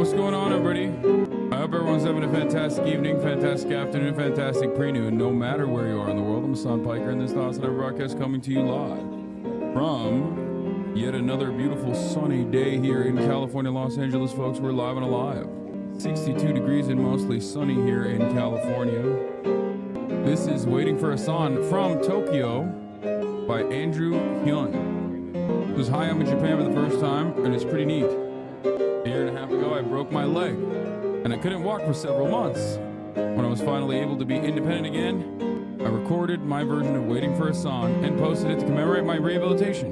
What's going on, everybody? I hope everyone's having a fantastic evening, fantastic afternoon, fantastic pre-noon, no matter where you are in the world. I'm Hassan Piker, and this is the Hassan broadcast coming to you live from yet another beautiful sunny day here in California, Los Angeles, folks. We're live and alive. 62 degrees and mostly sunny here in California. This is Waiting for Hassan from Tokyo by Andrew Hyun. It was hi, I'm in Japan for the first time, and it's pretty neat. A year and a half ago, I broke my leg, and I couldn't walk for several months. When I was finally able to be independent again, I recorded my version of Waiting for Hassan and posted it to commemorate my rehabilitation.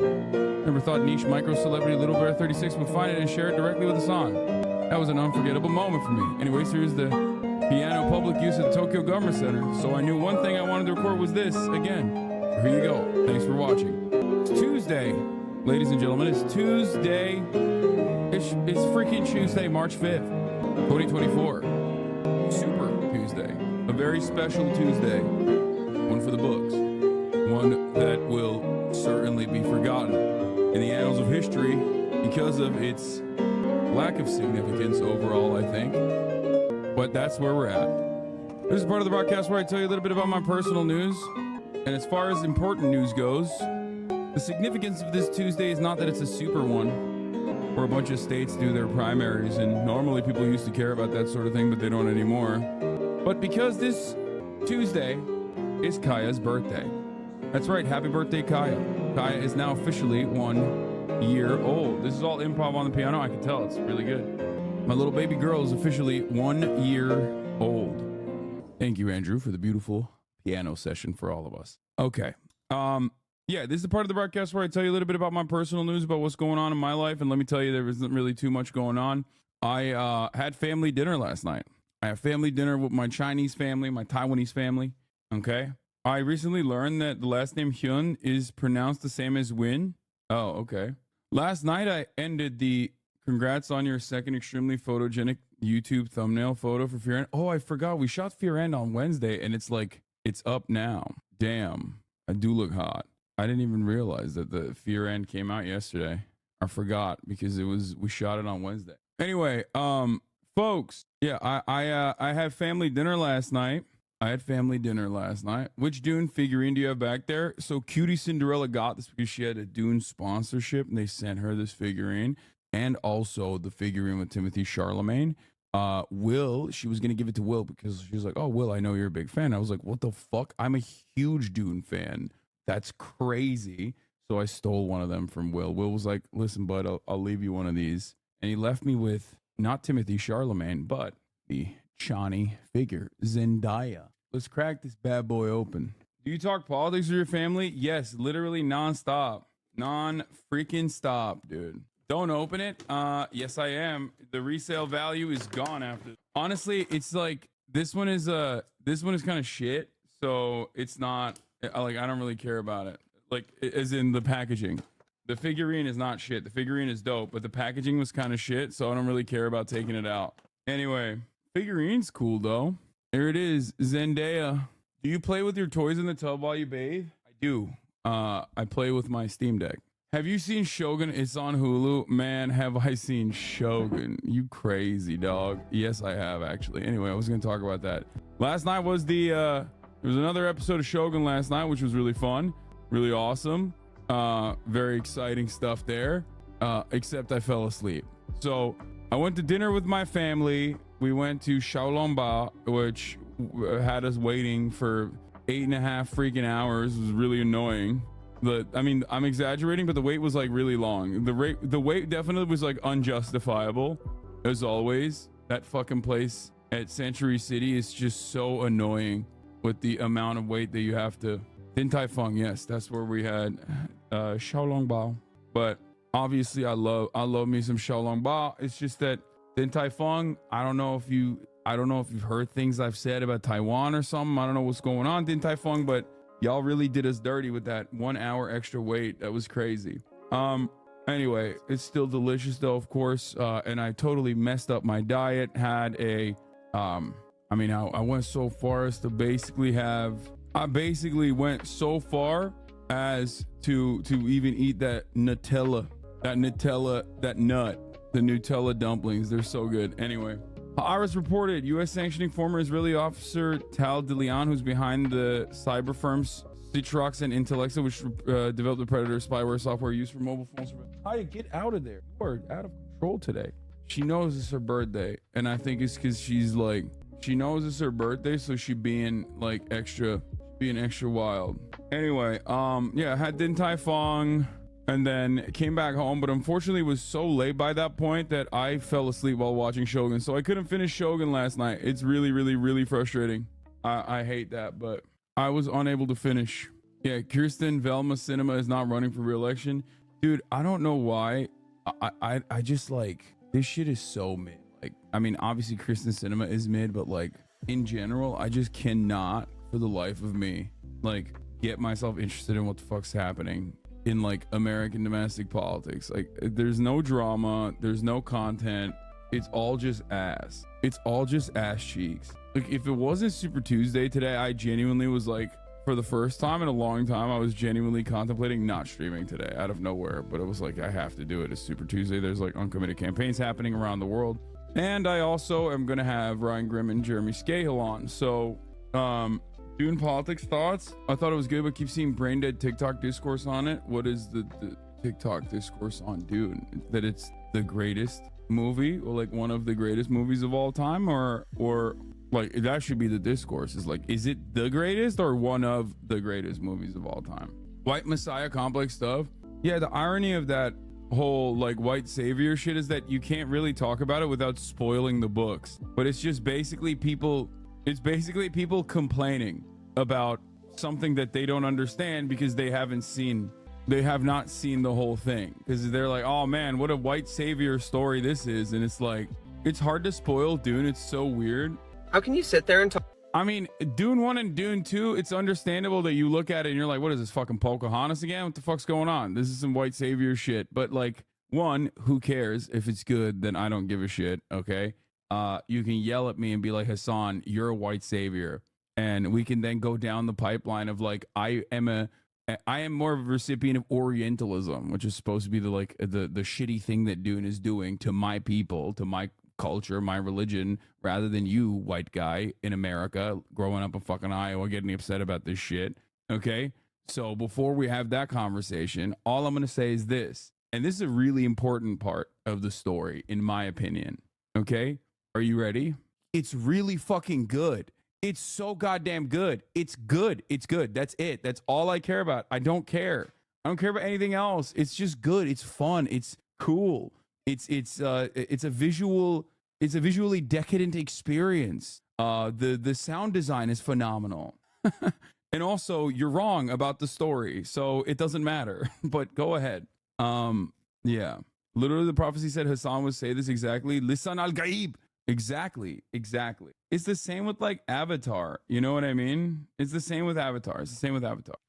Never thought niche micro-celebrity Little Bear 36 would find it and share it directly with Hassan. That was an unforgettable moment for me. Anyways, here's the piano public use at the Tokyo Government Center, so I knew one thing I wanted to record was this again. Here you go. Thanks for watching. It's Tuesday, ladies and gentlemen. It's Tuesday. It's freaking Tuesday, March 5th, 2024. Super Tuesday. A very special Tuesday. One for the books. One that will certainly be forgotten in the annals of history because of its lack of significance overall, I think. But that's where we're at. This is part of the broadcast where I tell you a little bit about my personal news. And as far as important news goes, the significance of this Tuesday is not that it's a super one, where a bunch of states do their primaries, and normally people used to care about that sort of thing, but they don't anymore. But because this Tuesday is Kaya's birthday. That's right, happy birthday, Kaya. Kaya is now officially 1 year old. This is all improv on the piano, I can tell, it's really good. My little baby girl is officially 1 year old. Thank you, Andrew, for the beautiful piano session for all of us. Okay. Yeah, this is the part of the broadcast where I tell you a little bit about my personal news, about what's going on in my life. And let me tell you, there isn't really too much going on. I had family dinner last night. I had family dinner with my Chinese family, my Taiwanese family. Okay. I recently learned that the last name Hyun is pronounced the same as Win. Oh, okay. Last night, I ended the congrats on your second extremely photogenic YouTube thumbnail photo for Fear End. Oh, I forgot. We shot Fear End on Wednesday, and it's like, it's up now. Damn. I do look hot. I didn't even realize that the Fear End came out yesterday. I forgot because we shot it on Wednesday. Anyway, folks, yeah, I had family dinner last night. Which Dune figurine do you have back there? So Cutie Cinderella got this because she had a Dune sponsorship, and they sent her this figurine, and also the figurine with Timothy Chalamet. Will, she was gonna give it to Will because she was like, "Oh, Will, I know you're a big fan." I was like, "What the fuck? I'm a huge Dune fan. That's crazy." So I stole one of them from Will. Will was like, "Listen, bud, I'll leave you one of these." And he left me with not Timothy Chalamet, but the Chani figure, Zendaya. Let's crack this bad boy open. Do you talk politics with your family? Yes, literally nonstop. Non-freaking stop, dude. Don't open it. Yes, I am. The resale value is gone after. Honestly, it's like this one is kind of shit. So it's not like I don't really care about it. Like as in the packaging. The figurine is not shit. The figurine is dope, but the packaging was kind of shit. So I don't really care about taking it out. Anyway, figurine's cool though. Here it is, Zendaya. Do you play with your toys in the tub while you bathe? I do. I play with my Steam Deck. Have you seen Shogun? It's on Hulu. Man, have I seen Shogun. You crazy dog. Yes, I have actually. Anyway, I was going to talk about that. Last night was there was another episode of Shogun last night, which was really fun. Really awesome. Very exciting stuff there. Except I fell asleep. So I went to dinner with my family. We went to Xiaolongbao, which had us waiting for 8.5 freaking hours. It was really annoying. I mean, I'm exaggerating, but the wait was like really long. The wait definitely was like unjustifiable, as always. That fucking place at Century City is just so annoying with the amount of wait that you have to. Din Tai Fung, yes, that's where we had Xiaolongbao. But obviously, I love me some Xiaolongbao. It's just that Din Tai Fung, I don't know if you've heard things I've said about Taiwan or something. I don't know what's going on, Din Tai Fung, but y'all really did us dirty with that 1 hour extra wait. That was crazy. Anyway, it's still delicious though, of course. And I totally messed up my diet. I went so far as to went so far as to even eat that Nutella, that nut The Nutella dumplings, they're so good. Anyway, Haaretz reported U.S. sanctioning former Israeli officer Tal DeLeon, who's behind the cyber firms Citrox and Intellexa, which developed the Predator spyware software used for mobile phones. Hiya, get out of there. You are out of control today. She knows it's her birthday, and I think it's because she's like, she knows it's her birthday, so she being like extra wild. Anyway, yeah, had Din Tai Fung and then came back home, but unfortunately was so late by that point that I fell asleep while watching Shogun, so I couldn't finish Shogun last night. It's really frustrating. I hate that, but I was unable to finish. Yeah, Kirsten Velma Cinema is not running for re-election. Dude, I don't know why. I just like, this shit is so mid. Like, I mean, obviously Kirsten Cinema is mid, but like in general, I just cannot for the life of me like get myself interested in what the fuck's happening in like American domestic politics. Like, there's no drama, there's no content. It's all just ass. It's all just ass cheeks. Like, if it wasn't Super Tuesday today, I genuinely was like, for the first time in a long time, I was genuinely contemplating not streaming today out of nowhere. But it was like, I have to do it. It's Super Tuesday. There's like uncommitted campaigns happening around the world. And I also am going to have Ryan Grimm and Jeremy Scahill on. So, Dune politics thoughts. I thought it was good, but keep seeing brain dead TikTok discourse on it. What is the TikTok discourse on Dune? That it's the greatest movie, or like one of the greatest movies of all time, or like that should be the discourse, is like, is it the greatest or one of the greatest movies of all time? White Messiah complex stuff. Yeah, the irony of that whole like white savior shit is that you can't really talk about it without spoiling the books. But it's just basically people complaining about something that they don't understand because they have not seen the whole thing, because they're like, oh man, what a white savior story this is. And it's like, it's hard to spoil Dune. It's so weird. How can you sit there and talk? I mean, Dune 1 and Dune 2, it's understandable that you look at it and you're like, what is this, fucking Pocahontas again? What the fuck's going on? This is some white savior shit. But like, one, who cares? If it's good, then I don't give a shit, okay? You can yell at me and be like, Hassan, you're a white savior. And we can then go down the pipeline of like, I am more of a recipient of Orientalism, which is supposed to be the shitty thing that Dune is doing to my people, to my culture, my religion, rather than you, white guy in America, growing up in fucking Iowa, getting upset about this shit. Okay? So before we have that conversation, all I'm going to say is this, and this is a really important part of the story, in my opinion. Okay? Are you ready? It's really fucking good. It's so goddamn good. It's good. It's good. That's it. That's all I care about. I don't care. I don't care about anything else. It's just good. It's fun. It's cool. It's a visually decadent experience. The sound design is phenomenal. And also, you're wrong about the story, so it doesn't matter. But go ahead. Yeah. Literally, the prophecy said Hassan would say this exactly. Lisan al-Gaib. Exactly. It's the same with like Avatar. You know what I mean? It's the same with Avatar.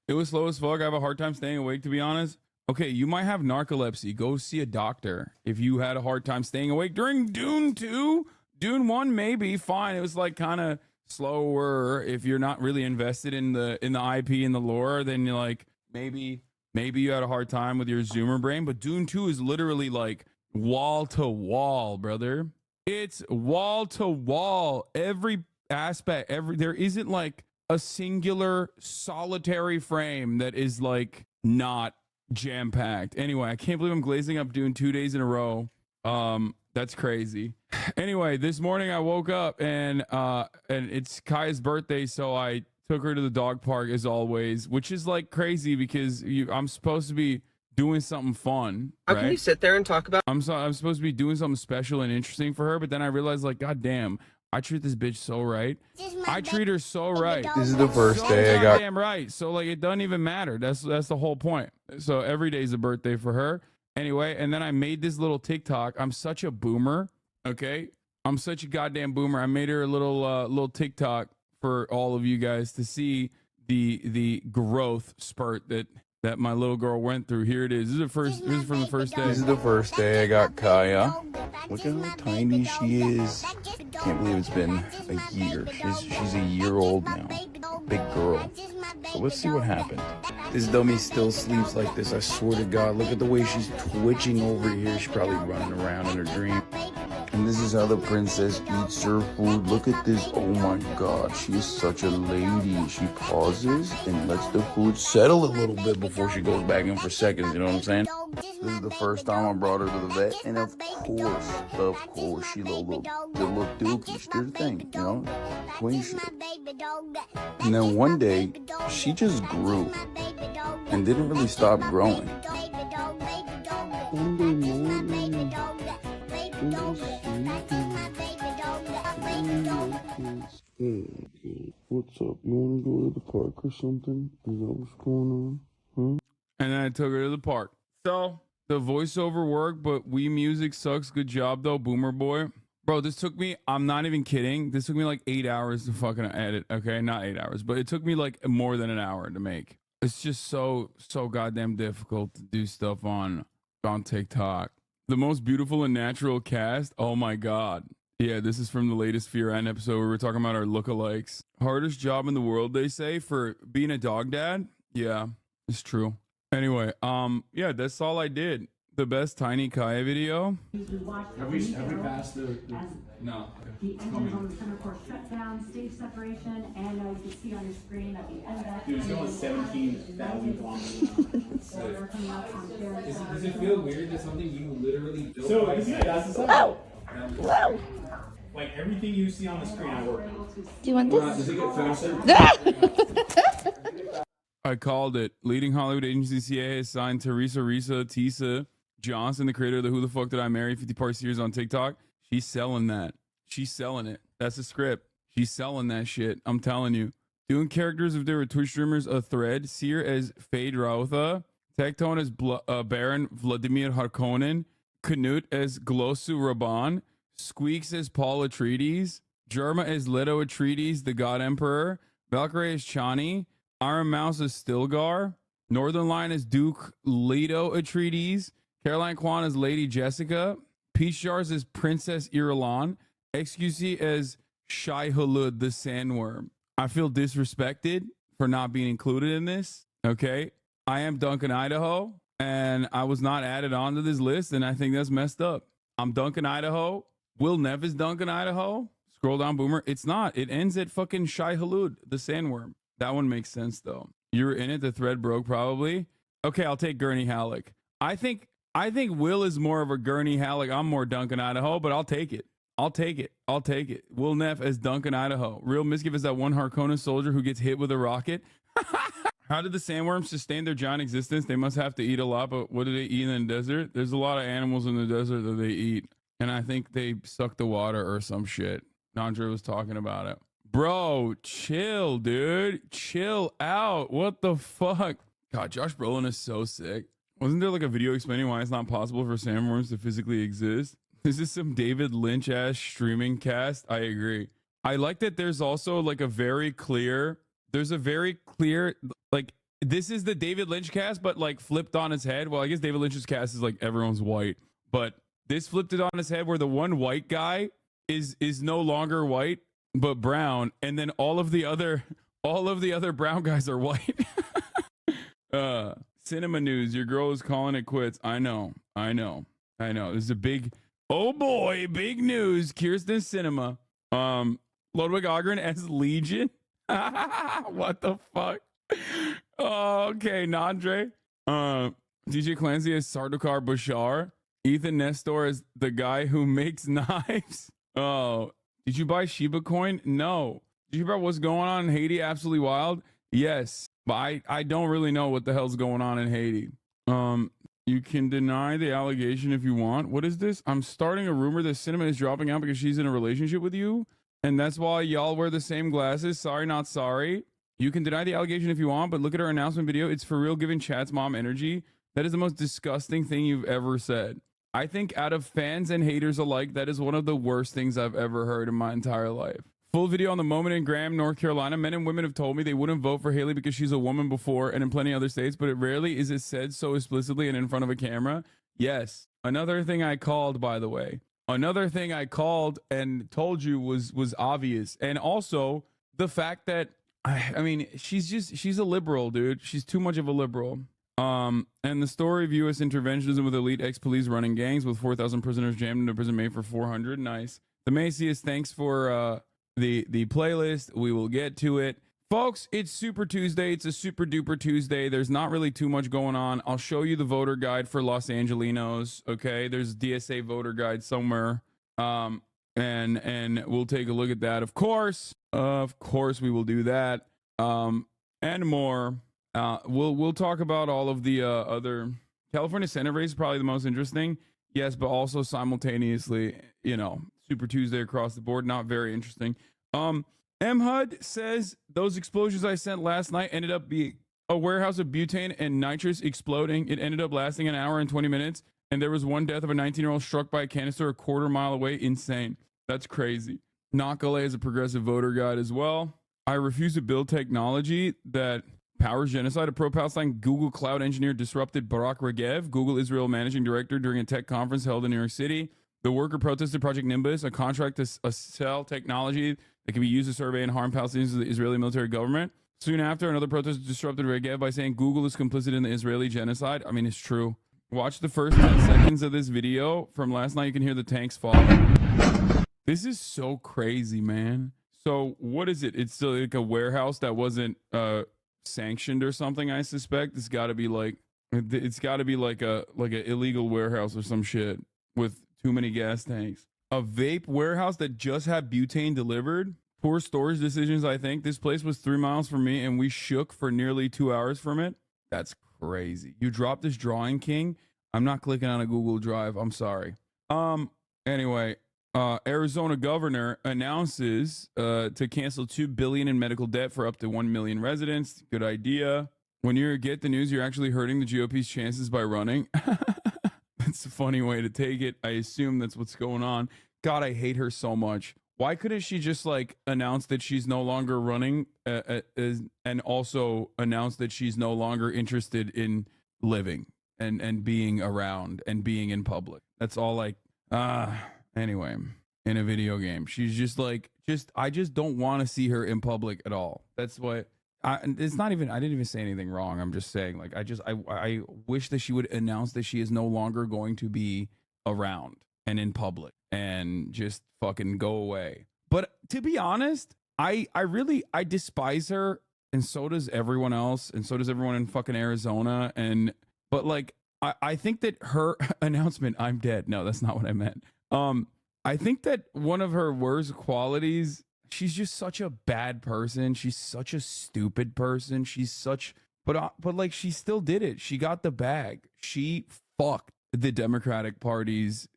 It was slow as fuck. I have a hard time staying awake, to be honest. Okay, you might have narcolepsy. Go see a doctor if you had a hard time staying awake during Dune 2. Dune 1, maybe fine. It was like kind of slower. If you're not really invested in the IP and the lore, then you're like, maybe you had a hard time with your Zoomer brain. But Dune 2 is literally like wall to wall, brother. It's wall to wall. Every aspect, there isn't like a singular solitary frame that is like not jam-packed. Anyway, I can't believe I'm glazing up Dune 2 days in a row. That's crazy. Anyway, this morning I woke up and it's Kaya's birthday, so I took her to the dog park as always, which is like crazy because I'm supposed to be doing something fun. How can you sit there and talk about? I'm supposed to be doing something special and interesting for her, but then I realized like, god damn, I treat this bitch so right. I treat her so right. This is the first day I got. Damn right. So like, it doesn't even matter. That's the whole point. So every day's a birthday for her. Anyway, and then I made this little TikTok. I'm such a boomer. Okay, I'm such a goddamn boomer. I made her a little TikTok for all of you guys to see the growth spurt that my little girl went through. Here it is. This is from the first day. This is the first day I got Kaya. Look at how tiny she is. Can't believe it's been a year. She's a year old now. Big girl. So let's see what happened. This dummy still sleeps like this. I swear to God. Look at the way she's twitching over here. She's probably running around in her dream. And this is how the princess eats her food. Look at this. Oh my God. She is such a lady. She pauses and lets the food settle a little bit before she goes back in for seconds. You know what I'm saying? This is the first time I brought her to the vet. And of course, she the little dookie. She did her thing, you know? Queen shit. And then one day, she just grew and didn't really stop growing. One day morning, what's up? You want to go to the park or something? Is that what's going on? And then I took her to the park. So the voiceover worked, but Wii Music sucks. Good job though, Boomer Boy. Bro, this took me, I'm not even kidding. This took me like 8 hours to fucking edit. Okay, not 8 hours, but it took me like more than an hour to make. It's just so goddamn difficult to do stuff on TikTok. The most beautiful and natural cast. Oh my God. Yeah, this is from the latest Fear End episode where we're talking about our lookalikes. Hardest job in the world, they say, for being a dog dad. Yeah, it's true. Anyway, yeah, that's all I did. The best Tiny Kaya video. Have we passed the No. the engines on the center core shutdown, stage separation, and you can see on your screen at the end of that. Dude, it's going 17,000 kilometers. So they're coming up on their Does it feel weird that something you literally built? So, by yeah, that's the stuff. Like, everything you see on the screen, I work on. Do you want this? Does it get faster? I called it. Leading Hollywood agency CA has signed Tisa Johnson, the creator of the Who the Fuck Did I Marry 50-part series on TikTok. She's selling that. She's selling it. That's the script. She's selling that shit. I'm telling you. Doing characters if they were Twitch streamers, a thread. Seer as Fade Rautha. Tectone as Baron Vladimir Harkonnen. Knut as Glosu Raban. Squeaks as Paul Atreides. Jerma as Leto Atreides, the God Emperor. Valkyrie as Chani. Iron Mouse as Stilgar. Northern Line as Duke Leto Atreides. Caroline Kwan as Lady Jessica. Peach Jars as Princess Irulan. XQC as Shai Hulud, the Sandworm. I feel disrespected for not being included in this. Okay. I am Duncan Idaho, and I was not added onto this list, and I think that's messed up. I'm Duncan Idaho. Will Neff is Duncan Idaho. Scroll down, Boomer. It's not. It ends at fucking Shai Hulud, the Sandworm. That one makes sense, though. You were in it. The thread broke, probably. Okay, I'll take Gurney Halleck. I think Will is more of a Gurney Halleck. I'm more Duncan Idaho, but I'll take it. I'll take it. Will Neff as Duncan Idaho. Real misgive is that one Harkonnen soldier who gets hit with a rocket. How did the sandworms sustain their giant existence? They must have to eat a lot, but what do they eat in the desert? There's a lot of animals in the desert that they eat, and I think they suck the water or some shit. Nandre was talking about it. Bro, chill, dude. Chill out. What the fuck? God, Josh Brolin is so sick. Wasn't there like a video explaining why it's not possible for sandworms to physically exist? This is some David Lynch ass streaming cast. I agree. I like that there's also like a very clear, like, this is the David Lynch cast, but like flipped on its head. Well, I guess David Lynch's cast is like everyone's white, but this flipped it on its head where the one white guy is no longer white, but brown. And then all of the other brown guys are white. Cinema news. Your girl is calling it quits. I know. This is a big, oh boy, big news. Kirsten Cinema. Ludwig Ogren as Legion. What the fuck? Oh, okay, Nandre. DJ Clancy as Sardaukar Bashar. Ethan Nestor as the guy who makes knives. Oh, did you buy Shiba Coin? No. Did you hear about what's going on in Haiti? Absolutely wild. Yes, but I don't really know what the hell's going on in Haiti. You can deny the allegation if you want. What is this? I'm starting a rumor that Cinema is dropping out because she's in a relationship with you, and that's why y'all wear the same glasses. Sorry, not sorry. You can deny the allegation if you want, but look at her announcement video. It's for real giving Chat's mom energy. That is the most disgusting thing you've ever said. I think out of fans and haters alike, that is one of the worst things I've ever heard in my entire life. Full video on the moment in Graham, North Carolina. Men and women have told me they wouldn't vote for Haley because she's a woman before and in plenty of other states, but it rarely is it said so explicitly and in front of a camera. Yes. Another thing I called, by the way. Another thing I called and told you was obvious. And also the fact that I mean, she's a liberal, dude. She's too much of a liberal. And the story of U.S. interventionism with elite ex-police running gangs with 4,000 prisoners jammed into prison made for 400. Nice. The Macias, thanks for the playlist. We will get to it. Folks, it's Super Tuesday. It's a super duper Tuesday. There's not really too much going on. I'll show you the voter guide for Los Angelinos. Okay, there's a DSA voter guide somewhere. And we'll take a look at that. Of course, we will do that. And more. We'll talk about all of the other California Senate race, probably the most interesting. Yes, but also simultaneously, Super Tuesday across the board, not very interesting. MHUD says those explosions I sent last night ended up being a warehouse of butane and nitrous exploding. It ended up lasting an hour and 20 minutes, and there was one death of a 19-year-old struck by a canister a quarter mile away. Insane. That's crazy. Nakale is a progressive voter guide as well. I refuse to build technology that powers genocide. A pro-Palestine Google cloud engineer disrupted Barak Regev, Google Israel managing director, during a tech conference held in New York City. The worker protested Project Nimbus, a contract to sell technology that can be used to survey and harm Palestinians to the Israeli military government. Soon after, another protester disrupted Regev by saying Google is complicit in the Israeli genocide. I mean, it's true. Watch the first 10 seconds of this video from last night. You can hear the tanks falling. This is so crazy, man. So what is it? It's still like a warehouse that wasn't sanctioned or something, I suspect. It's got to be like a illegal warehouse or some shit with too many gas tanks. A vape warehouse that just had butane delivered. Poor storage decisions, I think. This place was 3 miles from me and we shook for nearly 2 hours from it. That's crazy. You dropped this drawing, King. I'm not clicking on a Google Drive. I'm sorry. Anyway, Arizona governor announces to cancel $2 billion in medical debt for up to 1 million residents. Good idea. When you get the news, you're actually hurting the GOP's chances by running. That's a funny way to take it. I assume that's what's going on. God, I hate her so much. Why couldn't she just announce that she's no longer running and also announce that she's no longer interested in living and being around and being in public? That's all anyway, in a video game. She's just I just don't want to see her in public at all. That's what it's not even, I didn't even say anything wrong. I'm just saying I wish that she would announce that she is no longer going to be around and in public and just fucking go away. But to be honest, I despise her, and so does everyone else, and so does everyone in fucking Arizona. But I think that her announcement, I'm dead. No, that's not what I meant. I think that one of her worst qualities, she's just such a bad person. She's such a stupid person. But she still did it. She got the bag. She fucked the Democratic Party's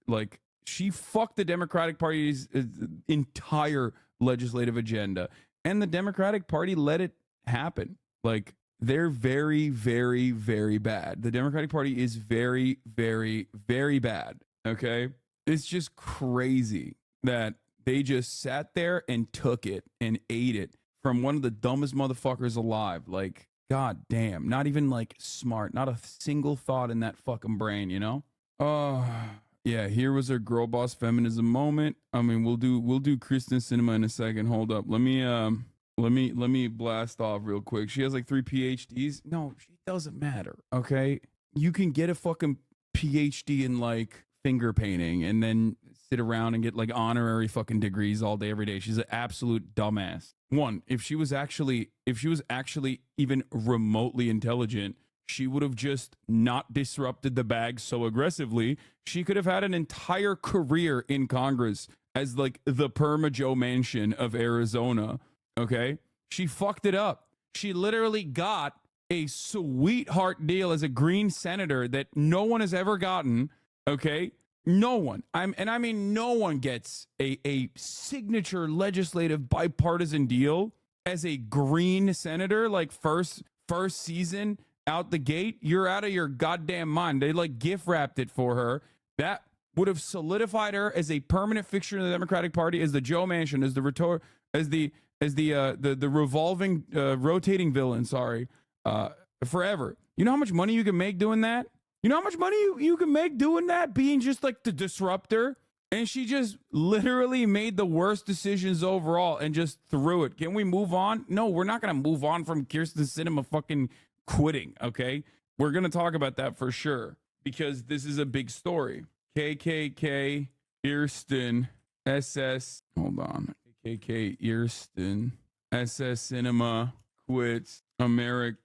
entire legislative agenda. And the Democratic Party let it happen. They're very, very, very bad. The Democratic Party is very, very, very bad. Okay? It's just crazy that they just sat there and took it and ate it from one of the dumbest motherfuckers alive. God damn. Not even smart. Not a single thought in that fucking brain, Oh, yeah. Here was her girl boss feminism moment. I mean, we'll do Kristen Cinema in a second. Hold up. Let me blast off real quick. She has 3 PhDs. No, she doesn't matter. Okay. You can get a fucking PhD in finger painting and then sit around and get honorary fucking degrees all day, every day. She's an absolute dumbass. One, if she was actually even remotely intelligent, she would have just not disrupted the bag so aggressively. She could have had an entire career in Congress as the Perma Joe Manchin of Arizona. Okay. She fucked it up. She literally got a sweetheart deal as a green senator that no one has ever gotten. Okay. No one. I mean, no one gets a signature legislative bipartisan deal as a green senator. First season out the gate, you're out of your goddamn mind. They gift wrapped it for her. That would have solidified her as a permanent fixture in the Democratic Party, as the Joe Manchin, as the revolving, rotating villain. Sorry, forever. You know how much money you can make doing that? You know how much money you can make doing that? Being just the disruptor And she just literally made the worst decisions overall and just threw it. Can we move on? No, we're not going to move on from Kirsten Sinema fucking quitting, okay? We're going to talk about that for sure because this is a big story. KKK, Kirsten, SS, hold on. KKK, Kirsten, SS Cinema, quits, America,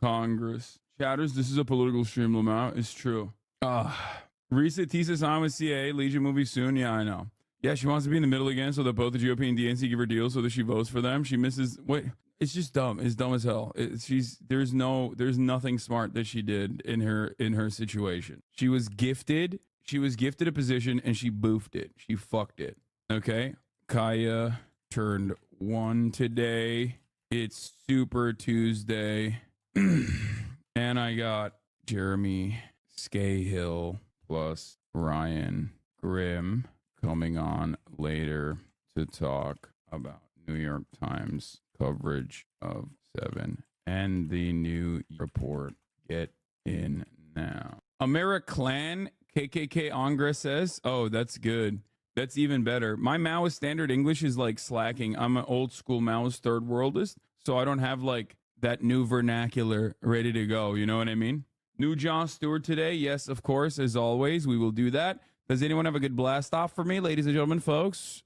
Congress. Chatters, this is a political stream, Lamau. It's true. Risa thesis on with CA, Legion movie soon. Yeah, I know. Yeah, she wants to be in the middle again so that both the GOP and DNC give her deals so that she votes for them. She misses. Wait, it's just dumb. It's dumb as hell. There's nothing smart that she did in her situation. She was gifted a position and she boofed it. She fucked it. Okay. Kaya turned 1 today. It's Super Tuesday. And I got Jeremy Scahill plus Ryan Grimm coming on later to talk about New York Times coverage of 7 and the new report. Get in now. AmeriClan KKK Angra says, oh, that's good. That's even better. My Maoist standard English is like slacking. I'm an old school Maoist third worldist, so I don't have like that new vernacular ready to go. You know what I mean? New Jon Stewart today. Yes, of course, as always, we will do that. Does anyone have a good blast off for me, ladies and gentlemen, folks?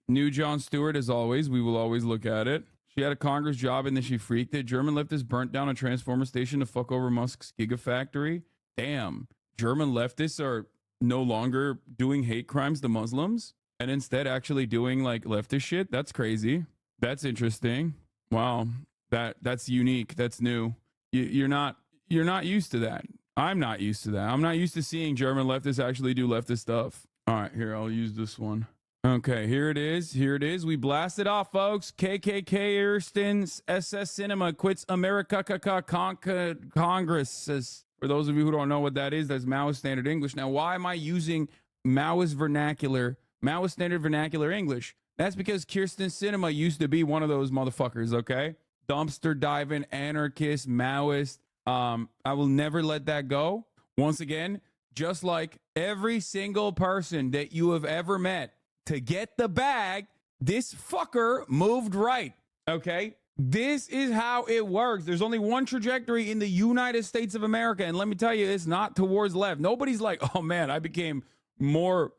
New Jon Stewart, as always, we will always look at it. She had a Congress job and then she freaked it. German leftists burnt down a transformer station to fuck over Musk's gigafactory. Damn. German leftists are no longer doing hate crimes to Muslims and instead actually doing like leftist shit. That's crazy. That's interesting. Wow. That's unique. That's new. You're not used to that. I'm not used to that. I'm not used to seeing German leftists actually do leftist stuff. All right, here, I'll use this one. Okay, here it is. Here it is. We blast it off, folks. KKK Erston's SS Cinema quits America Congress. Says, for those of you who don't know what that is, that's Maoist Standard English. Now, why am I using Maoist Standard Vernacular English? That's because Kirsten Sinema used to be one of those motherfuckers, okay? Dumpster diving, anarchist, Maoist. I will never let that go. Once again, just like every single person that you have ever met, to get the bag, this fucker moved right. Okay? This is how it works. There's only one trajectory in the United States of America. And let me tell you, it's not towards left. Nobody's like, oh man, I became more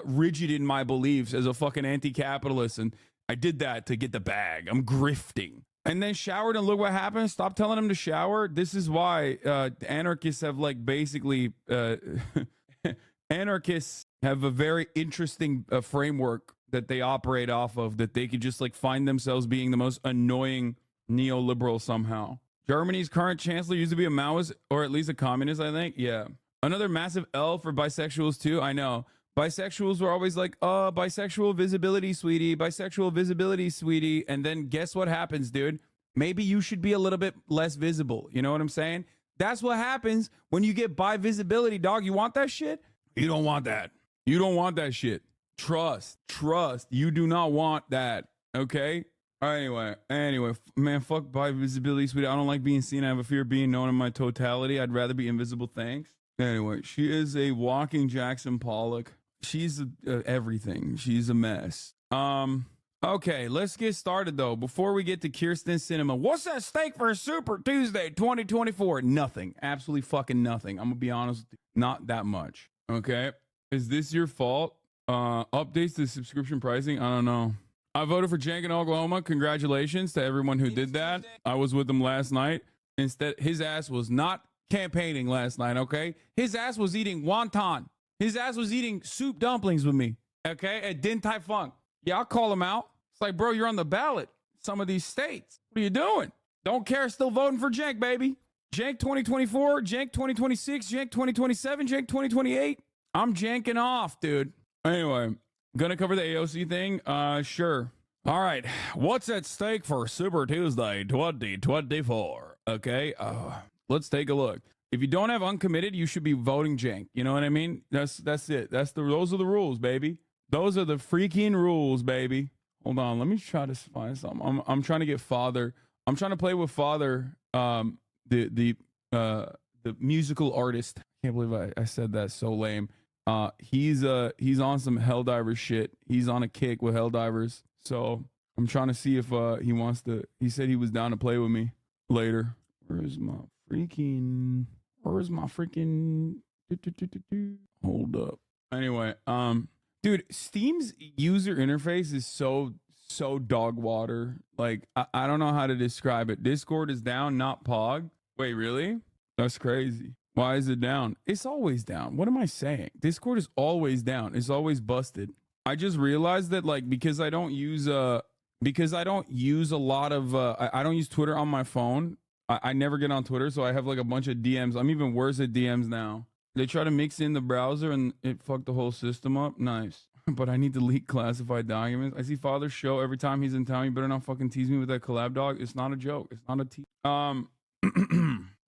rigid in my beliefs as a fucking anti-capitalist. And I did that to get the bag. I'm grifting. And then showered and look what happened. Stop telling him to shower. This is why anarchists have like basically anarchists have a very interesting framework that they operate off of, that they could just like find themselves being the most annoying neoliberal somehow. Germany's current chancellor used to be a Maoist or at least a communist, I think. Yeah. Another massive L for bisexuals too. I know. Bisexuals were always like, oh, bisexual visibility, sweetie, bisexual visibility, sweetie. And then guess what happens, dude? Maybe you should be a little bit less visible. You know what I'm saying? That's what happens when you get bi visibility, dog. You want that shit? You don't want that. You don't want that shit. Trust. You do not want that. Okay? Anyway, man, fuck bi visibility, sweetie. I don't like being seen. I have a fear of being known in my totality. I'd rather be invisible. Thanks. Anyway, she is a walking Jackson Pollock. She's everything. She's a mess. Okay, let's get started though. Before we get to Kirsten Sinema, what's at stake for Super Tuesday 2024? Nothing. Absolutely fucking nothing. I'm gonna be honest with you. Not that much. Okay. Is this your fault? Updates to subscription pricing? I don't know. I voted for Cenk in Oklahoma. Congratulations to everyone who did that. I was with him last night. Instead, his ass was not campaigning last night, okay? His ass was eating wonton. His ass was eating soup dumplings with me, okay? At Din Tai Fung. Yeah, I'll call him out. It's like, bro, you're on the ballot. Some of these states. What are you doing? Don't care. Still voting for Cenk, baby. Cenk 2024, Cenk 2026, Cenk 2027, Cenk 2028. I'm janking off, dude. Anyway, gonna cover the AOC thing? Sure. All right. What's at stake for Super Tuesday 2024? Okay. Let's take a look. If you don't have uncommitted, you should be voting Cenk. You know what I mean? That's it. Those are the rules, baby. Those are the freaking rules, baby. Hold on, let me try to find something. I'm trying to get Father. I'm trying to play with Father, the musical artist. I can't believe I said that so lame. He's on some Helldiver shit. He's on a kick with Helldivers. So I'm trying to see if he wants to. He said he was down to play with me later. Where's my freaking? Hold up. Anyway, dude, Steam's user interface is so dog water. Like I don't know how to describe it. Discord is down, not Pog. Wait, really? That's crazy. Why is it down? It's always down. What am I saying? Discord is always down. It's always busted. I just realized that, like, because I don't use a lot of I don't use Twitter on my phone. I never get on Twitter, so I have like a bunch of DMs. I'm even worse at DMs now. They try to mix in the browser and it fucked the whole system up. Nice. But I need to leak classified documents. I see Father's show every time he's in town. You better not fucking tease me with that collab dog. It's not a joke. It's not a tease.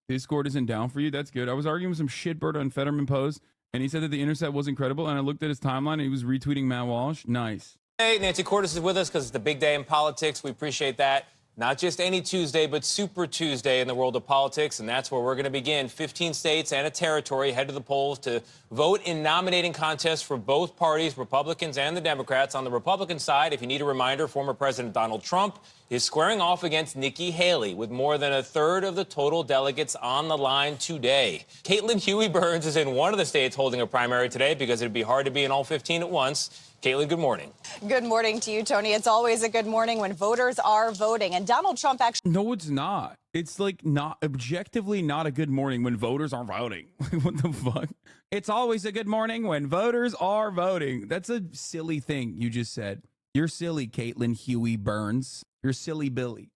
Discord isn't down for you. That's good. I was arguing with some shitbird on Fetterman Post, and he said that the intercept was incredible, and I looked at his timeline, and he was retweeting Matt Walsh. Nice. Hey, Nancy Cordes is with us because it's the big day in politics. We appreciate that. Not just any Tuesday, but Super Tuesday in the world of politics, and that's where we're going to begin. 15 states and a territory head to the polls to vote in nominating contests for both parties, Republicans and the Democrats. On the Republican side, if you need a reminder, former President Donald Trump is squaring off against Nikki Haley with more than a third of the total delegates on the line today. Caitlin Huey Burns is in one of the states holding a primary today because it'd be hard to be in all 15 at once. Caitlin, good morning. Good morning to you, Tony. It's always a good morning when voters are voting. And Donald Trump actually... No, it's not. It's like not objectively not a good morning when voters are voting. What the fuck? It's always a good morning when voters are voting. That's a silly thing you just said. You're silly, Caitlin Huey Burns. You're silly Billy.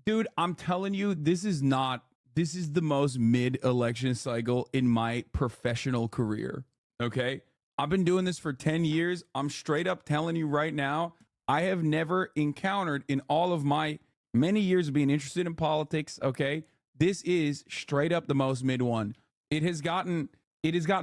Dude, I'm telling you, this is the most mid-election cycle in my professional career. Okay? I've been doing this for 10 years. I'm straight up telling you right now, I have never encountered in all of my many years of being interested in politics, okay? This is straight up the most mid one. It has gotten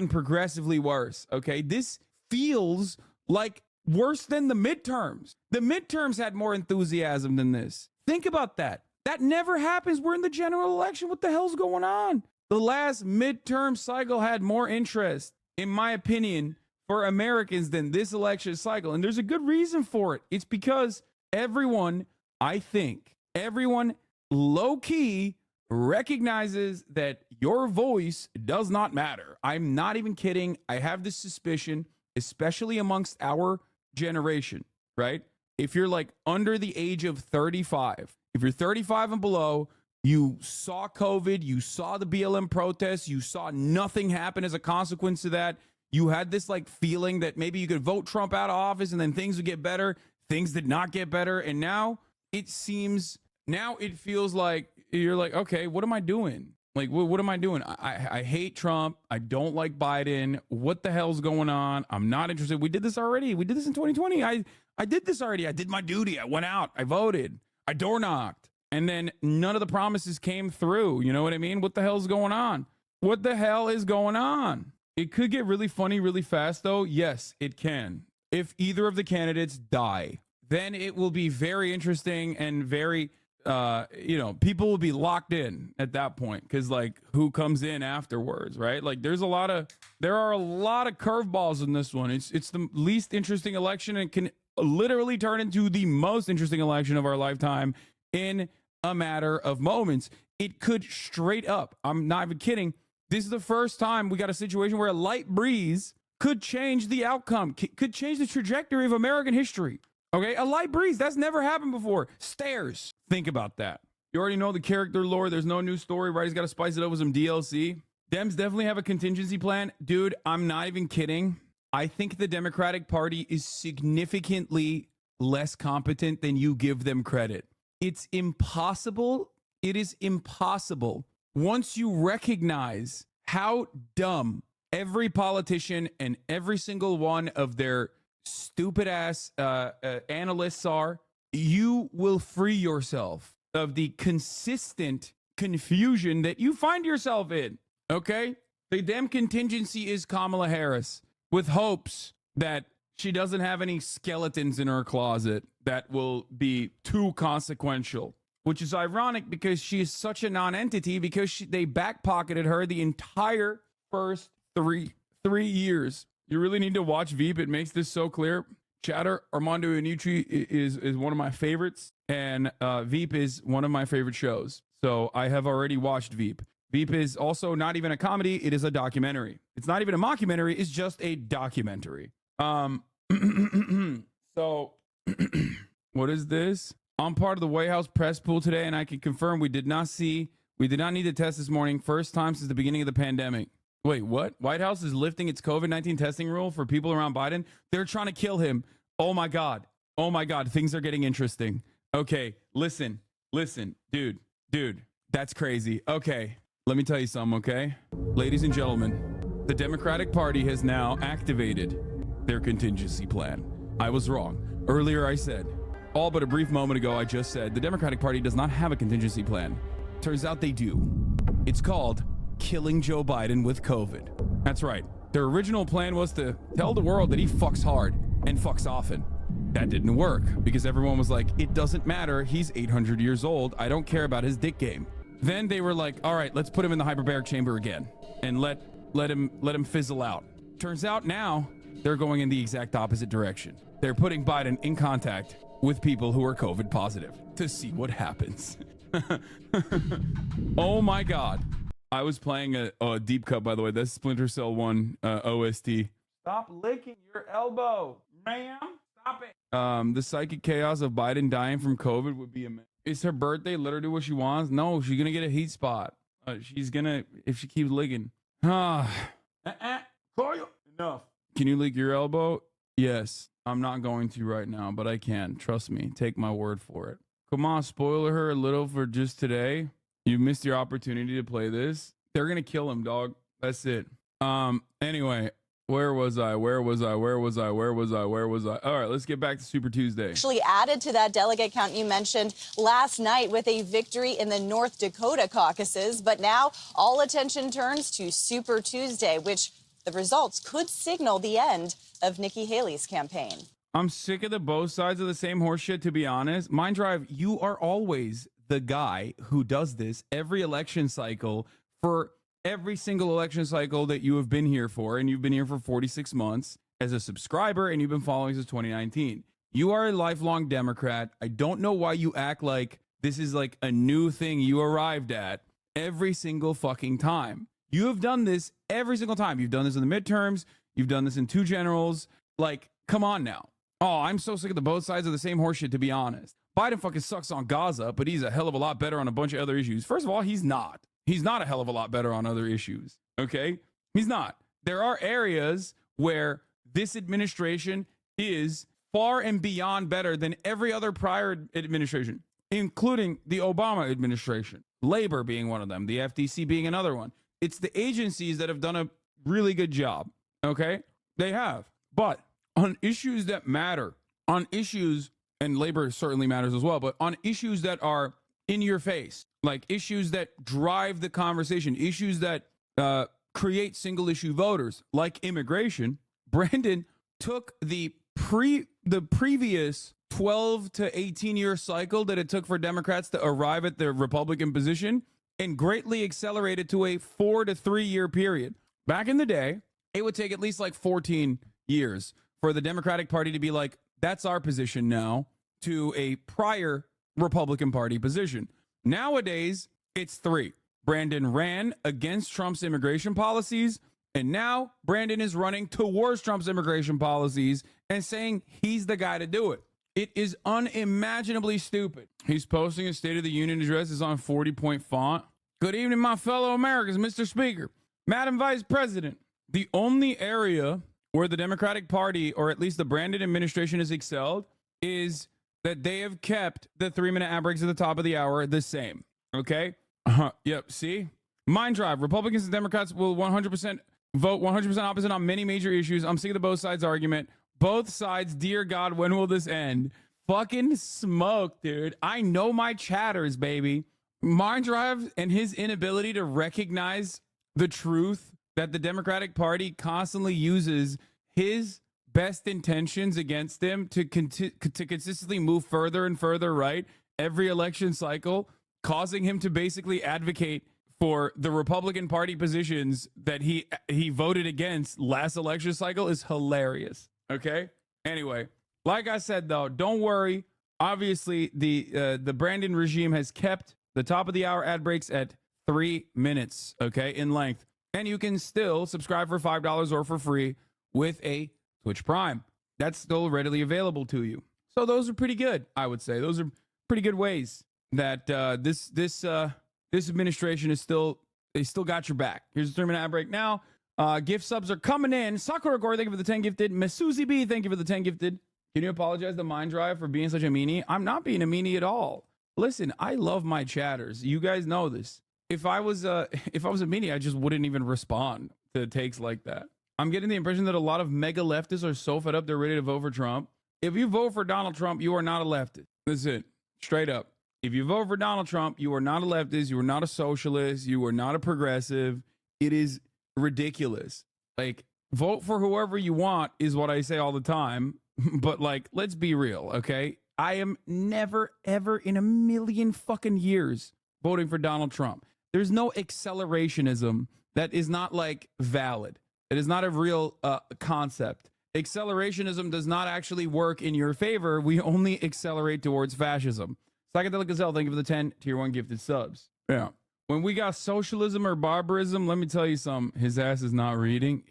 progressively worse, okay? This feels like worse than the midterms. The midterms had more enthusiasm than this. Think about that. That never happens. We're in the general election. What the hell's going on? The last midterm cycle had more interest, in my opinion, for Americans than this election cycle. And there's a good reason for it. It's because everyone low-key recognizes that your voice does not matter. I'm not even kidding. I have this suspicion, especially amongst our generation, right? If you're like under the age of 35, if you're 35 and below, you saw COVID, you saw the BLM protests, you saw nothing happen as a consequence of that. You had this like feeling that maybe you could vote Trump out of office and then things would get better. Things did not get better. And now it feels like you're like, okay, what am I doing? Like, what am I doing? I hate Trump. I don't like Biden. What the hell's going on? I'm not interested. We did this already. We did this in 2020. I did this already. I did my duty. I went out. I voted. I door knocked. And then none of the promises came through. You know what I mean? What the hell's going on? What the hell is going on? It could get really funny really fast, though. Yes, it can. If either of the candidates die, then it will be very interesting and very, people will be locked in at that point because, like, who comes in afterwards, right? Like, there are a lot of curveballs in this one. It's the least interesting election and can literally turn into the most interesting election of our lifetime in a matter of moments. It could straight up, I'm not even kidding, this is the first time we got a situation where a light breeze could change the outcome, could change the trajectory of American history. Okay, a light breeze, that's never happened before. Stairs, think about that. You already know the character lore. There's no new story, right? He's got to spice it up with some DLC. Dems definitely have a contingency plan. Dude, I'm not even kidding. I think the Democratic Party is significantly less competent than you give them credit. It's impossible. It is impossible. Once you recognize how dumb every politician and every single one of their stupid ass analysts are, you will free yourself of the consistent confusion that you find yourself in. Okay? The damn contingency is Kamala Harris with hopes that she doesn't have any skeletons in her closet that will be too consequential. Which is ironic because she is such a non-entity because they back-pocketed her the entire first three years You really need to watch Veep. It makes this so clear. Chatter, Armando Iannucci is one of my favorites, and Veep is one of my favorite shows. So I have already watched Veep. Veep is also not even a comedy. It is a documentary. It's not even a mockumentary. It's just a documentary. So what is this? I'm part of the White House press pool today, and I can confirm we did not need the test this morning. First time since the beginning of the pandemic. Wait, what? White House is lifting its COVID-19 testing rule for people around Biden? They're trying to kill him. Oh my God. Oh my God. Things are getting interesting. Okay, listen, dude, that's crazy. Okay, let me tell you something, okay? Ladies and gentlemen, the Democratic Party has now activated their contingency plan. I was wrong. Earlier I said, all but a brief moment ago, I just said the Democratic Party does not have a contingency plan. Turns out they do. It's called killing Joe Biden with COVID. That's right. Their original plan was to tell the world that he fucks hard and fucks often. That didn't work because everyone was like, it doesn't matter. He's 800 years old. I don't care about his dick game. Then they were like, all right, let's put him in the hyperbaric chamber again and let him fizzle out. Turns out now they're going in the exact opposite direction. They're putting Biden in contact with people who are COVID positive to see what happens. Oh my God. I was playing a deep cut, by the way. That's Splinter Cell 1 OST. Stop licking your elbow, ma'am. Stop it. The psychic chaos of Biden dying from COVID would be amazing. It's her birthday. Let her do what she wants. No, she's gonna get a heat spot. She's gonna, if she keeps licking. Enough. Can you lick your elbow? Yes. I'm not going to right now, but I can. Trust me. Take my word for it. Come on, spoiler her a little for just today. You missed your opportunity to play this. They're gonna kill him, dog. That's it. Anyway, where was I? All right, let's get back to Super Tuesday. Actually added to that delegate count you mentioned last night with a victory in the North Dakota caucuses. But now all attention turns to Super Tuesday, which the results could signal the end of Nikki Haley's campaign. I'm sick of the both sides of the same horseshit, to be honest. Mind Drive, you are always the guy who does this every election cycle for every single election cycle that you have been here for, and you've been here for 46 months as a subscriber, and you've been following since 2019. You are a lifelong Democrat. I don't know why you act like this is like a new thing you arrived at every single fucking time. You have done this every single time. You've done this in the midterms. You've done this in two generals. Like, come on now. Oh, I'm so sick of the both sides of the same horseshit, to be honest. Biden fucking sucks on Gaza, but he's a hell of a lot better on a bunch of other issues. First of all, he's not. He's not a hell of a lot better on other issues. Okay? He's not. There are areas where this administration is far and beyond better than every other prior administration, including the Obama administration. Labor being one of them, the FTC being another one. It's the agencies that have done a really good job. Okay? They have. But on issues that matter, on issues, and labor certainly matters as well, but on issues that are in your face, like issues that drive the conversation, issues that create single issue voters, like immigration, Brandon took the previous 12 to 18 year cycle that it took for Democrats to arrive at the Republican position and greatly accelerated to a 4 to 3 year period. Back in the day, it would take at least like 14 years for the Democratic Party to be like, that's our position now, to a prior Republican Party position. Nowadays, it's 3. Brandon ran against Trump's immigration policies, and now Brandon is running towards Trump's immigration policies and saying he's the guy to do it. It is unimaginably stupid. He's posting a State of the Union address. It's on 40-point font. Good evening, my fellow Americans, Mr. Speaker, Madam Vice President. The only area where the Democratic Party, or at least the Brandon administration, has excelled is that they have kept the 3-minute ad breaks at the top of the hour the same. Okay? Yep. See? Mind Drive. Republicans and Democrats will 100% vote 100% opposite on many major issues. I'm sick of the both sides argument. Both sides, dear God, when will this end? Fucking smoke, dude. I know my chatters, baby. Mind Drive and his inability to recognize the truth that the Democratic Party constantly uses his best intentions against him to consistently move further and further right every election cycle, causing him to basically advocate for the Republican Party positions that he voted against last election cycle is hilarious. Okay. Anyway, like I said, though, don't worry. Obviously, the Brandon regime has kept the top of the hour ad breaks at 3 minutes, okay, in length. And you can still subscribe for $5 or for free with a Twitch Prime. That's still readily available to you. So those are pretty good, I would say. Those are pretty good ways that this administration is still got your back. Here's the 3-minute ad break now. Gift subs are coming in. Sakura Gore, thank you for the 10 gifted. Masuzi B, thank you for the 10 gifted. Can you apologize to Mind Drive for being such a meanie? I'm not being a meanie at all. Listen, I love my chatters. You guys know this. If I was a meanie, I just wouldn't even respond to takes like that. I'm getting the impression that a lot of mega leftists are so fed up they're ready to vote for Trump. If you vote for Donald Trump, you are not a leftist. That's it. Straight up. If you vote for Donald Trump, you are not a leftist. You are not a socialist. You are not a progressive. It is ridiculous. Like, vote for whoever you want is what I say all the time. But, like, let's be real, okay? I am never, ever in a million fucking years voting for Donald Trump. There's no accelerationism that is not, like, valid. It is not a real concept. Accelerationism does not actually work in your favor. We only accelerate towards fascism. Psychedelic Gazelle, thank you for the 10 tier 1 gifted subs. Yeah. When we got socialism or barbarism, let me tell you something. His ass is not reading.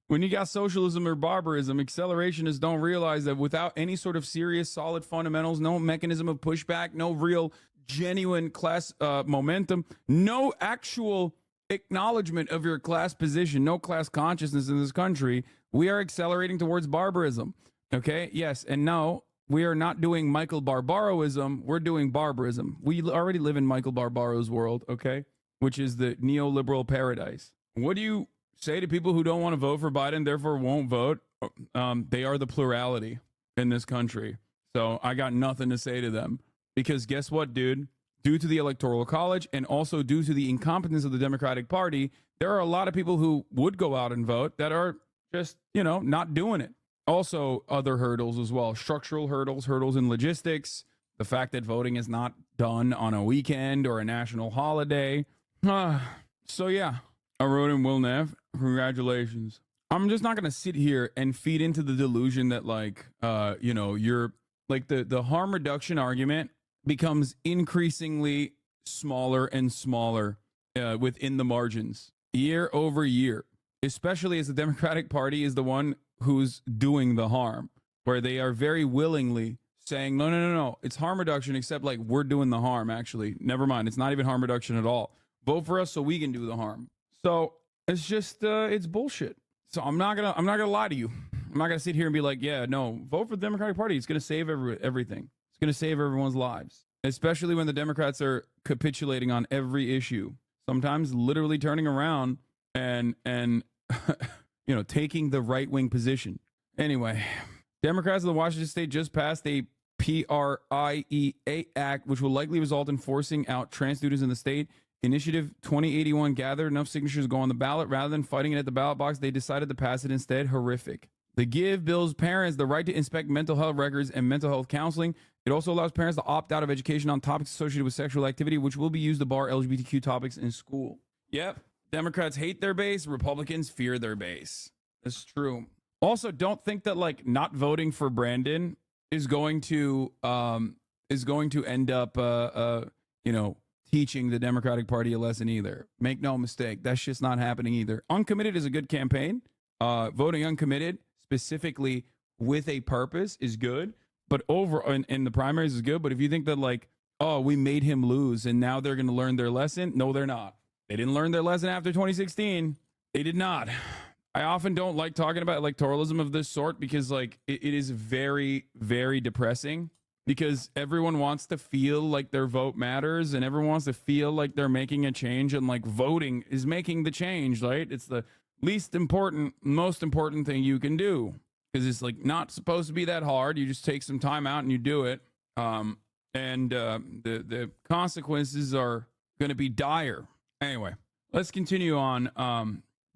When you got socialism or barbarism, accelerationists don't realize that without any sort of serious, solid fundamentals, no mechanism of pushback, no real, genuine class momentum, no actual acknowledgement of your class position, no class consciousness in this country, we are accelerating towards barbarism. Okay? Yes, and no, we are not doing Michael Barbaroism. We're doing barbarism. We already live in Michael Barbaro's world, okay? Which is the neoliberal paradise. What do you say to people who don't want to vote for Biden, therefore won't vote? They are the plurality in this country. So I got nothing to say to them. Because guess what, dude? Due to the Electoral College and also due to the incompetence of the Democratic Party, there are a lot of people who would go out and vote that are just, not doing it. Also, other hurdles as well. Structural hurdles, hurdles in logistics, the fact that voting is not done on a weekend or a national holiday. So, yeah, I wrote in Will Neff. Congratulations. I'm just not going to sit here and feed into the delusion that, you're like the harm reduction argument becomes increasingly smaller and smaller within the margins year over year, especially as the Democratic Party is the one who's doing the harm, where they are very willingly saying, no, it's harm reduction, except like we're doing the harm. Actually, never mind. It's not even harm reduction at all. Vote for us so we can do the harm. So it's just, it's bullshit. So I'm not gonna lie to you. I'm not gonna sit here and be like, yeah, no, vote for the Democratic Party. It's gonna save everything. It's gonna save everyone's lives, especially when the Democrats are capitulating on every issue. Sometimes literally turning around and taking the right-wing position. Anyway, Democrats of the Washington state just passed a PRIEA Act, which will likely result in forcing out trans students in the state. Initiative 2081 gathered enough signatures to go on the ballot. Rather than fighting it at the ballot box, they decided to pass it instead. Horrific. The GIVE bills parents the right to inspect mental health records and mental health counseling. It also allows parents to opt out of education on topics associated with sexual activity, which will be used to bar LGBTQ topics in school. Yep. Democrats hate their base. Republicans fear their base. That's true. Also, don't think that not voting for Brandon is going to end up teaching the Democratic Party a lesson either. Make no mistake, that's just not happening either. Uncommitted is a good campaign. Voting uncommitted, specifically with a purpose, is good. But over in the primaries is good. But if you think that we made him lose and now they're going to learn their lesson, no, they're not. They didn't learn their lesson after 2016. They did not. I often don't like talking about electoralism of this sort because it is very, very depressing. Because everyone wants to feel like their vote matters and everyone wants to feel like they're making a change, and voting is making the change, right? It's the least important, most important thing you can do, because it's not supposed to be that hard. You just take some time out and you do it. The consequences are going to be dire. Anyway, let's continue on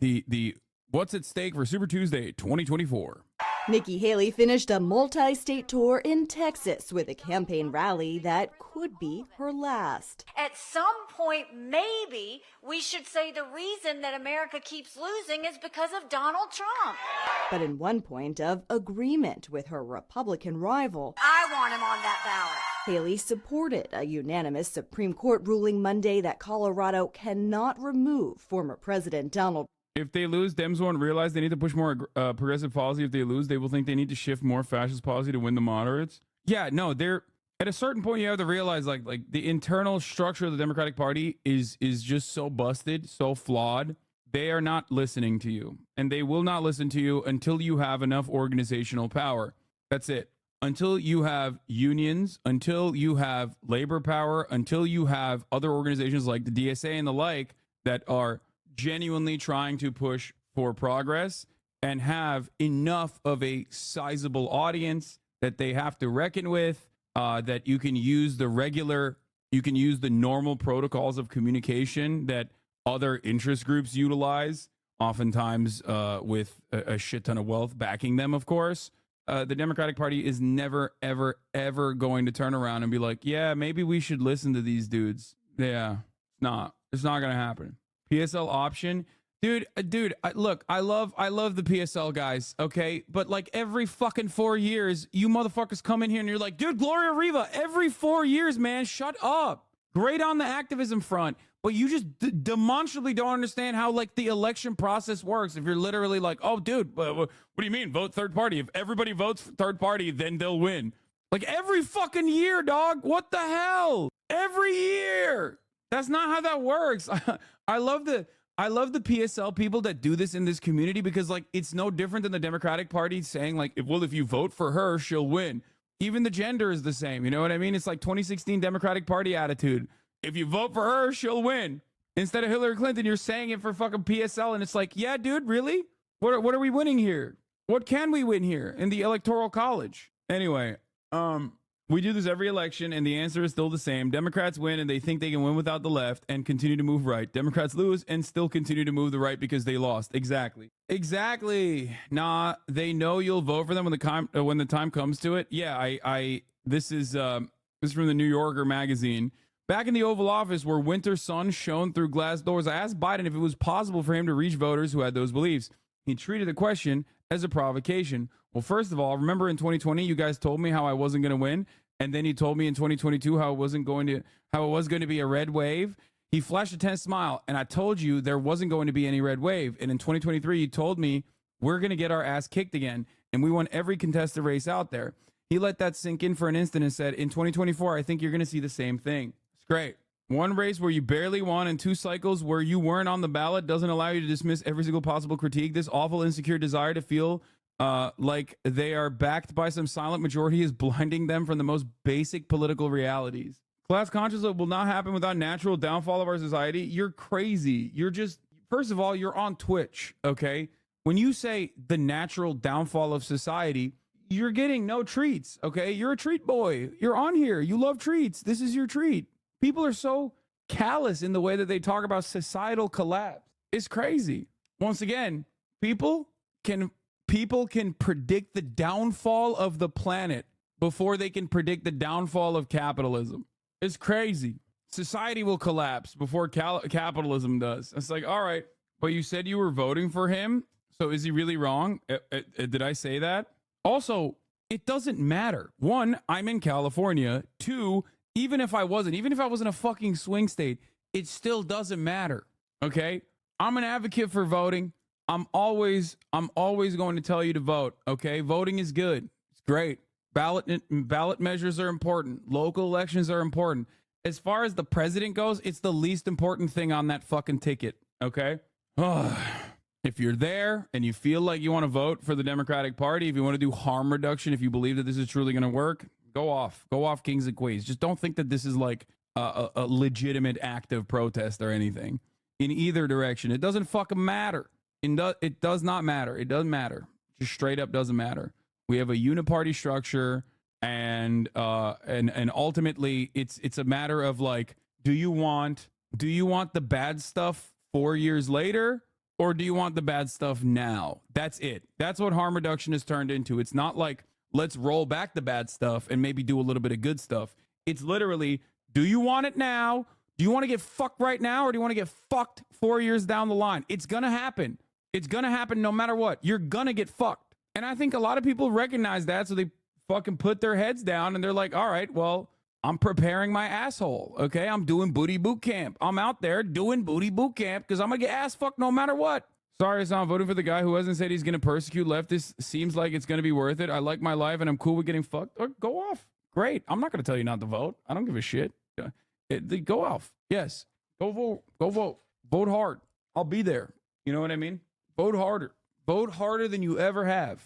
the what's at stake for Super Tuesday 2024. Nikki Haley finished a multi-state tour in Texas with a campaign rally that could be her last. At some point, maybe we should say the reason that America keeps losing is because of Donald Trump. But in one point of agreement with her Republican rival, I want him on that ballot. Haley supported a unanimous Supreme Court ruling Monday that Colorado cannot remove former President Donald. If they lose, Dems won't realize they need to push more progressive policy. If they lose, they will think they need to shift more fascist policy to win the moderates. Yeah, no, they're at a certain point you have to realize like the internal structure of the Democratic Party is just so busted, so flawed. They are not listening to you, and they will not listen to you until you have enough organizational power. That's it. Until you have unions, until you have labor power, until you have other organizations like the DSA and the like that are genuinely trying to push for progress and have enough of a sizable audience that they have to reckon with, that you can use the normal protocols of communication that other interest groups utilize, oftentimes with a shit ton of wealth backing them, of course. The Democratic Party is never, ever, ever going to turn around and be like, yeah, maybe we should listen to these dudes. Yeah, it's not going to happen. PSL option, dude, look, I love the PSL guys, okay, but like every fucking 4 years, you motherfuckers come in here and you're like, dude, Gloria Riva, every 4 years, man, shut up. Great on the activism front, but you just demonstrably don't understand how like the election process works. If you're literally like, oh, dude, what do you mean vote third party? If everybody votes third party, then they'll win. Like every fucking year, dog. What the hell? Every year. That's not how that works. I love the PSL people that do this in this community because like it's no different than the Democratic Party saying like, if you vote for her, she'll win. Even the gender is the same. You know what I mean? It's like 2016 Democratic Party attitude. If you vote for her, she'll win. Instead of Hillary Clinton, you're saying it for fucking PSL, and it's like, yeah, dude, really? What are we winning here? What can we win here in the Electoral College? Anyway, we do this every election, and the answer is still the same. Democrats win, and they think they can win without the left and continue to move right. Democrats lose and still continue to move the right because they lost. Exactly. Nah, they know you'll vote for them when the time comes to it. Yeah, this is from the New Yorker magazine. Back in the Oval Office, where winter sun shone through glass doors, I asked Biden if it was possible for him to reach voters who had those beliefs. He treated the question as a provocation. Well, first of all, remember in 2020, you guys told me how I wasn't going to win, and then he told me in 2022 how it was going to be a red wave. He flashed a tense smile, and I told you there wasn't going to be any red wave. And in 2023, he told me we're going to get our ass kicked again, and we won every contested race out there. He let that sink in for an instant and said, in 2024, I think you're going to see the same thing. It's great. One race where you barely won and 2 cycles where you weren't on the ballot doesn't allow you to dismiss every single possible critique. This awful, insecure desire to feel like they are backed by some silent majority is blinding them from the most basic political realities. Class consciousness will not happen without natural downfall of our society. You're crazy. You're just, first of all, you're on Twitch, okay? When you say the natural downfall of society, you're getting no treats, okay? You're a treat boy. You're on here. You love treats. This is your treat. People are so callous in the way that they talk about societal collapse. It's crazy. Once again, people can predict the downfall of the planet before they can predict the downfall of capitalism. It's crazy. Society will collapse before capitalism does. It's like, all right, but you said you were voting for him, so is he really wrong? Did I say that? Also, it doesn't matter. 1, I'm in California. 2, even if I wasn't a fucking swing state, it still doesn't matter. Okay? I'm an advocate for voting. I'm always going to tell you to vote. Okay? Voting is good. It's great. Ballot measures are important. Local elections are important. As far as the president goes, it's the least important thing on that fucking ticket. Okay? If you're there and you feel like you want to vote for the Democratic Party, if you want to do harm reduction, if you believe that this is truly going to work, go off kings and queens. Just don't think that this is like a legitimate act of protest or anything in either direction. It doesn't fucking matter. It does not matter. It doesn't matter. Just straight up doesn't matter. We have a uniparty structure, and ultimately it's a matter of like, do you want the bad stuff 4 years later, or do you want the bad stuff now? That's it. That's what harm reduction has turned into. It's not like, let's roll back the bad stuff and maybe do a little bit of good stuff. It's literally, do you want it now? Do you want to get fucked right now, or do you want to get fucked 4 years down the line? It's going to happen. It's going to happen no matter what. You're going to get fucked. And I think a lot of people recognize that, so they fucking put their heads down and they're like, all right, well, I'm preparing my asshole. Okay, I'm doing booty boot camp. I'm out there doing booty boot camp because I'm going to get ass fucked no matter what. Sorry, so I'm voting for the guy who hasn't said he's going to persecute leftists. Seems like it's going to be worth it. I like my life and I'm cool with getting fucked. Or go off. Great. I'm not going to tell you not to vote. I don't give a shit. Go off. Yes. Go vote. Go vote. Vote hard. I'll be there. You know what I mean? Vote harder. Vote harder than you ever have.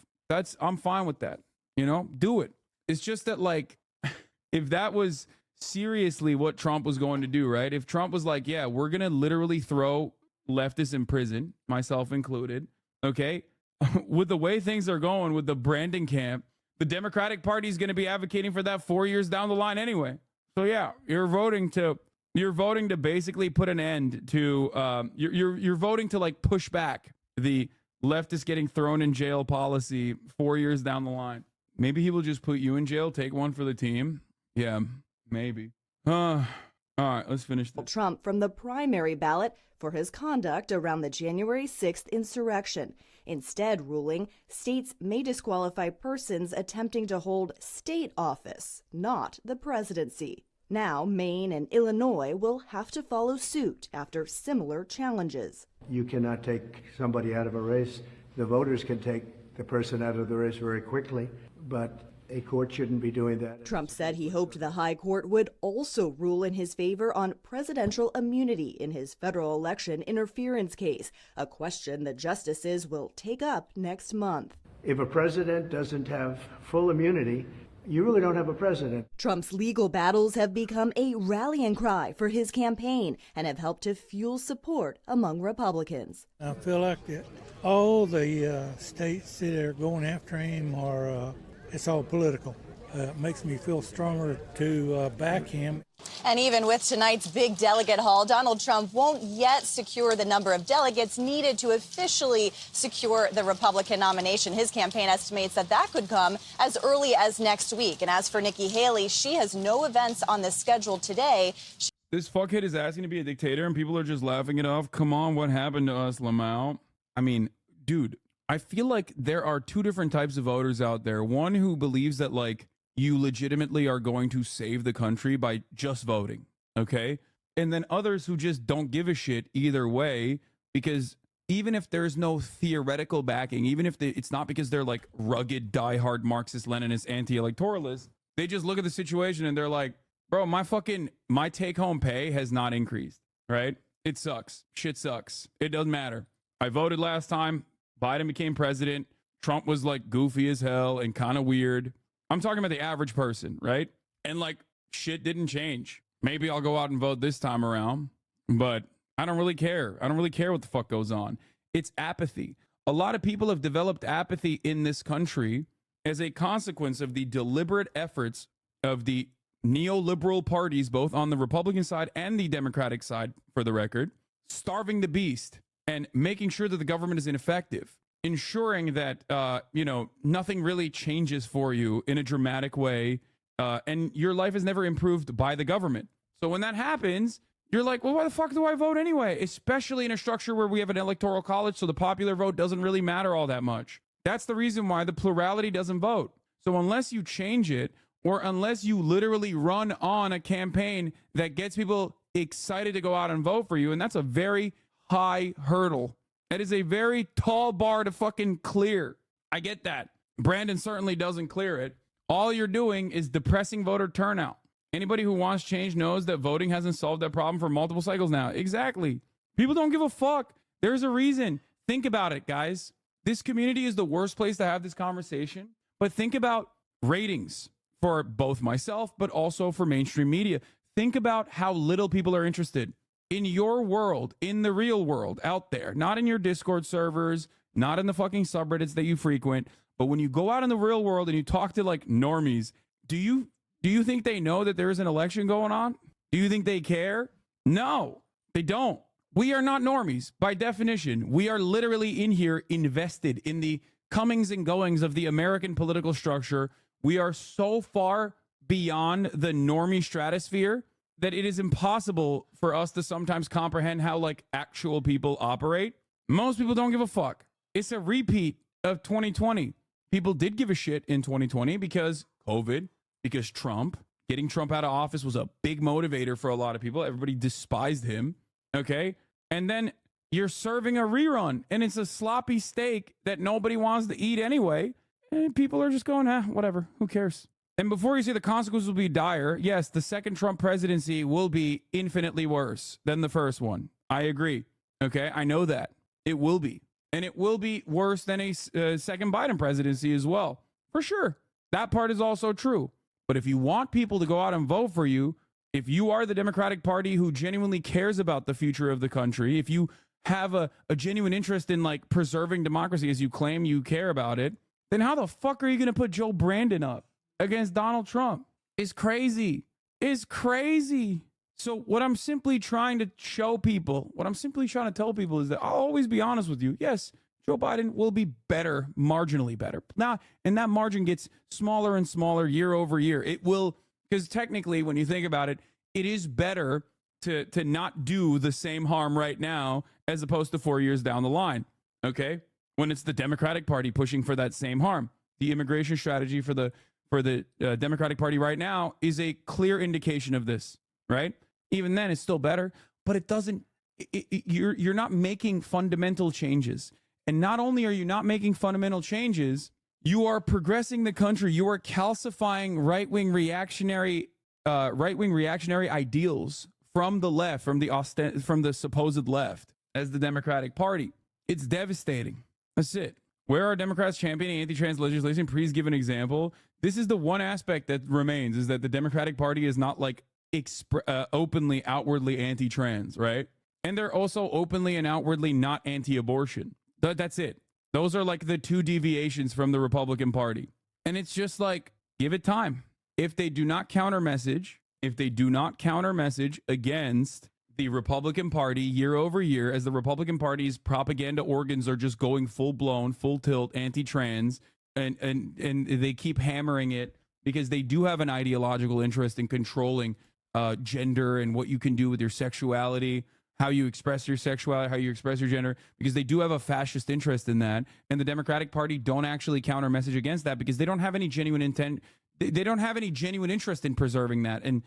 I'm fine with that. You know, do it. It's just that, like, if that was seriously what Trump was going to do, right? If Trump was like, yeah, we're going to literally throw leftists in prison, myself included, okay? With the way things are going with the Brandon camp, the Democratic Party is going to be advocating for that 4 years down the line anyway. So yeah, you're voting to basically put an end to you're voting to like push back the leftist getting thrown in jail policy 4 years down the line. Maybe he will just put you in jail, take one for the team. Yeah, maybe. All right, let's finish this. Trump from the primary ballot for his conduct around the January 6th insurrection, instead ruling states may disqualify persons attempting to hold state office, not the presidency. Now, Maine and Illinois will have to follow suit after similar challenges. You cannot take somebody out of a race. The voters can take the person out of the race very quickly, but a court shouldn't be doing that. Trump said he hoped the high court would also rule in his favor on presidential immunity in his federal election interference case, a question the justices will take up next month. If a president doesn't have full immunity, you really don't have a president. Trump's legal battles have become a rallying cry for his campaign and have helped to fuel support among Republicans. I feel like that all the states that are going after him are it's all political. It makes me feel stronger to back him. And even with tonight's big delegate haul, Donald Trump won't yet secure the number of delegates needed to officially secure the Republican nomination. His campaign estimates that could come as early as next week. And as for Nikki Haley, she has no events on the schedule today. This fuckhead is asking to be a dictator and people are just laughing it off. Come on, what happened to us, Lamau? I mean, dude, I feel like there are two different types of voters out there. One who believes that, like, you legitimately are going to save the country by just voting, okay? And then others who just don't give a shit either way, because even if there's no theoretical backing, even if it's not because they're like rugged, diehard Marxist, Leninist, anti-electoralists, they just look at the situation and they're like, bro, my take-home pay has not increased, right? It sucks. Shit sucks. It doesn't matter. I voted last time. Biden became president. Trump was like goofy as hell and kind of weird. I'm talking about the average person, right? And like shit didn't change. Maybe I'll go out and vote this time around, but I don't really care. I don't really care what the fuck goes on. It's apathy. A lot of people have developed apathy in this country as a consequence of the deliberate efforts of the neoliberal parties, both on the Republican side and the Democratic side, for the record, starving the beast and making sure that the government is ineffective, ensuring that, nothing really changes for you in a dramatic way, and your life is never improved by the government. So when that happens, you're like, well, why the fuck do I vote anyway? Especially in a structure where we have an electoral college, so the popular vote doesn't really matter all that much. That's the reason why the plurality doesn't vote. So unless you change it, or unless you literally run on a campaign that gets people excited to go out and vote for you, and that's a very high hurdle. That is a very tall bar to fucking clear. I get that. Brandon certainly doesn't clear it. All you're doing is depressing voter turnout. Anybody who wants change knows that voting hasn't solved that problem for multiple cycles now. Exactly. People don't give a fuck. There's a reason. Think about it, guys. This community is the worst place to have this conversation. But think about ratings for both myself, but also for mainstream media. Think about how little people are interested in your world, in the real world out there, not in your Discord servers, not in the fucking subreddits that you frequent. But when you go out in the real world and you talk to like normies, do you think they know that there is an election going on? Do you think they care? No, they don't. We are not normies by definition. We are literally in here invested in the comings and goings of the American political structure. We are so far beyond the normie stratosphere that it is impossible for us to sometimes comprehend how like actual people operate. Most people don't give a fuck. It's a repeat of 2020. People did give a shit in 2020 because COVID, because Trump. Getting Trump out of office was a big motivator for a lot of people. Everybody despised him. Okay. And then you're serving a rerun and it's a sloppy steak that nobody wants to eat anyway. And people are just going, whatever. Who cares? And before you say the consequences will be dire, yes, the second Trump presidency will be infinitely worse than the first one. I agree. Okay. I know that. It will be. And it will be worse than a second Biden presidency as well. For sure. That part is also true. But if you want people to go out and vote for you, if you are the Democratic Party who genuinely cares about the future of the country, if you have a genuine interest in like preserving democracy as you claim you care about it, then how the fuck are you going to put Joe Brandon up against Donald Trump? It's crazy. It's crazy. So what I'm simply trying to show people, what I'm simply trying to tell people is that I'll always be honest with you. Yes, Joe Biden will be better, marginally better. Now, and that margin gets smaller and smaller year over year. It will, because technically, when you think about it, it is better to not do the same harm right now as opposed to 4 years down the line. Okay, when it's the Democratic Party pushing for that same harm, the immigration strategy for the Democratic Party right now is a clear indication of this. Right? Even then, it's still better, but it doesn't. You're not making fundamental changes. And not only are you not making fundamental changes, you are progressing the country. You are calcifying right-wing reactionary ideals from the left, from the supposed left as the Democratic Party. It's devastating. That's it. Where are Democrats championing anti-trans legislation? Please give an example. This is the one aspect that remains, is that the Democratic Party is not like openly, outwardly anti-trans, right? And they're also openly and outwardly not anti-abortion. That's it. Those are like the two deviations from the Republican Party. And it's just like, give it time. If they do not counter message against the Republican Party year over year, as the Republican Party's propaganda organs are just going full blown, full tilt, anti-trans, and they keep hammering it because they do have an ideological interest in controlling gender and what you can do with your sexuality, how you express your sexuality, how you express your gender, because they do have a fascist interest in that. And the Democratic Party don't actually counter message against that because they don't have any genuine intent. They don't have any genuine interest in preserving that and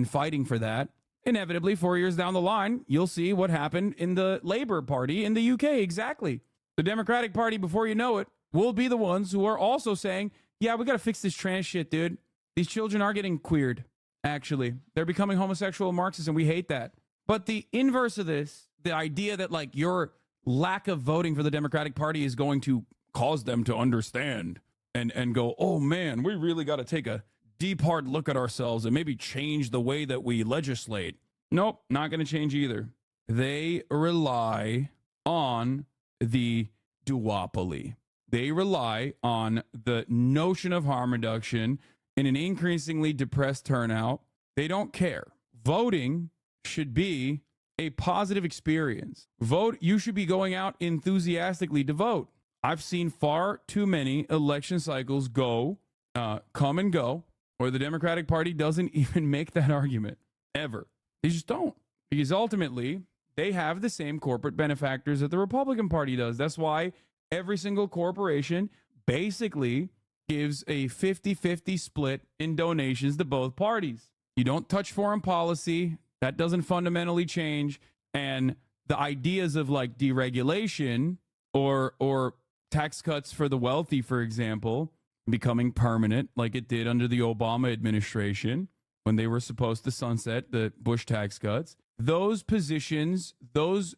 fighting for that. Inevitably, 4 years down the line, you'll see what happened in the Labour Party in the UK. Exactly. The Democratic Party, before you know it, will be the ones who are also saying, yeah, we got to fix this trans shit, dude. These children are getting queered, actually. They're becoming homosexual Marxists, and we hate that. But the inverse of this, the idea that like your lack of voting for the Democratic Party is going to cause them to understand and go, oh man, we really got to take a deep, hard look at ourselves and maybe change the way that we legislate. Nope, not going to change either. They rely on the duopoly. They rely on the notion of harm reduction in an increasingly depressed turnout. They don't care. Voting should be a positive experience. Vote. You should be going out enthusiastically to vote. I've seen far too many election cycles come and go, where the Democratic Party doesn't even make that argument ever. They just don't, because ultimately they have the same corporate benefactors that the Republican Party does. That's why every single corporation basically gives a 50-50 split in donations to both parties. You don't touch foreign policy. That doesn't fundamentally change. And the ideas of like deregulation or tax cuts for the wealthy, for example, becoming permanent like it did under the Obama administration when they were supposed to sunset the Bush tax cuts. Those positions, those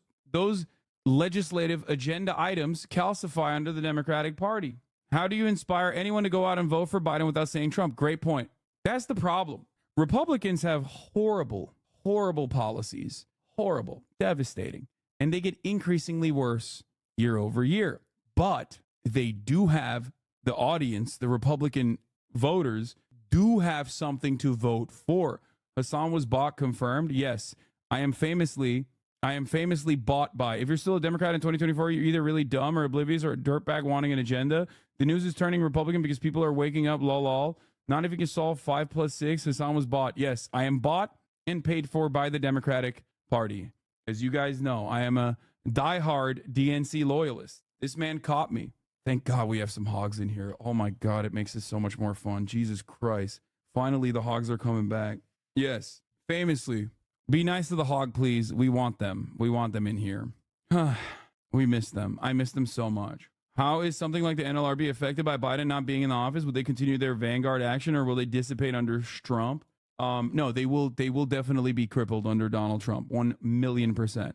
legislative agenda items calcify under the Democratic Party. How do you inspire anyone to go out and vote for Biden without saying Trump? Great point. That's the problem. Republicans have horrible policies, horrible, devastating, and they get increasingly worse year over year. But they do have the audience, the Republican voters do have something to vote for. Hassan was bought, confirmed. Yes, I am famously I am famously bought by. If you're still a Democrat in 2024, you're either really dumb or oblivious or a dirtbag wanting an agenda. The news is turning Republican because people are waking up, lol. Not if you can solve 5 + 6. Hassan was bought. Yes, I am bought and paid for by the Democratic Party. As you guys know, I am a diehard DNC loyalist. This man caught me. Thank God we have some hogs in here. Oh my God, it makes this so much more fun. Jesus Christ. Finally, the hogs are coming back. Yes, famously. Be nice to the hog, please. We want them. We want them in here. We miss them. I miss them so much. How is something like the NLRB affected by Biden not being in the office? Would they continue their vanguard action or will they dissipate under Trump? No, they will definitely be crippled under Donald Trump. 1,000,000%.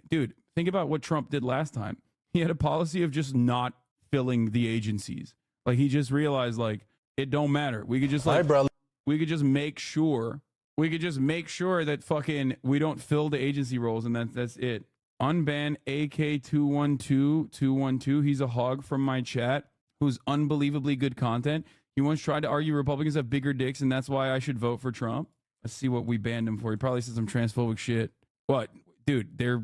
Dude, think about what Trump did last time. He had a policy of just not filling the agencies. Like he just realized like it don't matter. We could just we could just make sure that fucking we don't fill the agency roles and that's it. Unban AK212. He's a hog from my chat who's unbelievably good content. He once tried to argue Republicans have bigger dicks and that's why I should vote for Trump. Let's see what we banned him for. He probably said some transphobic shit. What? Dude, their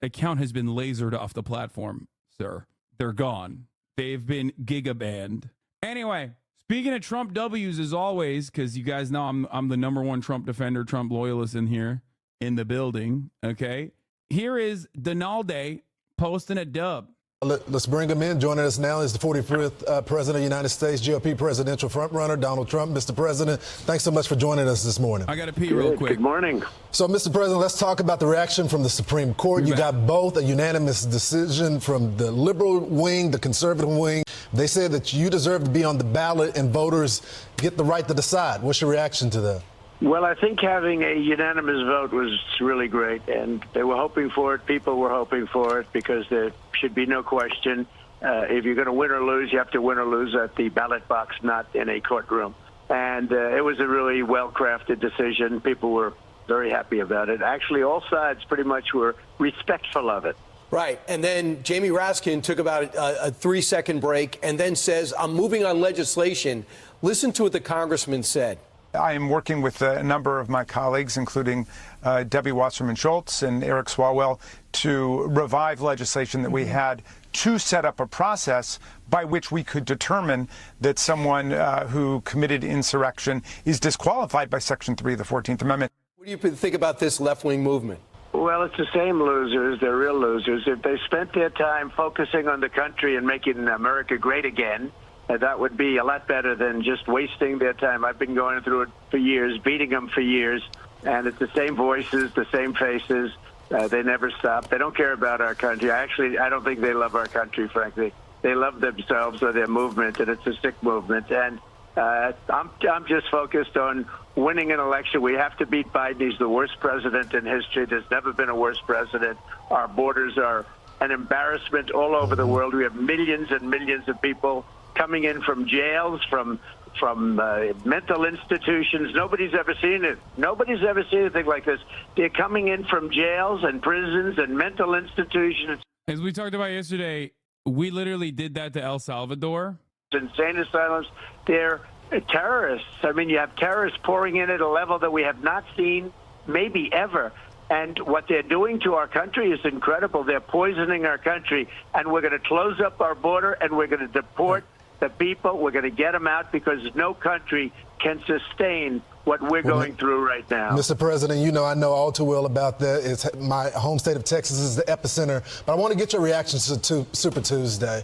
account has been lasered off the platform, sir. They're gone. They've been gigabanned. Anyway, speaking of Trump W's as always, because you guys know I'm the #1 Trump defender, Trump loyalist in here. In the building, okay? Here is Donalde posting a dub. Let's bring him in. Joining us now is the 45th President of the United States, GOP presidential frontrunner, Donald Trump. Mr. President, thanks so much for joining us this morning. I got to pee real quick. Good morning. So, Mr. President, let's talk about the reaction from the Supreme Court. You got both a unanimous decision from the liberal wing, the conservative wing. They said that you deserve to be on the ballot and voters get the right to decide. What's your reaction to that? Well, I think having a unanimous vote was really great, and they were hoping for it. People were hoping for it because there should be no question. If you're going to win or lose, you have to win or lose at the ballot box, not in a courtroom. And it was a really well-crafted decision. People were very happy about it. Actually, all sides pretty much were respectful of it. Right. And then Jamie Raskin took about a 3-second break and then says, I'm moving on legislation. Listen to what the congressman said. I am working with a number of my colleagues, including Debbie Wasserman Schultz and Eric Swalwell, to revive legislation that we had to set up a process by which we could determine that someone who committed insurrection is disqualified by Section 3 of the 14th Amendment. What do you think about this left-wing movement? Well, it's the same losers. They're real losers. If they spent their time focusing on the country and making America great again, that would be a lot better than just wasting their time. I've been going through it for years, beating them for years, and it's the same voices, the same faces. They never stop. They don't care about our country. I don't think they love our country, frankly. They love themselves or their movement, and it's a sick movement. And I'm just focused on winning an election. We have to beat Biden. He's the worst president in history. There's never been a worse president. Our borders are an embarrassment all over the world. We have millions and millions of people coming in from jails, from mental institutions. Nobody's ever seen it. Nobody's ever seen anything like this. They're coming in from jails and prisons and mental institutions. As we talked about yesterday, we literally did that to El Salvador. Insane asylums. They're terrorists. I mean, you have terrorists pouring in at a level that we have not seen maybe ever. And what they're doing to our country is incredible. They're poisoning our country. And we're going to close up our border and we're going to deport the people. We're going to get them out because no country can sustain what we're going through right now. Mr. President, you know I know all too well about that. It's my home state of Texas is the epicenter. But I want to get your reactions to Super Tuesday.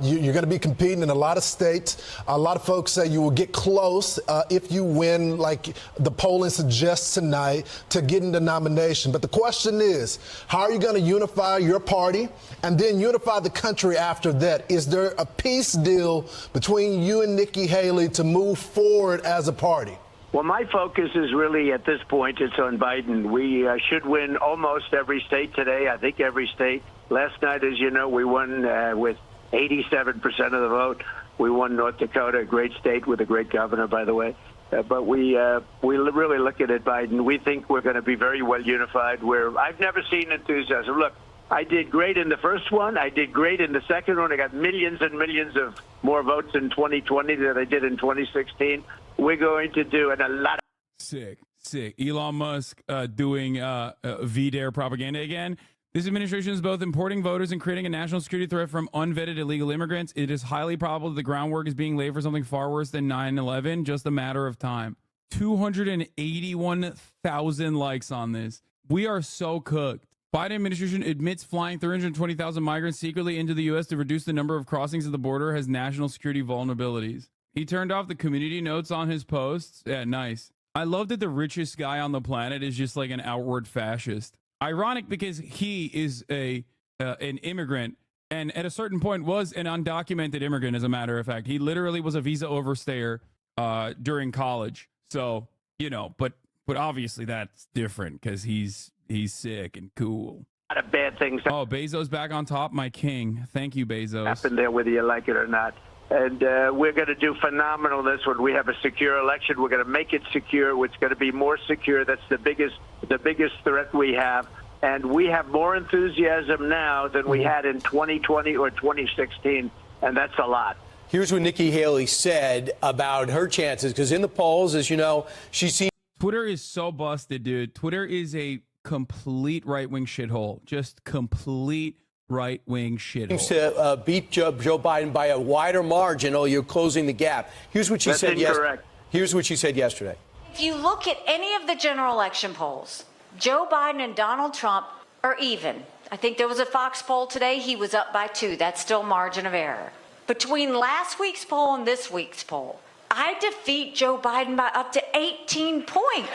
You're going to be competing in a lot of states. A lot of folks say you will get close if you win, like the polling suggests tonight, to getting the nomination. But the question is, how are you going to unify your party and then unify the country after that? Is there a peace deal between you and Nikki Haley to move forward as a party? Well, my focus is really, at this point, it's on Biden. We should win almost every state today. I think every state. Last night, as you know, we won with 87% of the vote. We won North Dakota, a great state with a great governor, by the way. But we really look at it, Biden. We think we're going to be very well unified. I've never seen enthusiasm. Look, I did great in the first one. I did great in the second one. I got millions and millions of more votes in 2020 than I did in 2016. We're going to do, and a lot of... Sick. Sick. Elon Musk doing VDARE propaganda again. This administration is both importing voters and creating a national security threat from unvetted illegal immigrants. It is highly probable that the groundwork is being laid for something far worse than 9/11, just a matter of time. 281,000 likes on this. We are so cooked. Biden administration admits flying 320,000 migrants secretly into the U.S. to reduce the number of crossings at the border has national security vulnerabilities. He turned off the community notes on his posts. Yeah, nice. I love that the richest guy on the planet is just like an outward fascist. Ironic because he is an immigrant and at a certain point was an undocumented immigrant, as a matter of fact. He literally was a visa overstayer during college. So, you know, but obviously that's different because he's sick and cool. A lot of bad things Oh, Bezos back on top, my king. Thank you, Bezos. happen there, whether you like it or not. And we're going to do phenomenal this one. We have a secure election. We're going to make it secure. It's going to be more secure. That's the biggest threat we have. And we have more enthusiasm now than we had in 2020 or 2016, and that's a lot. Here's what Nikki Haley said about her chances, because in the polls, as you know, she seems... Twitter is so busted, dude. Twitter is a complete right-wing shithole. Just complete right-wing shithole. to beat Joe Biden by a wider margin. Oh, you're closing the gap. Here's what she That's said incorrect. Here's what she said yesterday. If you look at any of the general election polls, Joe Biden and Donald Trump are even. I think there was a Fox poll today. He was up by 2. That's still margin of error. Between last week's poll and this week's poll, I defeat Joe Biden by up to 18 points.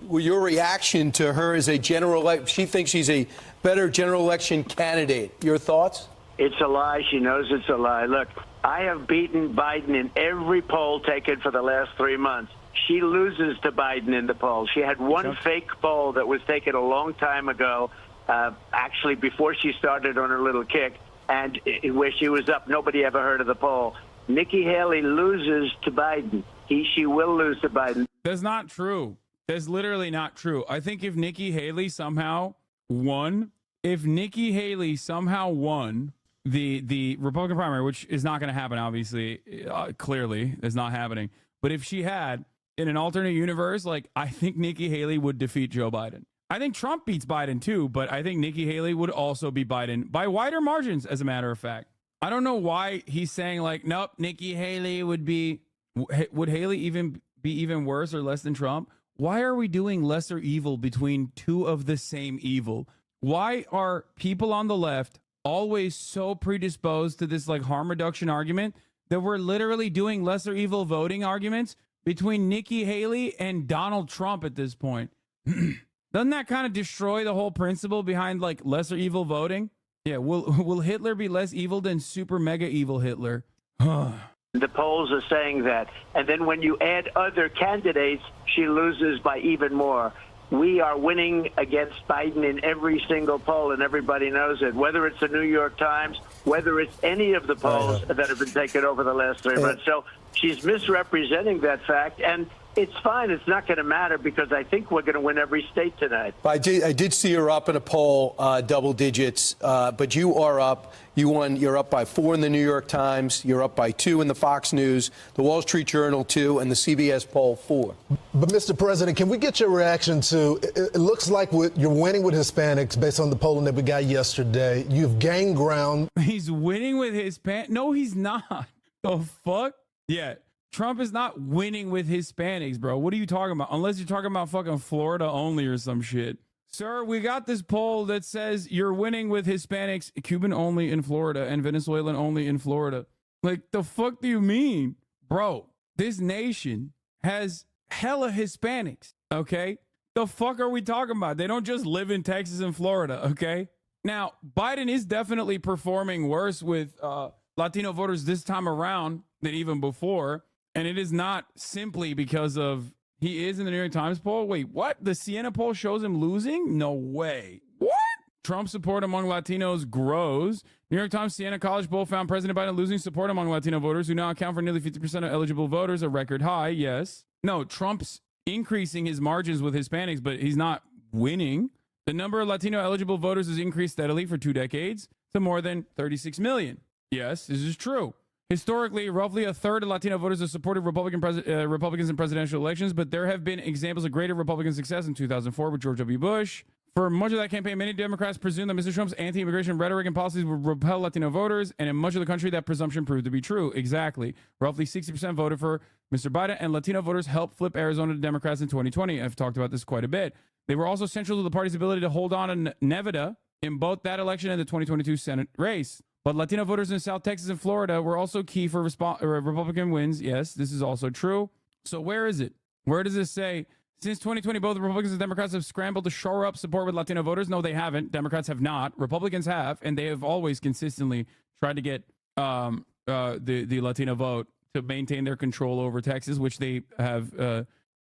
Well, your reaction to her as a general election, she thinks she's a better general election candidate. Your thoughts? It's a lie. She knows it's a lie. Look, I have beaten Biden in every poll taken for the last 3 months. She loses to Biden in the poll. She had one fake poll that was taken a long time ago, actually before she started on her little kick, and where she was up. Nobody ever heard of the poll. Nikki Haley loses to Biden. She will lose to Biden. That's not true. That's literally not true. I think if Nikki Haley somehow won the Republican primary, which is not going to happen, obviously, clearly, it's not happening. But if she had, in an alternate universe, like, I think Nikki Haley would defeat Joe Biden. I think Trump beats Biden too, but I think Nikki Haley would also beat Biden by wider margins, as a matter of fact. I don't know why he's saying like, nope, Nikki Haley would Haley even be even worse or less than Trump? Why are we doing lesser evil between two of the same evil? Why are people on the left always so predisposed to this like harm reduction argument that we're literally doing lesser evil voting arguments between Nikki Haley and Donald Trump at this point? Doesn't that kind of destroy the whole principle behind like lesser evil voting? Yeah, will Hitler be less evil than super mega evil Hitler? The polls are saying that. And then when you add other candidates, she loses by even more. We are winning against Biden in every single poll, and everybody knows it, whether it's the New York Times, whether it's any of the polls that have been taken over the last 3 months. So she's misrepresenting that fact, and it's fine. It's not going to matter because I think we're going to win every state tonight. I did see her up in a poll, double digits, but you are up. You won. You're up by 4 in the New York Times. You're up by 2 in the Fox News, the Wall Street Journal 2, and the CBS poll 4. But, Mr. President, can we get your reaction to, it looks like you're winning with Hispanics based on the polling that we got yesterday. You've gained ground. He's winning with Hispanics? No, he's not. The fuck? Yeah. Trump is not winning with Hispanics, bro. What are you talking about? Unless you're talking about fucking Florida only or some shit. Sir, we got this poll that says you're winning with Hispanics, Cuban only in Florida and Venezuelan only in Florida. Like, the fuck do you mean? Bro, this nation has hella Hispanics, okay? The fuck are we talking about? They don't just live in Texas and Florida, okay? Now, Biden is definitely performing worse with Latino voters this time around than even before. And it is not simply because of he is in the New York Times poll. Wait, what? The Siena poll shows him losing? No way. What? Trump support among Latinos grows. New York Times Siena College poll found President Biden losing support among Latino voters who now account for nearly 50% of eligible voters, a record high. Yes. No, Trump's increasing his margins with Hispanics, but he's not winning. The number of Latino eligible voters has increased steadily for 2 decades to more than 36 million. Yes, this is true. Historically, roughly a third of Latino voters have supported Republicans in presidential elections, but there have been examples of greater Republican success in 2004 with George W. Bush. For much of that campaign, many Democrats presumed that Mr. Trump's anti-immigration rhetoric and policies would repel Latino voters, and in much of the country, that presumption proved to be true. Exactly. Roughly 60% voted for Mr. Biden, and Latino voters helped flip Arizona to Democrats in 2020. I've talked about this quite a bit. They were also central to the party's ability to hold on in Nevada in both that election and the 2022 Senate race. But Latino voters in South Texas and Florida were also key for Republican wins. Yes, this is also true. So where is it? Where does this say? Since 2020, both Republicans and Democrats have scrambled to shore up support with Latino voters. No, they haven't. Democrats have not. Republicans have, and they have always consistently tried to get the Latino vote to maintain their control over Texas, which they have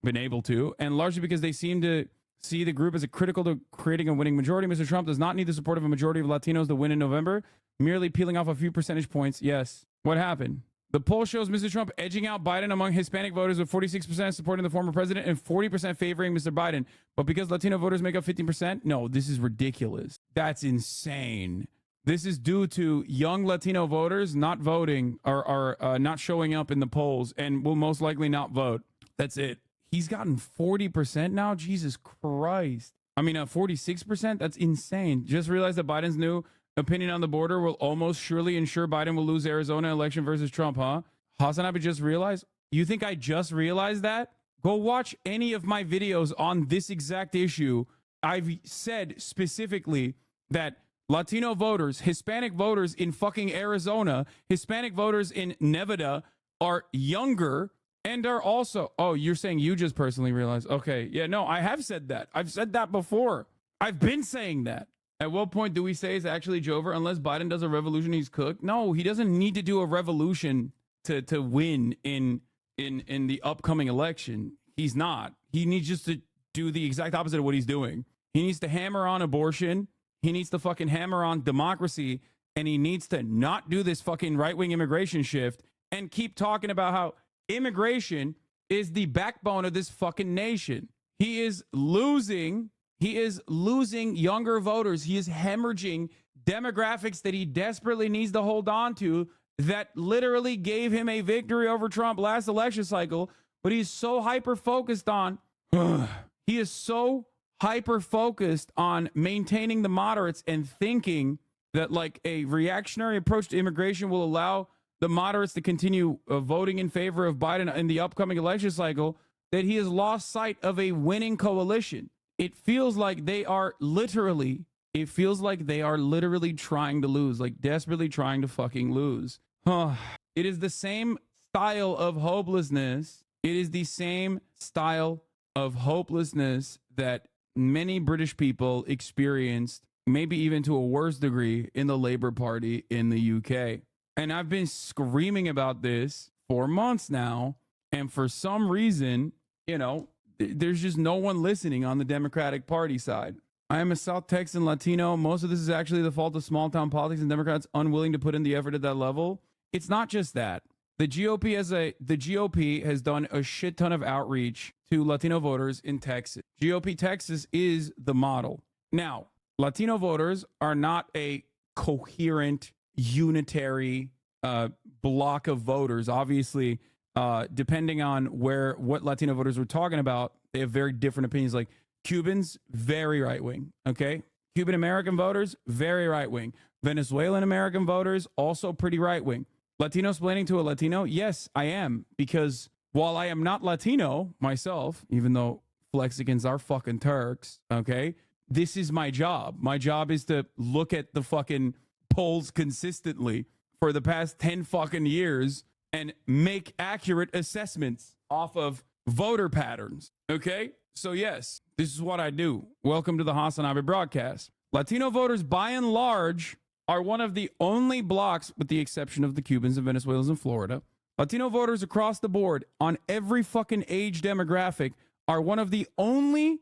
been able to, and largely because they seem to see the group as critical to creating a winning majority. Mr. Trump does not need the support of a majority of Latinos to win in November, merely peeling off a few percentage points. Yes. What happened? The poll shows Mr. Trump edging out Biden among Hispanic voters, with 46% supporting the former president and 40% favoring Mr. Biden. But because Latino voters make up 15%, no, this is ridiculous. That's insane. This is due to young Latino voters not voting or not showing up in the polls and will most likely not vote. That's it. He's gotten 40% now? Jesus Christ. I mean, 46%? That's insane. Just realized that Biden's new opinion on the border will almost surely ensure Biden will lose Arizona election versus Trump, huh? Hasanabi just realized? You think I just realized that? Go watch any of my videos on this exact issue. I've said specifically that Latino voters, Hispanic voters in fucking Arizona, Hispanic voters in Nevada are younger and are also... Oh, you're saying you just personally realized. Okay. Yeah, no, I have said that. I've said that before. I've been saying that. At what point do we say it's actually Jover? Unless Biden does a revolution, he's cooked. No, he doesn't need to do a revolution to win in the upcoming election. He's not. He needs just to do the exact opposite of what he's doing. He needs to hammer on abortion. He needs to fucking hammer on democracy. And he needs to not do this fucking right-wing immigration shift and keep talking about how immigration is the backbone of this fucking nation. He is losing younger voters. He is hemorrhaging demographics that he desperately needs to hold on to that literally gave him a victory over Trump last election cycle. But he's so hyper-focused on, maintaining the moderates and thinking that like a reactionary approach to immigration will allow the moderates to continue voting in favor of Biden in the upcoming election cycle, that he has lost sight of a winning coalition. It feels like they are literally trying to lose, like desperately trying to fucking lose. It is the same style of hopelessness. It is the same style of hopelessness that many British people experienced, maybe even to a worse degree, in the Labour Party in the UK. And I've been screaming about this for months now. And for some reason, there's just no one listening on the Democratic Party side. I am a South Texan Latino. Most of this is actually the fault of small town politics and Democrats unwilling to put in the effort at that level. It's not just that. The GOP has done a shit ton of outreach to Latino voters in Texas. GOP Texas is the model. Now, Latino voters are not a coherent, unitary block of voters. Obviously, depending on what Latino voters we're talking about, they have very different opinions. Like Cubans, very right-wing, okay? Cuban American voters, very right-wing. Venezuelan American voters, also pretty right-wing. Latino splaining to a Latino? Yes, I am. Because while I am not Latino myself, even though Flexicans are fucking Turks, okay? This is my job. My job is to look at the fucking polls consistently for the past 10 fucking years and make accurate assessments off of voter patterns, okay? So yes, this is what I do. Welcome to the Hasanabi broadcast. Latino voters, by and large, are one of the only blocks, with the exception of the Cubans and Venezuelans in Florida. Latino voters across the board, on every fucking age demographic, are one of the only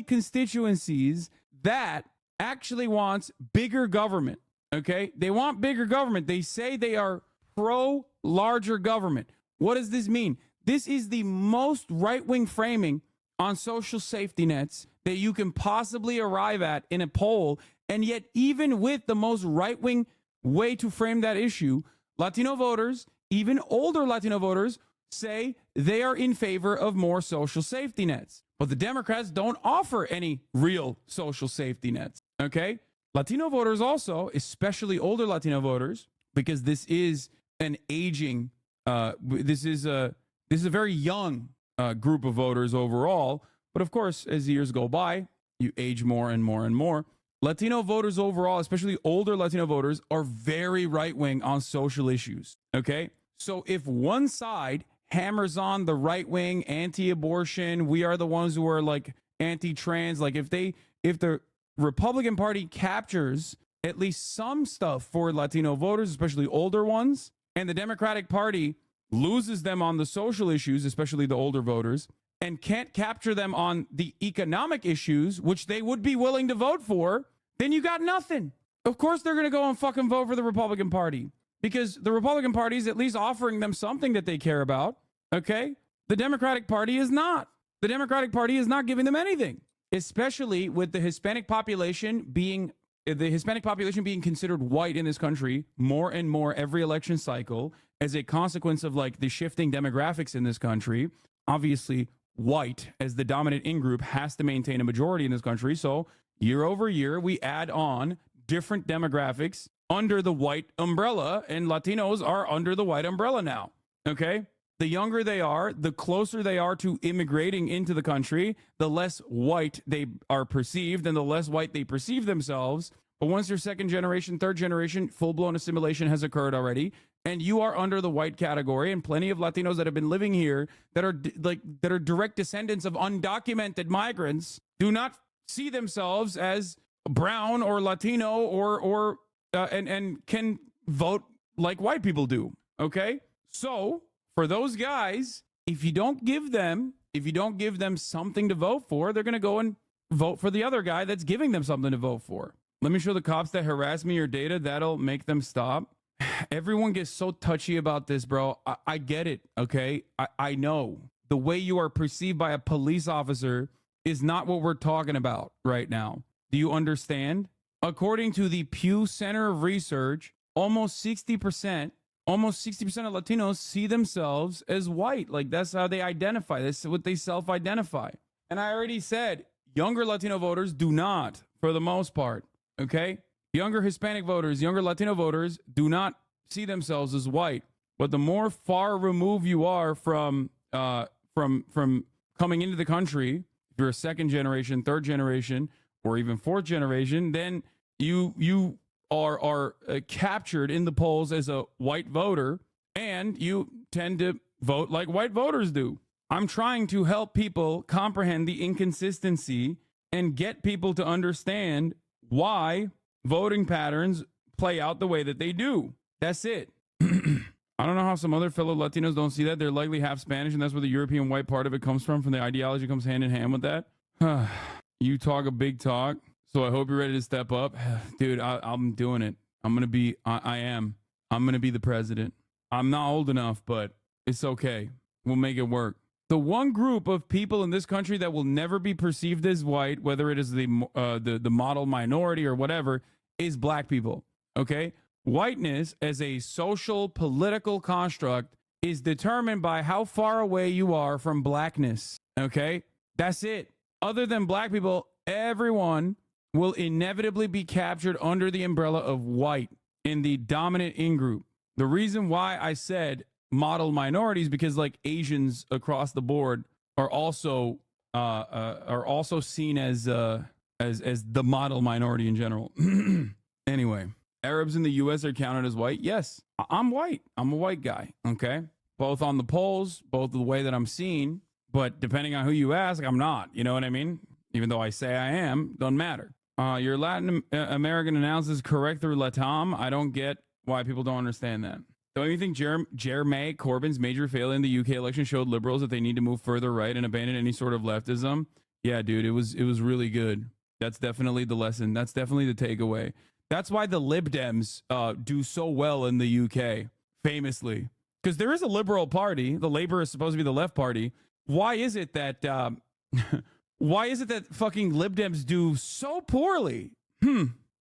constituencies that actually wants bigger government, okay? They want bigger government. They say they are pro larger government. What does this mean? This is the most right-wing framing on social safety nets that you can possibly arrive at in a poll. And yet, even with the most right-wing way to frame that issue, Latino voters, even older Latino voters, say they are in favor of more social safety nets. But the Democrats don't offer any real social safety nets. Okay? Latino voters also, especially older Latino voters, because this is an aging, this is a very young group of voters overall. But of course, as years go by, you age more and more and more. Latino voters overall, especially older Latino voters, are very right-wing on social issues. Okay? So if one side hammers on the right-wing, anti-abortion, we are the ones who are like anti-trans, like if the Republican Party captures at least some stuff for Latino voters, especially older ones, and the Democratic Party loses them on the social issues, especially the older voters, and can't capture them on the economic issues, which they would be willing to vote for, then you got nothing. Of course they're going to go and fucking vote for the Republican Party, because the Republican Party is at least offering them something that they care about, okay? The Democratic Party is not. The Democratic Party is not giving them anything, especially with the Hispanic population being considered white in this country more and more every election cycle as a consequence of like the shifting demographics in this country. Obviously, white as the dominant in-group has to maintain a majority in this country. So year over year, we add on different demographics under the white umbrella, and Latinos are under the white umbrella now. Okay? The younger they are, the closer they are to immigrating into the country, the less white they are perceived and the less white they perceive themselves. But once your second generation, third generation, full-blown assimilation has occurred already, and you are under the white category, and plenty of Latinos that have been living here that are direct descendants of undocumented migrants do not see themselves as brown or Latino or can vote like white people do. Okay? So for those guys, if you don't give them something to vote for, they're going to go and vote for the other guy that's giving them something to vote for. Let me show the cops that harass me your data. That'll make them stop. Everyone gets so touchy about this, bro. I get it, okay? I know. The way you are perceived by a police officer is not what we're talking about right now. Do you understand? According to the Pew Center of Research, almost 60% of Latinos see themselves as white. Like, that's how they identify. That's what they self-identify. And I already said, younger Latino voters do not, for the most part. Okay? Younger Hispanic voters, younger Latino voters do not see themselves as white. But the more far removed you are from coming into the country, if you're a second generation, third generation, or even fourth generation, then you are captured in the polls as a white voter, and you tend to vote like white voters do. I'm trying to help people comprehend the inconsistency and get people to understand why voting patterns play out the way that they do. That's it. I don't know how some other fellow Latinos don't see that. They're likely half Spanish, and that's where the European white part of it comes from the ideology comes hand in hand with that. You talk a big talk, so I hope you're ready to step up. Dude, I'm doing it. I'm going to be the president. I'm not old enough, but it's okay. We'll make it work. The one group of people in this country that will never be perceived as white, whether it is the model minority or whatever, is black people. Okay? Whiteness as a social political construct is determined by how far away you are from blackness. Okay? That's it. Other than black people, everyone will inevitably be captured under the umbrella of white in the dominant in-group. The reason why I said model minorities, because like Asians across the board are also seen as the model minority in general. Anyway, Arabs in the U.S. are counted as white. Yes, I'm white. I'm a white guy. Okay, both on the polls, both the way that I'm seen, but depending on who you ask, I'm not. You know what I mean? Even though I say I am, doesn't matter. Your Latin American analysis correct through Latam. I don't get why people don't understand that. Don't you think Jeremy Corbyn's major failure in the UK election showed liberals that they need to move further right and abandon any sort of leftism? Yeah, dude, it was really good. That's definitely the lesson. That's definitely the takeaway. That's why the Lib Dems do so well in the UK, famously. Because there is a liberal party. The Labour is supposed to be the left party. Why is it that fucking Lib Dems do so poorly?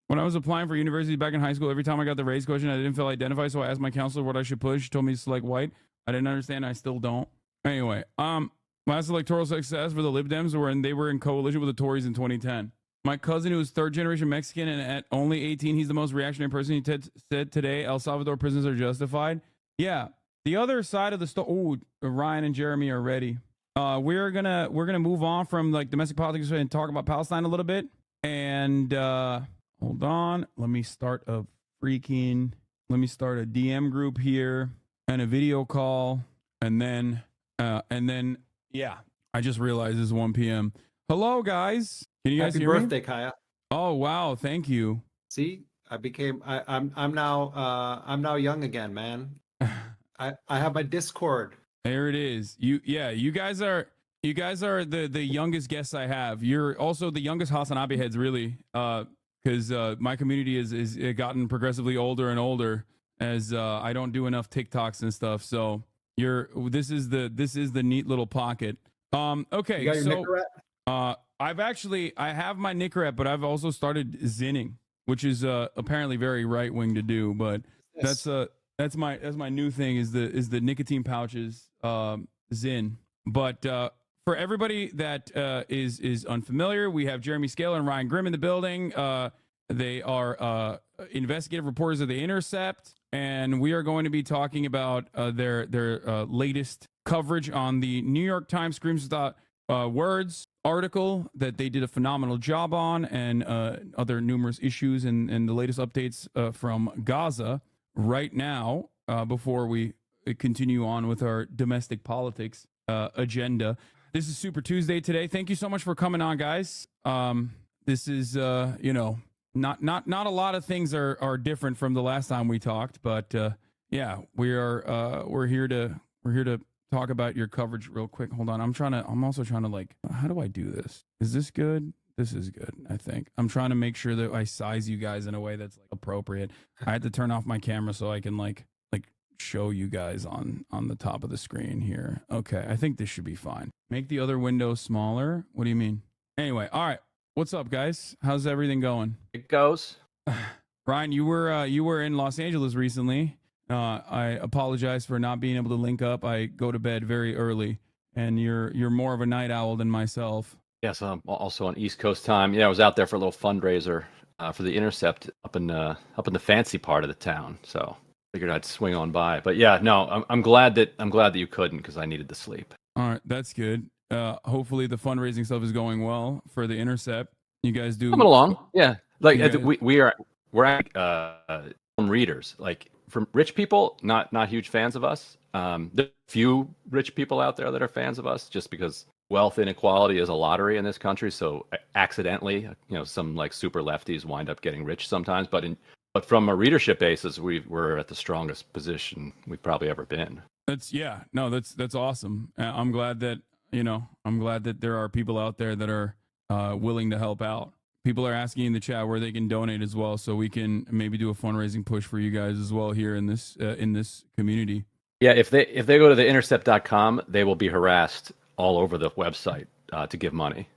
When I was applying for university back in high school, every time I got the race question, I didn't feel identified, so I asked my counselor what I should push. She told me to select white. I didn't understand. I still don't. Anyway, last electoral success for the Lib Dems when they were in coalition with the Tories in 2010. My cousin, who is third-generation Mexican and at only 18, he's the most reactionary person. He said today, El Salvador prisons are justified. Yeah, the other side of the story. Oh, Ryan and Jeremy are ready. We're gonna move on from like domestic politics and talk about Palestine a little bit. And hold on, let me start a DM group here and a video call, and then yeah, I just realized it's 1 p.m. Hello, guys. Can you guys Happy hear me? birthday, Kaya. Oh wow, thank you. See, I'm now young again, man. I have my Discord. There it is. You guys are the youngest guests I have. You're also the youngest Hasanabe heads, really, because my community is gotten progressively older and older as I don't do enough TikToks and stuff. So this is the neat little pocket. Okay, You got your so Nicorette? I have my Nicorette, but I've also started zinning, which is apparently very right wing to do. But that's my new thing is the nicotine pouches, Zyn. But for everybody that is unfamiliar, we have Jeremy Scale and Ryan Grimm in the building. They are investigative reporters of The Intercept, and we are going to be talking about their latest coverage on the New York Times Screams Without Words article that they did a phenomenal job on, and other numerous issues and the latest updates from Gaza right now, before we continue on with our domestic politics agenda. This is Super Tuesday today. Thank you so much for coming on, guys. This is not a lot of things are different from the last time we talked, but yeah, we're here to talk about your coverage real quick. Hold on. I'm also trying to like, how do I do this? Is this good? This is good, I think. I'm trying to make sure that I size you guys in a way that's like appropriate. I had to turn off my camera so I can like show you guys on the top of the screen here. Okay, I think this should be fine. Make the other window smaller. What do you mean? Anyway, all right. What's up, guys? How's everything going? It goes. Ryan, you were in Los Angeles recently. I apologize for not being able to link up. I go to bed very early, and you're more of a night owl than myself. Yes, I'm also on East Coast time. Yeah, I was out there for a little fundraiser for The Intercept up in the fancy part of the town. So figured I'd swing on by. But yeah, no, I'm glad that you couldn't, because I needed to sleep. All right, that's good. Hopefully the fundraising stuff is going well for The Intercept. You guys do coming along. Yeah, like guys... we're from readers, like from rich people, not huge fans of us. There's a few rich people out there that are fans of us, just because wealth inequality is a lottery in this country. So accidentally, some like super lefties wind up getting rich sometimes. But from a readership basis, we're at the strongest position we've probably ever been. That's awesome. I'm glad that there are people out there that are willing to help out. People are asking in the chat where they can donate as well, so we can maybe do a fundraising push for you guys as well here in this community. Yeah, if they go to theintercept.com, they will be harassed all over the website to give money.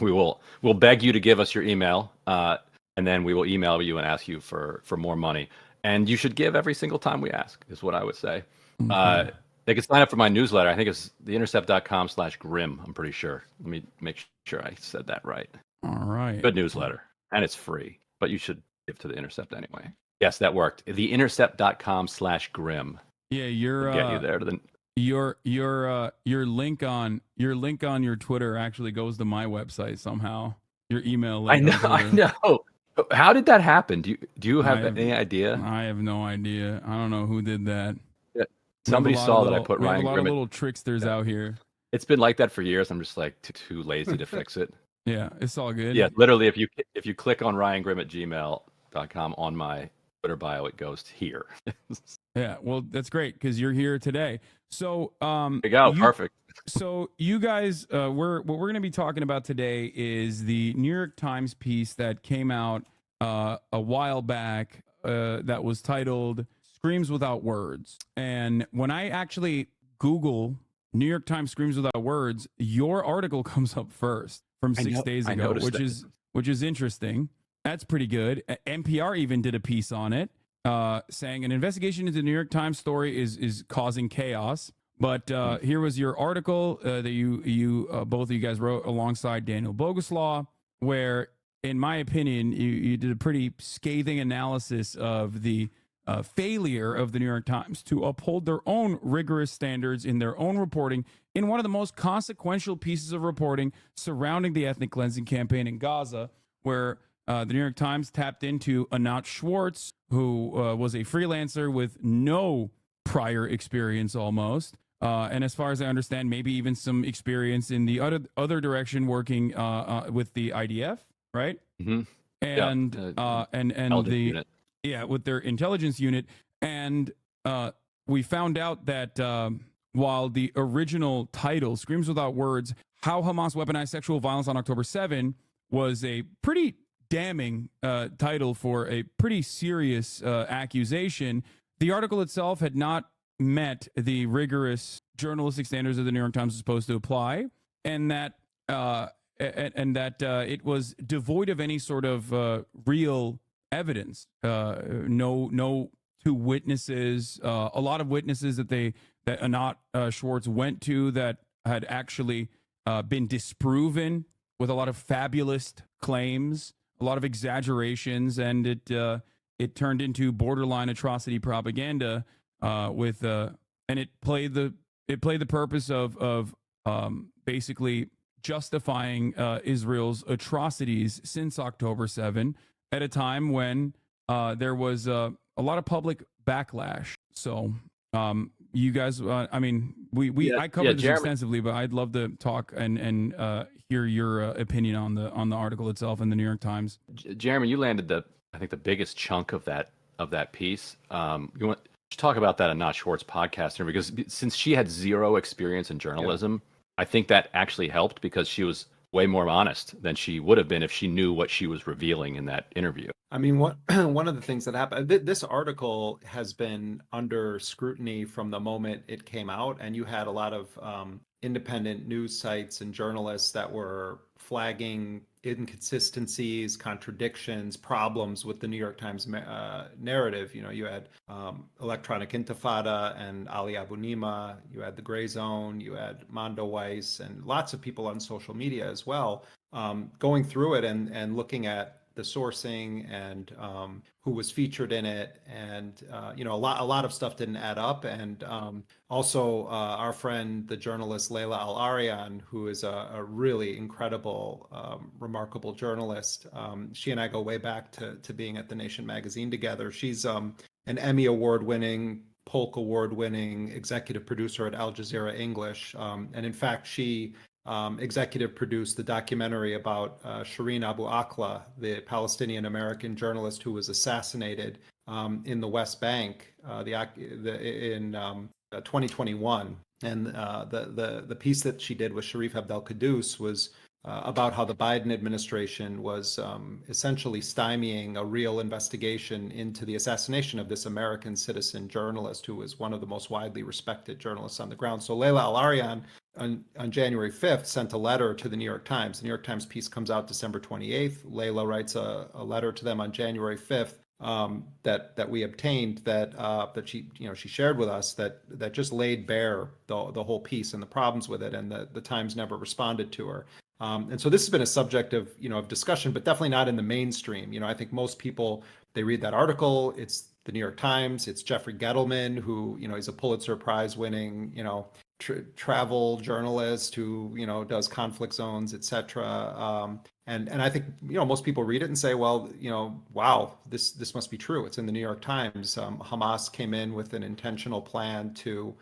We'll beg you to give us your email, and then we will email you and ask you for more money. And you should give every single time we ask, is what I would say. Okay. They can sign up for my newsletter. I think it's theintercept.com/grim. I'm pretty sure. Let me make sure I said that right. All right. Good newsletter. And it's free, but you should give to The Intercept anyway. Yes, that worked. Theintercept.com/grim. Yeah, you're get you there to the your link on your Twitter actually goes to my website somehow. Your email link. I know. How did that happen? Do you have any idea? I have no idea. I don't know who did that. Yeah. Somebody saw that I put Ryan Grimm. A lot of little tricksters out here. It's been like that for years. I'm just like too lazy to fix it. Yeah, it's all good. Yeah, literally, if you click on Ryan Grimm at gmail.com on my Twitter bio, it goes here. Yeah, well, that's great because you're here today. So, there you go. Perfect. So, you guys, what we're going to be talking about today is the New York Times piece that came out a while back that was titled "Screams Without Words." And when I actually Google New York Times Screams Without Words, your article comes up first from 6 days ago, which is interesting. That's pretty good. NPR even did a piece on it, saying an investigation into the New York Times story is causing chaos. But here was your article that you both of you guys wrote alongside Daniel Boguslaw, where, in my opinion, you did a pretty scathing analysis of the failure of the New York Times to uphold their own rigorous standards in their own reporting in one of the most consequential pieces of reporting surrounding the ethnic cleansing campaign in Gaza, where the New York Times tapped into Anat Schwartz, who was a freelancer with no prior experience almost. And as far as I understand, maybe even some experience in the other direction, working with the IDF, right? Mm-hmm. And Intelligence the unit. with their intelligence unit. And we found out that while the original title, Screams Without Words, How Hamas Weaponized Sexual Violence on October 7, was a pretty damning title for a pretty serious accusation, the article itself had not met the rigorous journalistic standards that the New York Times is supposed to apply, and that it was devoid of any sort of real evidence. No two witnesses, a lot of witnesses that Anat Schwartz went to that had actually been disproven, with a lot of fabulous claims, a lot of exaggerations, and it turned into borderline atrocity propaganda. And it played the purpose of basically justifying Israel's atrocities since October 7 at a time when there was a lot of public backlash. So you guys, I mean, I covered this extensively, but I'd love to talk and hear your opinion on the article itself in the New York Times. Jeremy, you landed I think the biggest chunk of that piece. You want to talk about that Anat Schwartz podcast, because since she had zero experience in journalism, I think that actually helped, because she was way more honest than she would have been if she knew what she was revealing in that interview. I mean, one of the things that happened, this article has been under scrutiny from the moment it came out, and you had a lot of independent news sites and journalists that were flagging inconsistencies, contradictions, problems with the New York Times narrative. You know, you had Electronic Intifada and Ali Abu Nima, you had The Gray Zone, you had Mondo Weiss, and lots of people on social media as well, going through it and looking at the sourcing and who was featured in it, and a lot of stuff didn't add up. And also our friend, the journalist Layla Al-Arian, who is a really incredible, remarkable journalist. She and I go way back to being at The Nation magazine together. She's an Emmy award-winning, Polk award-winning executive producer at Al Jazeera English, and in fact, she executive produced the documentary about Shireen Abu Akleh, the Palestinian American journalist who was assassinated in the West Bank in 2021. And the piece that she did with Sharif Abdel Qaddous was about how the Biden administration was essentially stymieing a real investigation into the assassination of this American citizen journalist who was one of the most widely respected journalists on the ground. So Layla Al-Arian on January 5th sent a letter to the New York Times. The New York Times piece comes out December 28th. Layla writes a letter to them on January 5th that we obtained that she shared with us that just laid bare the whole piece and the problems with it, and the Times never responded to her. And so this has been a subject of discussion, but definitely not in the mainstream. I think most people, they read that article. It's the New York Times. It's Jeffrey Gettleman, who he's a Pulitzer Prize winning travel journalist who does conflict zones, etc. And I think most people read it and say, well, wow, this must be true. It's in the New York Times. Hamas came in with an intentional plan to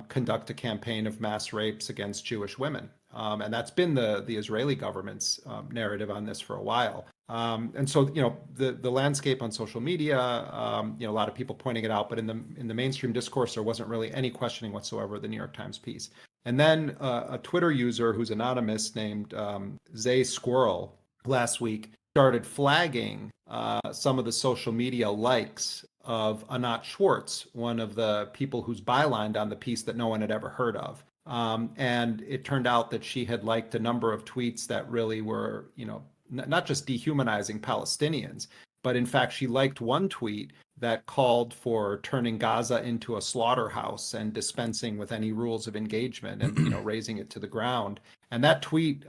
conduct a campaign of mass rapes against Jewish women. And that's been the Israeli government's narrative on this for a while. And so, the landscape on social media, a lot of people pointing it out, but in the mainstream discourse, there wasn't really any questioning whatsoever of the New York Times piece. And then a Twitter user who's anonymous named Zay Squirrel last week started flagging some of the social media likes of Anat Schwartz, one of the people who's bylined on the piece that no one had ever heard of. And it turned out that she had liked a number of tweets that really were, not just dehumanizing Palestinians, but in fact, she liked one tweet that called for turning Gaza into a slaughterhouse and dispensing with any rules of engagement and razing it to the ground. And that tweet,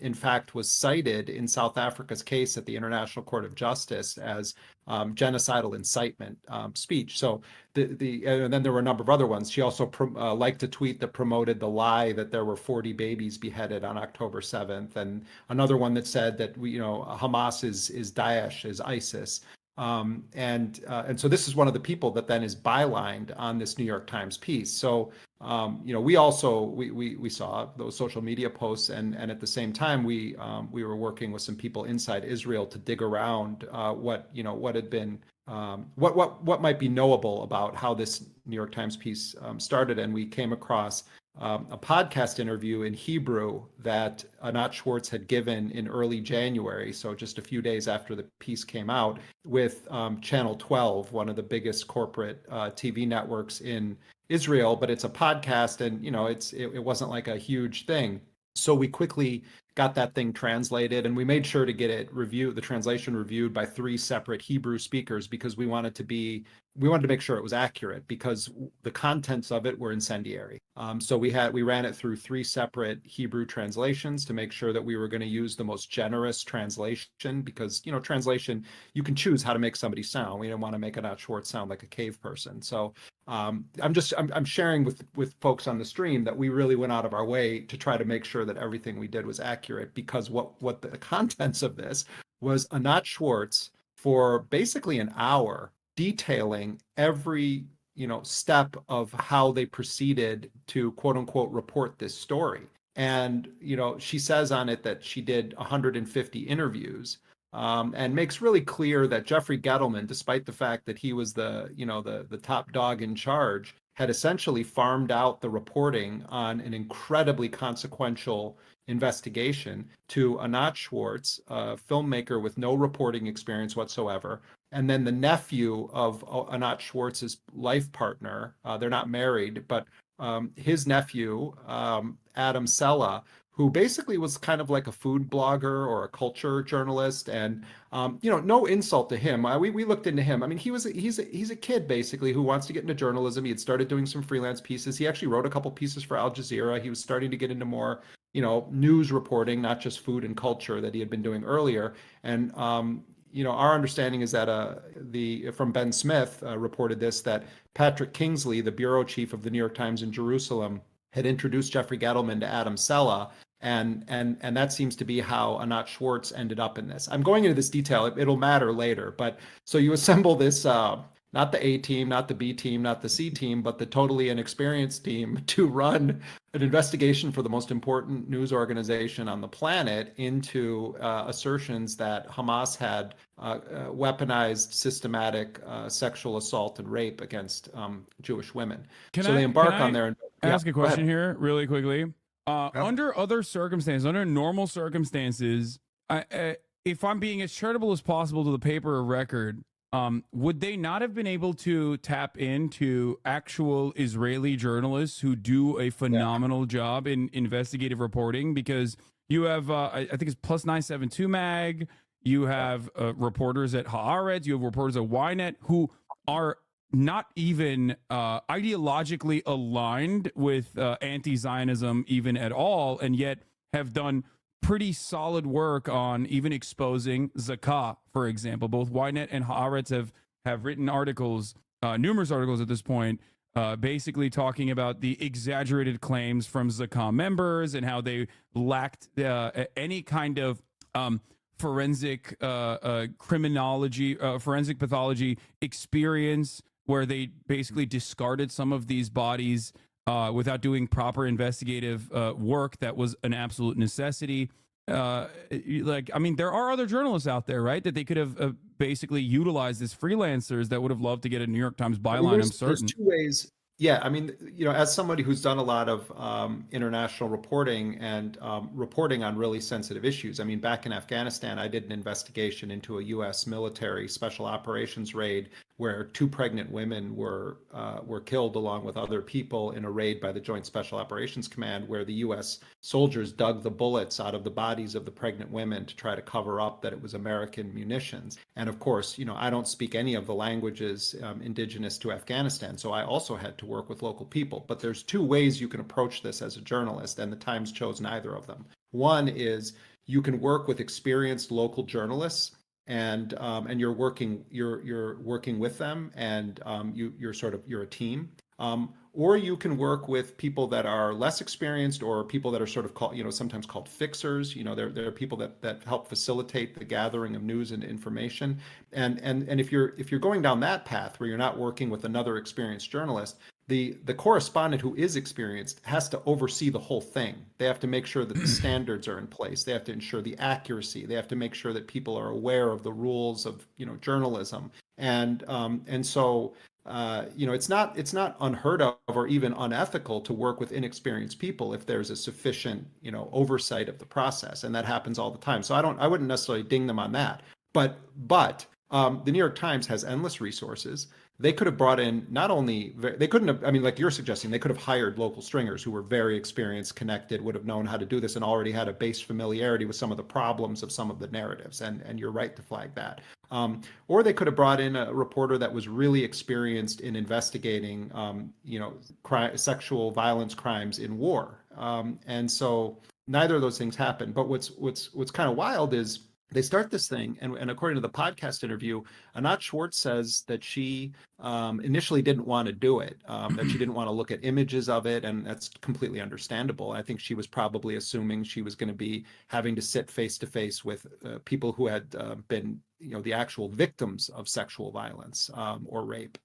in fact, was cited in South Africa's case at the International Court of Justice as genocidal incitement speech. So and then there were a number of other ones. She also liked a tweet that promoted the lie that there were 40 babies beheaded on October 7th, and another one that said that Hamas is Daesh, is ISIS. And so this is one of the people that then is bylined on this New York Times piece. So we also we saw those social media posts, and at the same time we were working with some people inside Israel to dig around what had been what might be knowable about how this New York Times piece started, and we came across a podcast interview in Hebrew that Anat Schwartz had given in early January, so just a few days after the piece came out, with Channel 12, one of the biggest corporate TV networks in Israel. But it's a podcast, and it wasn't like a huge thing. So we quickly got that thing translated, and we made sure to get it the translation reviewed by 3 separate Hebrew speakers, because we wanted to make sure it was accurate, because the contents of it were incendiary. So we ran it through 3 separate Hebrew translations to make sure that we were going to use the most generous translation, because translation, you can choose how to make somebody sound. We didn't want to make Anat Schwartz sound like a cave person. So I'm sharing with folks on the stream that we really went out of our way to try to make sure that everything we did was accurate, because what the contents of this was Anat Schwartz for basically an hour detailing every step of how they proceeded to quote unquote report this story. And she says on it that she did 150 interviews, and makes really clear that Jeffrey Gettleman, despite the fact that he was the top dog in charge, had essentially farmed out the reporting on an incredibly consequential investigation to Anat Schwartz, a filmmaker with no reporting experience whatsoever, and then the nephew of Anat Schwartz's life partner. They're not married, but his nephew, Adam Sella, who basically was kind of like a food blogger or a culture journalist, and no insult to him. We looked into him. I mean, he's a kid basically who wants to get into journalism. He had started doing some freelance pieces. He actually wrote a couple pieces for Al Jazeera. He was starting to get into more news reporting, not just food and culture that he had been doing earlier. And our understanding is that from Ben Smith reported this, that Patrick Kingsley, the bureau chief of the New York Times in Jerusalem, had introduced Jeffrey Gettleman to Adam Sella, and that seems to be how Anat Schwartz ended up in this. I'm going into this detail; it'll matter later. But so you assemble this, not the A team, not the B team, not the C team, but the totally inexperienced team to run an investigation for the most important news organization on the planet into assertions that Hamas had weaponized systematic sexual assault and rape against Jewish women. They embark on their... Ask a question here really quickly. Under other circumstances, under normal circumstances, if I'm being as charitable as possible to the paper of record, would they not have been able to tap into actual Israeli journalists who do a phenomenal job in investigative reporting? Because you have, I think it's Plus 972 Mag, you have reporters at Haaretz, you have reporters at Ynet who are not even ideologically aligned with anti-Zionism even at all, and yet have done pretty solid work on even exposing Zakah, for example. Both Ynet and Haaretz have written articles, numerous articles at this point, basically talking about the exaggerated claims from Zakah members and how they lacked any kind of forensic criminology, forensic pathology experience, where they basically discarded some of these bodies without doing proper investigative work that was an absolute necessity. There are other journalists out there, right, that they could have basically utilized as freelancers that would have loved to get a New York Times byline. I'm certain. There's 2 ways. Yeah, I mean, as somebody who's done a lot of international reporting and reporting on really sensitive issues, I mean, back in Afghanistan, I did an investigation into a U.S. military special operations raid where 2 pregnant women were killed along with other people in a raid by the Joint Special Operations Command, where the U.S. soldiers dug the bullets out of the bodies of the pregnant women to try to cover up that it was American munitions. And of course, I don't speak any of the languages indigenous to Afghanistan, so I also had to work with local people. But there's 2 ways you can approach this as a journalist, and the Times chose neither of them. One is you can work with experienced local journalists, and you're working with them, and you're a team. Or you can work with people that are less experienced, or people that are sort of called, sometimes called fixers. There are people that help facilitate the gathering of news and information. And if you're going down that path where you're not working with another experienced journalist, the correspondent who is experienced has to oversee the whole thing. They have to make sure that the standards are in place. They have to ensure the accuracy. They have to make sure that people are aware of the rules of journalism. And so it's not unheard of or even unethical to work with inexperienced people if there's a sufficient oversight of the process, and that happens all the time. So I wouldn't necessarily ding them on that. But the New York Times has endless resources. They could have brought in they couldn't have, like you're suggesting, they could have hired local stringers who were very experienced, connected, would have known how to do this, and already had a base familiarity with some of the problems of some of the narratives. And you're right to flag that. Or they could have brought in a reporter that was really experienced in investigating, sexual violence crimes in war. And so neither of those things happened. But what's kind of wild is they start this thing, and according to the podcast interview, Anat Schwartz says that she initially didn't want to do it, that she didn't want to look at images of it, and that's completely understandable. I think she was probably assuming she was going to be having to sit face to face with people who had been the actual victims of sexual violence or rape,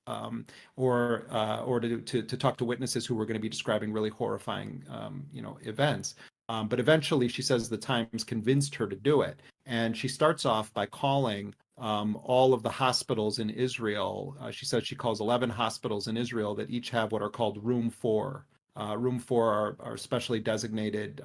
or to talk to witnesses who were going to be describing really horrifying events. But eventually, she says the Times convinced her to do it. And she starts off by calling all of the hospitals in Israel. She says she calls 11 hospitals in Israel that each have what are called Room 4. Room 4 are specially designated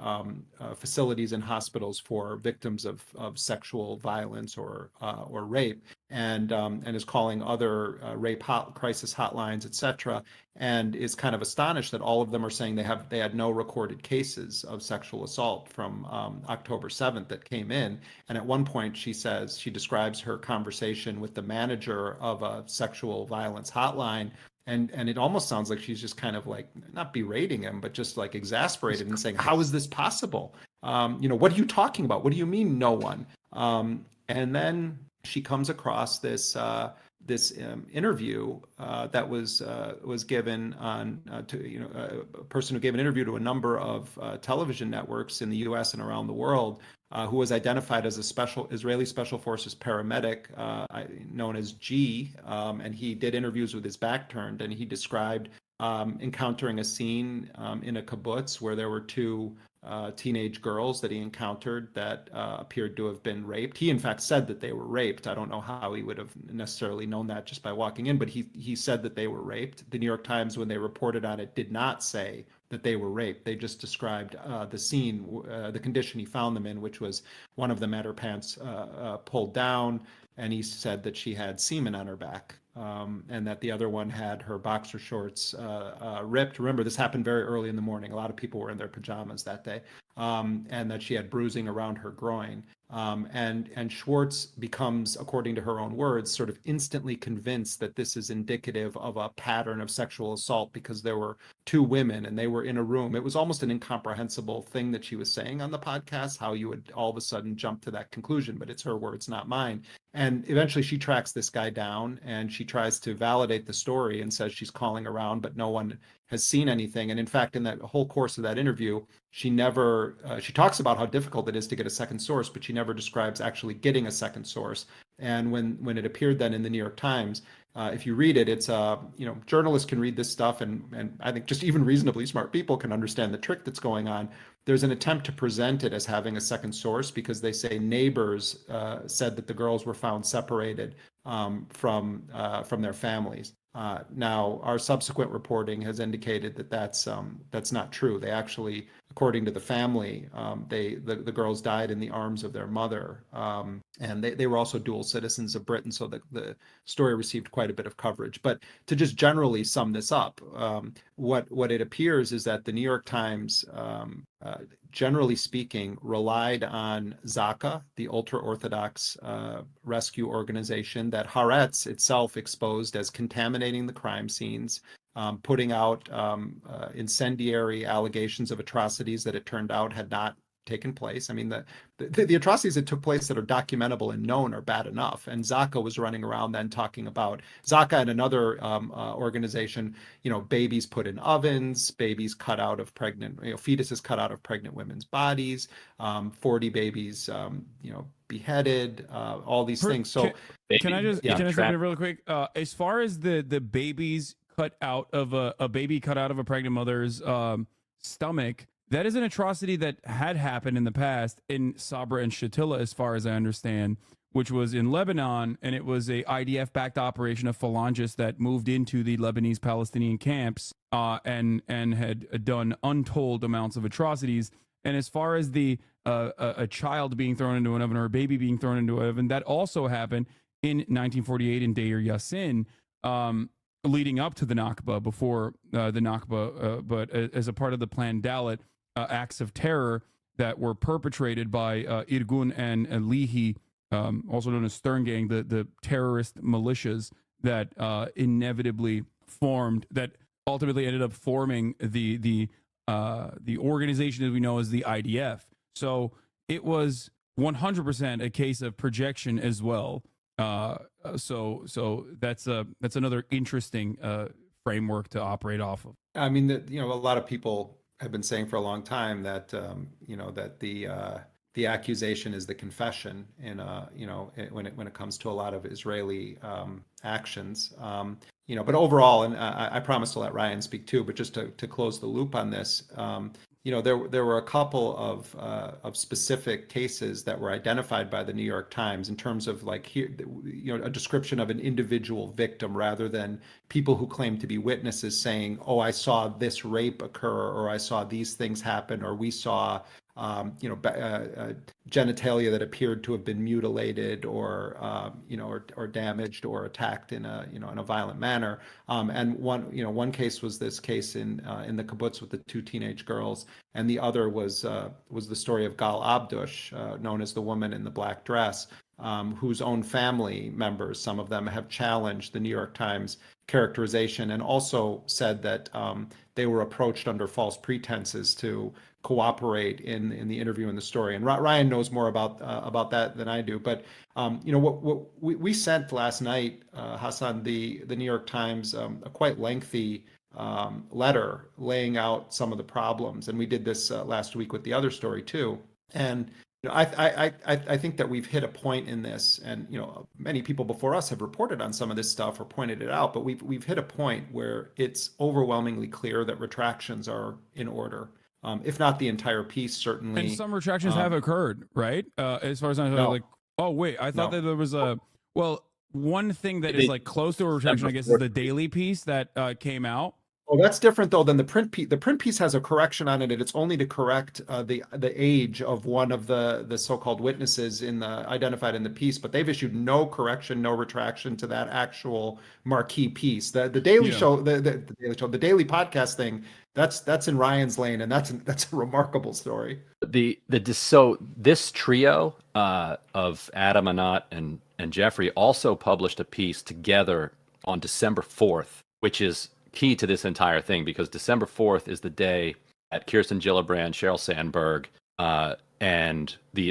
facilities and hospitals for victims of sexual violence or rape, and is calling other rape crisis hotlines, etc., and is kind of astonished that all of them are saying they had no recorded cases of sexual assault from October 7th that came in. And at one point, she says she describes her conversation with the manager of a sexual violence hotline. And it almost sounds like she's just kind of like not berating him, but just like exasperated and saying, "How is this possible? What are you talking about? What do you mean, no one?" And then she comes across this interview that was given on to a person who gave an interview to a number of television networks in the U.S. and around the world, who was identified as a Israeli Special Forces paramedic known as G, and he did interviews with his back turned, and he described encountering a scene in a kibbutz where there were 2 teenage girls that he encountered that appeared to have been raped. He, in fact, said that they were raped. I don't know how he would have necessarily known that just by walking in, but he said that they were raped. The New York Times, when they reported on it, did not say that they were raped. They just described the scene, the condition he found them in, which was one of them had her pants pulled down, and he said that she had semen on her back. And that the other one had her boxer shorts ripped. Remember, this happened very early in the morning. A lot of people were in their pajamas that day. And that she had bruising around her groin. And Schwartz becomes, according to her own words, sort of instantly convinced that this is indicative of a pattern of sexual assault because there were 2 women and they were in a room. It was almost an incomprehensible thing that she was saying on the podcast, how you would all of a sudden jump to that conclusion, but it's her words, not mine. And eventually she tracks this guy down and she tries to validate the story and says she's calling around, but no one has seen anything. And in fact, in that whole course of that interview, she never, she talks about how difficult it is to get a second source, but she never describes actually getting a second source. And when it appeared then in the New York Times, if you read it, it's, journalists can read this stuff, and I think just even reasonably smart people can understand the trick that's going on. There's an attempt to present it as having a second source because they say neighbors said that the girls were found separated from their families. Now, our subsequent reporting has indicated that that's not true. They actually, according to the family, the girls died in the arms of their mother, and they were also dual citizens of Britain, so the story received quite a bit of coverage. But to just generally sum this up, what it appears is that the New York Times, generally speaking, relied on Zaka, the ultra-Orthodox rescue organization that Haaretz itself exposed as contaminating the crime scenes, putting out incendiary allegations of atrocities that it turned out had not taken place. I mean, the atrocities that took place that are documentable and known are bad enough. And Zaka was running around then talking about Zaka and another organization, babies put in ovens, babies cut out of pregnant, fetuses cut out of pregnant women's bodies, 40 babies, beheaded, all these things. So can I just jump in real quick? As far as the babies cut out of a baby cut out of a pregnant mother's stomach, that is an atrocity that had happened in the past in Sabra and Shatila, as far as I understand, which was in Lebanon, and it was a IDF-backed operation of phalangists that moved into the Lebanese-Palestinian camps and had done untold amounts of atrocities. And as far as the a child being thrown into an oven or a baby being thrown into an oven, that also happened in 1948 in Deir Yassin, leading up to the Nakba, before the Nakba, but as a part of the planned Dalit acts of terror that were perpetrated by Irgun and Lihi, also known as Stern Gang, the terrorist militias that inevitably formed, that ultimately ended up forming the organization that we know as the IDF. So it was 100% a case of projection as well. So that's another interesting framework to operate off of. I mean, a lot of people have been saying for a long time that that the accusation is the confession in when it comes to a lot of Israeli actions. But overall, and I promise to let Ryan speak too, but just to close the loop on this, there were a couple of specific cases that were identified by the New York Times in terms of a description of an individual victim rather than people who claim to be witnesses saying, "Oh, I saw this rape occur," or "I saw these things happen," or "We saw genitalia that appeared to have been mutilated or damaged or attacked in a violent manner." And one case was this case in the kibbutz with the two teenage girls, and the other was the story of Gal Abdush, known as the woman in the black dress, whose own family members, some of them, have challenged the New York Times characterization and also said that they were approached under false pretenses to cooperate in the interview and the story. And Ryan knows more about that than I do. But what we sent last night, Hassan, the New York Times, a quite lengthy letter laying out some of the problems, and we did this last week with the other story too. And I think that we've hit a point in this, and many people before us have reported on some of this stuff or pointed it out, but we've hit a point where it's overwhelmingly clear that retractions are in order. If not the entire piece, certainly. And some retractions have occurred, right? As far as I know, oh wait, I thought that there was one thing that is close to a retraction, I guess, is the Daily piece that came out. Oh, that's different though than the print piece. The print piece has a correction on it, and it's only to correct the age of one of the so-called witnesses identified in the piece. But they've issued no correction, no retraction to that actual marquee piece. The Daily Show, the Daily podcast thing. That's in Ryan's lane, and that's a remarkable story. So this trio of Adam, Anat, and Jeffrey also published a piece together on December 4th, which is key to this entire thing, because December 4th is the day that Kirsten Gillibrand, Sheryl Sandberg, and the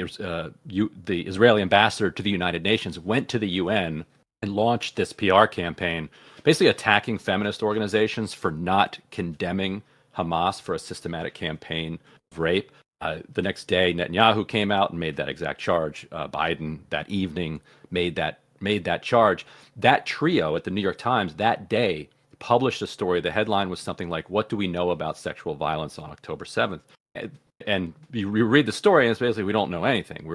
Israeli ambassador to the United Nations went to the UN and launched this PR campaign, basically attacking feminist organizations for not condemning Hamas for a systematic campaign of rape. The next day, Netanyahu came out and made that exact charge. Biden that evening made that charge. That trio at the New York Times that day published a story. The headline was something like, "What do we know about sexual violence on October 7th?" And you read the story, and it's basically, we don't know anything.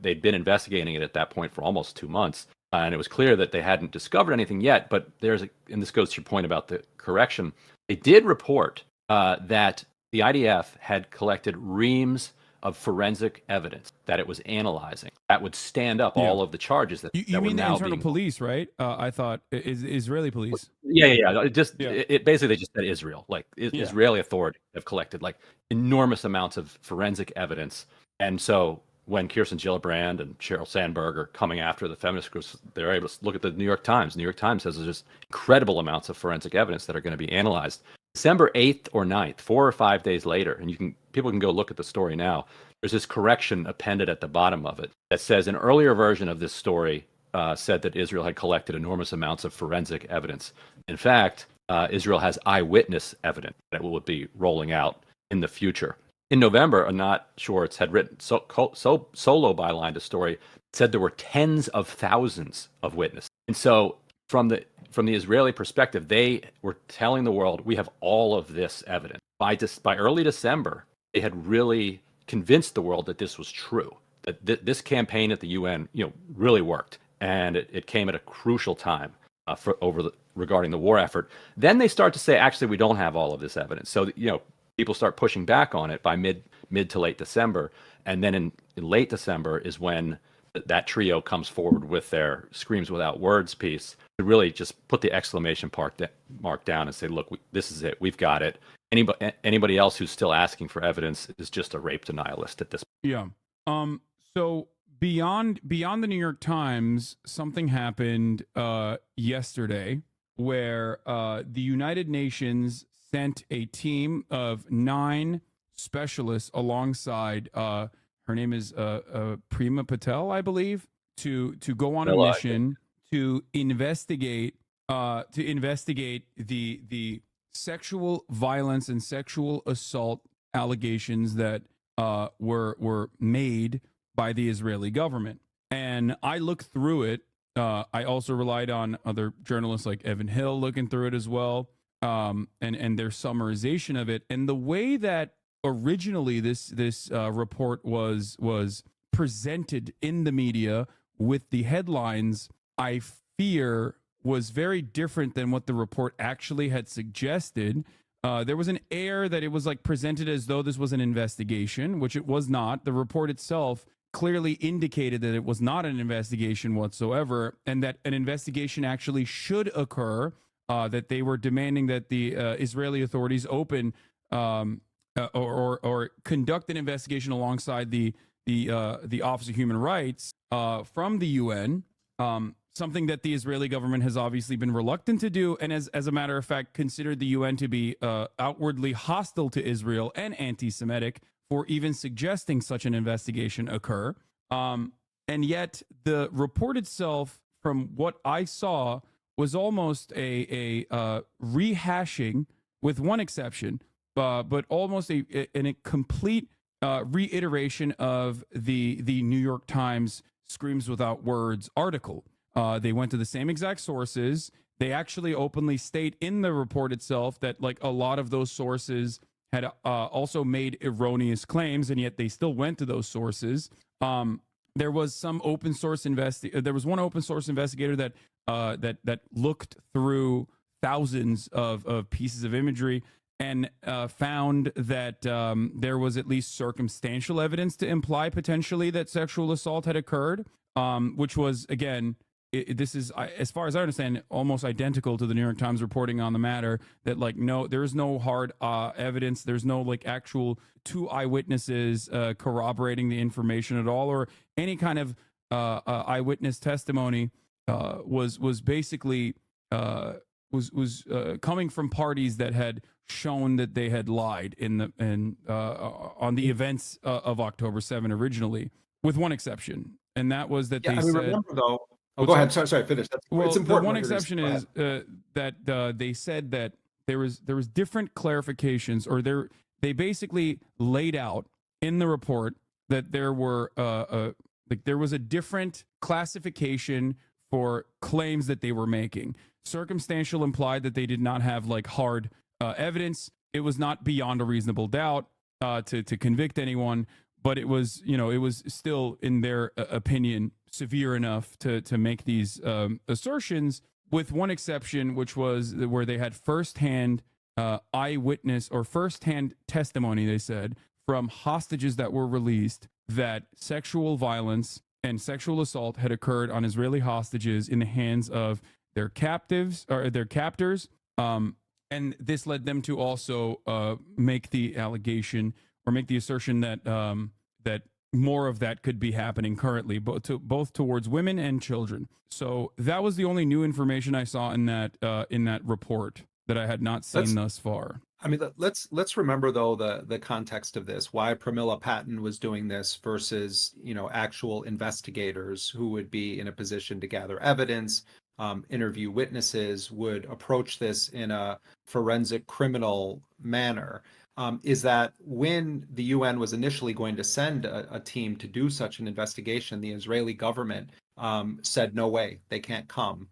They'd been investigating it at that point for almost 2 months. and it was clear that they hadn't discovered anything yet. But and this goes to your point about the correction. They did report that the IDF had collected reams of forensic evidence that it was analyzing that would stand up all of the charges that You that were mean the now internal being. police, right? I thought Israeli police. Yeah. It basically they just said Israel, like Israeli authorities have collected like enormous amounts of forensic evidence, and so when Kirsten Gillibrand and Sheryl Sandberg are coming after the feminist groups, they're able to look at the New York Times. New York Times says there's just incredible amounts of forensic evidence that are going to be analyzed. December 8th or 9th, 4 or 5 days later, and people can go look at the story now. There's this correction appended at the bottom of it that says an earlier version of this story said that Israel had collected enormous amounts of forensic evidence. In fact, Israel has eyewitness evidence that will be rolling out in the future. In November, Anat Schwartz had written solo bylined a story that said there were tens of thousands of witnesses. And so from the Israeli perspective, they were telling the world, we have all of this evidence. By early December, they had really convinced the world that this was true, that this campaign at the UN, really worked, and it came at a crucial time regarding the war effort. Then they start to say, actually, we don't have all of this evidence. So people start pushing back on it by mid to late December, and then in late December is when that trio comes forward with their Screams Without Words piece to really just put the exclamation mark down and say, look, this is it. We've got it. Anybody else who's still asking for evidence is just a rape denialist at this point. Yeah. So beyond the New York Times, something happened yesterday where the United Nations sent a team of 9 specialists alongside her name is Prima Patel, I believe, to go on a mission to investigate the sexual violence and sexual assault allegations that were made by the Israeli government. And I looked through it. I also relied on other journalists like Evan Hill looking through it as well, and their summarization of it. And the way that originally this report was presented in the media with the headlines, I fear was very different than what the report actually had suggested. There was an air that it was like presented as though this was an investigation, which it was not. The report itself clearly indicated that it was not an investigation whatsoever, and that an investigation actually should occur, that they were demanding that the Israeli authorities open or conduct an investigation alongside the Office of Human Rights from the UN, something that the Israeli government has obviously been reluctant to do, and as a matter of fact, considered the UN to be outwardly hostile to Israel and anti-Semitic for even suggesting such an investigation occur. And yet the report itself, from what I saw, was almost a rehashing, with one exception, but almost a complete reiteration of the New York Times Screams Without Words article. They went to the same exact sources. They actually openly state in the report itself that like a lot of those sources had also made erroneous claims, and yet they still went to those sources. There was some open source there was one open source investigator that looked through thousands of pieces of imagery and found that there was at least circumstantial evidence to imply potentially that sexual assault had occurred, which was, again, this is, as far as I understand, almost identical to the New York Times reporting on the matter, that like, no, there is no hard evidence. There's no like actual 2 eyewitnesses corroborating the information at all, or any kind of eyewitness testimony was basically coming from parties that had shown that they had lied on the events of October 7 originally, with one exception, and that was that they said. Remember though. Oh, go ahead. Sorry, finish. It's important. The one exception is that they said that there was different clarifications, or they basically laid out in the report that there were there was a different classification for claims that they were making. Circumstantial implied that they did not have like hard evidence. It was not beyond a reasonable doubt to convict anyone, but it was, it was still, in their opinion, severe enough to make these assertions, with one exception, which was where they had firsthand eyewitness or firsthand testimony, they said, from hostages that were released that sexual violence and sexual assault had occurred on Israeli hostages in the hands of their captives or their captors. And this led them to also make the allegation or make the assertion that that more of that could be happening currently, both towards women and children. So that was the only new information I saw in that report that I had not seen thus far. I mean, let's remember though the context of this, why Pramila Patten was doing this versus, you know, actual investigators who would be in a position to gather evidence, interview witnesses, would approach this in a forensic criminal manner. Is that when the UN was initially going to send a team to do such an investigation, the Israeli government said, no way, they can't come.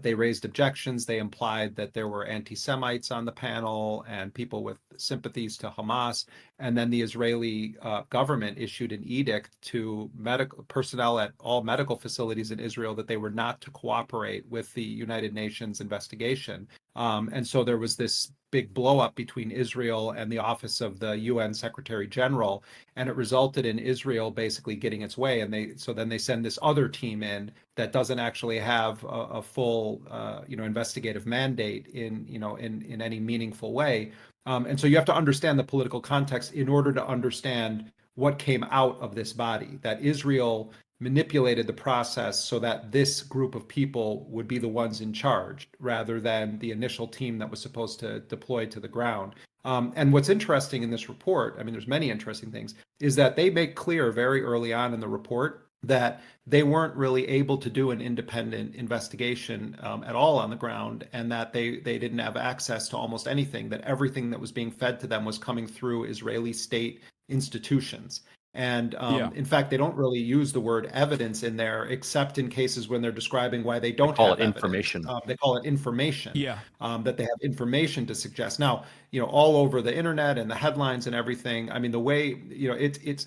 They raised objections. They implied that there were anti-Semites on the panel and people with sympathies to Hamas. And then the Israeli government issued an edict to medical personnel at all medical facilities in Israel that they were not to cooperate with the United Nations investigation. And so there was this big blow up between Israel and the office of the UN Secretary General, and it resulted in Israel basically getting its way. And then they send this other team in that doesn't actually have a full, investigative mandate in any meaningful way. And so you have to understand the political context in order to understand what came out of this body, that Israel manipulated the process so that this group of people would be the ones in charge rather than the initial team that was supposed to deploy to the ground. And what's interesting in this report, I mean, there's many interesting things, is that they make clear very early on in the report that they weren't really able to do an independent investigation at all on the ground, and that they didn't have access to almost anything, that everything that was being fed to them was coming through Israeli state institutions. And in fact, they don't really use the word evidence in there, except in cases when they're describing why they don't have information. They call it information. Yeah. That they have information to suggest. Now, all over the internet and the headlines and everything. I mean, the way it's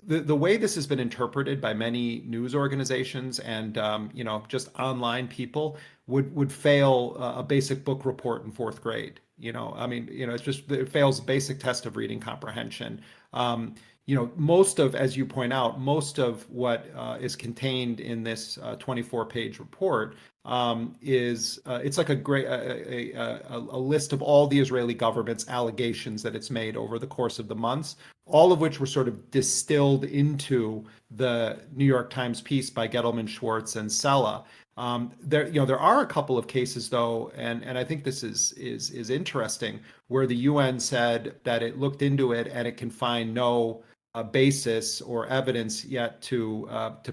the way this has been interpreted by many news organizations and just online people would fail a basic book report in fourth grade. It fails basic test of reading comprehension. Most of, as you point out, most of what is contained in this 24-page report is it's like a list of all the Israeli government's allegations that it's made over the course of the months, all of which were sort of distilled into the New York Times piece by Gettleman, Schwartz, and Sella. There are a couple of cases though, and I think this is interesting, where the UN said that it looked into it and it can find no basis or evidence yet to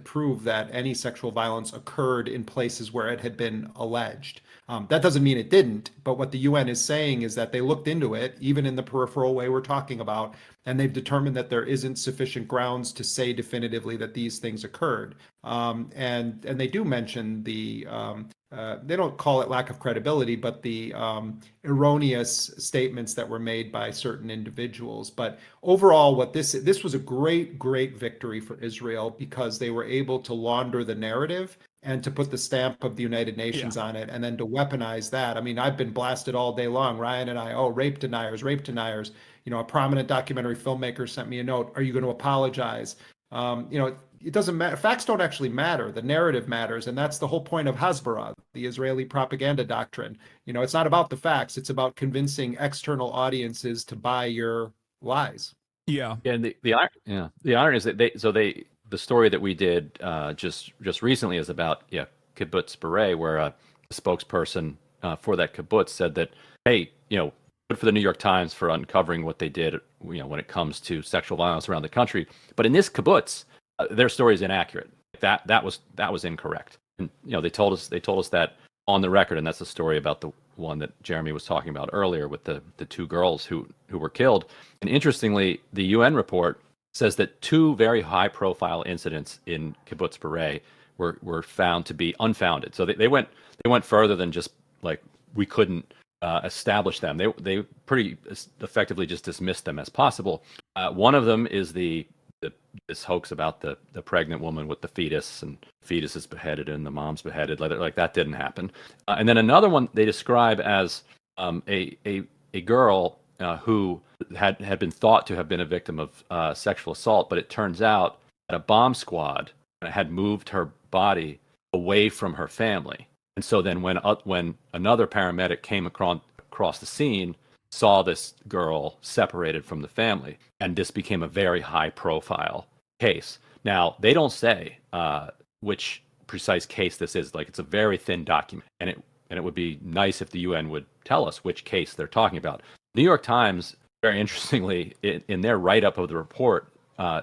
prove that any sexual violence occurred in places where it had been alleged. That doesn't mean it didn't, but what the UN is saying is that they looked into it, even in the peripheral way we're talking about, and they've determined that there isn't sufficient grounds to say definitively that these things occurred. And they do mention the they don't call it lack of credibility, but the erroneous statements that were made by certain individuals. But overall, what this was a great victory for Israel, because they were able to launder the narrative and to put the stamp of the United Nations on it, and then to weaponize that. I mean, I've been blasted all day long, Ryan and I, rape deniers. A prominent documentary filmmaker sent me a note. Are you going to apologize? It doesn't matter. Facts don't actually matter. The narrative matters. And that's the whole point of Hasbara, the Israeli propaganda doctrine. It's not about the facts. It's about convincing external audiences to buy your lies. Yeah. And the irony is that the story that we did just recently is about Kibbutz Beret, where a spokesperson for that kibbutz said that, hey, good for the New York Times for uncovering what they did, when it comes to sexual violence around the country. But in this kibbutz, their story is inaccurate. That was incorrect. And they told us that on the record, and that's the story about the one that Jeremy was talking about earlier with the two girls who were killed. And interestingly, the UN report says that two very high-profile incidents in Kibbutz Beret were found to be unfounded. So they went further than just like we couldn't establish them. They pretty effectively just dismissed them as possible. One of them is the this hoax about the pregnant woman with the fetus, and the fetus is beheaded and the mom's beheaded. Like that didn't happen. And then another one they describe as a girl who had been thought to have been a victim of sexual assault, but it turns out that a bomb squad had moved her body away from her family. And so then when another paramedic came across the scene, saw this girl separated from the family, and this became a very high profile case. Now, they don't say which precise case this is. Like, it's a very thin document, and it would be nice if the UN would tell us which case they're talking about. New York Times, very interestingly, in their write-up of the report,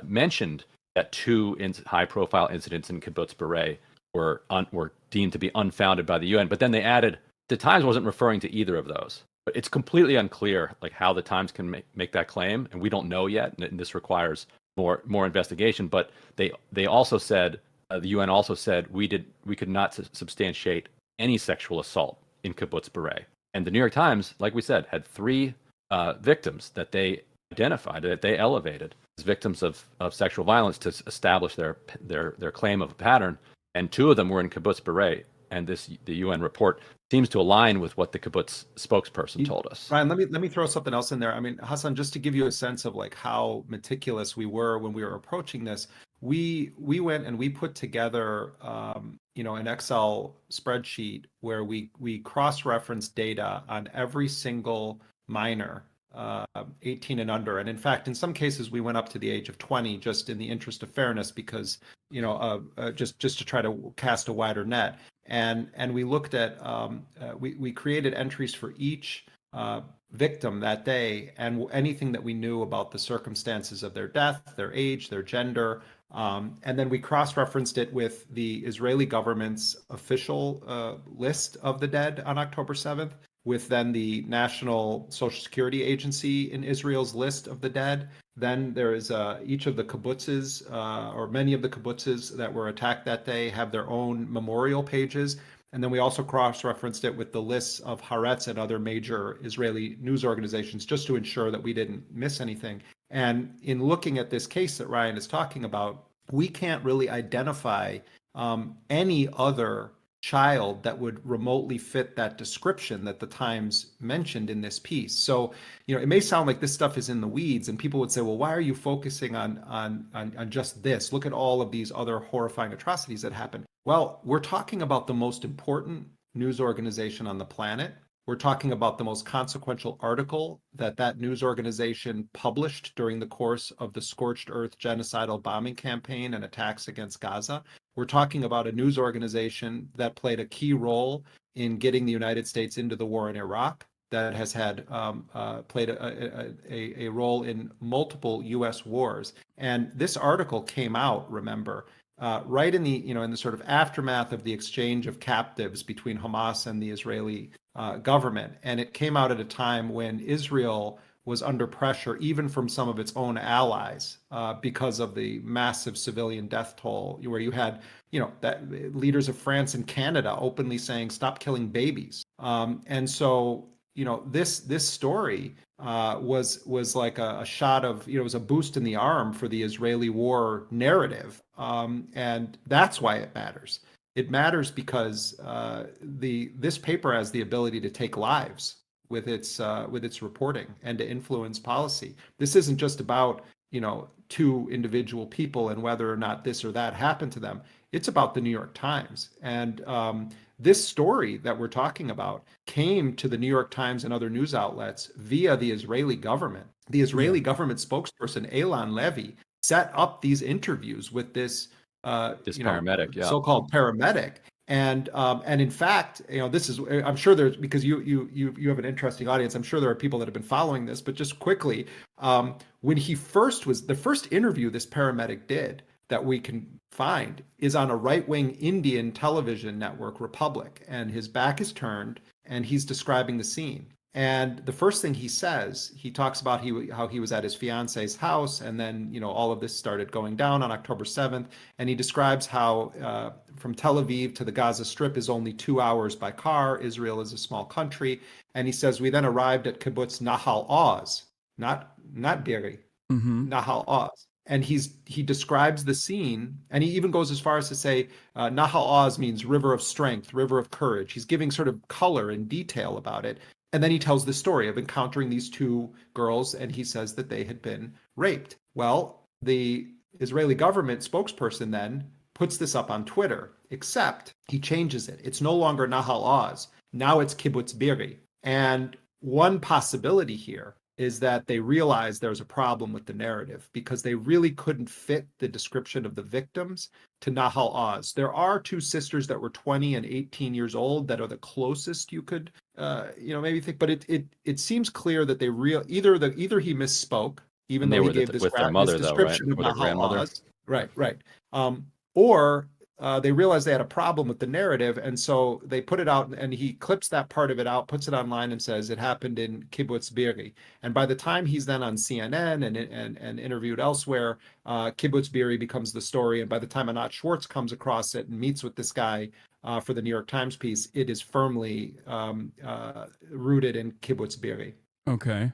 mentioned that two high-profile incidents in Kibbutz Be'eri were deemed to be unfounded by the UN. But then they added, the Times wasn't referring to either of those. But it's completely unclear like how the Times can make that claim, and we don't know yet, and this requires more investigation. But they also said, the UN also said, we could not substantiate any sexual assault in Kibbutz Be'eri. And the New York Times, like we said, had 3 victims that they identified, that they elevated as victims of sexual violence to establish their claim of a pattern. And 2 of them were in Kibbutz Be'eri. And the UN report seems to align with what the kibbutz spokesperson told us. Ryan, let me throw something else in there. I mean, Hassan, just to give you a sense of like how meticulous we were when we were approaching this, we went and we put together an Excel spreadsheet where we cross-referenced data on every single minor 18 and under. And in fact, in some cases, we went up to the age of 20 just in the interest of fairness, because, just to try to cast a wider net. And we looked at, we created entries for each victim that day, and anything that we knew about the circumstances of their death, their age, their gender. And then we cross-referenced it with the Israeli government's official list of the dead on October 7th, with then the National Social Security Agency in Israel's list of the dead. Then there is each of the kibbutzes, or many of the kibbutzes that were attacked that day, have their own memorial pages. And then we also cross-referenced it with the lists of Haaretz and other major Israeli news organizations, just to ensure that we didn't miss anything. And in looking at this case that Ryan is talking about, we can't really identify any other child that would remotely fit that description that the Times mentioned in this piece. So, it may sound like this stuff is in the weeds, and people would say, well, why are you focusing on just this? Look at all of these other horrifying atrocities that happened. Well, we're talking about the most important news organization on the planet. We're talking about the most consequential article that news organization published during the course of the Scorched Earth genocidal bombing campaign and attacks against Gaza. We're talking about a news organization that played a key role in getting the United States into the war in Iraq, that has had played a role in multiple U.S. wars. And this article came out, remember, right in the sort of aftermath of the exchange of captives between Hamas and the Israeli government. And it came out at a time when Israel was under pressure, even from some of its own allies, because of the massive civilian death toll, where you had, that leaders of France and Canada openly saying, stop killing babies. And so, this story was like a shot of, it was a boost in the arm for the Israeli war narrative. And that's why it matters. It matters because this paper has the ability to take lives with its reporting and to influence policy. This isn't just about, 2 individual people and whether or not this or that happened to them. It's about the New York Times. And this story that we're talking about came to the New York Times and other news outlets via the Israeli government. The Israeli government spokesperson, Elan Levy, set up these interviews with this paramedic, so-called paramedic. And in fact, this is, I'm sure there's, because you have an interesting audience, I'm sure there are people that have been following this, but just quickly, when the first interview this paramedic did that we can find is on a right-wing Indian television network, Republic, and his back is turned and he's describing the scene. And the first thing he says, he talks about how he was at his fiance's house, and then all of this started going down on October 7th. And he describes how from Tel Aviv to the Gaza Strip is only 2 hours by car. Israel is a small country, and he says we then arrived at kibbutz Nahal Oz, not Be'eri, Nahal Oz. And he describes the scene, and he even goes as far as to say Nahal Oz means river of strength, river of courage. He's giving sort of color and detail about it. And then he tells the story of encountering these two girls, and he says that they had been raped. Well, the Israeli government spokesperson then puts this up on Twitter, except he changes it. It's no longer Nahal Oz. Now it's Kibbutz Be'eri. And one possibility here is that they realized there's a problem with the narrative because they really couldn't fit the description of the victims to Nahal Oz. There are two sisters that were 20 and 18 years old that are the closest you could, maybe think. But it seems clear that they either he misspoke, even though he gave this description of Nahal Oz. Right. Or they realized they had a problem with the narrative, and so they put it out, and he clips that part of it out, puts it online, and says it happened in Kibbutz Be'eri. And by the time he's then on CNN and interviewed elsewhere, Kibbutz Be'eri becomes the story. And by the time Anat Schwartz comes across it and meets with this guy for the New York Times piece, it is firmly rooted in Kibbutz Be'eri. Okay.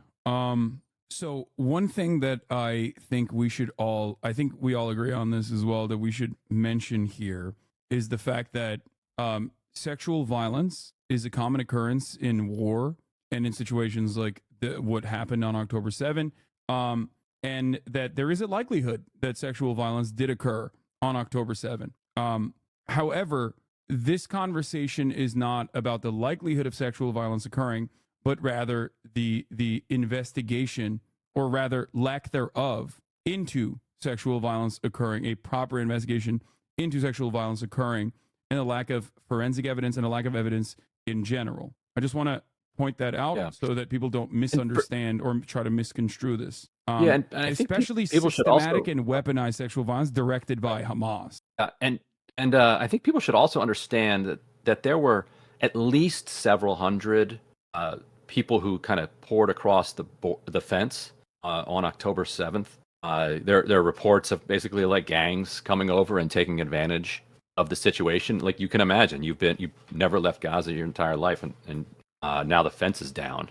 So one thing that I think we all agree on this as well, that we should mention here is the fact that sexual violence is a common occurrence in war and in situations like what happened on October 7, and that there is a likelihood that sexual violence did occur on October 7. However, this conversation is not about the likelihood of sexual violence occurring, but rather the investigation, or rather lack thereof, into sexual violence occurring, a proper investigation into sexual violence occurring, and a lack of forensic evidence and a lack of evidence in general. I just want to point that out so that people don't misunderstand or try to misconstrue this. And I think especially people should systematic and weaponized sexual violence directed by Hamas. And I think people should also understand that there were at least several hundred people who kind of poured across the fence on October 7th. There are reports of basically like gangs coming over and taking advantage of the situation. Like you can imagine, you've never left Gaza your entire life, and now the fence is down.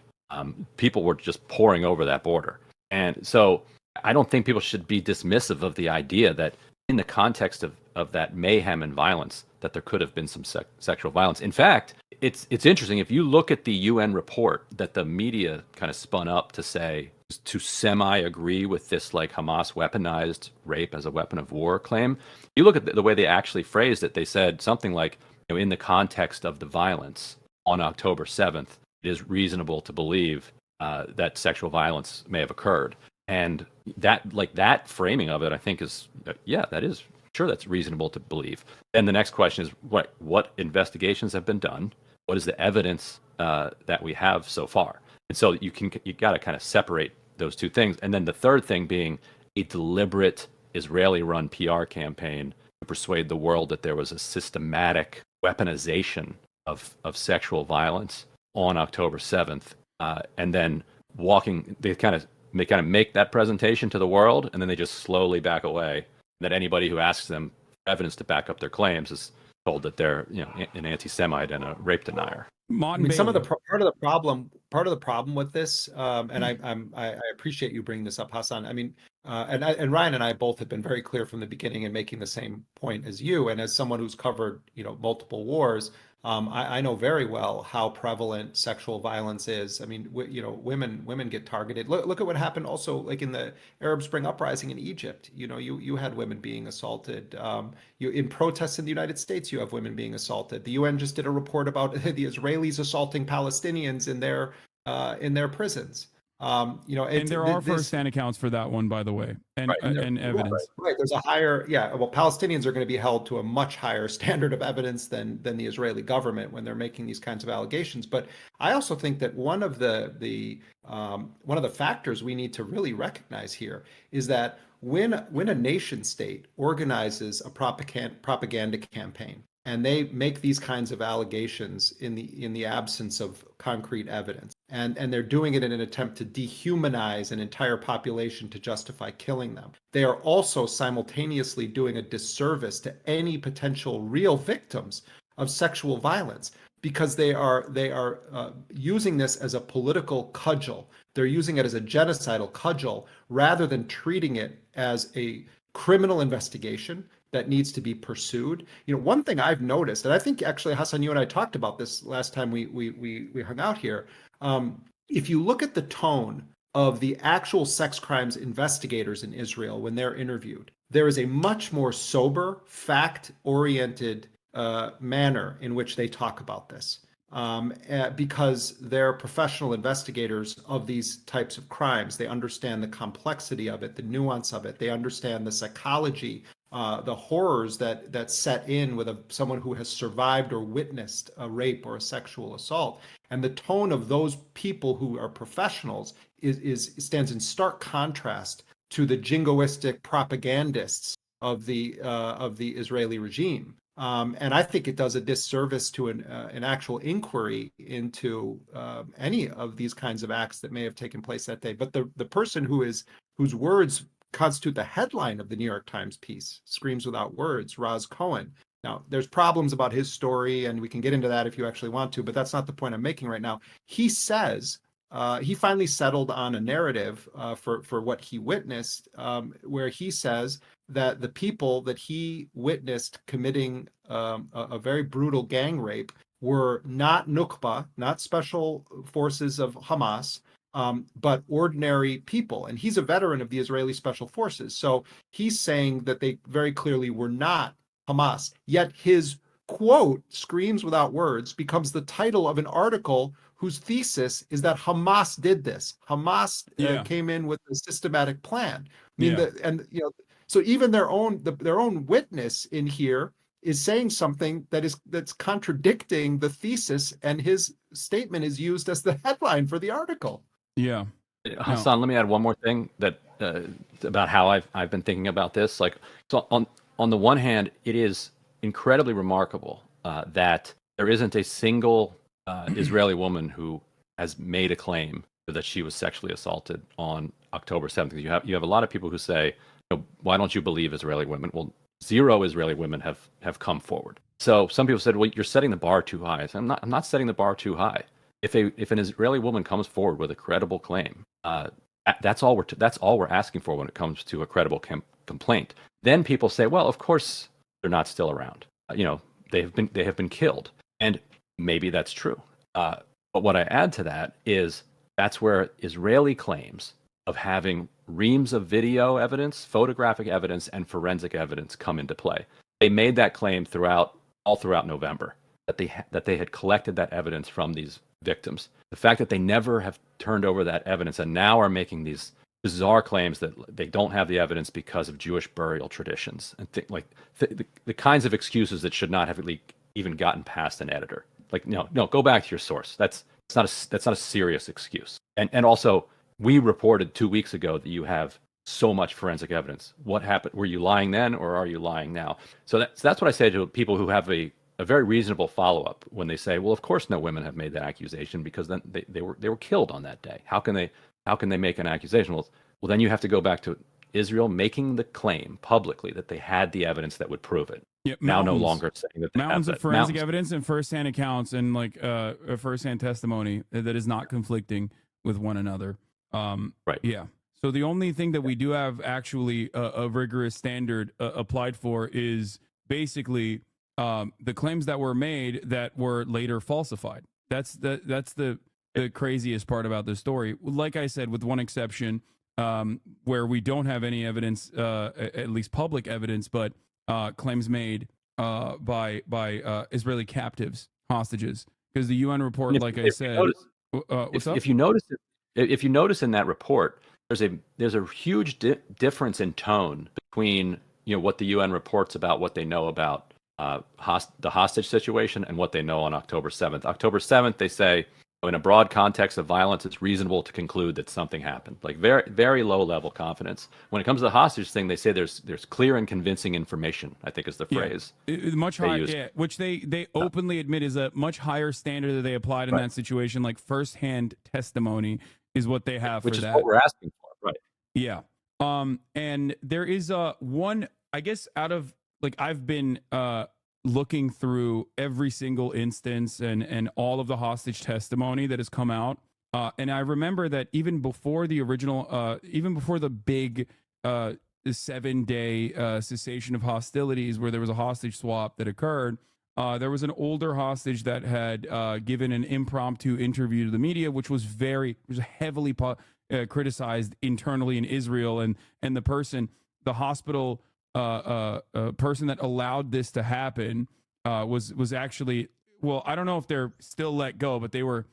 People were just pouring over that border. And so I don't think people should be dismissive of the idea that in the context of that mayhem and violence, that there could have been some sexual violence. In fact, it's interesting. If you look at the UN report that the media kind of spun up to semi-agree with this like Hamas weaponized rape as a weapon of war claim, you look at the way they actually phrased it. They said something like, in the context of the violence on October 7th, it is reasonable to believe that sexual violence may have occurred. And that framing of it, I think that's reasonable to believe. And the next question is what investigations have been done? What is the evidence that we have so far? And so you got to kind of separate those two things. And then the third thing being a deliberate Israeli-run PR campaign to persuade the world that there was a systematic weaponization of sexual violence on October 7th, and then they kind of make that presentation to the world, and then they just slowly back away. That anybody who asks them for evidence to back up their claims is told that they're an anti-Semite and a rape denier. Part of the problem with this, and I appreciate you bringing this up, Hassan. I mean, and Ryan and I both have been very clear from the beginning in making the same point as you, and as someone who's covered multiple wars. I know very well how prevalent sexual violence is. I mean, women get targeted. Look at what happened also, like in the Arab Spring uprising in Egypt. You had women being assaulted. In protests in the United States, you have women being assaulted. The UN just did a report about the Israelis assaulting Palestinians in their prisons. And there are first-hand accounts for that one, by the way, and evidence. Right. There's a higher, Palestinians are going to be held to a much higher standard of evidence than the Israeli government when they're making these kinds of allegations. But I also think that one of the factors we need to really recognize here is that when a nation state organizes a propaganda campaign, and they make these kinds of allegations in the absence of concrete evidence, and they're doing it in an attempt to dehumanize an entire population to justify killing them. They are also simultaneously doing a disservice to any potential real victims of sexual violence, because they are using this as a political cudgel. They're using it as a genocidal cudgel rather than treating it as a criminal investigation that needs to be pursued. One thing I've noticed, and I think actually, Hassan, you and I talked about this last time we hung out here. If you look at the tone of the actual sex crimes investigators in Israel when they're interviewed, there is a much more sober, fact-oriented manner in which they talk about this. Because they're professional investigators of these types of crimes. They understand the complexity of it, the nuance of it. They understand the psychology, the horrors that set in with someone who has survived or witnessed a rape or a sexual assault. And the tone of those people who are professionals stands in stark contrast to the jingoistic propagandists of the Israeli regime. And I think it does a disservice to an actual inquiry into any of these kinds of acts that may have taken place that day. But the person whose words constitute the headline of the New York Times piece, Screams Without Words, Raz Cohen. Now, there's problems about his story, and we can get into that if you actually want to, but that's not the point I'm making right now. He says he finally settled on a narrative for what he witnessed, where he says that the people that he witnessed committing a very brutal gang rape were not Nukba, not special forces of Hamas, but ordinary people. And he's a veteran of the Israeli Special Forces. So he's saying that they very clearly were not Hamas. Yet his quote, Screams Without Words, becomes the title of an article whose thesis is that Hamas did this. Hamas came in with a systematic plan. I mean, so even their own witness in here is saying something that's contradicting the thesis, and his statement is used as the headline for the article. Yeah. Hassan, let me add one more thing that about how I've been thinking about this. Like, so on the one hand, it is incredibly remarkable that there isn't a single Israeli woman who has made a claim that she was sexually assaulted on October 7th. You have a lot of people who say, why don't you believe Israeli women? Well, 0 Israeli women have come forward. So some people said, well, you're setting the bar too high. So I'm not setting the bar too high. If an Israeli woman comes forward with a credible claim, that's all we're asking for when it comes to a credible complaint. Then people say, well, of course they're not still around. They have been killed, and maybe that's true. But what I add to that is that's where Israeli claims of having reams of video evidence, photographic evidence, and forensic evidence come into play. They made that claim all throughout November that they had collected that evidence from these victims. The fact that they never have turned over that evidence and now are making these bizarre claims that they don't have the evidence because of Jewish burial traditions and the kinds of excuses that should not have even gotten past an editor. Like, no, go back to your source. That's not a serious excuse. And also, we reported 2 weeks ago that you have so much forensic evidence. What happened? Were you lying then, or are you lying now? So that's what I say to people who have a very reasonable follow-up when they say, well, of course no women have made that accusation because then they were killed on that day. How can they make an accusation? Well, then you have to go back to Israel making the claim publicly that they had the evidence that would prove it. Yep, now no longer saying that they mountains have of forensic evidence and firsthand accounts and a firsthand testimony that is not conflicting with one another. Right. Yeah. So the only thing that we do have actually a rigorous standard applied for is basically the claims that were made that were later falsified. That's the craziest part about this story. Like I said, with one exception, where we don't have any evidence, at least public evidence, but claims made by Israeli captives, hostages, because the UN report, if you notice in that report, there's a huge difference in tone between what the UN reports about what they know about the hostage situation and what they know on October 7th. October 7th, they say, in a broad context of violence, it's reasonable to conclude that something happened. Like very, very low level confidence. When it comes to the hostage thing, they say there's clear and convincing information, I think is the phrase. Much higher, which they openly admit is a much higher standard that they applied in that situation. Like firsthand testimony is what they have which for is that. what we're asking for, right? Yeah. And there is one, I guess, out of I've been looking through every single instance and all of the hostage testimony that has come out And I remember that even before the original, even before the big 7-day cessation of hostilities, where there was a hostage swap that occurred, there was an older hostage that had given an impromptu interview to the media, which was heavily criticized internally in Israel, and the hospital person that allowed this to happen was actually, well, I don't know if they're still let go, but they were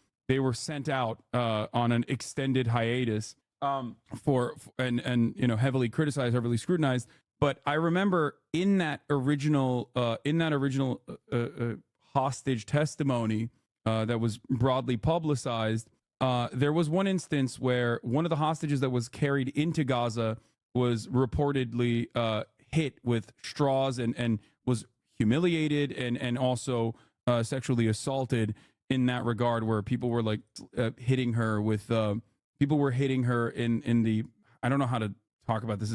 sent out on an extended hiatus and heavily criticized, heavily scrutinized. But I remember in that original hostage testimony that was broadly publicized, there was one instance where one of the hostages that was carried into Gaza was reportedly hit with straws and was humiliated and also sexually assaulted in that regard, where people were like hitting her with people were hitting her in the, I don't know how to talk about this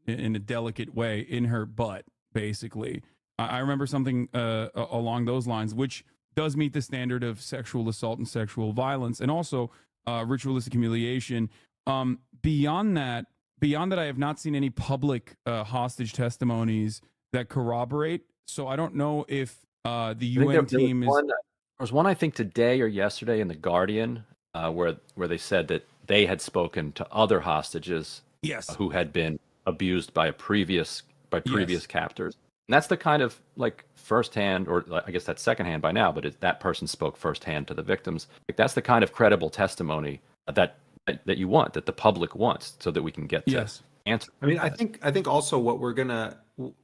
in a delicate way, in her butt, basically. I remember something along those lines, which does meet the standard of sexual assault and sexual violence, and also ritualistic humiliation. Beyond that, I have not seen any public hostage testimonies that corroborate. So I don't know if the UN team is. There was one, I think, today or yesterday in The Guardian, where they said that they had spoken to other hostages, yes, who had been abused by previous captors. And that's the kind of like firsthand, or I guess that's secondhand by now, but that person spoke firsthand to the victims. Like, that's the kind of credible testimony that you want, that the public wants, so that we can get to answer. I mean, I think also what we're gonna,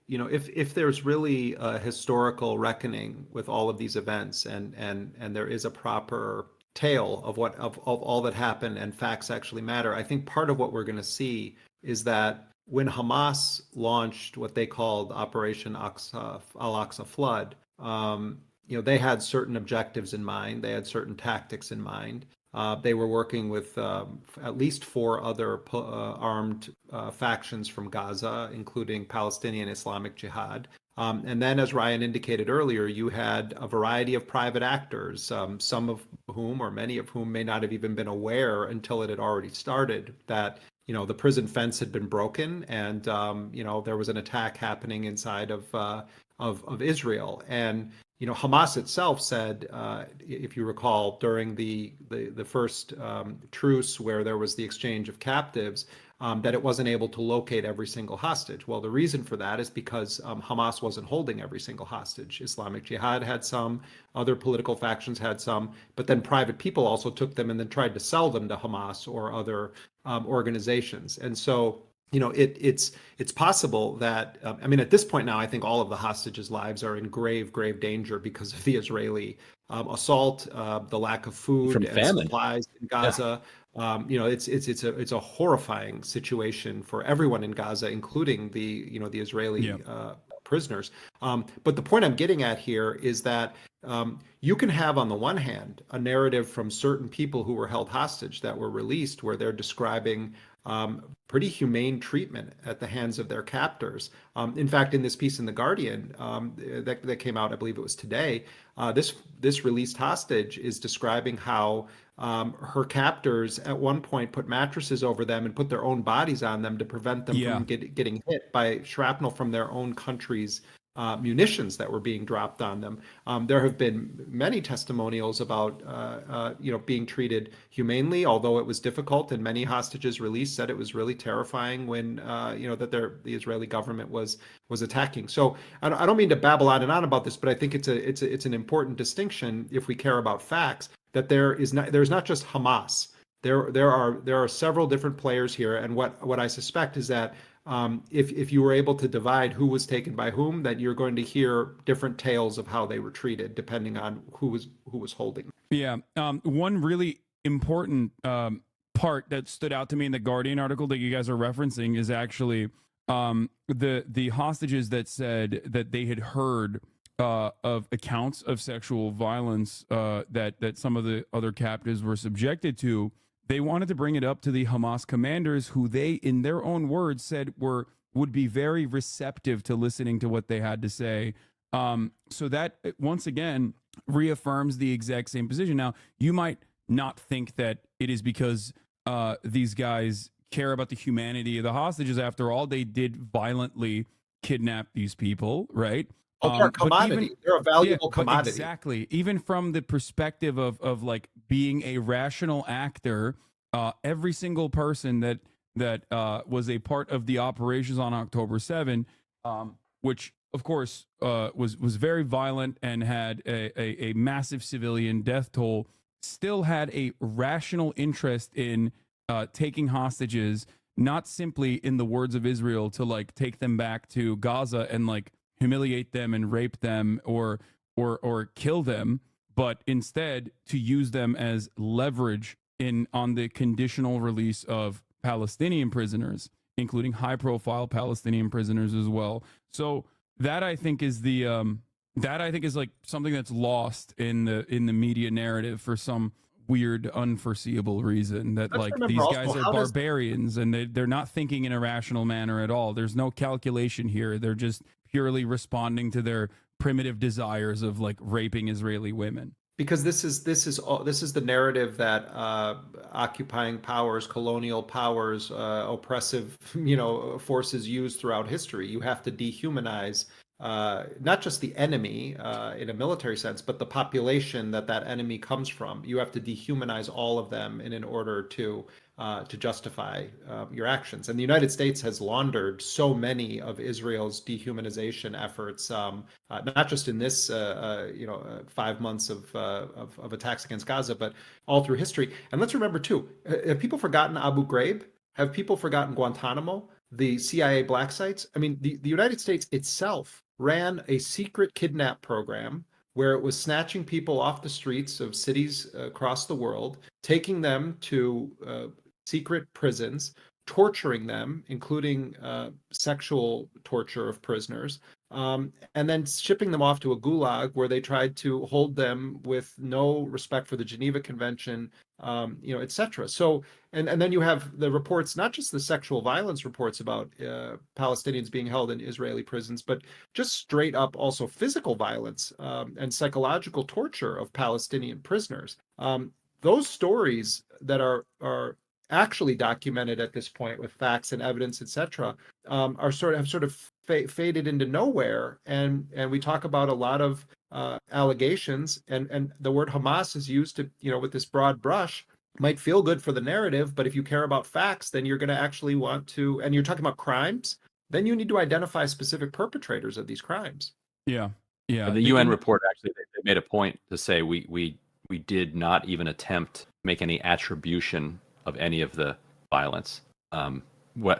if there's really a historical reckoning with all of these events, and there is a proper tale of all that happened, and facts actually matter, I think part of what we're going to see is that when Hamas launched what they called Operation Al-Aqsa Flood, they had certain objectives in mind. They had certain tactics in mind. They were working with at least 4 other armed factions from Gaza, including Palestinian Islamic Jihad. And then, as Ryan indicated earlier, you had a variety of private actors, some of whom, or many of whom, may not have even been aware until it had already started that the prison fence had been broken, and there was an attack happening inside of Israel. And Hamas itself said, if you recall, during the first truce, where there was the exchange of captives, that it wasn't able to locate every single hostage. Well, the reason for that is because Hamas wasn't holding every single hostage. Islamic Jihad had some, other political factions had some, but then private people also took them and then tried to sell them to Hamas or other organizations. And so, it's possible that, at this point now, I think all of the hostages' lives are in grave danger because of the Israeli assault, the lack of food and supplies in Gaza. Yeah. It's a horrifying situation for everyone in Gaza, including the Israeli prisoners. But the point I'm getting at here is that you can have, on the one hand, a narrative from certain people who were held hostage that were released, where they're describing pretty humane treatment at the hands of their captors. In fact, in this piece in The Guardian that came out, I believe it was today, this released hostage is describing how her captors at one point put mattresses over them and put their own bodies on them to prevent them from getting hit by shrapnel from their own country's munitions that were being dropped on them. There have been many testimonials about being treated humanely, although it was difficult, and many hostages released said it was really terrifying when that the Israeli government was attacking. So I don't mean to babble on and on about this, but I think it's an important distinction if we care about facts, that there's not just Hamas. There are several different players here, and what I suspect is that if you were able to divide who was taken by whom, that you're going to hear different tales of how they were treated depending on who was holding. Yeah. One really important part that stood out to me in the Guardian article that you guys are referencing is actually the hostages that said that they had heard of accounts of sexual violence that some of the other captives were subjected to. They wanted to bring it up to the Hamas commanders, who they, in their own words, said would be very receptive to listening to what they had to say. So that, once again, reaffirms the exact same position. Now, you might not think that it is because these guys care about the humanity of the hostages. After all, they did violently kidnap these people, right? They're a commodity. They're a valuable commodity. Exactly. Even from the perspective of like being a rational actor, every single person that was a part of the operations on October 7, which of course was very violent and had a massive civilian death toll, still had a rational interest in taking hostages, not simply in the words of Israel to like take them back to Gaza and like humiliate them and rape them or kill them, but instead to use them as leverage on the conditional release of Palestinian prisoners, including high-profile Palestinian prisoners as well. So that I think is like something that's lost in the media narrative for some weird, unforeseeable reason, that like these guys are barbarians and they're not thinking in a rational manner at all. There's no calculation here. They're just purely responding to their primitive desires of like raping Israeli women. Because this is the narrative that occupying powers, colonial powers, oppressive forces use throughout history. You have to dehumanize not just the enemy in a military sense, but the population that enemy comes from. You have to dehumanize all of them in order to justify your actions. And the United States has laundered so many of Israel's dehumanization efforts, not just in this 5 months of attacks against Gaza, but all through history. And let's remember too, have people forgotten Abu Ghraib? Have people forgotten Guantanamo, the CIA black sites? I mean, the United States itself ran a secret kidnap program where it was snatching people off the streets of cities across the world, taking them to secret prisons, torturing them, including sexual torture of prisoners, and then shipping them off to a gulag where they tried to hold them with no respect for the Geneva Convention, et cetera. So, and then you have the reports, not just the sexual violence reports about Palestinians being held in Israeli prisons, but just straight up also physical violence and psychological torture of Palestinian prisoners. Those stories that are actually documented at this point with facts and evidence, etc., have sort of faded into nowhere, and we talk about a lot of allegations, and the word Hamas is used to, with this broad brush, might feel good for the narrative, but if you care about facts, then you're going to actually want to, and you're talking about crimes, then you need to identify specific perpetrators of these crimes. Yeah. The UN report actually they made a point to say we did not even attempt to make any attribution of any of the violence,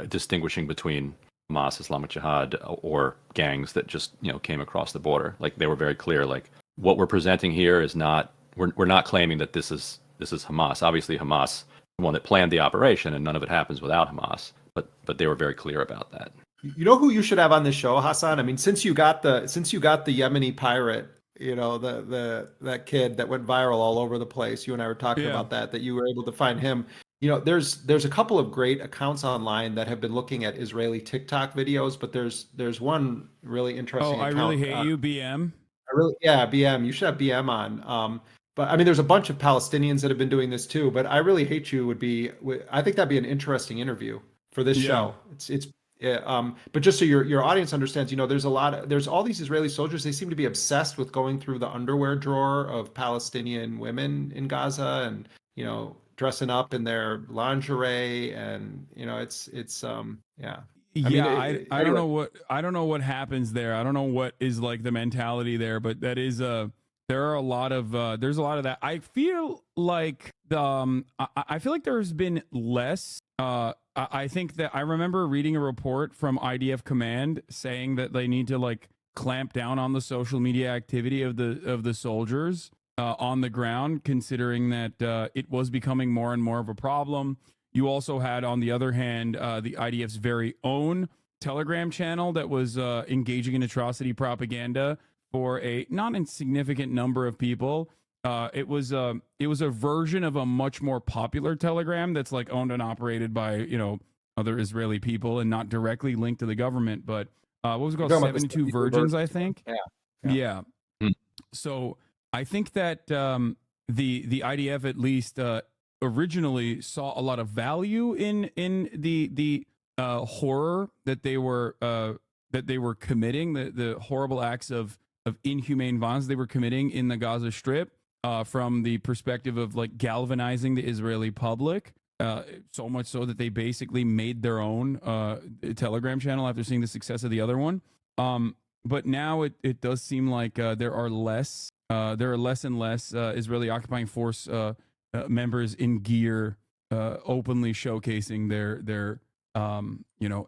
distinguishing between Hamas, Islamic Jihad, or gangs that just came across the border. Like they were very clear. Like what we're presenting here is not. We're not claiming that this is Hamas. Obviously, Hamas, the one that planned the operation, and none of it happens without Hamas. But they were very clear about that. You know who you should have on this show, Hassan? I mean, since you got the Yemeni pirate, that kid that went viral all over the place. You and I were talking about that you were able to find him. There's a couple of great accounts online that have been looking at Israeli TikTok videos, but there's one really interesting. Oh, I really hate you, BM. BM. You should have BM on. But I mean, there's a bunch of Palestinians that have been doing this too. But I really hate you I think that'd be an interesting interview for this show. But just so your audience understands, there's all these Israeli soldiers. They seem to be obsessed with going through the underwear drawer of Palestinian women in Gaza, and dressing up in their lingerie, and I don't know what happens there. I don't know what is like the mentality there, but that is there are a lot of there's a lot of that. I feel like I feel like there's been less. I think that I remember reading a report from IDF Command saying that they need to like clamp down on the social media activity of the soldiers on the ground, considering that it was becoming more and more of a problem. You also had, on the other hand, the IDF's very own Telegram channel that was engaging in atrocity propaganda for a not insignificant number of people. It was a version of a much more popular Telegram that's like owned and operated by other Israeli people and not directly linked to the government. But what was it called? 72 Virgins, I think. Yeah. So I think that the IDF at least originally saw a lot of value in the horror that they were committing, the horrible acts of inhumane violence they were committing in the Gaza Strip, from the perspective of like galvanizing the Israeli public. So much so that they basically made their own Telegram channel after seeing the success of the other one. But now it does seem like there are less and less Israeli occupying force members in gear openly showcasing their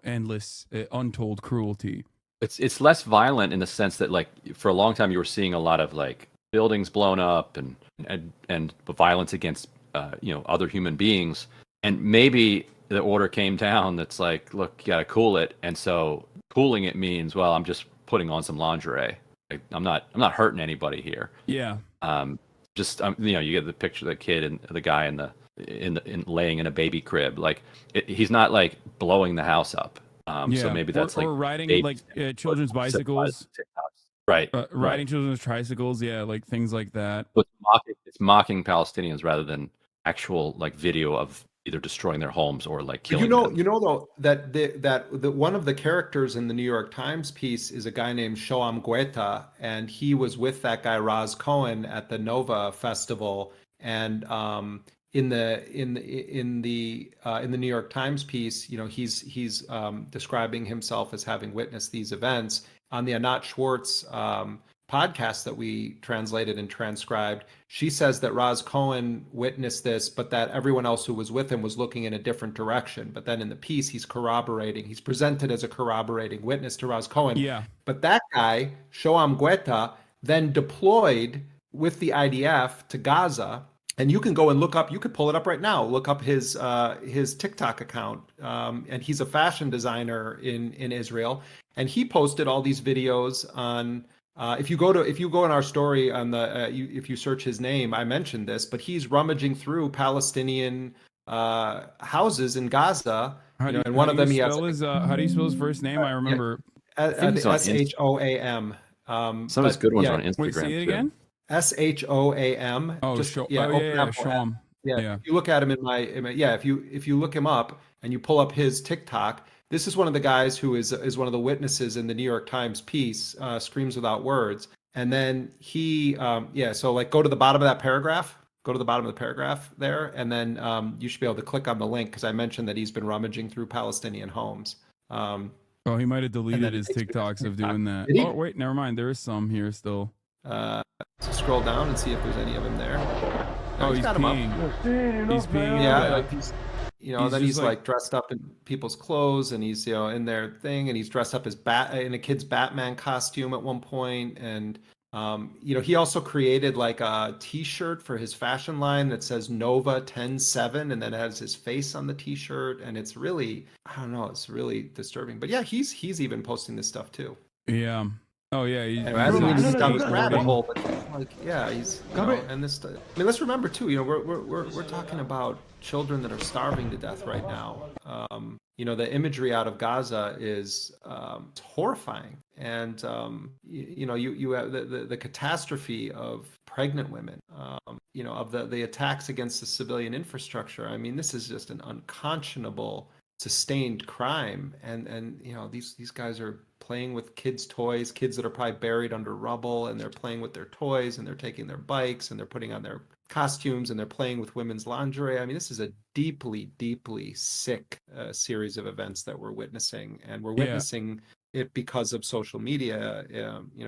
endless untold cruelty. It's less violent in the sense that, like, for a long time you were seeing a lot of like buildings blown up and violence against other human beings, and maybe the order came down that's like, look, you gotta cool it, and so cooling it means, well, I'm just putting on some lingerie. Like, I'm not hurting anybody here. Yeah. You get the picture of the kid and the guy in laying in a baby crib. Like, he's not like blowing the house up. So maybe that's or riding like children's bicycles. Right. Riding children's tricycles. Yeah, like things like that. But it's mocking Palestinians rather than actual like video of either destroying their homes or like killing them. Though that one of the characters in the New York Times piece is a guy named Shoam Gueta, and he was with that guy Raz Cohen at the Nova Festival, and in the New York Times piece, he's describing himself as having witnessed these events. On the Anat Schwartz podcast that we translated and transcribed, she says that Raz Cohen witnessed this, but that everyone else who was with him was looking in a different direction. But then in the piece, he's presented as a corroborating witness to Raz Cohen. Yeah. But that guy, Shoam Gueta, then deployed with the IDF to Gaza. And you can go and you could pull it up right now, look up his TikTok account. And he's a fashion designer in Israel. And he posted all these videos on, if you go in our story on if you search his name, I mentioned this, but he's rummaging through Palestinian houses in Gaza. And one of them he has. How do you spell his first name? I remember. SHOAM. Some of his good ones are on Instagram. Wait, say it again. SHOAM. Oh, Shoam. Yeah. If you look at him if you look him up and you pull up his TikTok, this is one of the guys who is one of the witnesses in the New York Times piece, Screams Without Words. And then he, so like go to the bottom of that paragraph, there, and then you should be able to click on the link, because I mentioned that he's been rummaging through Palestinian homes. He might have deleted his TikToks of doing that. Oh, wait, never mind. There is some here still. So scroll down and see if there's any of him there. No, he's got peeing. He's peeing. Yeah, then he's like dressed up in people's clothes, and he's in their thing, and he's dressed up as in a kid's Batman costume at one point, and he also created like a T-shirt for his fashion line that says Nova 10-7, and then it has his face on the T-shirt, and it's really, I don't know, it's really disturbing. But yeah, he's even posting this stuff too. Yeah. Oh yeah. I don't mean to down this rabbit hole, but he's and this. I mean, let's remember too. We're talking about children that are starving to death right now. The imagery out of Gaza is it's horrifying, and you have the catastrophe of pregnant women. Of the attacks against the civilian infrastructure. I mean, this is just an unconscionable, sustained crime, and these guys are playing with kids' toys, kids that are probably buried under rubble, and they're playing with their toys, and they're taking their bikes, and they're putting on their costumes, and they're playing with women's lingerie. I mean, this is a deeply, deeply sick series of events that we're witnessing, and we're witnessing it because of social media,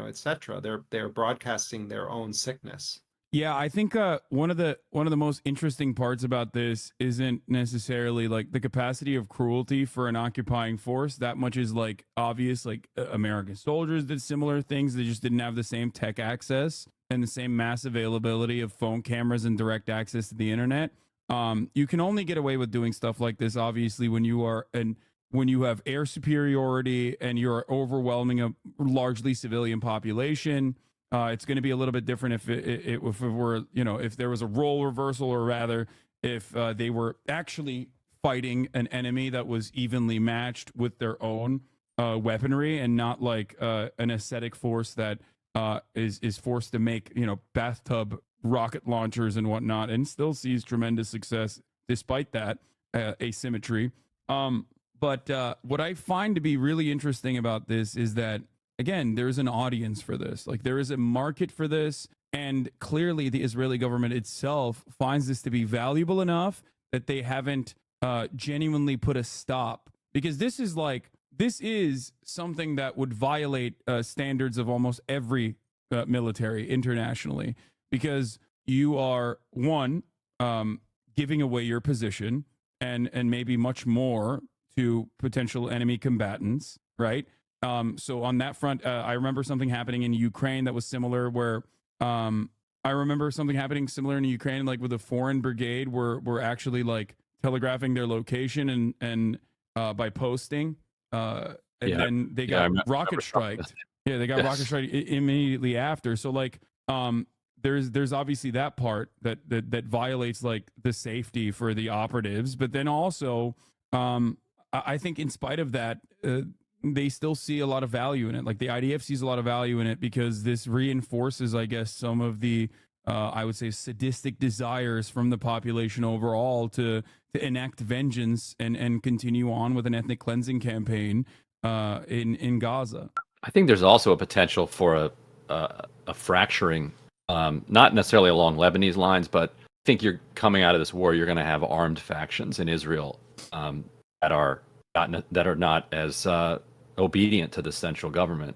etc. They're broadcasting their own sickness. Yeah, I think one of the most interesting parts about this isn't necessarily like the capacity of cruelty for an occupying force. That much is like obvious. Like American soldiers did similar things. They just didn't have the same tech access and the same mass availability of phone cameras and direct access to the internet. You can only get away with doing stuff like this, obviously, when you have air superiority and you're overwhelming a largely civilian population. It's going to be a little bit different if it were, if there was a role reversal, or rather if they were actually fighting an enemy that was evenly matched with their own weaponry, and not like an ascetic force that is forced to make, you know, bathtub rocket launchers and whatnot, and still sees tremendous success despite that asymmetry. But what I find to be really interesting about this is that, again, there's an audience for this. Like, there is a market for this, and clearly the Israeli government itself finds this to be valuable enough that they haven't genuinely put a stop, because this is something that would violate standards of almost every military internationally, because you are, one, giving away your position and maybe much more to potential enemy combatants, right? So on that front, I remember something happening in Ukraine that was similar, where I remember something happening similar in Ukraine, like with a foreign brigade, were actually like telegraphing their location and by posting, and then they got rocket striked. Yeah, they got rocket strike immediately after. So like, there's obviously that part that violates like the safety for the operatives, but then also, I think in spite of that, they still see a lot of value in it. Like the IDF sees a lot of value in it because this reinforces, I guess, some of the, I would say, sadistic desires from the population overall to enact vengeance and continue on with an ethnic cleansing campaign in Gaza. I think there's also a potential for a fracturing, not necessarily along Lebanese lines, but I think you're coming out of this war, you're going to have armed factions in Israel that are not as obedient to the central government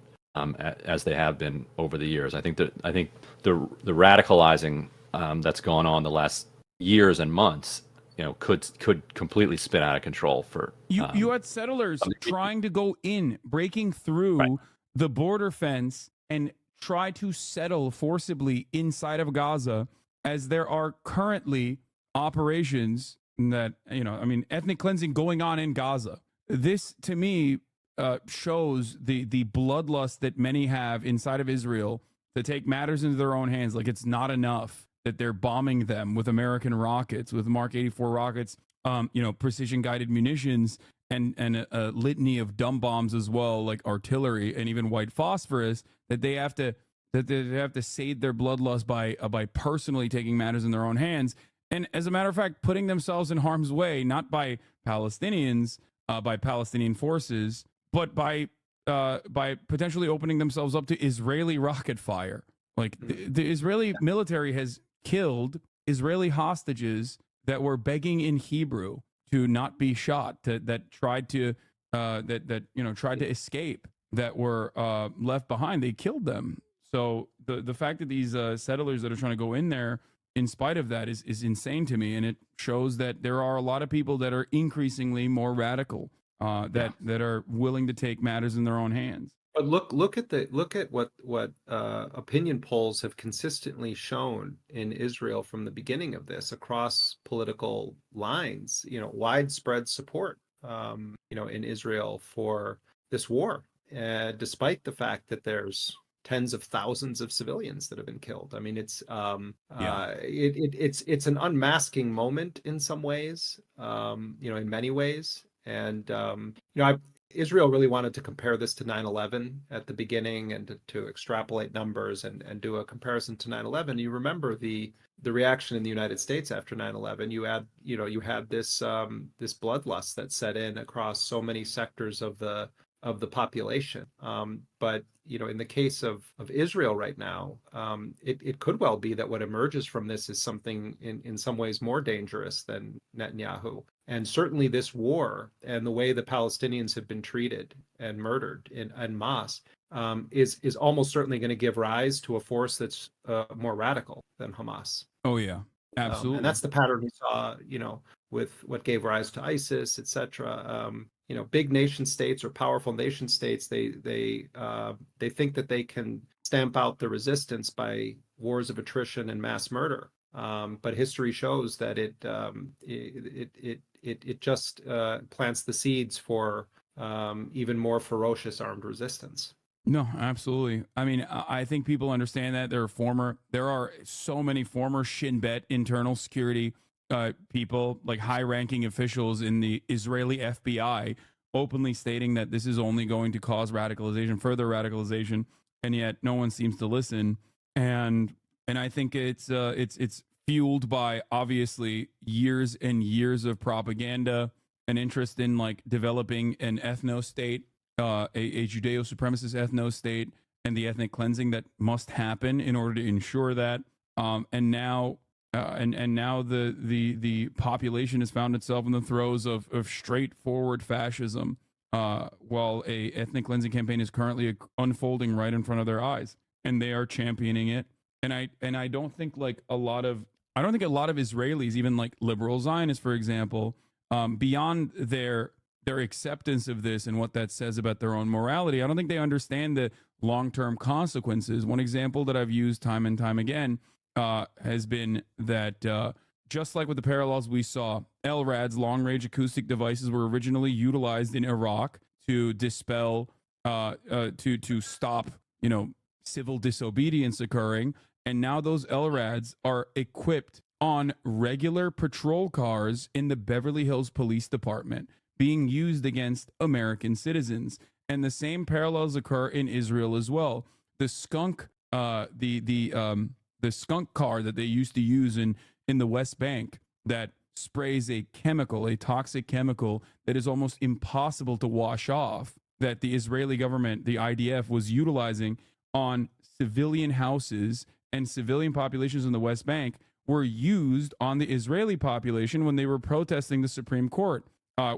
as they have been over the years. I think the radicalizing that's gone on the last years and months, you know, could completely spin out of control. For you had settlers trying to go in, breaking through the border fence and try to settle forcibly inside of Gaza, as there are currently operations that, you know, I mean, ethnic cleansing going on in Gaza. This to me shows the bloodlust that many have inside of Israel to take matters into their own hands. Like, it's not enough that they're bombing them with American rockets, with Mark 84 rockets, you know, precision guided munitions, and a litany of dumb bombs as well, like artillery and even white phosphorus, that they have to sate their bloodlust by personally taking matters in their own hands. And as a matter of fact, putting themselves in harm's way, not by Palestinians, by Palestinian forces, but by potentially opening themselves up to Israeli rocket fire. Like the Israeli military has killed Israeli hostages that were begging in Hebrew to not be shot, that tried to escape, that were left behind. They killed them. So the fact that these settlers that are trying to go in there, in spite of that, is insane to me, and it shows that there are a lot of people that are increasingly more radical, that are willing to take matters in their own hands. But look at what opinion polls have consistently shown in Israel from the beginning of this, across political lines. You know, widespread support, you know, in Israel for this war, despite the fact that there's tens of thousands of civilians that have been killed. I mean, it's it's an unmasking moment in some ways, you know, in many ways, and you know, Israel really wanted to compare this to 9/11 at the beginning, and to extrapolate numbers and do a comparison to 9/11. You remember the reaction in the United States after 9/11. You had this this bloodlust that set in across so many sectors of the population. But you know, in the case of Israel right now, it could well be that what emerges from this is something in some ways more dangerous than Netanyahu. And certainly this war and the way the Palestinians have been treated and murdered en masse is almost certainly going to give rise to a force that's more radical than Hamas. Oh yeah, absolutely. And that's the pattern we saw, you know, with what gave rise to ISIS, etc. You know, big nation states or powerful nation states, they think that they can stamp out the resistance by wars of attrition and mass murder. But history shows that it just plants the seeds for even more ferocious armed resistance. No, absolutely. I mean, I think people understand that. There are so many former Shin Bet internal security people, like high-ranking officials in the Israeli FBI, openly stating that this is only going to cause radicalization, further radicalization, and yet no one seems to listen. And I think it's fueled by obviously years and years of propaganda, an interest in like developing an ethno state, a Judeo-supremacist ethno state, and the ethnic cleansing that must happen in order to ensure that. And now the population has found itself in the throes of straightforward fascism, while a ethnic cleansing campaign is currently unfolding right in front of their eyes, and they are championing it. And I don't think a lot of Israelis, even like liberal Zionists, for example, beyond their acceptance of this and what that says about their own morality, I don't think they understand the long-term consequences. One example that I've used time and time again has been that just like with the parallels we saw, LRADs, long-range acoustic devices, were originally utilized in Iraq to dispel, to stop, civil disobedience occurring. And now those LRADs are equipped on regular patrol cars in the Beverly Hills Police Department, being used against American citizens. And the same parallels occur in Israel as well. The skunk, the skunk car that they used to use in the West Bank that sprays a chemical, a toxic chemical that is almost impossible to wash off, that the Israeli government, the IDF, was utilizing on civilian houses and civilian populations in the West Bank, were used on the Israeli population when they were protesting the Supreme Court,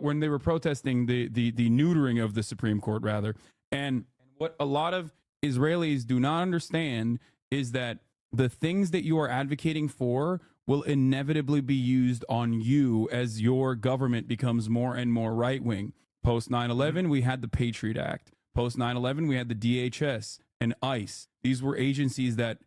when they were protesting the neutering of the Supreme Court, rather. And what a lot of Israelis do not understand is that the things that you are advocating for will inevitably be used on you as your government becomes more and more right-wing. Post 9/11, we had the Patriot Act. Post 9/11, we had the DHS and ICE. These were agencies that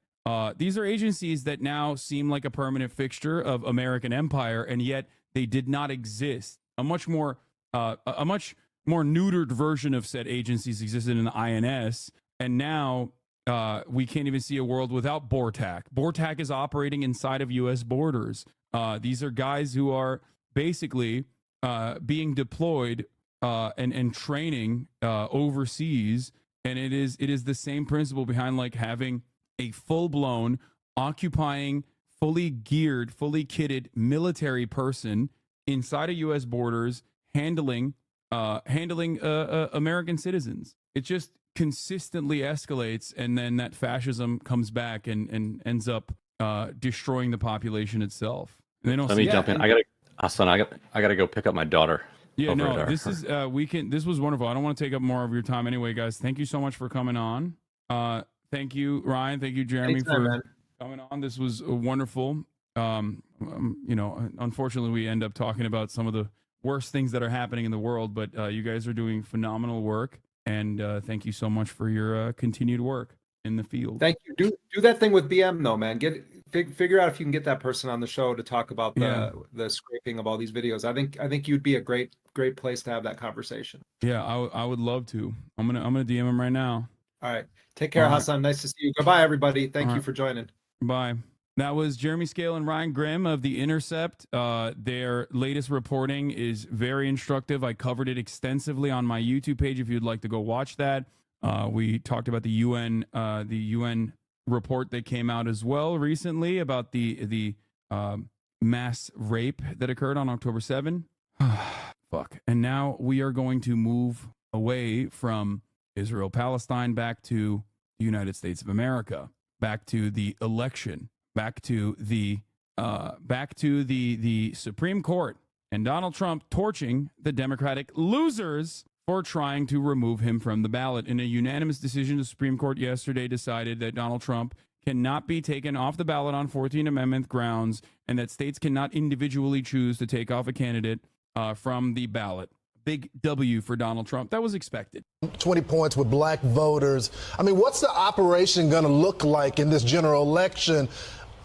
these are agencies that now seem like a permanent fixture of American empire, and yet they did not exist. A much more neutered version of said agencies existed in the INS, and now we can't even see a world without BORTAC. BORTAC is operating inside of U.S. borders. These are guys who are basically being deployed and training overseas, and it is the same principle behind like having a full-blown, occupying, fully geared, fully kitted military person inside of U.S. borders handling American citizens. It just consistently escalates, and then that fascism comes back and ends up destroying the population itself. They don't. Let me jump in. I gotta go pick up my daughter. Yeah, no, this is this was wonderful. I don't want to take up more of your time anyway, guys. Thank you so much for coming on. Thank you, Ryan. Thank you, Jeremy, for coming on. This was wonderful. Unfortunately, we end up talking about some of the worst things that are happening in the world, but you guys are doing phenomenal work, and thank you so much for your continued work in the field. Thank you. Do that thing with BM though, man. Figure out if you can get that person on the show to talk about the scraping of all these videos. I think you'd be a great place to have that conversation. Yeah, I would love to. I'm gonna DM him right now. All right. Take care, Hassan. Nice to see you. Goodbye, everybody. Thank you for joining. Bye. That was Jeremy Scale and Ryan Grimm of The Intercept. Their latest reporting is very instructive. I covered it extensively on my YouTube page if you'd like to go watch that. We talked about the UN report that came out as well recently about the mass rape that occurred on October 7. Fuck. And now we are going to move away from Israel, Palestine, back to the United States of America, back to the election, back to the Supreme Court, and Donald Trump torching the Democratic losers for trying to remove him from the ballot. In a unanimous decision, the Supreme Court yesterday decided that Donald Trump cannot be taken off the ballot on 14th Amendment grounds, and that states cannot individually choose to take off a candidate from the ballot. Big W for Donald Trump. That was expected. 20 points with black voters. I mean, what's the operation going to look like in this general election?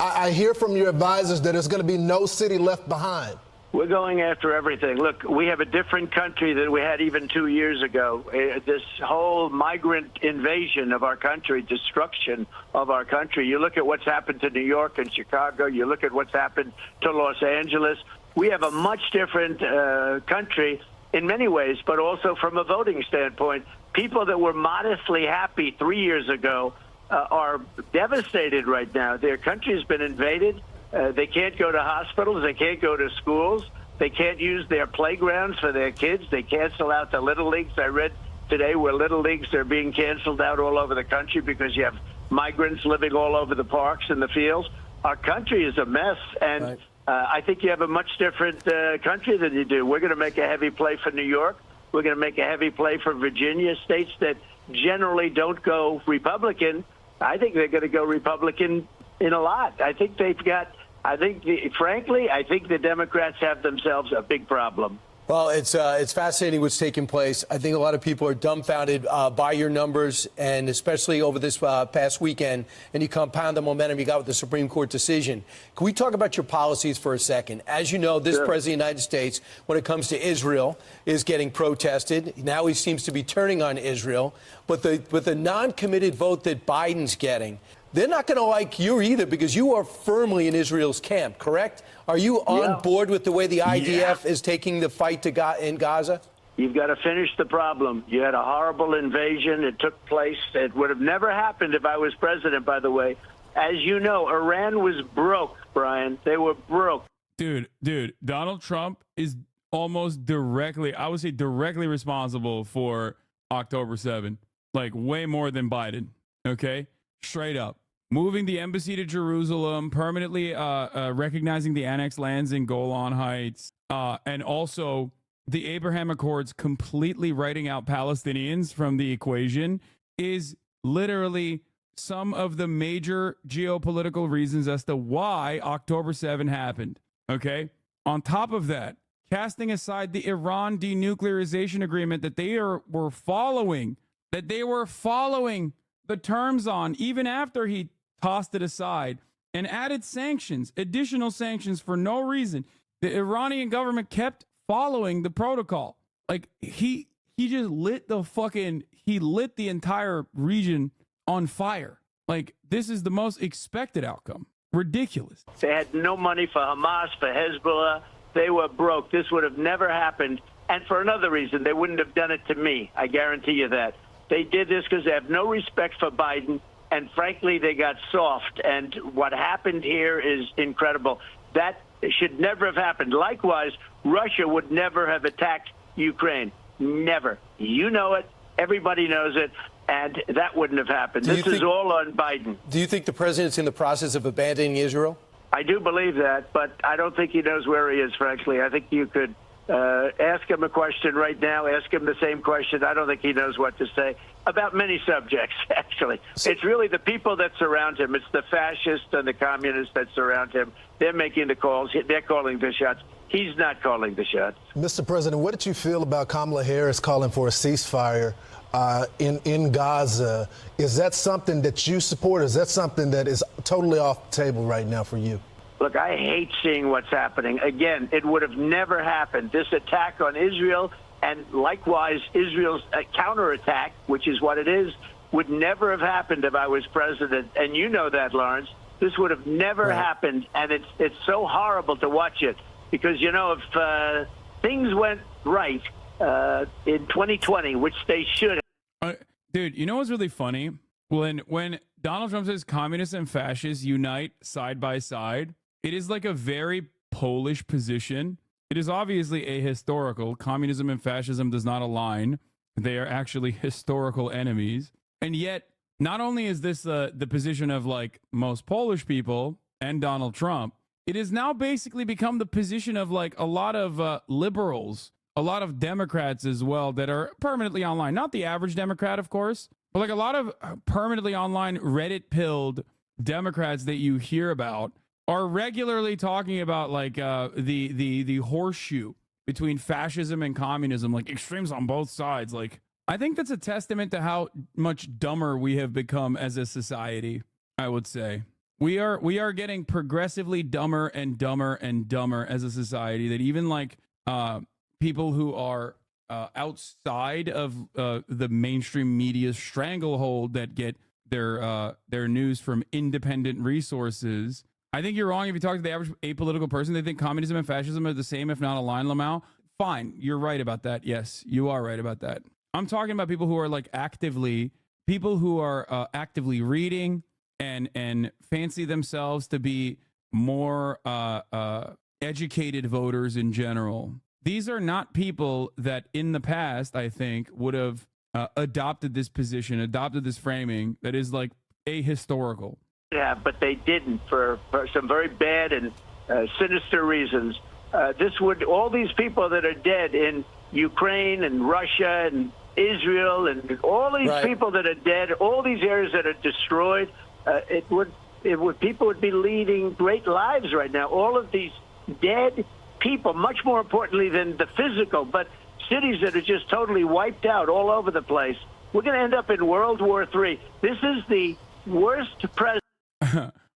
I hear from your advisors that there's going to be no city left behind. We're going after everything. Look, we have a different country than we had even 2 years ago. This whole migrant invasion of our country, destruction of our country. You look at what's happened to New York and Chicago. You look at what's happened to Los Angeles. We have a much different country. in many ways, but also from a voting standpoint. People that were modestly happy 3 years ago are devastated right now. Their country has been invaded. They can't go to hospitals. They can't go to schools. They can't use their playgrounds for their kids. They cancel out the little leagues. I read today where little leagues are being canceled out all over the country because you have migrants living all over the parks and the fields. Our country is a mess, and I think you have a much different country than you do. We're going to make a heavy play for New York. We're going to make a heavy play for Virginia, states that generally don't go Republican. I think they're going to go Republican in a lot. I think they've got, frankly, I think the Democrats have themselves a big problem. Well, it's fascinating what's taking place. I think a lot of people are dumbfounded by your numbers, and especially over this past weekend, and you compound the momentum you got with the Supreme Court decision. Can we talk about your policies for a second? As you know, this President of the United States, when it comes to Israel, is getting protested. Now he seems to be turning on Israel. But the non-committed vote that Biden's getting, they're not going to like you either, because you are firmly in Israel's camp, correct? Are you on board with the way the IDF is taking the fight in Gaza? You've got to finish the problem. You had a horrible invasion. It took place. It would have never happened if I was president, by the way. As you know, Iran was broke, Brian. They were broke. Dude, Donald Trump is almost directly, I would say directly responsible for October 7, like way more than Biden, okay? Straight up. Moving the embassy to Jerusalem, permanently recognizing the annexed lands in Golan Heights, and also the Abraham Accords completely writing out Palestinians from the equation is literally some of the major geopolitical reasons as to why October 7 happened. Okay? On top of that, casting aside the Iran denuclearization agreement that they were following the terms on, even after he tossed it aside and added sanctions, additional sanctions for no reason. The Iranian government kept following the protocol. Like he just lit the entire region on fire. Like this is the most expected outcome. Ridiculous. They had no money for Hamas, for Hezbollah. They were broke. This would have never happened. And for another reason, they wouldn't have done it to me. I guarantee you that. They did this because they have no respect for Biden. And frankly, they got soft. And what happened here is incredible. That should never have happened. Likewise, Russia would never have attacked Ukraine. Never. You know it. Everybody knows it. And that wouldn't have happened. This is all on Biden. Do you think the president's in the process of abandoning Israel? I do believe that, but I don't think he knows where he is, frankly. I think you could ask him a question right now, ask him the same question. I don't think he knows what to say about many subjects, actually. It's really the people that surround him. It's the fascists and the communists that surround him. They're making the calls. They're calling the shots. He's not calling the shots. Mr. President, what did you feel about Kamala Harris calling for a ceasefire in Gaza? Is that something that you support? Or is that something that is totally off the table right now for you? Look, I hate seeing what's happening. Again, it would have never happened. This attack on Israel and likewise Israel's counterattack, which is what it is, would never have happened if I was president. And you know that, Lawrence. This would have never happened. And it's so horrible to watch it because, you know, if things went right in 2020, which they should have. Dude, you know what's really funny? When Donald Trump says communists and fascists unite side by side, it is like a very Polish position. It is obviously ahistorical. Communism and fascism does not align. They are actually historical enemies. And yet, not only is this the position of like most Polish people and Donald Trump, it has now basically become the position of like a lot of liberals, a lot of Democrats as well that are permanently online. Not the average Democrat, of course, but like a lot of permanently online Reddit-pilled Democrats that you hear about are regularly talking about like the horseshoe between fascism and communism, like extremes on both sides. Like I think that's a testament to how much dumber we have become as a society. I would say we are getting progressively dumber and dumber and dumber as a society. That even like people who are outside of the mainstream media's stranglehold that get their news from independent resources. I think you're wrong if you talk to the average apolitical person. They think communism and fascism are the same, if not aligned, Lamau. fine. You're right about that. Yes, you are right about that. I'm talking about people who are like actively reading and fancy themselves to be more educated voters in general. These are not people that in the past, I think, would have adopted this position, adopted this framing that is like ahistorical. Yeah, but they didn't for some very bad and sinister reasons. All these people that are dead in Ukraine and Russia and Israel and all these people that are dead, all these areas that are destroyed, people would be leading great lives right now. All of these dead people, much more importantly than the physical, but cities that are just totally wiped out all over the place. We're going to end up in World War III. This is the worst president.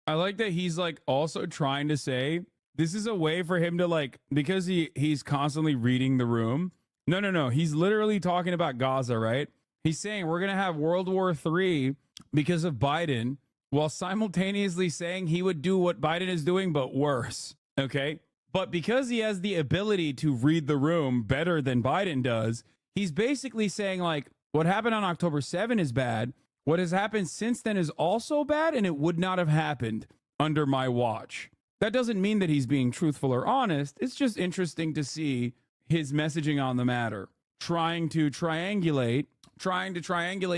I like that he's like also trying to say this is a way for him to like, because he's constantly reading the room. No. He's literally talking about Gaza, right? He's saying we're going to have World War III because of Biden, while simultaneously saying he would do what Biden is doing, but worse. Okay. But because he has the ability to read the room better than Biden does, he's basically saying like what happened on October 7 is bad. What has happened since then is also bad, and it would not have happened under my watch. That doesn't mean that he's being truthful or honest. It's just interesting to see his messaging on the matter, trying to triangulate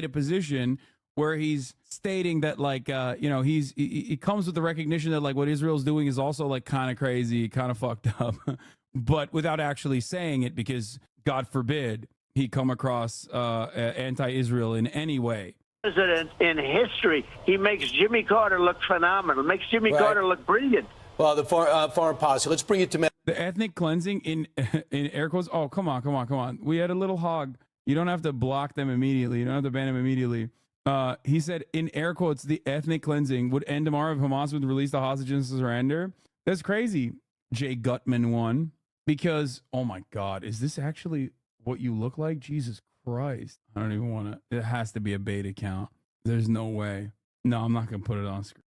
a position where he's stating that like, he comes with the recognition that like what Israel's doing is also like kind of crazy, kind of fucked up, but without actually saying it, because God forbid he come across anti-Israel in any way. President in history. He makes Jimmy Carter look phenomenal. Makes Jimmy Carter look brilliant. Well, the foreign policy. Let's bring it to the ethnic cleansing in air quotes. Oh, come on. We had a little hog. You don't have to block them immediately. You don't have to ban them immediately. He said in air quotes, the ethnic cleansing would end tomorrow if Hamas would release the hostages and surrender. That's crazy. Jay Gutman won because, oh my God, is this actually what you look like? Jesus Christ. I don't even want to. It has to be a bait account. There's no way. No, I'm not going to put it on screen.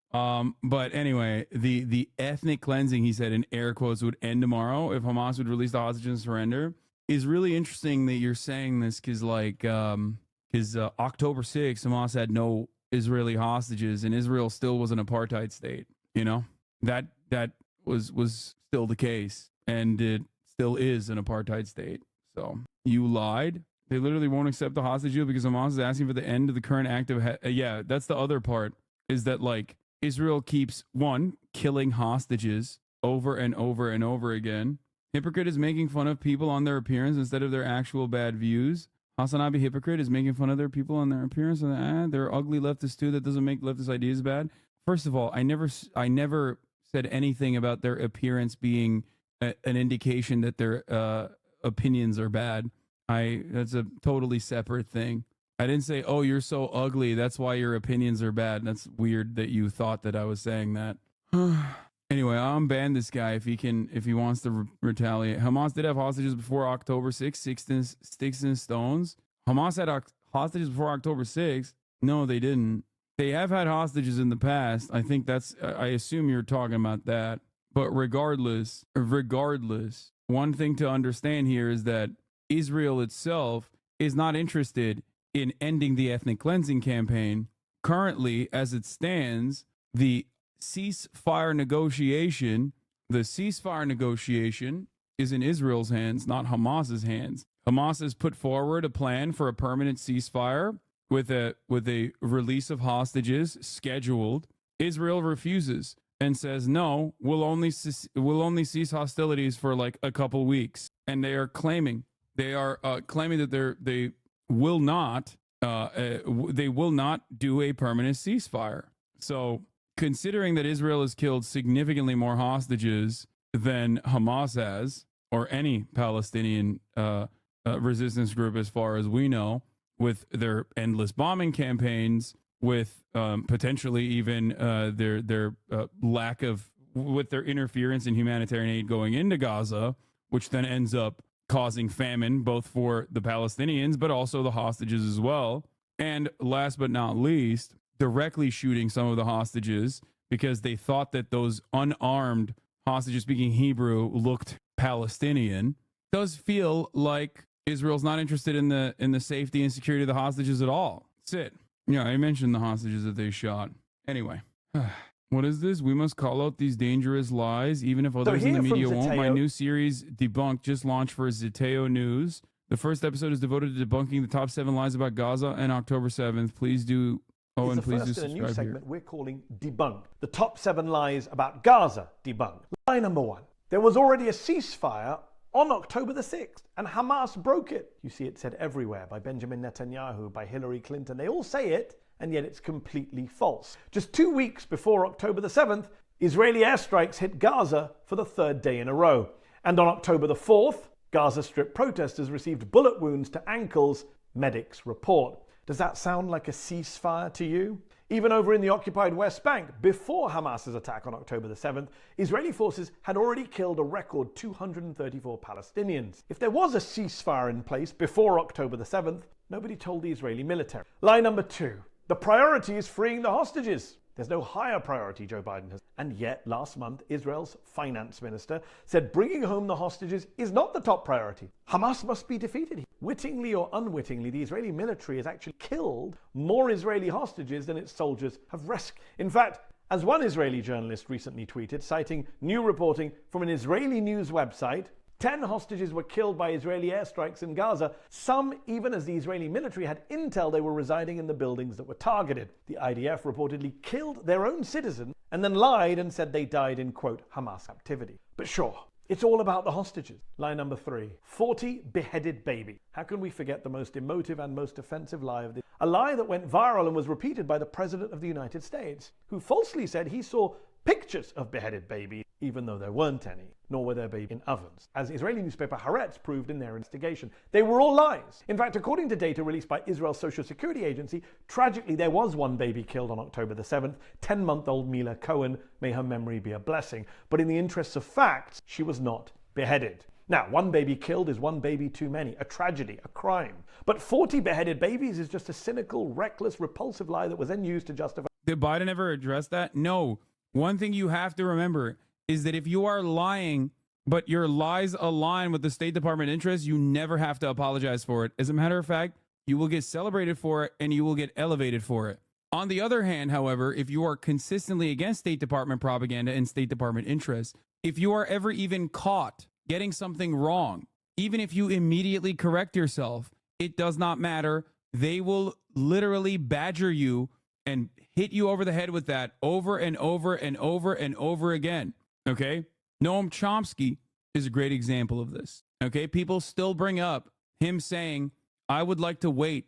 But anyway, the ethnic cleansing, he said in air quotes, would end tomorrow if Hamas would release the hostages and surrender. Is really interesting that you're saying this because October 6th, Hamas had no Israeli hostages and Israel still was an apartheid state. You know, that was still the case, and it still is an apartheid state. So you lied. They literally won't accept the hostage deal because Hamas is asking for the end of the current active. Yeah, that's the other part, is that like Israel keeps killing hostages over and over and over again. Hypocrite is making fun of people on their appearance instead of their actual bad views. Hasanabi hypocrite is making fun of their people on their appearance, and they're ugly leftists too. That doesn't make leftist ideas bad. First of all, I never said anything about their appearance being an indication that their opinions are bad. That's a totally separate thing. I didn't say, oh, you're so ugly, that's why your opinions are bad. That's weird that you thought that I was saying that. Anyway, I'll ban this guy if he wants to retaliate. Hamas did have hostages before October 6th, sticks and stones. Hamas had hostages before October 6th. No, they didn't. They have had hostages in the past. I think I assume you're talking about that. But regardless, one thing to understand here is that Israel itself is not interested in ending the ethnic cleansing campaign. Currently, as it stands, the ceasefire negotiation is in Israel's hands, not Hamas's hands. Hamas has put forward a plan for a permanent ceasefire with a release of hostages scheduled. Israel refuses and says, no, we'll only cease hostilities for like a couple weeks. And they are claiming that they will not do a permanent ceasefire. So considering that Israel has killed significantly more hostages than Hamas has, or any Palestinian resistance group as far as we know, with their endless bombing campaigns, with potentially even their lack of, with their interference in humanitarian aid going into Gaza, which then ends up causing famine both for the Palestinians but also the hostages as well. And last but not least, directly shooting some of the hostages because they thought that those unarmed hostages speaking Hebrew looked Palestinian. does feel like Israel's not interested in the safety and security of the hostages at all. That's it. Yeah, I mentioned the hostages that they shot. Anyway, what is this? We must call out these dangerous lies, even if others in the media won't. My new series, Debunked, just launched for Zeteo News. The first episode is devoted to debunking the top 7 lies about Gaza and October 7th. Please do. Oh, and please do subscribe in a new segment here. we're calling Debunked. The top 7 lies about Gaza debunked. Lie number 1. There was already a ceasefire on October the 6th, and Hamas broke it. You see it said everywhere by Benjamin Netanyahu, by Hillary Clinton. They all say it, and yet it's completely false. Just 2 weeks before October the 7th, Israeli airstrikes hit Gaza for the 3rd day in a row. And on October the 4th, Gaza Strip protesters received bullet wounds to ankles, medics report. Does that sound like a ceasefire to you? Even over in the occupied West Bank, before Hamas's attack on October the 7th, Israeli forces had already killed a record 234 Palestinians. If there was a ceasefire in place before October the 7th, nobody told the Israeli military. Lie number 2. The priority is freeing the hostages. There's no higher priority, Joe Biden has. And yet, last month, Israel's finance minister said bringing home the hostages is not the top priority. Hamas must be defeated. Wittingly or unwittingly, the Israeli military has actually killed more Israeli hostages than its soldiers have rescued. In fact, as one Israeli journalist recently tweeted, citing new reporting from an Israeli news website, 10 hostages were killed by Israeli airstrikes in Gaza, some even as the Israeli military had intel they were residing in the buildings that were targeted. The IDF reportedly killed their own citizens and then lied and said they died in, quote, Hamas captivity. But sure, it's all about the hostages. Lie number 3, 40 beheaded baby. How can we forget the most emotive and most offensive lie of this? A lie that went viral and was repeated by the President of the United States, who falsely said he saw pictures of beheaded babies, even though there weren't any, nor were there babies in ovens, as Israeli newspaper Haaretz proved in their investigation. They were all lies. In fact, according to data released by Israel's Social Security Agency, tragically there was one baby killed on October the 7th, 10-month-old Mila Cohen, may her memory be a blessing. But in the interests of facts, she was not beheaded. Now, one baby killed is one baby too many, a tragedy, a crime. But 40 beheaded babies is just a cynical, reckless, repulsive lie that was then used to justify... Did Biden ever address that? No. One thing you have to remember is that if you are lying, but your lies align with the State Department interests, you never have to apologize for it. As a matter of fact, you will get celebrated for it and you will get elevated for it. On the other hand, however, if you are consistently against State Department propaganda and State Department interests, if you are ever even caught getting something wrong, even if you immediately correct yourself, it does not matter. They will literally badger you and hit you over the head with that over and over and over and over again. Okay? Noam Chomsky is a great example of this. Okay? People still bring up him saying, I would like to wait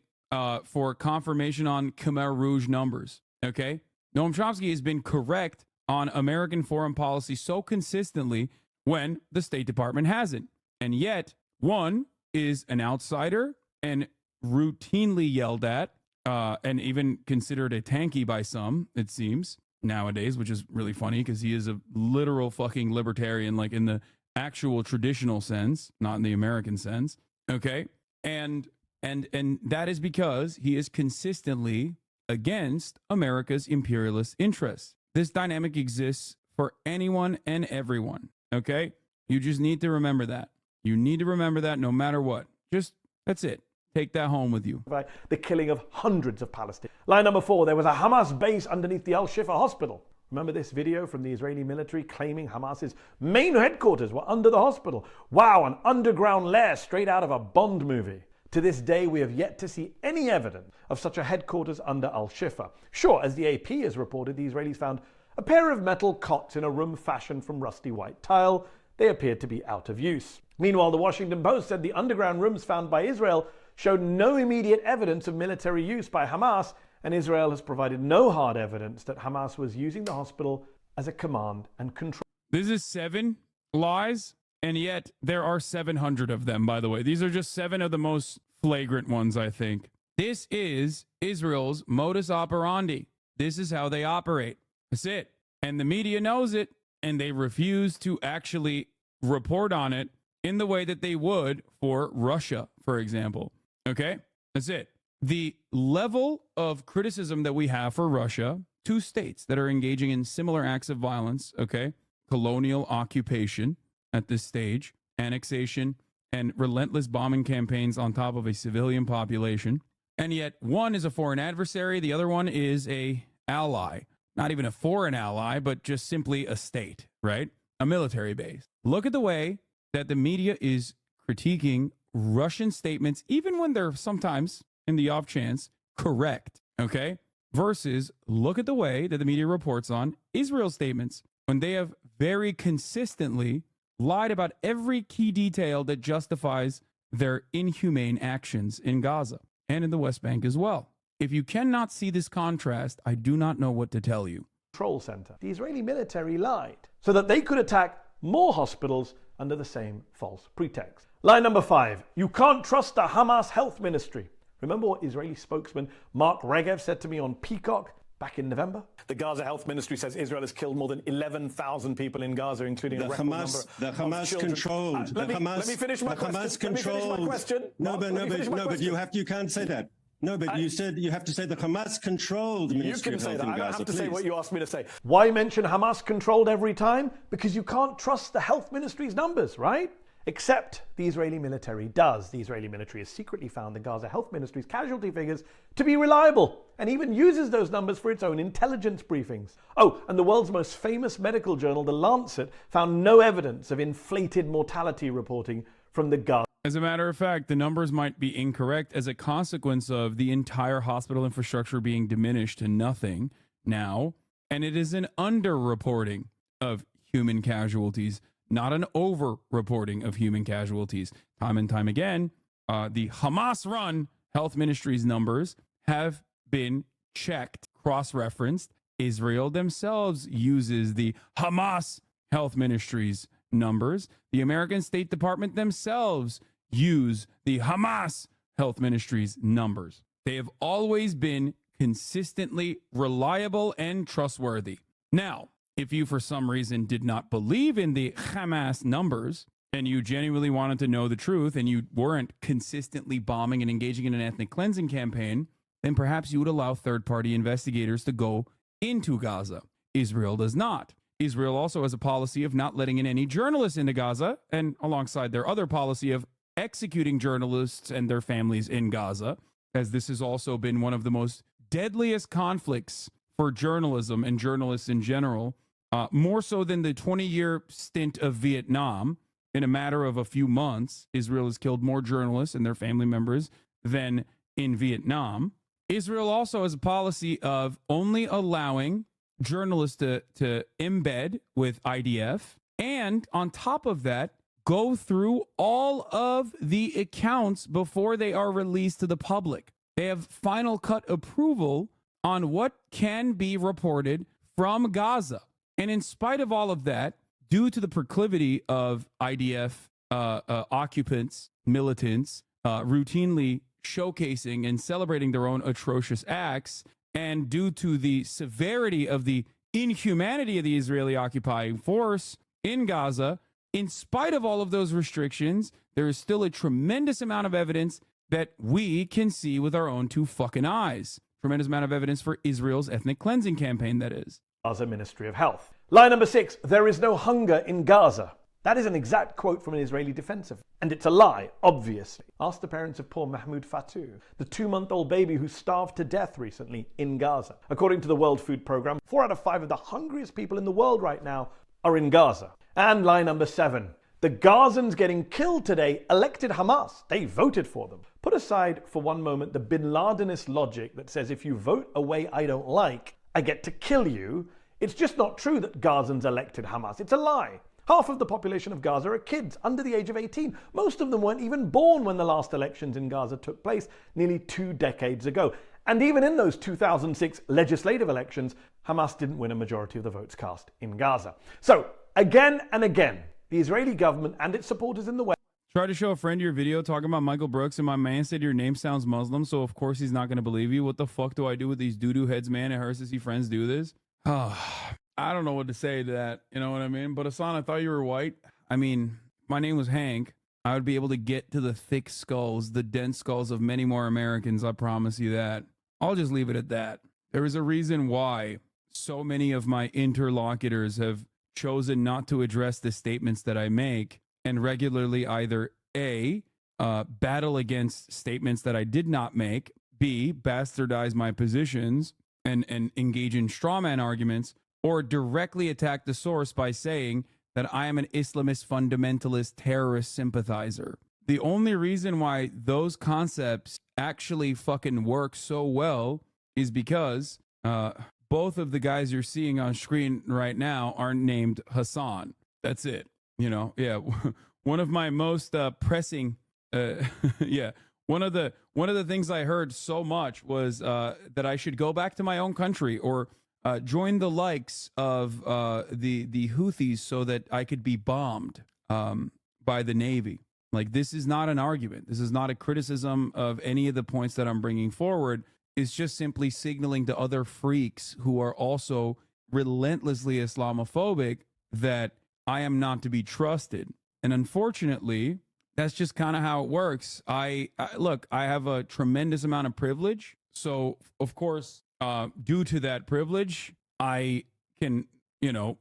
for confirmation on Khmer Rouge numbers. Okay? Noam Chomsky has been correct on American foreign policy so consistently when the State Department hasn't. And yet, one is an outsider and routinely yelled at, and even considered a tanky by some, it seems, nowadays, which is really funny because he is a literal fucking libertarian, like in the actual traditional sense, not in the American sense. Okay? And that is because he is consistently against America's imperialist interests. This dynamic exists for anyone and everyone. Okay? You just need to remember that. You need to remember that no matter what. Just, that's it. Take that home with you. The killing of hundreds of Palestinians. Line number 4, there was a Hamas base underneath the Al-Shifa hospital. Remember this video from the Israeli military claiming Hamas's main headquarters were under the hospital? Wow, an underground lair straight out of a Bond movie. To this day, we have yet to see any evidence of such a headquarters under Al-Shifa. Sure, as the AP has reported, the Israelis found a pair of metal cots in a room fashioned from rusty white tile. They appeared to be out of use. Meanwhile, the Washington Post said the underground rooms found by Israel showed no immediate evidence of military use by Hamas, and Israel has provided no hard evidence that Hamas was using the hospital as a command and control. This is 7 lies, and yet there are 700 of them, by the way. These are just 7 of the most flagrant ones, I think. This is Israel's modus operandi. This is how they operate. That's it. And the media knows it, and they refuse to actually report on it in the way that they would for Russia, for example. Okay? That's it. The level of criticism that we have for Russia, 2 states that are engaging in similar acts of violence, okay? Colonial occupation at this stage, annexation and relentless bombing campaigns on top of a civilian population. And yet one is a foreign adversary, the other one is a ally. Not even a foreign ally, but just simply a state, right? A military base. Look at the way that the media is critiquing Russian statements, even when they're sometimes, in the off chance, correct, okay? Versus look at the way that the media reports on Israel's statements when they have very consistently lied about every key detail that justifies their inhumane actions in Gaza and in the West Bank as well. If you cannot see this contrast, I do not know what to tell you. Control center. The Israeli military lied so that they could attack more hospitals under the same false pretext. Lie number 5. You can't trust the Hamas health ministry. Remember what Israeli spokesman Mark Regev said to me on Peacock back in November? The Gaza Health Ministry says Israel has killed more than 11,000 people in Gaza, including a record number of children. Let me finish my question. No, but you can't say that. No, but you said you have to say the Hamas-controlled Ministry of Health in Gaza. I don't have to say please. what you asked me to say. Why mention Hamas-controlled every time? Because you can't trust the health ministry's numbers, right? Except the Israeli military does. The Israeli military has secretly found the Gaza Health Ministry's casualty figures to be reliable and even uses those numbers for its own intelligence briefings. Oh, and the world's most famous medical journal, The Lancet, found no evidence of inflated mortality reporting from the Gaza. As a matter of fact, the numbers might be incorrect as a consequence of the entire hospital infrastructure being diminished to nothing now, and it is an underreporting of human casualties, not an over-reporting of human casualties. Time and time again, the Hamas-run health ministry's numbers have been checked, cross-referenced. Israel themselves uses the Hamas health ministry's numbers. The American State Department themselves use the Hamas health ministry's numbers. They have always been consistently reliable and trustworthy. Now, if you for some reason did not believe in the Hamas numbers and you genuinely wanted to know the truth and you weren't consistently bombing and engaging in an ethnic cleansing campaign, then perhaps you would allow third-party investigators to go into Gaza. Israel does not. Israel also has a policy of not letting in any journalists into Gaza, and alongside their other policy of executing journalists and their families in Gaza, as this has also been one of the most deadliest conflicts for journalism and journalists in general, more so than the 20-year stint of Vietnam. In a matter of a few months, Israel has killed more journalists and their family members than in Vietnam. Israel also has a policy of only allowing journalists to embed with IDF, and on top of that, go through all of the accounts before they are released to the public. They have final cut approval on what can be reported from Gaza. And in spite of all of that, due to the proclivity of IDF occupants, militants, routinely showcasing and celebrating their own atrocious acts, and due to the severity of the inhumanity of the Israeli occupying force in Gaza, in spite of all of those restrictions, there is still a tremendous amount of evidence that we can see with our own two fucking eyes. Tremendous amount of evidence for Israel's ethnic cleansing campaign, that is. Gaza Ministry of Health. Lie number 6, there is no hunger in Gaza. That is an exact quote from an Israeli defense official. And it's a lie, obviously. Ask the parents of poor Mahmoud Fatou, the 2-month-old baby who starved to death recently in Gaza. According to the World Food Programme, 4 out of 5 of the hungriest people in the world right now are in Gaza. And lie number 7, the Gazans getting killed today elected Hamas. They voted for them. Put aside for one moment the bin Ladenist logic that says if you vote a way I don't like, I get to kill you. It's just not true that Gazans elected Hamas. It's a lie. Half of the population of Gaza are kids under the age of 18. Most of them weren't even born when the last elections in Gaza took place nearly 2 decades ago. And even in those 2006 legislative elections, Hamas didn't win a majority of the votes cast in Gaza. So, again and again, the Israeli government and its supporters in the West Try to show a friend your video talking about Michael Brooks, and my man said your name sounds Muslim, so of course he's not going to believe you. What the fuck do I do with these doo-doo heads, man? It hurts to see friends do this. I don't know what to say to that. You know what I mean? But Hassan, I thought you were white. I mean, my name was Hank. I would be able to get to the thick skulls, the dense skulls of many more Americans. I promise you that. I'll just leave it at that. There is a reason why so many of my interlocutors have chosen not to address the statements that I make and regularly either A, battle against statements that I did not make, B, bastardize my positions and engage in straw man arguments, or directly attack the source by saying that I am an Islamist fundamentalist terrorist sympathizer. The only reason why those concepts actually fucking work so well is because both of the guys you're seeing on screen right now are named Hassan. That's it. You know, yeah. One of my most pressing, yeah. One of the things I heard so much was that I should go back to my own country or join the likes of the Houthis so that I could be bombed by the Navy. Like, this is not an argument. This is not a criticism of any of the points that I'm bringing forward. It's just simply signaling to other freaks who are also relentlessly Islamophobic that I am not to be trusted. And unfortunately, that's just kind of how it works. Look, I have a tremendous amount of privilege. So, of course, due to that privilege, I can,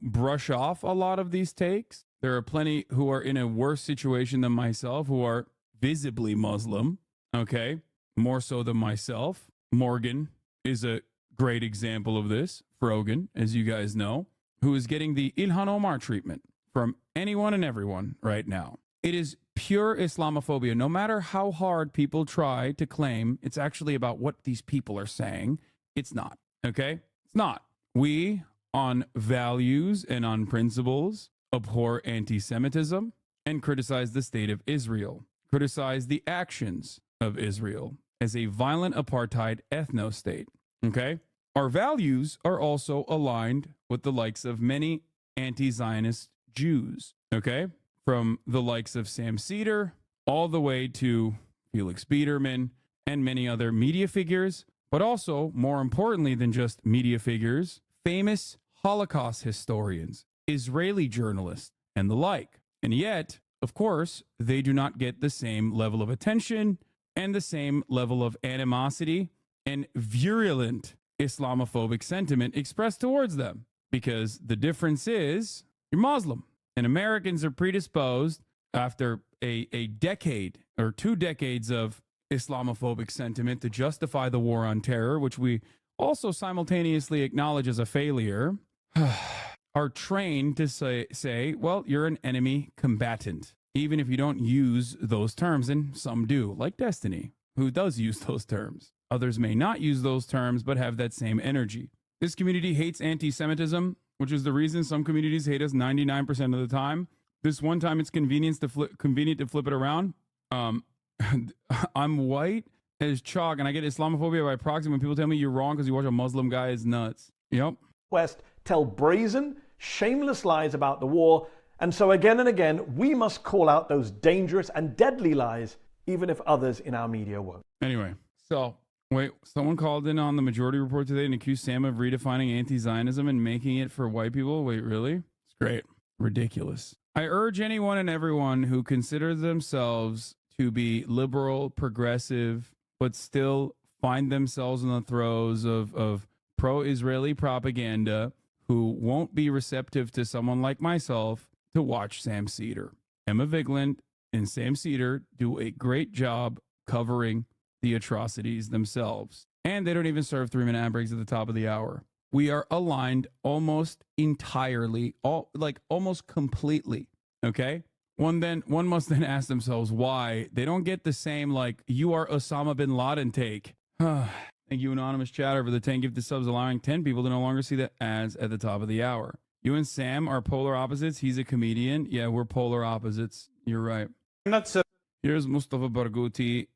brush off a lot of these takes. There are plenty who are in a worse situation than myself, who are visibly Muslim, okay? More so than myself. Morgan is a great example of this. Frogan, as you guys know, who is getting the Ilhan Omar treatment from anyone and everyone right now. It is pure Islamophobia. No matter how hard people try to claim it's actually about what these people are saying, it's not, okay? It's not. We, on values and on principles, abhor anti-Semitism and criticize the state of Israel, criticize the actions of Israel as a violent apartheid ethno-state, okay? Our values are also aligned with the likes of many anti-Zionist Jews, okay? From the likes of Sam Seder all the way to Felix Biederman and many other media figures, but also, more importantly than just media figures, famous Holocaust historians, Israeli journalists, and the like. And yet, of course, they do not get the same level of attention and the same level of animosity and virulent Islamophobic sentiment expressed towards them. Because the difference is, you're Muslim. And Americans are predisposed, after a decade or 2 decades of Islamophobic sentiment, to justify the war on terror, which we also simultaneously acknowledge as a failure, are trained to say, well, you're an enemy combatant, even if you don't use those terms, and some do, like Destiny, who does use those terms. Others may not use those terms, but have that same energy. This community hates anti-Semitism, which is the reason some communities hate us 99% of the time. This one time it's convenient to flip it around. I'm white as chalk, and I get Islamophobia by proxy when people tell me you're wrong because you watch a Muslim guy is nuts. Yep. West tell brazen, shameless lies about the war, and so again and again, we must call out those dangerous and deadly lies, even if others in our media won't. Anyway, so, wait, someone called in on the Majority Report today and accused Sam of redefining anti-Zionism and making it for white people? Wait, really? It's great. Ridiculous. I urge anyone and everyone who considers themselves to be liberal, progressive, but still find themselves in the throes of pro-Israeli propaganda, who won't be receptive to someone like myself, to watch Sam Seder. Emma Vigeland and Sam Seder do a great job covering the atrocities themselves. And they don't even serve 3-minute ad breaks at the top of the hour. We are aligned almost entirely, almost completely, okay? One must then ask themselves why they don't get the same, you are Osama bin Laden take. Thank you, Anonymous Chatter, for the 10 gifted subs, allowing 10 people to no longer see the ads at the top of the hour. You and Sam are polar opposites. He's a comedian. Yeah, we're polar opposites. You're right. Here's Mustafa Barghouti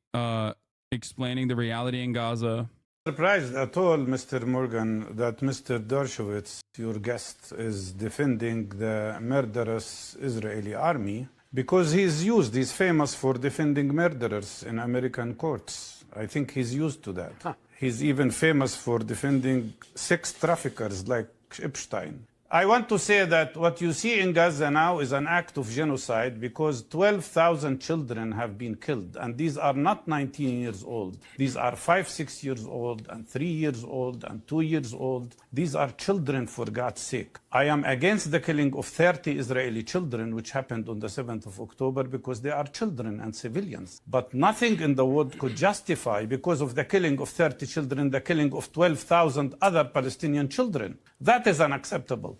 explaining the reality in Gaza. Surprised at all, Mr. Morgan, that Mr. Dershowitz, your guest, is defending the murderous Israeli army, because he's famous for defending murderers in American courts. I think he's used to that. He's even famous for defending sex traffickers like Epstein. I want to say that what you see in Gaza now is an act of genocide because 12,000 children have been killed. And these are not 19 years old. These are 5, 6 years old and 3 years old and 2 years old. These are children, for God's sake. I am against the killing of 30 Israeli children, which happened on the 7th of October, because they are children and civilians. But nothing in the world could justify, because of the killing of 30 children, the killing of 12,000 other Palestinian children. That is unacceptable.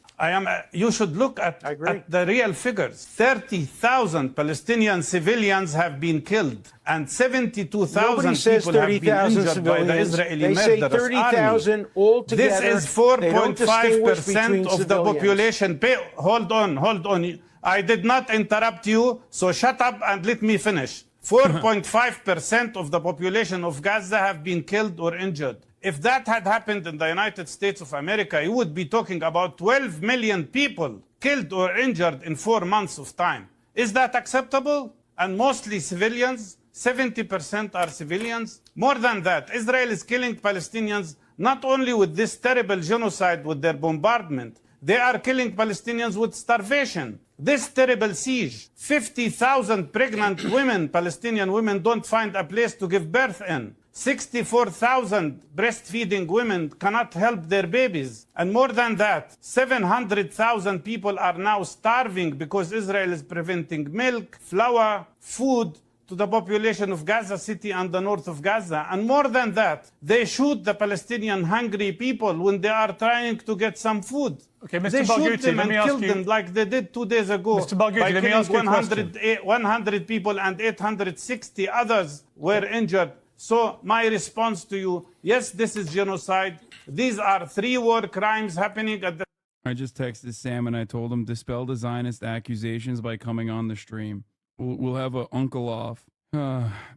You should look at the real figures. 30,000 Palestinian civilians have been killed, and 72,000 people have been injured by the Israeli murderous army. Altogether. This is 4.5% of the population. Hold on. I did not interrupt you, so shut up and let me finish. 4.5% of the population of Gaza have been killed or injured. If that had happened in the United States of America, you would be talking about 12 million people killed or injured in 4 months of time. Is that acceptable? And mostly civilians? 70% are civilians? More than that, Israel is killing Palestinians not only with this terrible genocide with their bombardment, they are killing Palestinians with starvation. This terrible siege, 50,000 pregnant women, Palestinian women, don't find a place to give birth in. 64,000 breastfeeding women cannot help their babies. And more than that, 700,000 people are now starving because Israel is preventing milk, flour, food to the population of Gaza City and the north of Gaza. And more than that, they shoot the Palestinian hungry people when they are trying to get some food. Okay, Mr. They shoot them and kill you... them like they did 2 days ago. Mr. Balgucci, let me ask you a question. 100 people and 860 others were injured. So my response to you, yes, this is genocide. These are 3 war crimes happening at the... I just texted Sam and I told him dispel the Zionist accusations by coming on the stream. We'll have a uncle off.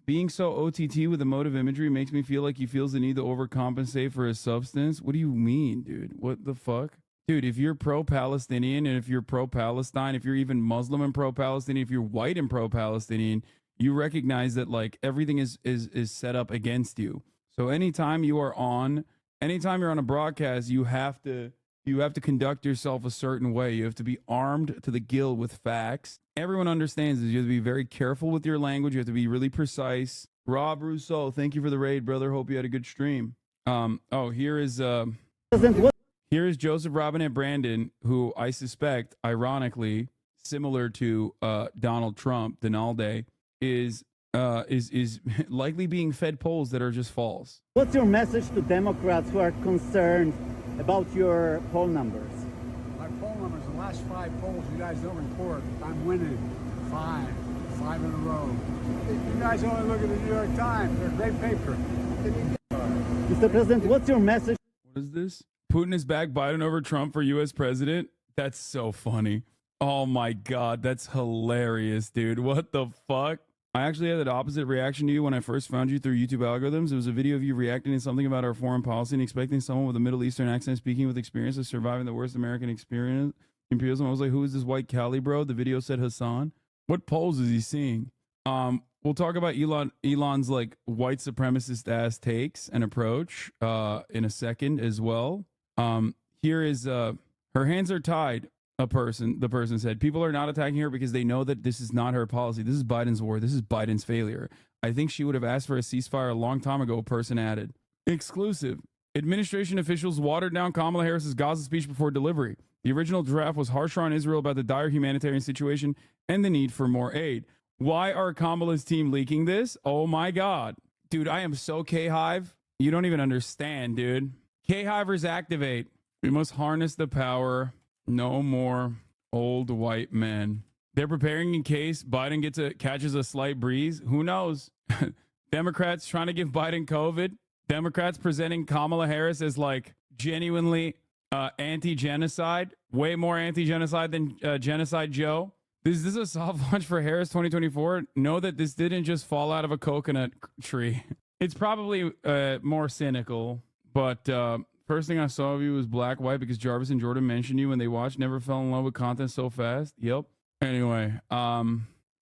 Being so OTT with emotive imagery makes me feel like he feels the need to overcompensate for his substance. What do you mean, dude? What the fuck? Dude, if you're pro-Palestinian and if you're pro-Palestine, if you're even Muslim and pro-Palestinian, if you're white and pro-Palestinian, you recognize that like everything is set up against you. So anytime you're on a broadcast, you have to conduct yourself a certain way. You have to be armed to the gill with facts. Everyone understands this. You have to be very careful with your language. You have to be really precise. Rob Rousseau, thank you for the raid, brother. Hope you had a good stream. Here is Joseph Robinette Brandon, who I suspect, ironically, similar to Donald Trump, Donalde, is likely being fed polls that are just false. What's your message to Democrats who are concerned about your poll numbers? My poll numbers, the last 5 polls you guys don't report, I'm winning 5 in a row. You guys only look at the New York Times. They're a great paper. Mr. President, what's your message? What is this? Putin is back Biden over Trump for U.S. president? That's so funny. Oh my God, that's hilarious, dude. What the fuck? I actually had the opposite reaction to you when I first found you through YouTube algorithms. It was a video of you reacting to something about our foreign policy and expecting someone with a Middle Eastern accent speaking with experience of surviving the worst American imperialism. I was like, who is this white Cali bro? The video said Hassan. What polls is he seeing? We'll talk about Elon's like white supremacist ass takes and approach in a second as well. Here is her hands are tied. The person said, people are not attacking her because they know that this is not her policy. This is Biden's war. This is Biden's failure. I think she would have asked for a ceasefire a long time ago, a person added. Exclusive. Administration officials watered down Kamala Harris's Gaza speech before delivery. The original draft was harsher on Israel about the dire humanitarian situation and the need for more aid. Why are Kamala's team leaking this? Oh my God. Dude, I am so K-Hive. You don't even understand, dude. K-Hivers activate. We must harness the power. No more old white men. They're preparing in case Biden catches a slight breeze. Who knows? Democrats trying to give Biden COVID. Democrats presenting Kamala Harris as like genuinely anti-genocide. Way more anti-genocide than Genocide Joe. Is this a soft launch for Harris 2024? Know that this didn't just fall out of a coconut tree. It's probably more cynical, but first thing I saw of you was black, white, because Jarvis and Jordan mentioned you when they watched Never Fell in Love with Content So Fast. Yep. Anyway,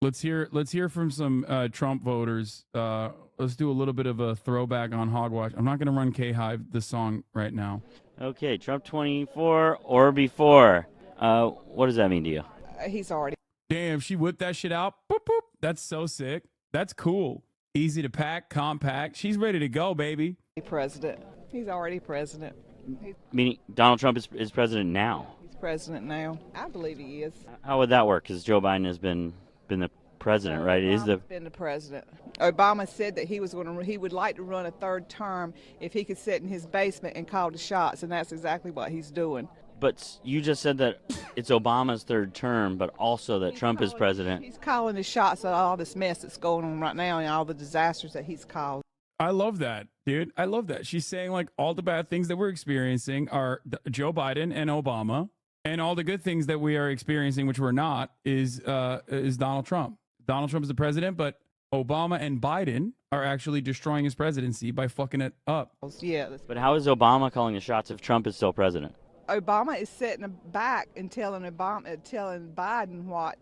let's hear from some Trump voters. Let's do a little bit of a throwback on Hogwash. I'm not going to run K-Hive the song right now. Okay, Trump 24 or before. What does that mean to you? He's already. Damn, she whipped that shit out. Boop, boop. That's so sick. That's cool. Easy to pack, compact. She's ready to go, baby. President. He's already president. Meaning Donald Trump is president now. He's president now. I believe he is. How would that work? Because Joe Biden has been the president, right? Is the Been the president. Obama said that he would like to run a third term if he could sit in his basement and call the shots, and that's exactly what he's doing. But you just said that it's Obama's third term, but also that Trump is president. He's calling the shots at all this mess that's going on right now and all the disasters that he's caused. I love that, dude. I love that. She's saying like all the bad things that we're experiencing are Joe Biden and Obama, and all the good things that we are experiencing, which we're not, is Donald Trump. Donald Trump is the president, but Obama and Biden are actually destroying his presidency by fucking it up. Yeah. But how is Obama calling the shots if Trump is still president? Obama is sitting back and telling Biden what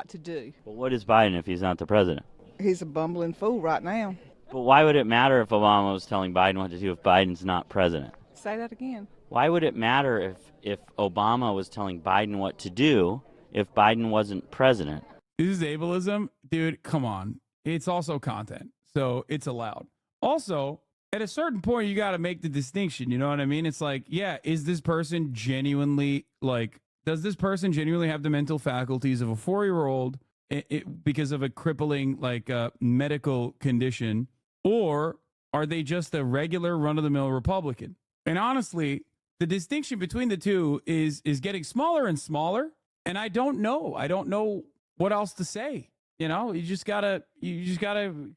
to do. But what is Biden if he's not the president? He's a bumbling fool right now. But why would it matter if Obama was telling Biden what to do if Biden's not president? Say that again. Why would it matter if Obama was telling Biden what to do if Biden wasn't president? This is ableism. Dude, come on. It's also content, so it's allowed. Also, at a certain point, you got to make the distinction. You know what I mean? It's like, yeah, is this person genuinely, like, does this person genuinely have the mental faculties of a 4-year-old because of a crippling, like, medical condition? Or are they just a regular run-of-the-mill Republican? And honestly, the distinction between the two is getting smaller and smaller. And I don't know. I don't know what else to say. You know, you just gotta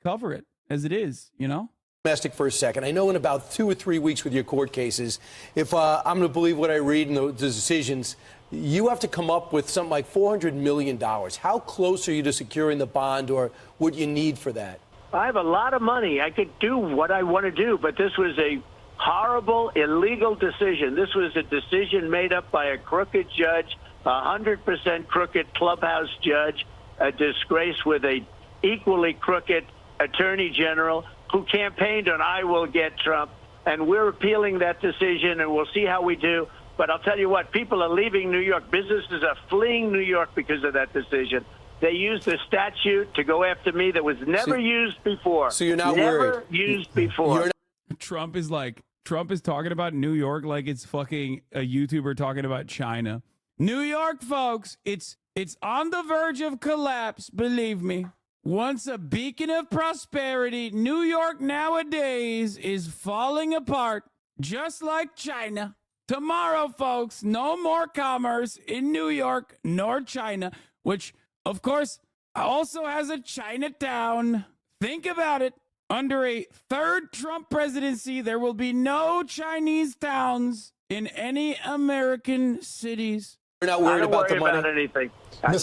cover it as it is, you know? Domestic for a second. I know in about 2 or 3 weeks with your court cases, if I'm going to believe what I read in the decisions, you have to come up with something like $400 million. How close are you to securing the bond, or what you need for that? I have a lot of money. I could do what I want to do, but this was a horrible, illegal decision. This was a decision made up by a crooked judge, 100% crooked clubhouse judge, a disgrace with a equally crooked attorney general who campaigned on "I will get Trump," and we're appealing that decision, and we'll see how we do. But I'll tell you what, people are leaving New York. Businesses are fleeing New York because of that decision. They used a statute to go after me that was never used before. So you're not never worried? Used before. Trump is talking about New York like it's fucking a YouTuber talking about China. New York, folks, it's on the verge of collapse, believe me. Once a beacon of prosperity, New York nowadays is falling apart, just like China. Tomorrow, folks, no more commerce in New York nor China, which, of course, also has a Chinatown. Think about it. Under a third Trump presidency, there will be no Chinese towns in any American cities. You're not worried about the money? I don't worry about anything.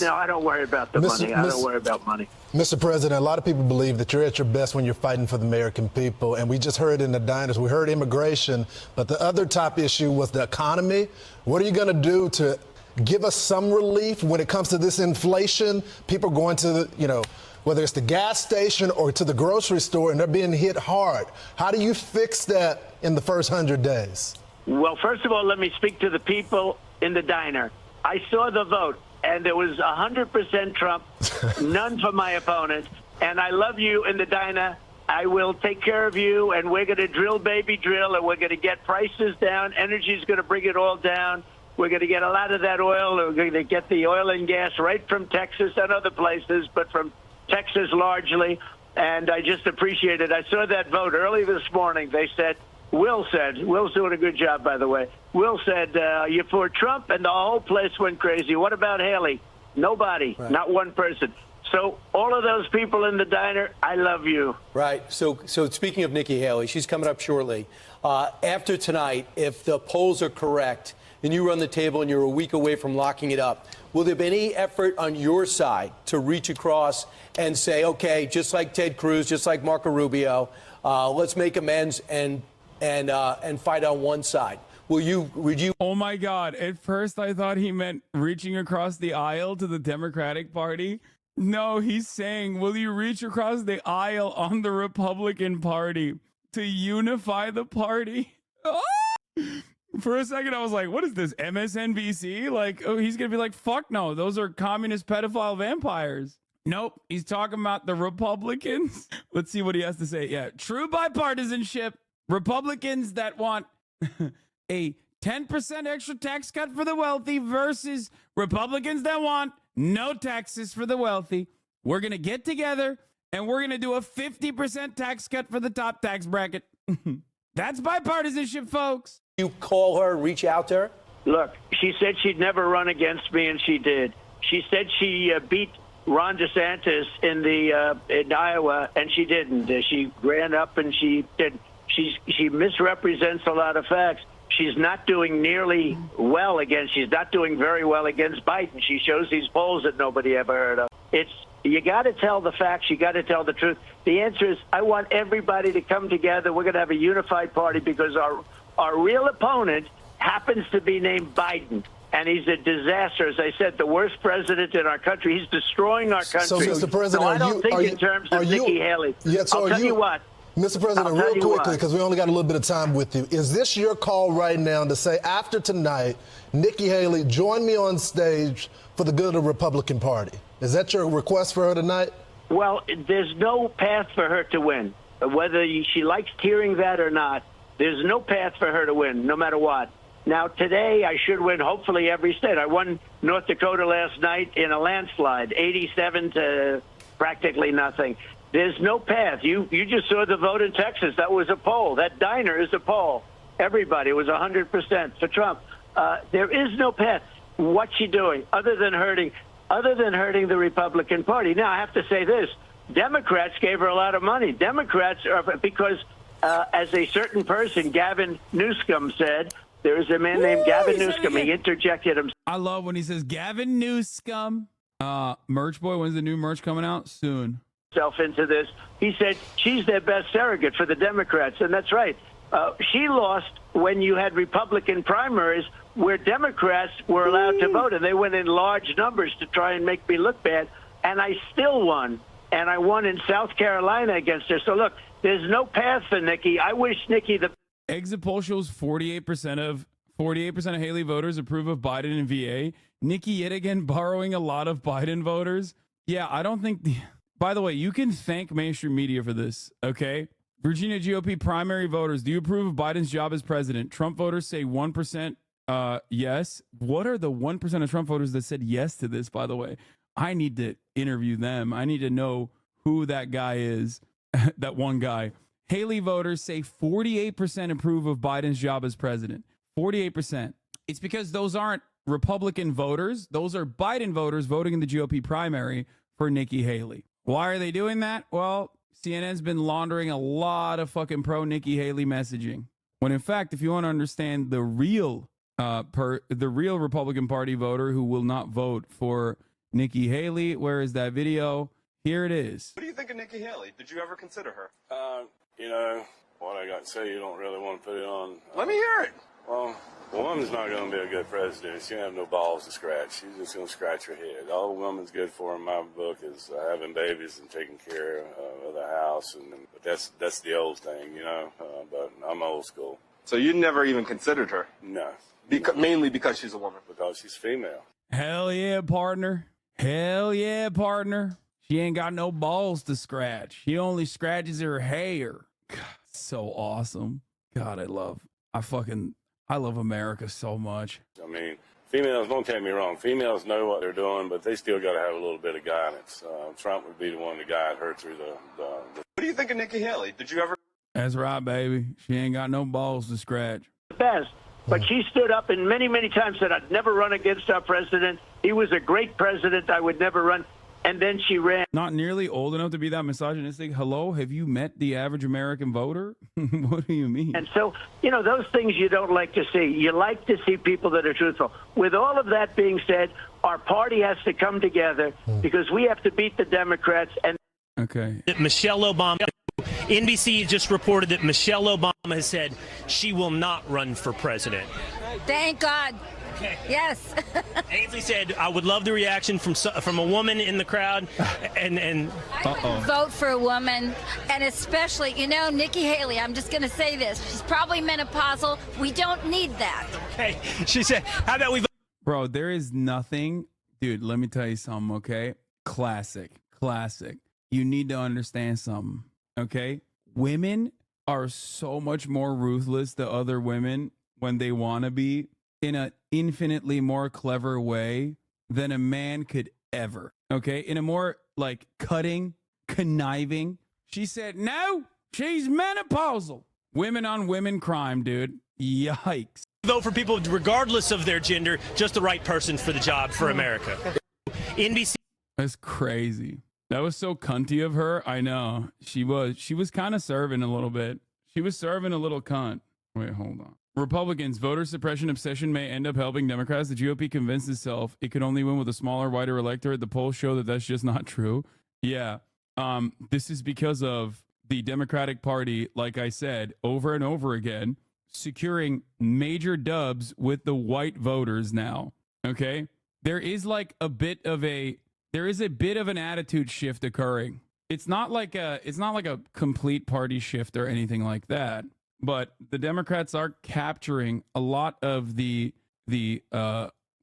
No, I don't worry about the money. I don't worry about money. Mr. President, a lot of people believe that you're at your best when you're fighting for the American people. And we just heard in the diners, we heard immigration, but the other top issue was the economy. What are you going to do to give us some relief when it comes to this inflation? People going to, whether it's the gas station or to the grocery store, and they're being hit hard. How do you fix that in the first 100 days? Well, first of all, let me speak to the people in the diner. I saw the vote, and there was 100% Trump, none for my opponent. And I love you in the diner. I will take care of you, and we're going to drill, baby, drill, and we're going to get prices down. Energy is going to bring it all down. We're going to get a lot of that oil. We're going to get the oil and gas right from Texas and other places, but from Texas largely. And I just appreciate it. I saw that vote early this morning. They said, Will's doing a good job, by the way. Will said, you're for Trump, and the whole place went crazy. What about Haley? Nobody, not one person. So all of those people in the diner, I love you. Right. So speaking of Nikki Haley, she's coming up shortly. After tonight, if the polls are correct and you run the table and you're a week away from locking it up, will there be any effort on your side to reach across and say, okay, just like Ted Cruz, just like Marco Rubio, let's make amends and fight on one side? Would you? Oh my God. At first I thought he meant reaching across the aisle to the Democratic Party. No, he's saying, will you reach across the aisle on the Republican Party to unify the party? Oh! For a second, I was like, what is this, MSNBC? Like, oh, he's going to be like, fuck no, those are communist pedophile vampires. Nope, he's talking about the Republicans. Let's see what he has to say. Yeah, true bipartisanship. Republicans that want a 10% extra tax cut for the wealthy versus Republicans that want no taxes for the wealthy. We're going to get together and we're going to do a 50% tax cut for the top tax bracket. That's bipartisanship, folks. You call her, reach out to her? Look, she said she'd never run against me, and she did. She said she beat Ron DeSantis in Iowa, and she didn't. She ran up and she did. She misrepresents a lot of facts. She's not doing nearly well against. She's not doing very well against Biden. She shows these polls that nobody ever heard of. You got to tell the facts. You got to tell the truth. The answer is, I want everybody to come together. We're going to have a unified party because our real opponent happens to be named Biden. And he's a disaster. As I said, the worst president in our country. He's destroying our country. So, Mr. President, I don't think in terms of Nikki Haley. I'll tell you what. Mr. President, real quickly, because we only got a little bit of time with you, is this your call right now to say, after tonight, Nikki Haley, join me on stage for the good of the Republican Party? Is that your request for her tonight? Well, there's no path for her to win. Whether she likes hearing that or not, there's no path for her to win, no matter what. Now, today, I should win, hopefully, every state. I won North Dakota last night in a landslide, 87 to practically nothing. There's no path. You just saw the vote in Texas. That was a poll. That diner is a poll. Everybody was 100% for Trump. There is no path. What's she doing other than hurting the Republican Party? Now, I have to say this. Democrats gave her a lot of money. Democrats are because, as a certain person, Gavin Newsom said, there is a man named Gavin Newsom. He interjected himself. I love when he says Gavin Newsom. Merch Boy, when's the new merch coming out? Soon. Into this. He said she's their best surrogate for the Democrats, and that's right. She lost when you had Republican primaries where Democrats were allowed to vote, and they went in large numbers to try and make me look bad, and I still won, and I won in South Carolina against her. So look, there's no path for Nikki. I wish Nikki the exit poll shows 48% of Haley voters approve of Biden in VA. Nikki yet again borrowing a lot of Biden voters. Yeah, I don't think by the way, you can thank mainstream media for this, okay? Virginia GOP primary voters, do you approve of Biden's job as president? Trump voters say 1% yes. What are the 1% of Trump voters that said yes to this, by the way? I need to interview them. I need to know who that guy is, that one guy. Haley voters say 48% approve of Biden's job as president. 48%. It's because those aren't Republican voters. Those are Biden voters voting in the GOP primary for Nikki Haley. Why are they doing that? Well, CNN's been laundering a lot of fucking pro Nikki Haley messaging. When in fact, if you want to understand the real Republican Party voter who will not vote for Nikki Haley, where is that video? Here it is. What do you think of Nikki Haley? Did you ever consider her? You know, what I got to say, you don't really want to put it on. Let me hear it. Well, a woman's not going to be a good president. She don't have no balls to scratch. She's just going to scratch her head. All a woman's good for in my book is having babies and taking care of the house. But that's the old thing, you know. But I'm old school. So you never even considered her? No. Mainly because she's a woman? Because she's female. Hell yeah, partner. Hell yeah, partner. She ain't got no balls to scratch. She only scratches her hair. God, so awesome. God, I love America so much. I mean, females, don't take me wrong. Females know what they're doing, but they still got to have a little bit of guidance. Trump would be the one to guide her through the. What do you think of Nikki Haley? Did you ever? That's right, baby. She ain't got no balls to scratch. Best. But she stood up and many, many times said, I'd never run against our president. He was a great president. I would never run. And then she ran. Not nearly old enough to be that misogynistic. Hello, have you met the average American voter? What do you mean? And so, you know, those things you don't like to see. You like to see people that are truthful. With all of that being said, our party has to come together because we have to beat the Democrats. And okay. Michelle Obama, NBC just reported that Michelle Obama has said she will not run for president. Thank God. Okay. Yes. Ainsley said, I would love the reaction from a woman in the crowd. And Vote for a woman, and especially, Nikki Haley. I'm just going to say this. She's probably menopausal. We don't need that. Okay. She said, how about we vote? Bro, there is nothing. Dude, let me tell you something, okay? Classic. You need to understand something, okay? Women are so much more ruthless to other women when they want to be in an infinitely more clever way than a man could ever, okay? In a more, like, cutting, conniving. She said, no, she's menopausal. Women on women crime, dude. Yikes. Vote for people regardless of their gender, just the right person for the job for America. NBC. That's crazy. That was so cunty of her. I know. She was kind of serving a little bit. She was serving a little cunt. Wait, hold on. Republicans, voter suppression obsession may end up helping Democrats. The GOP convinced itself it could only win with a smaller, wider electorate. The polls show that that's just not true. Yeah. This is because of the Democratic Party, like I said, over and over again, securing major dubs with the white voters now. Okay? There is a bit of an attitude shift occurring. It's not like a complete party shift or anything like that, but the Democrats are capturing a lot of the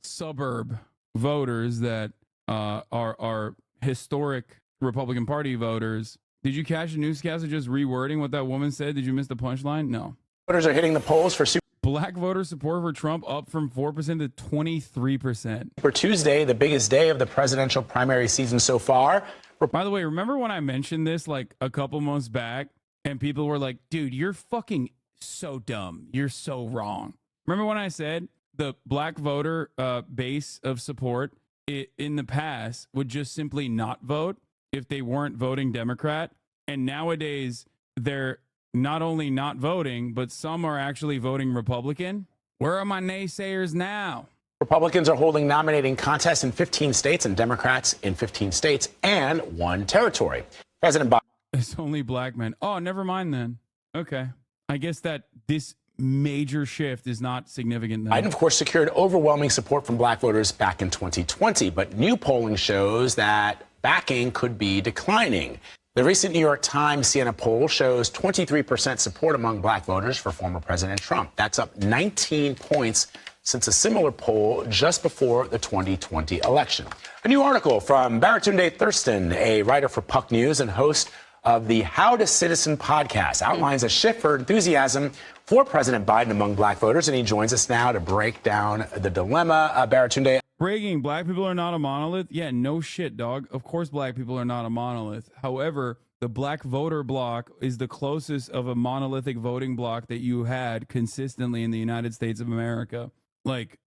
suburb voters that are historic Republican Party voters. Did you catch a newscaster just rewording what that woman said? Did you miss the punchline? No. Voters are hitting the polls for Black voter support for Trump up from 4% to 23%. For Tuesday, the biggest day of the presidential primary season so far. By the way, remember when I mentioned this like a couple months back and people were like, dude, you're fucking so dumb. You're so wrong. Remember when I said the black voter base of support in the past would just simply not vote if they weren't voting Democrat? And nowadays, they're not only not voting, but some are actually voting Republican. Where are my naysayers now? Republicans are holding nominating contests in 15 states and Democrats in 15 states and one territory. President Biden. It's only black men. Oh, never mind then. Okay. I guess that this major shift is not significant then. Biden, of course, secured overwhelming support from black voters back in 2020, but new polling shows that backing could be declining. The recent New York Times Siena poll shows 23% support among black voters for former President Trump. That's up 19 points since a similar poll just before the 2020 election. A new article from Baratunde Thurston, a writer for Puck News and host of the How to Citizen podcast, outlines a shift for enthusiasm for President Biden among black voters, and he joins us now to break down the dilemma. Baratunde. Breaking, black people are not a monolith? Yeah, no shit, dog. Of course black people are not a monolith. However, the black voter bloc is the closest of a monolithic voting bloc that you had consistently in the United States of America. Like,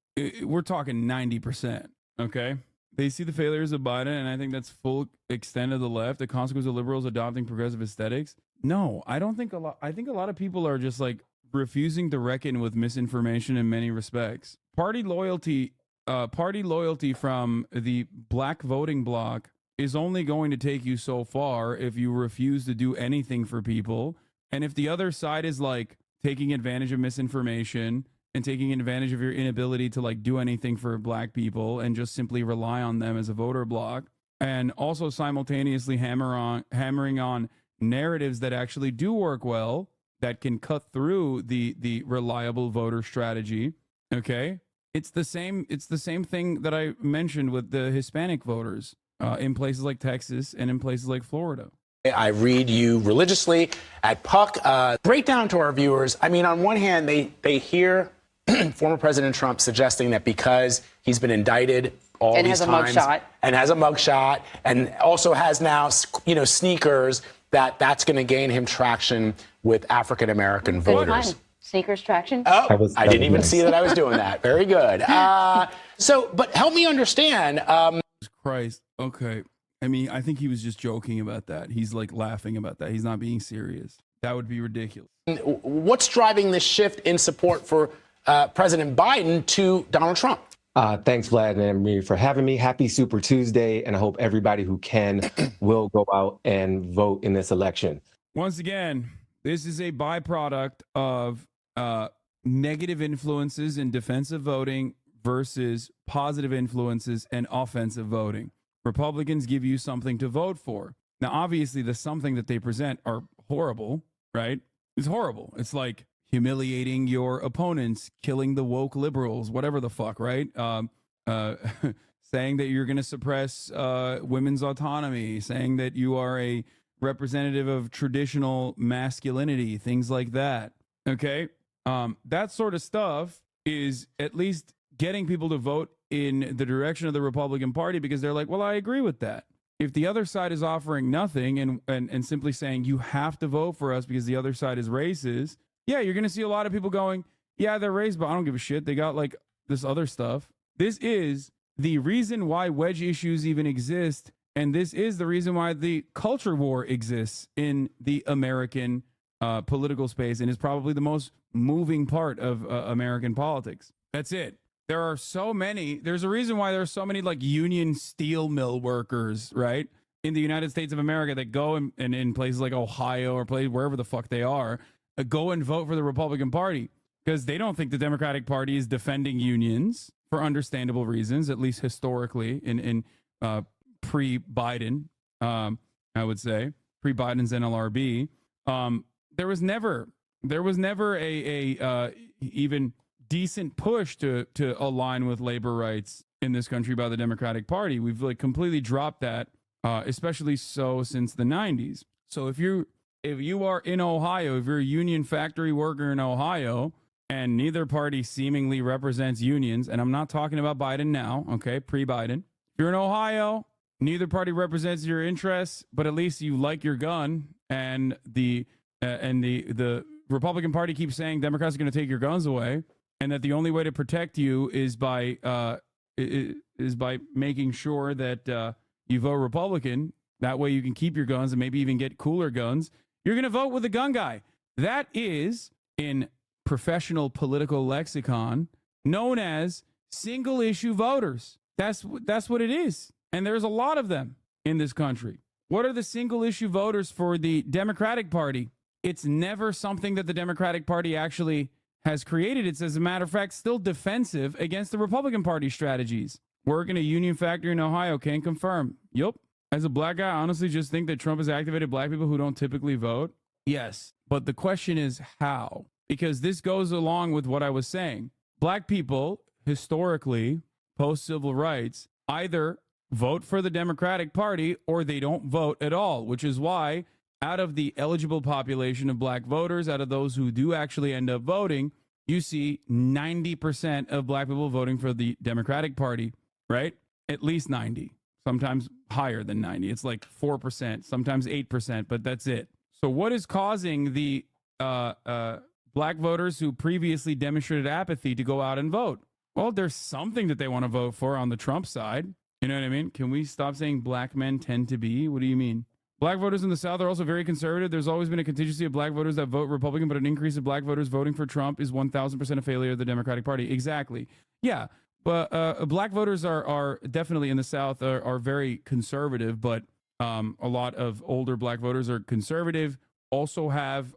we're talking 90%, okay? They see the failures of Biden, and I think that's full extent of the left, the consequence of liberals adopting progressive aesthetics. No, I don't think I think a lot of people are just like refusing to reckon with misinformation in many respects. Party loyalty from the black voting bloc is only going to take you so far if you refuse to do anything for people. And if the other side is like taking advantage of misinformation and taking advantage of your inability to like do anything for black people and just simply rely on them as a voter bloc, and also simultaneously hammering on narratives that actually do work well, that can cut through the reliable voter strategy, okay? It's the same thing that I mentioned with the Hispanic voters in places like Texas and in places like Florida. I read you religiously at Puck. Break down to our viewers. I mean, on one hand, they hear former President Trump suggesting that because he's been indicted all these times and has a mugshot and also has now, sneakers, that's going to gain him traction with African American voters. Sneakers traction? Oh, I didn't even see that I was doing that. Very good. But help me understand. Christ. Okay. I mean, I think he was just joking about that. He's like laughing about that. He's not being serious. That would be ridiculous. What's driving this shift in support for President Biden to Donald Trump? Thanks, Vlad and Marie, for having me. Happy Super Tuesday. And I hope everybody who can will go out and vote in this election. Once again, this is a byproduct of negative influences in defensive voting versus positive influences and offensive voting. Republicans give you something to vote for. Now, obviously, the something that they present are horrible, right? It's horrible. It's like humiliating your opponents, killing the woke liberals, whatever the fuck, right? Saying that you're going to suppress women's autonomy, saying that you are a representative of traditional masculinity, things like that. Okay? That sort of stuff is at least getting people to vote in the direction of the Republican Party because they're like, well, I agree with that. If the other side is offering nothing and simply saying you have to vote for us because the other side is racist, yeah, you're going to see a lot of people going, yeah, they're racist, but I don't give a shit. They got like this other stuff. This is the reason why wedge issues even exist. And this is the reason why the culture war exists in the American political space and is probably the most moving part of American politics. That's it. There are so many. There's a reason why there's so many like union steel mill workers, right, in the United States of America that go and in places like Ohio or wherever the fuck they are, go and vote for the Republican Party because they don't think the Democratic Party is defending unions for understandable reasons, at least historically in pre-Biden, I would say pre-Biden's NLRB. There was never a even decent push to align with labor rights in this country by the Democratic Party. We've like completely dropped that, especially so since the 90s. So if you are in Ohio, if you're a union factory worker in Ohio, and neither party seemingly represents unions, and I'm not talking about Biden now, okay, pre-Biden. If you're in Ohio, neither party represents your interests, but at least you like your gun, and the Republican Party keeps saying Democrats are going to take your guns away, and that the only way to protect you is by making sure that you vote Republican. That way you can keep your guns and maybe even get cooler guns. You're going to vote with the gun guy. That is, in professional political lexicon, known as single issue voters. That's what it is. And there's a lot of them in this country. What are the single issue voters for the Democratic Party? It's never something that the Democratic Party actually has created. It's, as a matter of fact, still defensive against the Republican Party strategies. Work in a union factory in Ohio, can confirm. Yup. As a black guy, I honestly just think that Trump has activated black people who don't typically vote. Yes. But the question is how? Because this goes along with what I was saying. Black people, historically, post-civil rights, either vote for the Democratic Party or they don't vote at all, which is why out of the eligible population of black voters, out of those who do actually end up voting, you see 90% of black people voting for the Democratic Party, right? At least 90, sometimes higher than 90. It's like 4%, sometimes 8%, but that's it. So what is causing the black voters who previously demonstrated apathy to go out and vote? Well, there's something that they want to vote for on the Trump side. You know what I mean? Can we stop saying black men tend to be? What do you mean? Black voters in the South are also very conservative. There's always been a contingency of black voters that vote Republican, but an increase of black voters voting for Trump is 1,000% a failure of the Democratic Party. Exactly. Yeah. But black voters are definitely in the South are very conservative, but a lot of older black voters are conservative. Also have,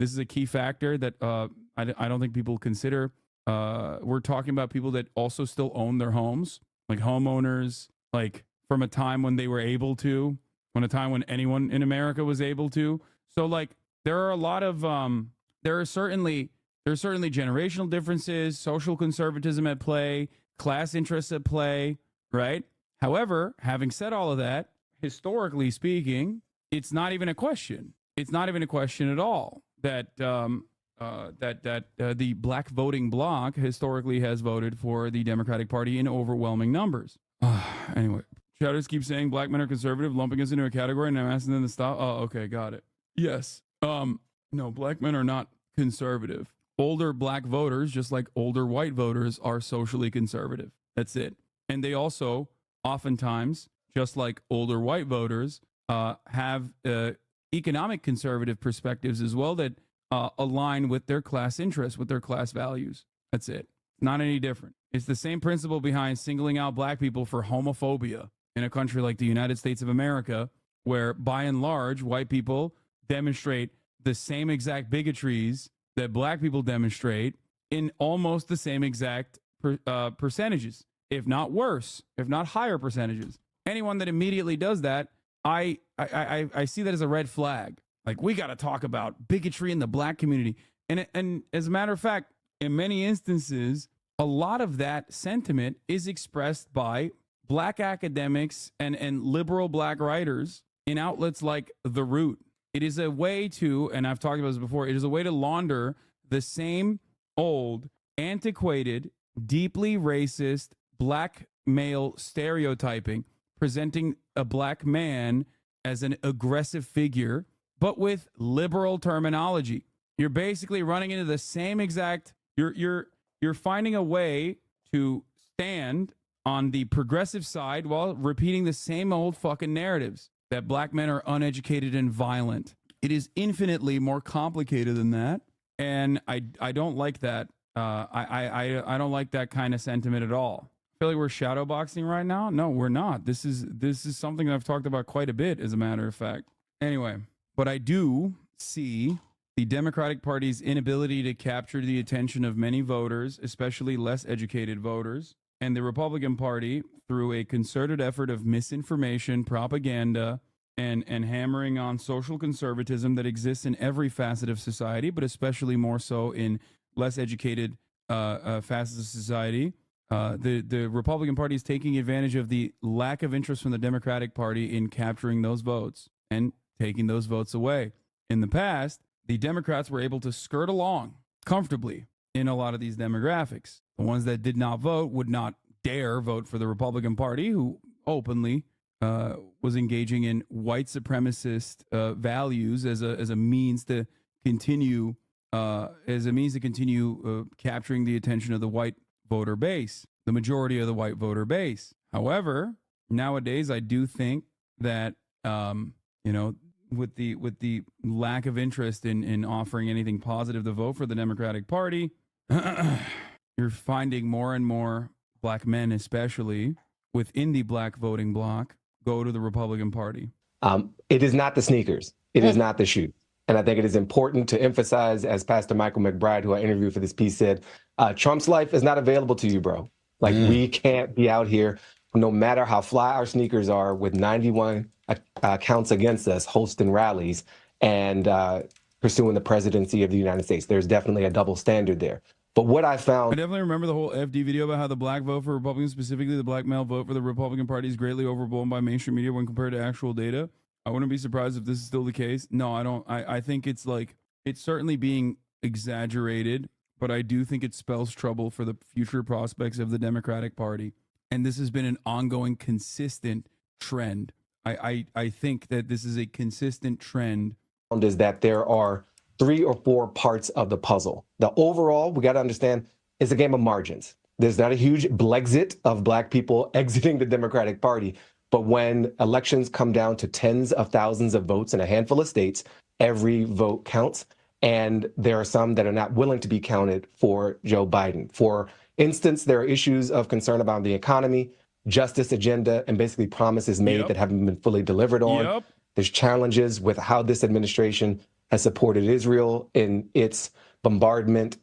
this is a key factor that I don't think people consider. We're talking about people that also still own their homes, like homeowners, like from a time when they were able to, from a time when anyone in America was able to. So like there are a lot of, there are certainly generational differences, social conservatism at play, class interests at play, right? However, having said all of that, historically speaking, it's not even a question. It's not even a question at all that the black voting bloc historically has voted for the Democratic Party in overwhelming numbers. Anyway, shouters keep saying black men are conservative, lumping us into a category, and I'm asking them to stop. Oh, okay, got it. Yes. No, black men are not conservative. Older black voters, just like older white voters, are socially conservative. That's it. And they also, oftentimes, just like older white voters, have economic conservative perspectives as well that align with their class interests, with their class values. That's it. Not any different. It's the same principle behind singling out black people for homophobia in a country like the United States of America, where by and large, white people demonstrate the same exact bigotries that black people demonstrate in almost the same exact percentages, if not worse, if not higher percentages. Anyone that immediately does that, I see that as a red flag. Like, we got to talk about bigotry in the black community. And as a matter of fact, in many instances, a lot of that sentiment is expressed by black academics and liberal black writers in outlets like The Root. It is a way to, and I've talked about this before, it is a way to launder the same old, antiquated, deeply racist black male stereotyping, presenting a black man as an aggressive figure, but with liberal terminology. You're basically running into the same exact, you're finding a way to stand on the progressive side while repeating the same old fucking narratives that black men are uneducated and violent. It is infinitely more complicated than that, and I don't like that. I don't like that kind of sentiment at all. I feel like we're shadowboxing right now. No, we're not. This is something that I've talked about quite a bit, as a matter of fact. Anyway, but I do see the Democratic Party's inability to capture the attention of many voters, especially less educated voters, and the Republican Party, through a concerted effort of misinformation, propaganda, and hammering on social conservatism that exists in every facet of society, but especially more so in less educated facets of society. The Republican Party is taking advantage of the lack of interest from the Democratic Party in capturing those votes and taking those votes away. In the past, the Democrats were able to skirt along comfortably in a lot of these demographics. The ones that did not vote would not dare vote for the Republican Party, who openly was engaging in white supremacist values as a means to continue capturing the attention of the white voter base, the majority of the white voter base. However, nowadays I do think that with the lack of interest in offering anything positive to vote for the Democratic Party, you're finding more and more black men, especially within the black voting bloc, go to the Republican Party. It is not the sneakers. It is not the shoes. And I think it is important to emphasize, as Pastor Michael McBride, who I interviewed for this piece, said, Trump's life is not available to you, bro. Like, we can't be out here, no matter how fly our sneakers are, with 91 counts against us, hosting rallies and pursuing the presidency of the United States. There's definitely a double standard there. But what I found... I definitely remember the whole FD video about how the black vote for Republicans, specifically the black male vote for the Republican Party, is greatly overblown by mainstream media when compared to actual data. I wouldn't be surprised if this is still the case. No, I don't. I think it's certainly being exaggerated, but I do think it spells trouble for the future prospects of the Democratic Party. And this has been an ongoing, consistent trend. I think that this is a consistent trend. Is that there are 3 or 4 parts of the puzzle. The overall, we got to understand, is a game of margins. There's not a huge Blexit of black people exiting the Democratic Party. But when elections come down to tens of thousands of votes in a handful of states, every vote counts. And there are some that are not willing to be counted for Joe Biden. For instance, there are issues of concern about the economy, justice agenda, and basically promises made that haven't been fully delivered on. There's challenges with how this administration has supported Israel in its bombardment.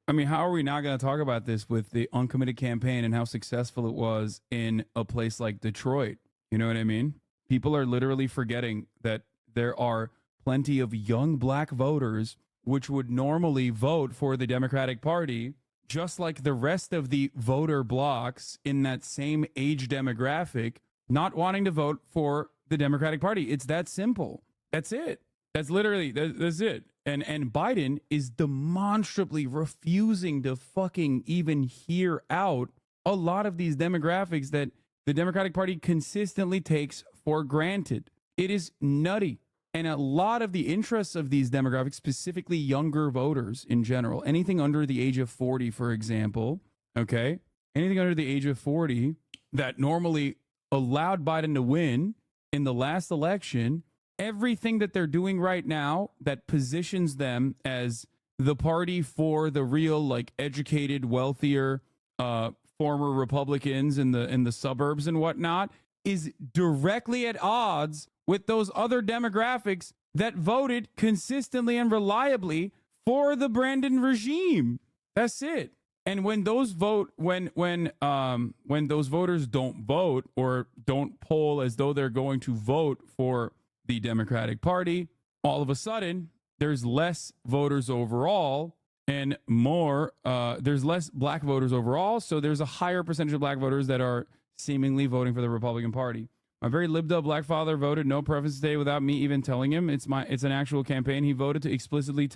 I mean, how are we not going to talk about this with the uncommitted campaign and how successful it was in a place like Detroit? You know what I mean? People are literally forgetting that there are plenty of young black voters which would normally vote for the Democratic Party, just like the rest of the voter blocks in that same age demographic, not wanting to vote for the Democratic Party. It's that simple. That's it. That's literally, that's it. And Biden is demonstrably refusing to fucking even hear out a lot of these demographics that the Democratic Party consistently takes for granted. It is nutty. And a lot of the interests of these demographics, specifically younger voters in general, anything under the age of 40, for example, okay? Anything under the age of 40 that normally allowed Biden to win in the last election, everything that they're doing right now that positions them as the party for the real, like, educated, wealthier, former Republicans in the suburbs and whatnot is directly at odds with those other demographics that voted consistently and reliably for the Brandon regime. That's it. And when those when those voters don't vote or don't poll as though they're going to vote for the Democratic Party, all of a sudden there's less voters overall and more there's less black voters overall, so there's a higher percentage of black voters that are seemingly voting for the Republican Party. My very libbed up black father voted no preference today without me even telling him. It's an actual campaign. He voted to explicitly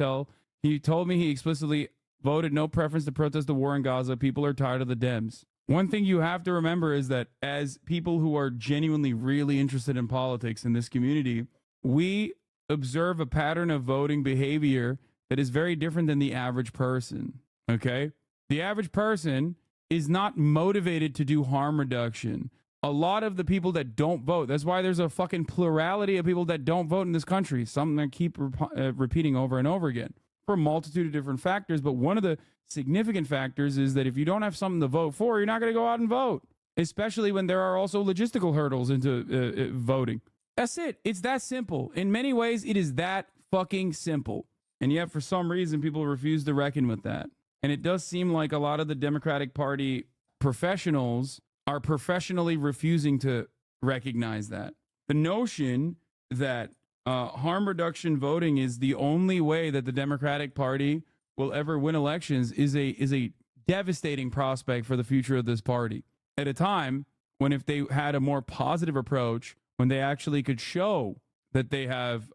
he told me he explicitly voted no preference to protest the war in Gaza. People are tired of the Dems. One thing you have to remember is that as people who are genuinely really interested in politics in this community, we observe a pattern of voting behavior that is very different than the average person. Okay? The average person is not motivated to do harm reduction. A lot of the people that don't vote, that's why there's a fucking plurality of people that don't vote in this country, something I keep repeating over and over again, for a multitude of different factors. But one of the significant factors is that if you don't have something to vote for, you're not going to go out and vote, especially when there are also logistical hurdles into voting. That's it. It's that simple. In many ways, it is that fucking simple. And yet, for some reason, people refuse to reckon with that. And it does seem like a lot of the Democratic Party professionals are professionally refusing to recognize that. The notion that harm reduction voting is the only way that the Democratic Party will ever win elections is a devastating prospect for the future of this party. At a time when, if they had a more positive approach, when they actually could show that they have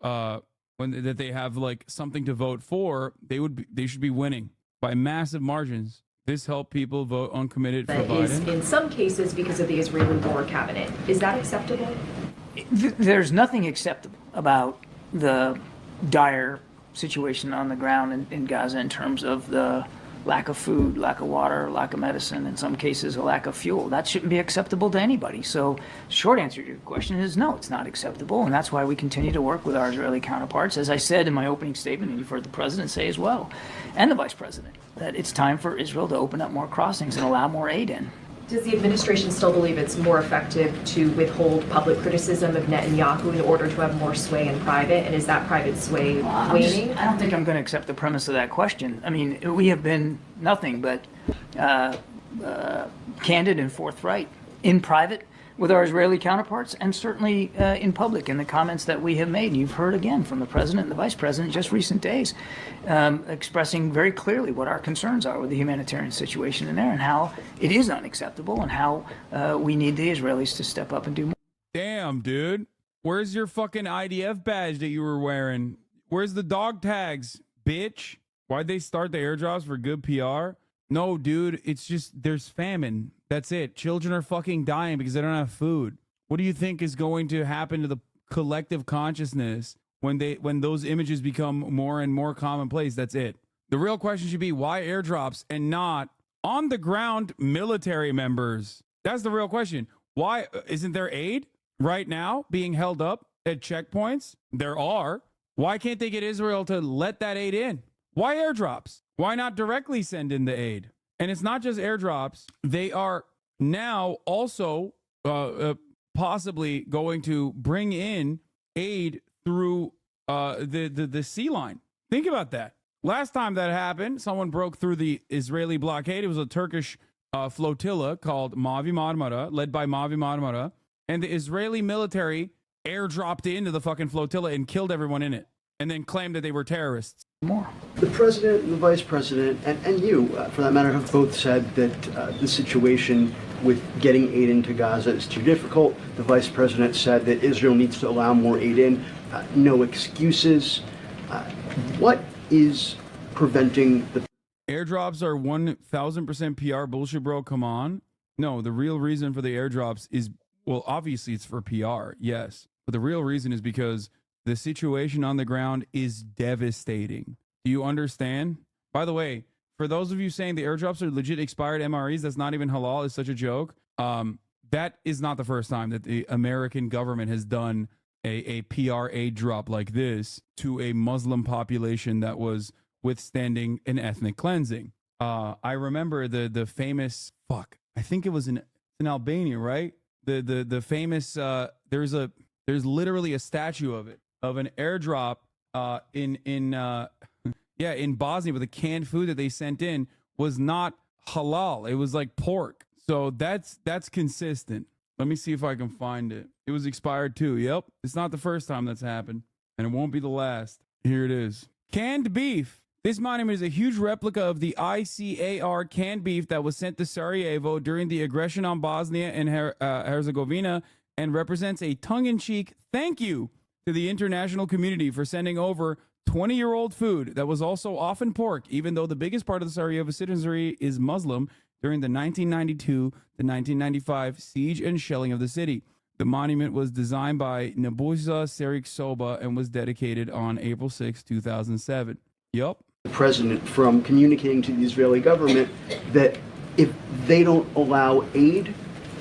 like something to vote for, they should be winning by massive margins. This helped people vote uncommitted for Biden. In some cases because of the Israeli war cabinet. Is that acceptable? There's nothing acceptable about the dire situation on the ground in Gaza in terms of the lack of food, lack of water, lack of medicine, in some cases a lack of fuel. That shouldn't be acceptable to anybody. So short answer to your question is no, it's not acceptable. And that's why we continue to work with our Israeli counterparts. As I said in my opening statement, and you've heard the president say as well, and the vice president, that it's time for Israel to open up more crossings and allow more aid in. Does the administration still believe it's more effective to withhold public criticism of Netanyahu in order to have more sway in private? And is that private sway waning? I don't think I'm going to accept the premise of that question. I mean, we have been nothing but candid and forthright in private with our Israeli counterparts, and certainly in public in the comments that we have made. And you've heard again from the president and the vice president just recent days expressing very clearly what our concerns are with the humanitarian situation in there and how it is unacceptable and how we need the Israelis to step up and do more. Damn, dude. Where's your fucking IDF badge that you were wearing? Where's the dog tags, bitch? Why'd they start the airdrops for good PR? No, dude, it's just there's famine. That's it. Children are fucking dying because they don't have food. What do you think is going to happen to the collective consciousness when those images become more and more commonplace? That's it. The real question should be why airdrops and not on the ground military members? That's the real question. Why isn't there aid right now being held up at checkpoints? There are. Why can't they get Israel to let that aid in? Why airdrops? Why not directly send in the aid? And it's not just airdrops. They are now also possibly going to bring in aid through the sea line. Think about that. Last time that happened, someone broke through the Israeli blockade. It was a Turkish flotilla called Mavi Marmara, led by Mavi Marmara. And the Israeli military airdropped into the fucking flotilla and killed everyone in it, and then claimed that they were terrorists. More. The president and the vice president, and you, for that matter, have both said that the situation with getting aid into Gaza is too difficult. The vice president said that Israel needs to allow more aid in. No excuses. What is preventing the airdrops? Are 1,000% PR bullshit, bro. Come on. No, the real reason for the airdrops is, well, obviously it's for PR, yes. But the real reason is because the situation on the ground is devastating. Do you understand? By the way, for those of you saying the airdrops are legit expired MREs, that's not even halal, is such a joke. That is not the first time that the American government has done a PR aid drop like this to a Muslim population that was withstanding an ethnic cleansing. I remember the famous, I think it was in Albania, right? The famous, there's literally a statue of it, of an airdrop in Bosnia with the canned food that they sent in was not halal. It was like pork. So that's consistent. Let me see if I can find it. It was expired too. Yep. It's not the first time that's happened, and it won't be the last. Here it is. Canned beef. This monument is a huge replica of the ICAR canned beef that was sent to Sarajevo during the aggression on Bosnia and Herzegovina, and represents a tongue-in-cheek thank you to the international community for sending over 20-year-old food that was also often pork, even though the biggest part of the Sarajevo citizenry is Muslim, during the 1992 to 1995 siege and shelling of the city. The monument was designed by Nebojsa Seriksoba and was dedicated on April 6, 2007. Yup. The president from communicating to the Israeli government that if they don't allow aid,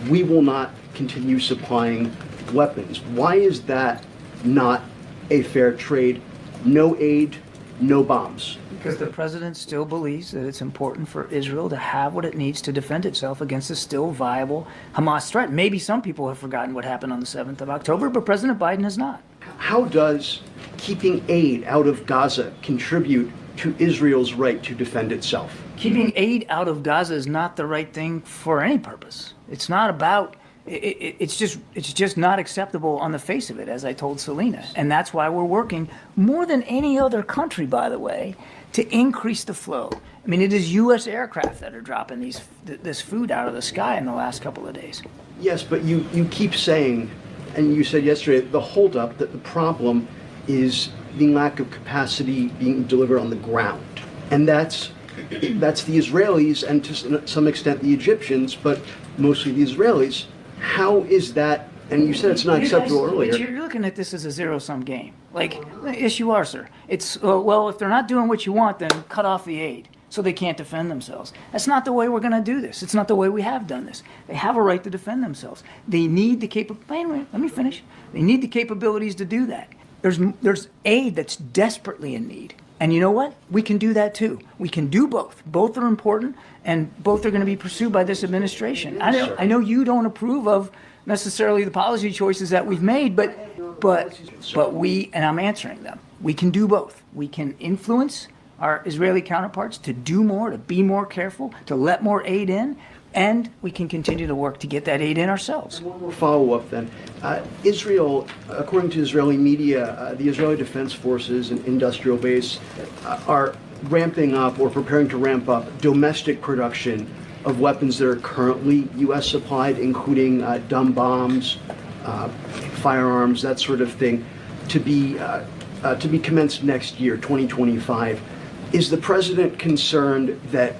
we will not continue supplying weapons. Why is that not a fair trade? No aid, no bombs. Because the president still believes that it's important for Israel to have what it needs to defend itself against a still viable Hamas threat. Maybe some people have forgotten what happened on the 7th of October, but President Biden has not. How does keeping aid out of Gaza contribute to Israel's right to defend itself? Keeping aid out of Gaza is not the right thing for any purpose. It's not about, it's just not acceptable on the face of it, as I told Selena. And that's why we're working more than any other country, by the way, to increase the flow. I mean, it is U.S. aircraft that are dropping this food out of the sky in the last couple of days. Yes, but you keep saying, and you said yesterday, the holdup, that the problem is the lack of capacity being delivered on the ground. And that's the Israelis and to some extent the Egyptians, but mostly the Israelis. How is that? And you said it's not acceptable earlier. You're looking at this as a zero-sum game. Like, yes, you are, sir. It's, well, if they're not doing what you want, then cut off the aid so they can't defend themselves. That's not the way we're going to do this. It's not the way we have done this. They have a right to defend themselves. They need the capabilities. Let me finish. They need the capabilities to do that. There's aid that's desperately in need. And you know what? We can do that too. We can do both. Both are important, and both are going to be pursued by this administration. I know you don't approve of necessarily the policy choices that we've made, but we, and I'm answering them, we can do both. We can influence our Israeli counterparts to do more, to be more careful, to let more aid in, and we can continue to work to get that aid in ourselves. One more follow-up then. Israel, according to Israeli media, the Israeli Defense Forces and industrial base are ramping up or preparing to ramp up domestic production of weapons that are currently U.S. supplied, including dumb bombs, firearms, that sort of thing, to be commenced next year, 2025. Is the president concerned that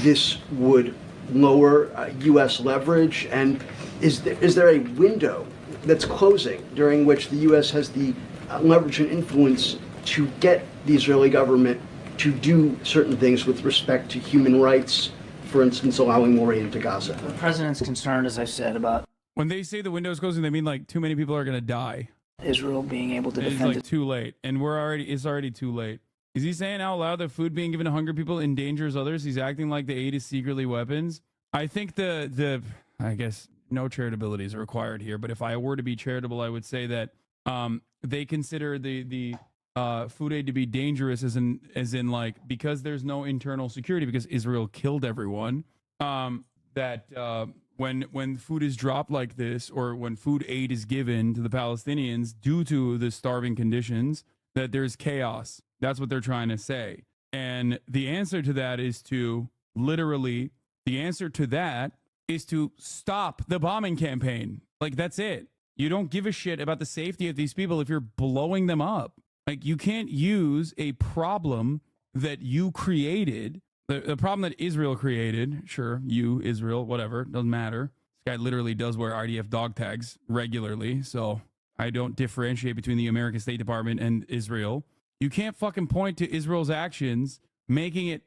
this would lower U.S. leverage? And is there a window that's closing during which the U.S. has the leverage and influence to get the Israeli government to do certain things with respect to human rights, for instance, allowing more aid into Gaza? The president's concerned, as I said, about when they say the window's closing, they mean like too many people are going to die. Israel being able to It's defend like too late, and it's already too late. Is he saying out loud that food being given to hungry people endangers others? He's acting like the aid is secretly weapons. I think I guess no charitability is required here, but if I were to be charitable, I would say that they consider the food aid to be dangerous as in like, because there's no internal security because Israel killed everyone, that when food is dropped like this, or when food aid is given to the Palestinians due to the starving conditions, that there's chaos. That's what they're trying to say. And the answer to that is to stop the bombing campaign. Like, that's it. You don't give a shit about the safety of these people if you're blowing them up. Like, you can't use a problem that you created, the problem that Israel created. Sure, you, Israel, whatever, doesn't matter. This guy literally does wear IDF dog tags regularly, so I don't differentiate between the American State Department and Israel. You can't fucking point to Israel's actions making it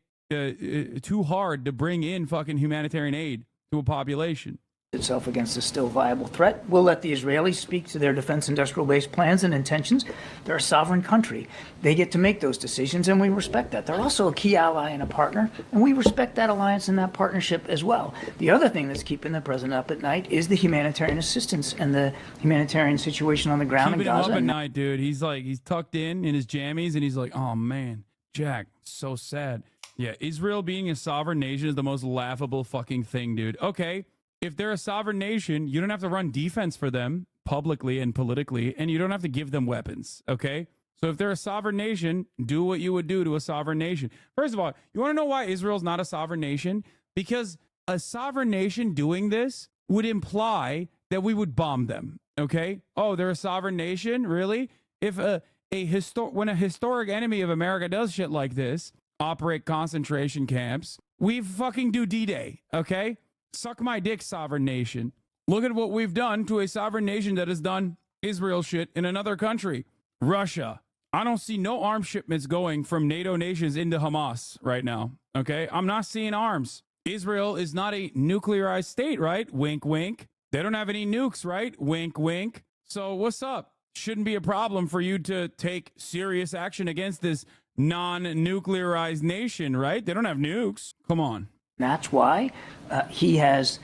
too hard to bring in fucking humanitarian aid to a population itself against a still viable threat. We'll let the Israelis speak to their defense industrial base plans and intentions. They're a sovereign country. They get to make those decisions, and we respect that. They're also a key ally and a partner, and we respect that alliance and that partnership as well. The other thing that's keeping the president up at night is the humanitarian assistance and the humanitarian situation on the ground keeping in Gaza. Him up at night, dude. He's tucked in his jammies, and he's like, oh man, Jack, so sad. Yeah, Israel being a sovereign nation is the most laughable fucking thing, dude. Okay, if they're a sovereign nation, you don't have to run defense for them publicly and politically, and you don't have to give them weapons, okay? So if they're a sovereign nation, do what you would do to a sovereign nation. First of all, you want to know why Israel's not a sovereign nation? Because a sovereign nation doing this would imply that we would bomb them, okay? Oh, they're a sovereign nation? Really? If when a historic enemy of America does shit like this, operate concentration camps, we fucking do D-Day, okay? Suck my dick, sovereign nation. Look at what we've done to a sovereign nation that has done Israel shit in another country. Russia. I don't see no arms shipments going from NATO nations into Hamas right now, okay? I'm not seeing arms. Israel is not a nuclearized state, right? Wink, wink. They don't have any nukes, right? Wink, wink. So what's up? Shouldn't be a problem for you to take serious action against this non-nuclearized nation, right? They don't have nukes. Come on. That's why he has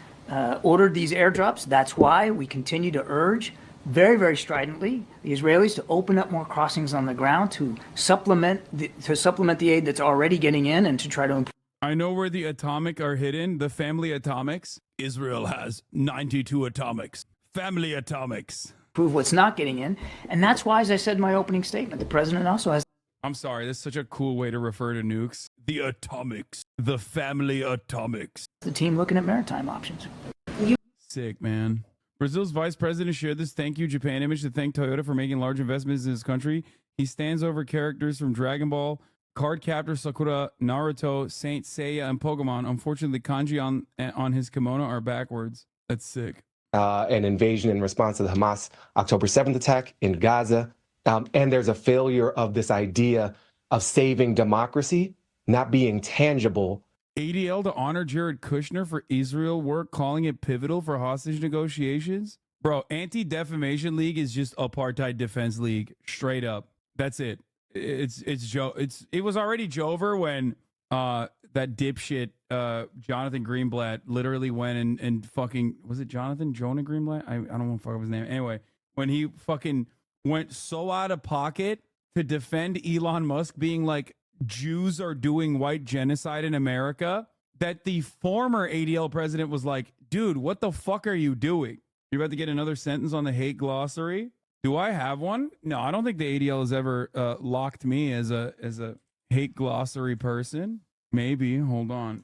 ordered these airdrops. That's why we continue to urge very, very stridently the Israelis to open up more crossings on the ground to supplement the aid that's already getting in and to try to improve. I know where the atomic are hidden, the family atomics. Israel has 92 atomics. Family atomics. Prove what's not getting in. And that's why, as I said in my opening statement, the president also has. I'm sorry, that's such a cool way to refer to nukes. The atomics. The family atomics. The team looking at maritime options. Sick, man. Brazil's vice president shared this thank you Japan image to thank Toyota for making large investments in his country. He stands over characters from Dragon Ball, Card Captor Sakura, Naruto, Saint Seiya, and Pokemon. Unfortunately, kanji on his kimono are backwards. That's sick. An invasion in response to the Hamas October 7th attack in Gaza. And there's a failure of this idea of saving democracy not being tangible. ADL to honor Jared Kushner for Israel work, calling it pivotal for hostage negotiations. Bro, Anti-Defamation League is just Apartheid Defense League. Straight up. That's it. It was already Jover when that dipshit Jonathan Greenblatt literally went and fucking, was it Jonah Greenblatt? I don't want to fuck up his name. Anyway, when he fucking went so out of pocket to defend Elon Musk being like, Jews are doing white genocide in America, that the former ADL president was like, dude, what the fuck are you doing? You're about to get another sentence on the hate glossary? Do I have one? No, I don't think the ADL has ever locked me as a hate glossary person. Maybe. Hold on.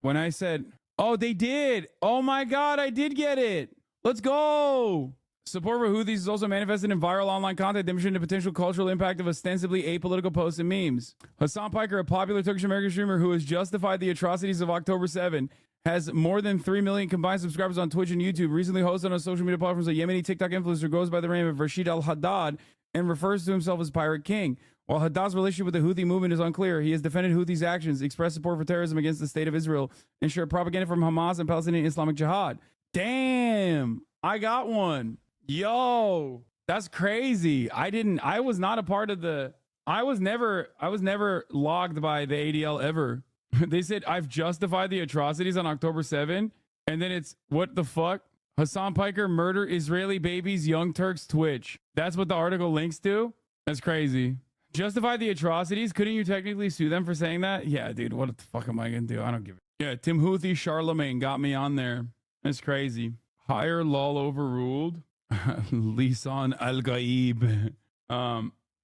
When I said, oh, they did. Oh my God, I did get it. Let's go. Support for Houthis is also manifested in viral online content demonstrating the potential cultural impact of ostensibly apolitical posts and memes. Hassan Piker, a popular Turkish-American streamer who has justified the atrocities of October 7, has more than 3 million combined subscribers on Twitch and YouTube, recently hosted on social media platforms. A Yemeni TikTok influencer goes by the name of Rashid Al-Haddad and refers to himself as Pirate King. While Haddad's relationship with the Houthi movement is unclear, he has defended Houthis' actions, expressed support for terrorism against the state of Israel, and shared propaganda from Hamas and Palestinian Islamic Jihad. Damn, I got one. Yo, that's crazy. I was not a part of I was never logged by the ADL ever. They said I've justified the atrocities on October 7, and then it's what the fuck? Hassan Piker murder Israeli babies, Young Turks Twitch. That's what the article links to? That's crazy. Justify the atrocities? Couldn't you technically sue them for saying that? Yeah, dude, what the fuck am I gonna do? I don't give a... Yeah, Tim Houthi Charlemagne got me on there. That's crazy. Higher law overruled. Lisan Al-Gaib.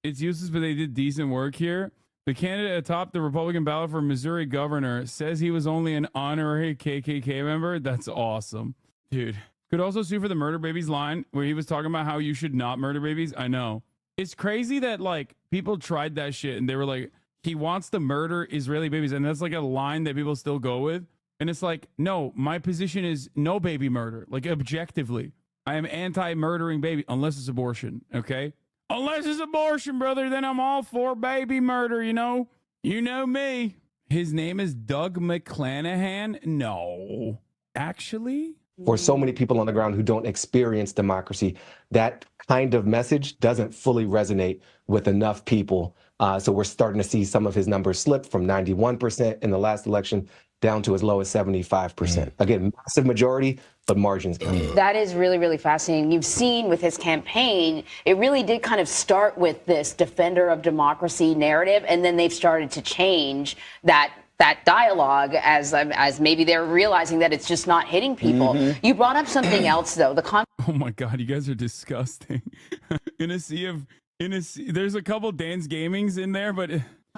It's useless, but they did decent work here. The candidate atop the Republican ballot for Missouri governor says he was only an honorary KKK member. That's awesome. Dude. Could also sue for the murder babies line where he was talking about how you should not murder babies. I know. It's crazy that like people tried that shit and they were like, he wants to murder Israeli babies. And that's like a line that people still go with. And it's like, no, my position is no baby murder. Like objectively. I am anti-murdering baby, unless it's abortion, okay? Unless it's abortion, brother, then I'm all for baby murder, you know? You know me. His name is Doug McClanahan? No. Actually? For so many people on the ground who don't experience democracy, that kind of message doesn't fully resonate with enough people. So we're starting to see some of his numbers slip from 91% in the last election down to as low as 75%. Again, massive majority, but margins. That is really, really fascinating. You've seen with his campaign, it really did kind of start with this defender of democracy narrative, and then they've started to change that that dialogue as maybe they're realizing that it's just not hitting people. You brought up something else, though. Oh my God, you guys are disgusting. There's a couple Dan's Gamings in there, but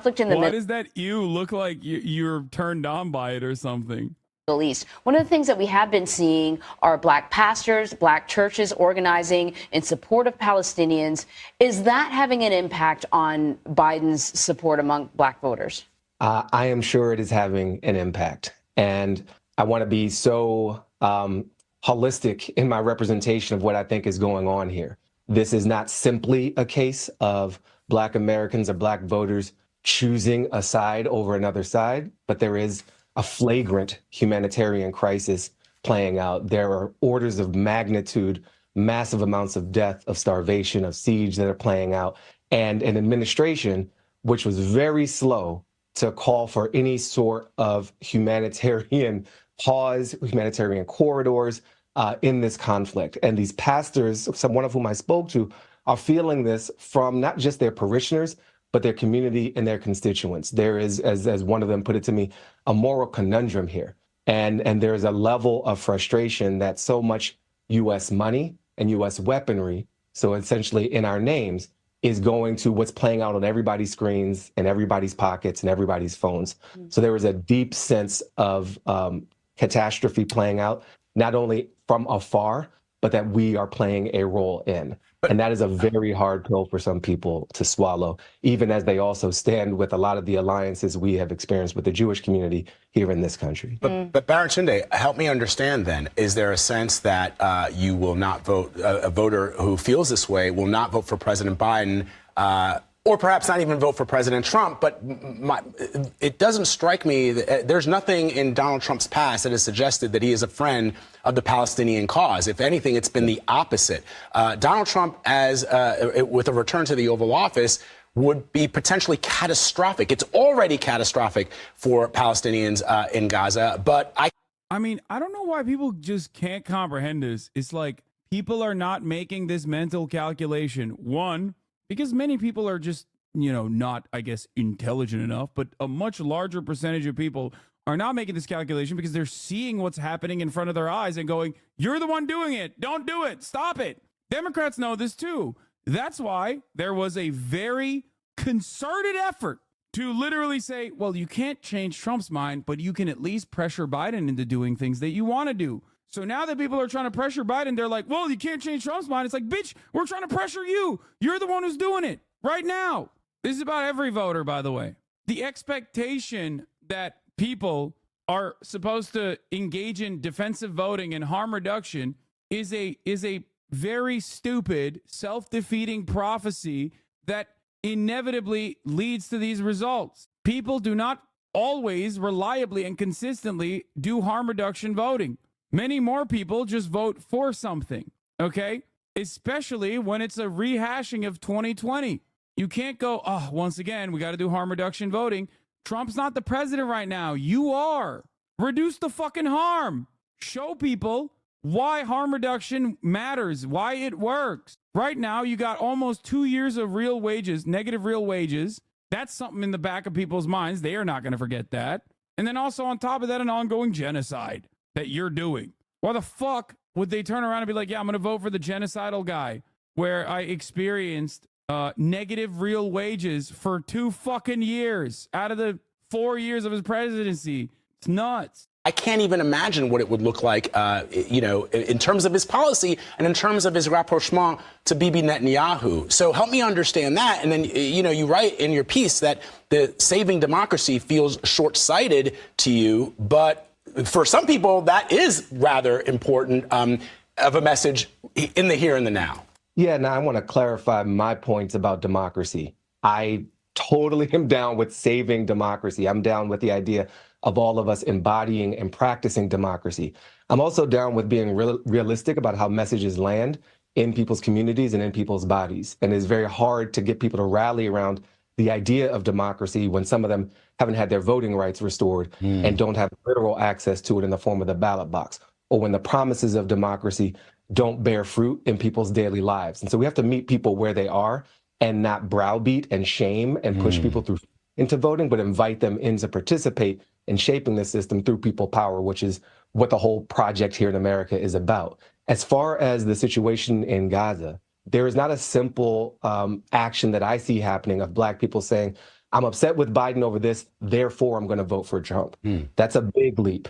why does that you look like you're turned on by it or something? Middle East. One of the things that we have been seeing are black pastors, black churches organizing in support of Palestinians. Is that having an impact on Biden's support among black voters? I am sure it is having an impact. And I want to be so holistic in my representation of what I think is going on here. This is not simply a case of Black Americans or Black voters choosing a side over another side, but there is a flagrant humanitarian crisis playing out. There are orders of magnitude, massive amounts of death, of starvation, of siege that are playing out, and an administration which was very slow to call for any sort of humanitarian pause, humanitarian corridors in this conflict. And these pastors, one of whom I spoke to, are feeling this from not just their parishioners, but their community and their constituents. There is, as one of them put it to me, a moral conundrum here. And there's a level of frustration that so much U.S. money and U.S. weaponry, so essentially in our names, is going to what's playing out on everybody's screens and everybody's pockets and everybody's phones. So there is a deep sense of catastrophe playing out, not only from afar, but that we are playing a role in. And that is a very hard pill for some people to swallow, even as they also stand with a lot of the alliances we have experienced with the Jewish community here in this country. But Baratunde, help me understand then, is there a sense that you will not vote, a voter who feels this way will not vote for President Biden, or perhaps not even vote for President Trump? But it doesn't strike me that there's nothing in Donald Trump's past that has suggested that he is a friend of the Palestinian cause. If anything, it's been the opposite. Donald Trump, with a return to the Oval Office, would be potentially catastrophic. It's already catastrophic for Palestinians in Gaza. But I mean, I don't know why people just can't comprehend this. It's like people are not making this mental calculation. One, because many people are just, not, I guess, intelligent enough, but a much larger percentage of people are not making this calculation because they're seeing what's happening in front of their eyes and going, you're the one doing it. Don't do it. Stop it. Democrats know this too. That's why there was a very concerted effort to literally say, well, you can't change Trump's mind, but you can at least pressure Biden into doing things that you want to do. So now that people are trying to pressure Biden, they're like, well, you can't change Trump's mind. It's like, bitch, we're trying to pressure you. You're the one who's doing it right now. This is about every voter, by the way. The expectation that people are supposed to engage in defensive voting and harm reduction is a very stupid, self-defeating prophecy that inevitably leads to these results. People do not always reliably and consistently do harm reduction voting. Many more people just vote for something, okay? Especially when it's a rehashing of 2020. You can't go, once again, we got to do harm reduction voting. Trump's not the president right now. You are. Reduce the fucking harm. Show people why harm reduction matters, why it works. Right now, you got almost 2 years of real wages, negative real wages. That's something in the back of people's minds. They are not going to forget that. And then also on top of that, an ongoing genocide that you're doing. Why the fuck would they turn around and be like, yeah, I'm going to vote for the genocidal guy where I experienced negative real wages for 2 fucking years out of the 4 years of his presidency? It's nuts. I can't even imagine what it would look like, in terms of his policy and in terms of his rapprochement to Bibi Netanyahu. So help me understand that. And then, you write in your piece that the saving democracy feels short-sighted to you, but for some people, that is rather important of a message in the here and the now. Yeah, now I want to clarify my points about democracy. I totally am down with saving democracy. I'm down with the idea of all of us embodying and practicing democracy. I'm also down with being realistic about how messages land in people's communities and in people's bodies. And it's very hard to get people to rally around the idea of democracy when some of them haven't had their voting rights restored and don't have literal access to it in the form of the ballot box, or when the promises of democracy don't bear fruit in people's daily lives. And so we have to meet people where they are and not browbeat and shame and push people through into voting, but invite them in to participate and shaping the system through people power, which is what the whole project here in America is about. As far as the situation in Gaza, there is not a simple action that I see happening of Black people saying, I'm upset with Biden over this, therefore I'm going to vote for Trump. That's a big leap.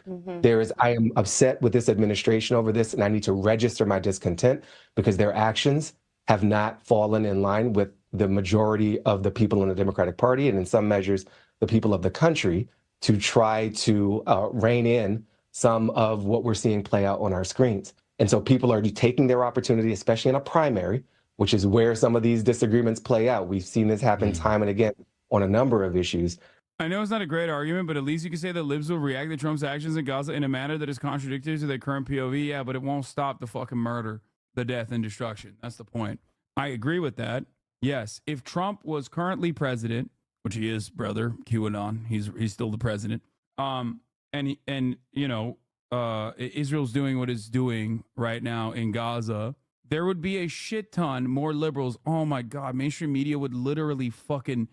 I am upset with this administration over this, and I need to register my discontent because their actions have not fallen in line with the majority of the people in the Democratic Party, and in some measures, the people of the country, to try to rein in some of what we're seeing play out on our screens. And so people are taking their opportunity, especially in a primary, which is where some of these disagreements play out. We've seen this happen time and again on a number of issues. I know it's not a great argument, but at least you can say that libs will react to Trump's actions in Gaza in a manner that is contradictory to their current POV. Yeah, but it won't stop the fucking murder, the death, and destruction. That's the point. I agree with that. Yes, if Trump was currently president, which he is, brother, QAnon, he's still the president. Israel's doing what it's doing right now in Gaza. There would be a shit ton more liberals. Oh my God, mainstream media would literally fucking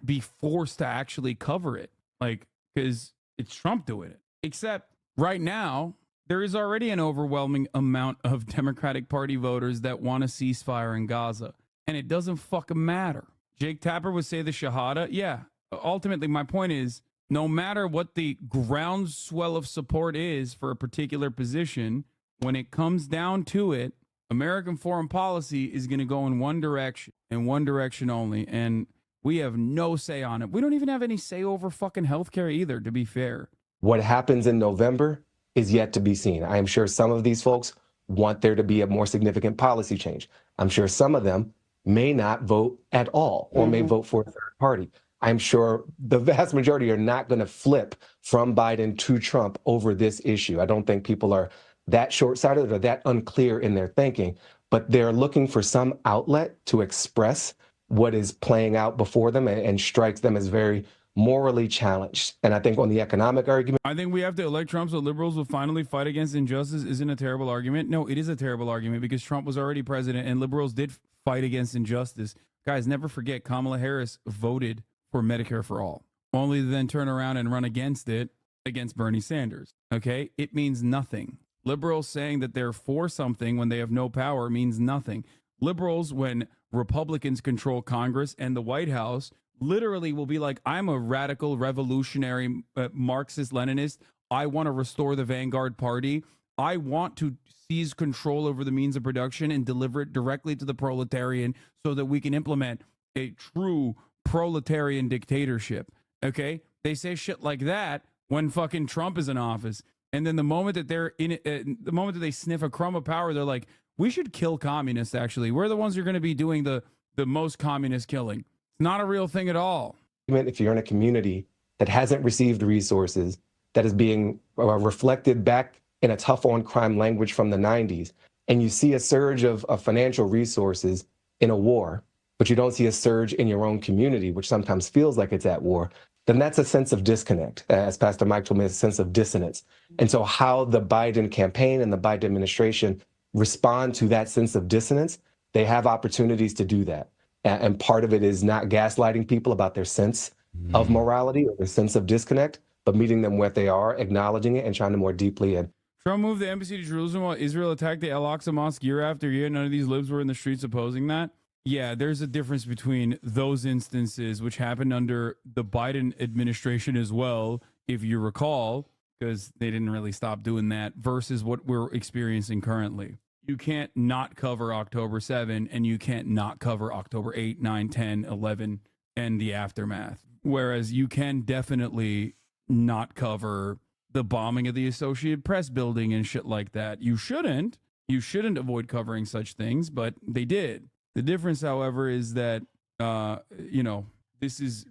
be forced to actually cover it, like, because it's Trump doing it. Except right now, there is already an overwhelming amount of Democratic Party voters that want a ceasefire in Gaza, and it doesn't fucking matter. Jake Tapper would say the Shahada. Yeah, ultimately, my point is, no matter what the groundswell of support is for a particular position, when it comes down to it, American foreign policy is going to go in one direction and one direction only, and we have no say on it. We don't even have any say over fucking healthcare either, to be fair. What happens in November is yet to be seen. I am sure some of these folks want there to be a more significant policy change. I'm sure some of them may not vote at all or may vote for a third party. I'm sure the vast majority are not going to flip from Biden to Trump over this issue. I don't think people are that short-sighted or that unclear in their thinking, but they're looking for some outlet to express what is playing out before them and strikes them as very morally challenged. And I think on the economic argument, I think we have to elect Trump so liberals will finally fight against injustice isn't a terrible argument. No, it is a terrible argument because Trump was already president and liberals did fight against injustice. Guys, never forget Kamala Harris voted for Medicare for all, only to then turn around and run against it against Bernie Sanders. Okay? It means nothing. Liberals saying that they're for something when they have no power means nothing. Liberals, when Republicans control Congress and the White House, literally will be like, I'm a radical revolutionary Marxist-Leninist. I want to restore the Vanguard Party. I want to seize control over the means of production and deliver it directly to the proletarian so that we can implement a true proletarian dictatorship. Okay? They say shit like that when fucking Trump is in office. And then the moment that they're in it, the moment that they sniff a crumb of power, they're like, we should kill communists, actually. We're the ones who are going to be doing the most communist killing. It's not a real thing at all. if you're in a community that hasn't received resources, that is being reflected back in a tough on crime language from the 90s, and you see a surge of financial resources in a war, but you don't see a surge in your own community, which sometimes feels like it's at war, then that's a sense of disconnect. As Pastor Mike told me, a sense of dissonance. And so how the Biden campaign and the Biden administration respond to that sense of dissonance, they have opportunities to do that. And part of it is not gaslighting people about their sense of morality or their sense of disconnect, but meeting them where they are, acknowledging it, and trying to more deeply. And Trump moved the embassy to Jerusalem while Israel attacked the Al-Aqsa Mosque year after year. None of these libs were in the streets opposing that. Yeah, there's a difference between those instances, which happened under the Biden administration as well, if you recall, because they didn't really stop doing that, versus what we're experiencing currently. You can't not cover October 7, and you can't not cover October 8, 9, 10, 11, and the aftermath. Whereas you can definitely not cover the bombing of the Associated Press building and shit like that. You shouldn't. You shouldn't avoid covering such things, but they did. The difference, however, is that this is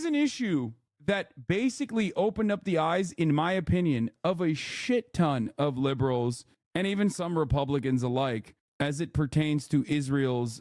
an issue that basically opened up the eyes, in my opinion, of a shit ton of liberals and even some Republicans alike, as it pertains to Israel's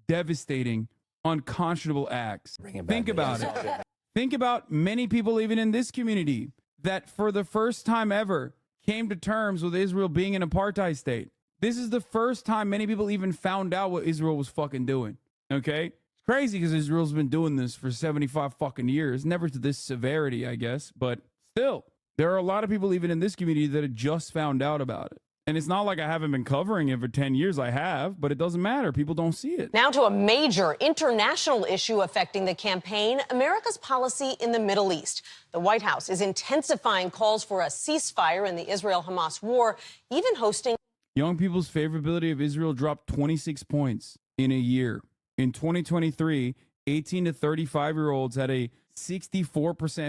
devastating, unconscionable acts. Think about it. Think about many people, even in this community, that for the first time ever came to terms with Israel being an apartheid state. This is the first time many people even found out what Israel was fucking doing. Okay? Crazy because Israel's been doing this for 75 fucking years. Never to this severity, I guess, but still, there are a lot of people even in this community that have just found out about it. And it's not like I haven't been covering it for 10 years. I have, but it doesn't matter. People don't see it. Now to a major international issue affecting the campaign, America's policy in the Middle East. The White House is intensifying calls for a ceasefire in the Israel-Hamas war, even hosting... Young people's favorability of Israel dropped 26 points in a year. In 2023, 18 to 35-year-olds had a 64%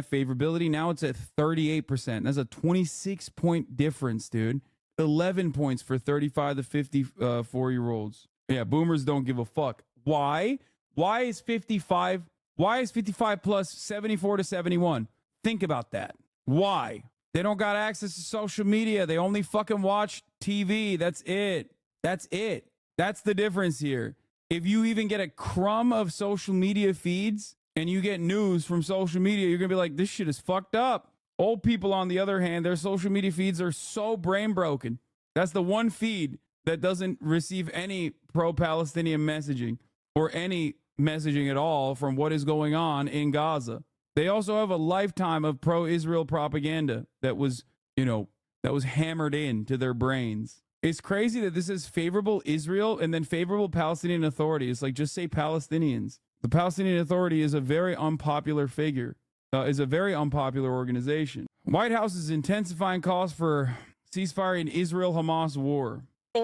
favorability. Now it's at 38%. That's a 26-point difference, dude. 11 points for 35 to 54-year-olds. Yeah, boomers don't give a fuck. Why? Why is 55 plus 74 to 71? Think about that. Why? They don't got access to social media. They only fucking watch TV. That's it. That's it. That's the difference here. If you even get a crumb of social media feeds and you get news from social media, you're going to be like, this shit is fucked up. Old people, on the other hand, their social media feeds are so brain broken. That's the one feed that doesn't receive any pro-Palestinian messaging or any messaging at all from what is going on in Gaza. They also have a lifetime of pro-Israel propaganda that was, that was hammered into their brains. It's crazy that this is favorable Israel and then favorable Palestinian Authority. It's like, just say Palestinians. The Palestinian Authority is a very unpopular figure, is a very unpopular organization. White House is intensifying calls for ceasefire in Israel-Hamas war.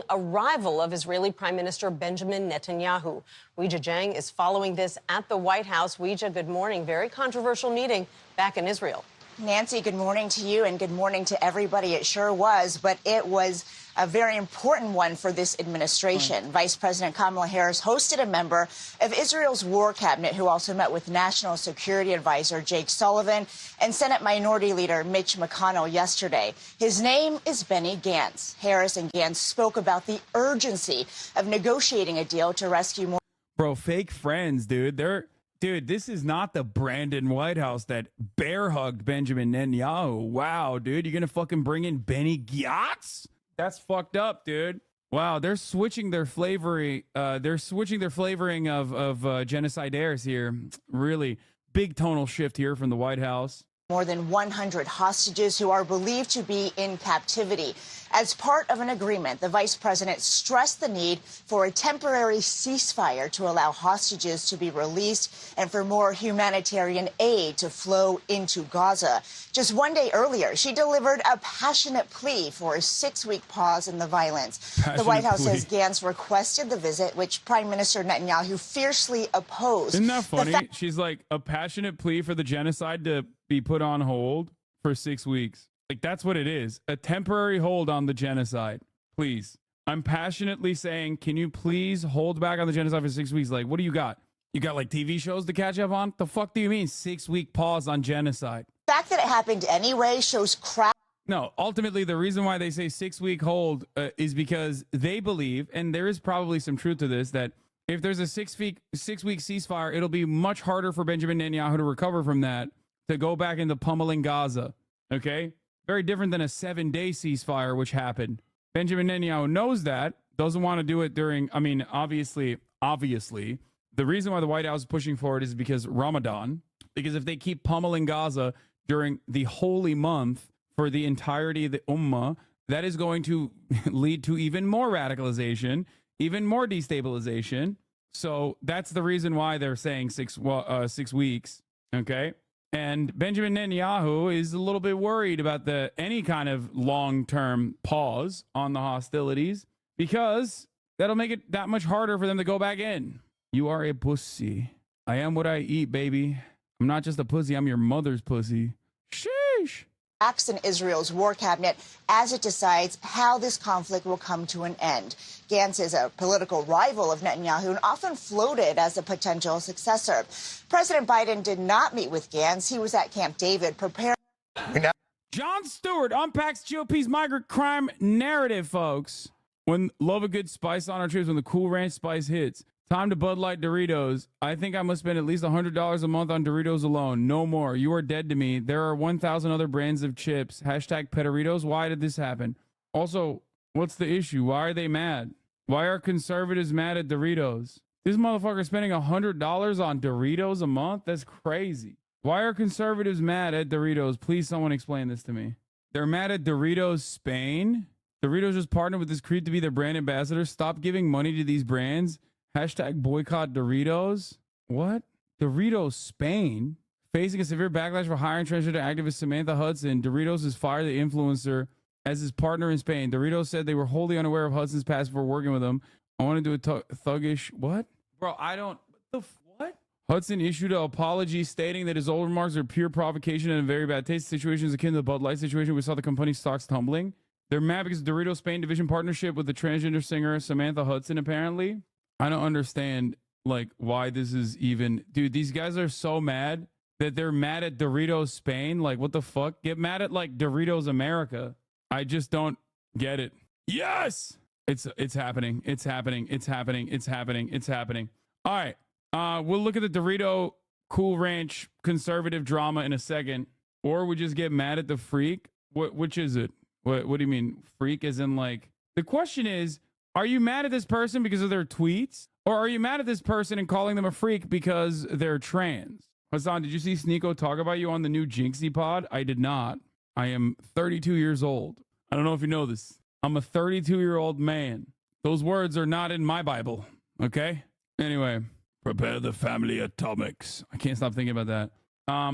Arrival of Israeli Prime Minister Benjamin Netanyahu. Weijia Jiang is following this at the White House. Weijia, good morning. Very controversial meeting back in Israel. Nancy, good morning to you and good morning to everybody. It sure was, but it was a very important one for this administration. Vice President Kamala Harris hosted a member of Israel's war cabinet who also met with National Security Advisor Jake Sullivan and Senate Minority Leader Mitch McConnell yesterday. His name is Benny Gantz. Harris and Gantz spoke about the urgency of negotiating a deal to rescue more. Bro, fake friends, dude. Dude, this is not the Brandon White House that bear hugged Benjamin Netanyahu. Wow, dude, you're gonna fucking bring in Benny Gantz? That's fucked up, dude. Wow, they're switching their flavoring. They're switching their flavoring of genocidaires here. Really big tonal shift here from the White House. More than 100 hostages who are believed to be in captivity. As part of an agreement, the vice president stressed the need for a temporary ceasefire to allow hostages to be released and for more humanitarian aid to flow into Gaza. Just one day earlier, she delivered a passionate plea for a 6-week pause in the violence. The White House says Gantz requested the visit, which Prime Minister Netanyahu fiercely opposed. Isn't that funny? She's like, a passionate plea for the genocide to be put on hold for 6 weeks. Like, that's what it is. A temporary hold on the genocide. Please. I'm passionately saying, can you please hold back on the genocide for 6 weeks? Like, what do you got? You got like TV shows to catch up on? The fuck do you mean 6-week pause on genocide? The fact that it happened anyway shows crap. No, ultimately, the reason why they say 6-week hold is because they believe, and there is probably some truth to this, that if there's a 6-week ceasefire, it'll be much harder for Benjamin Netanyahu to recover from that, to go back into pummeling Gaza. Okay? Very different than a 7-day ceasefire, which happened. Benjamin Netanyahu knows that, doesn't want to do it during, I mean, obviously, the reason why the White House is pushing for it is because Ramadan, because if they keep pummeling Gaza during the holy month for the entirety of the Ummah, that is going to lead to even more radicalization, even more destabilization. So that's the reason why they're saying 6 weeks, okay? And Benjamin Netanyahu is a little bit worried about any kind of long-term pause on the hostilities because that'll make it that much harder for them to go back in. You are a pussy. I am what I eat, baby. I'm not just a pussy. I'm your mother's pussy. Sheesh. Acts in Israel's war cabinet as it decides how this conflict will come to an end. Gantz is a political rival of Netanyahu and often floated as a potential successor. President Biden did not meet with Gantz. He was at Camp David preparing. Jon Stewart unpacks GOP's migrant crime narrative, folks. When love a good spice on our troops, when the Cool Ranch spice hits. Time to Bud Light Doritos. I think I must spend at least $100 a month on Doritos alone. No more. You are dead to me. There are 1,000 other brands of chips. Hashtag Petaritos. Why did this happen? Also, what's the issue? Why are they mad? Why are conservatives mad at Doritos? This motherfucker spending $100 on Doritos a month? That's crazy. Why are conservatives mad at Doritos? Please, someone explain this to me. They're mad at Doritos Spain. Doritos just partnered with this creep to be their brand ambassador. Stop giving money to these brands. Hashtag boycott Doritos. What? Doritos Spain? Facing a severe backlash for hiring transgender activist Samantha Hudson, Doritos has fired the influencer as his partner in Spain. Doritos said they were wholly unaware of Hudson's past before working with him. I want to do a thuggish... What? Bro, I don't... What? Hudson issued an apology stating that his old remarks are pure provocation and a very bad taste. Situation is akin to the Bud Light situation. We saw the company's stocks tumbling. They're mad because Doritos Spain division partnership with the transgender singer Samantha Hudson, apparently. I don't understand, like, why this is even... Dude, these guys are so mad that they're mad at Doritos Spain. Like, what the fuck? Get mad at, like, Doritos America. I just don't get it. Yes! It's happening. It's happening. It's happening. It's happening. It's happening. All right. We'll look at the Dorito Cool Ranch conservative drama in a second. Or we just get mad at the freak. Which is it? What do you mean? Freak as in, like... The question is, are you mad at this person because of their tweets? Or are you mad at this person and calling them a freak because they're trans? Hassan, did you see Sneeko talk about you on the new Jinxie pod? I did not. I am 32 years old. I don't know if you know this. I'm a 32-year-old man. Those words are not in my Bible. Okay? Anyway, prepare the family atomics. I can't stop thinking about that.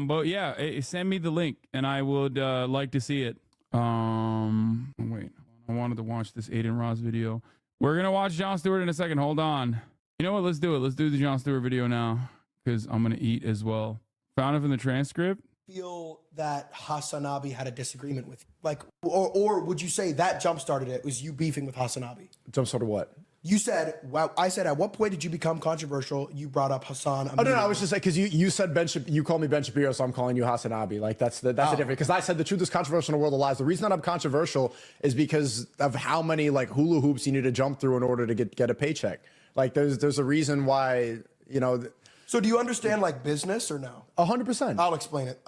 But yeah, send me the link and I would like to see it. Wait, I wanted to watch this Aiden Ross video. We're going to watch Jon Stewart in a second. Hold on. You know what? Let's do it. Let's do the Jon Stewart video now because I'm going to eat as well. Found it from the transcript. Feel that Hasanabi had a disagreement with you? Like, or would you say that jump-started it? Was you beefing with Hasanabi? Jump-started what? You said, well, I said, at what point did you become controversial? You brought up Hassan. Oh, no, I was just like, because you said you called me Ben Shapiro, so I'm calling you Hasanabi. Like, that's the difference. Because I said the truth is controversial in a world of lies. The reason that I'm controversial is because of how many, like, hula hoops you need to jump through in order to get a paycheck. Like, there's a reason why, you know... So do you understand, like, business or no? 100%. I'll explain it.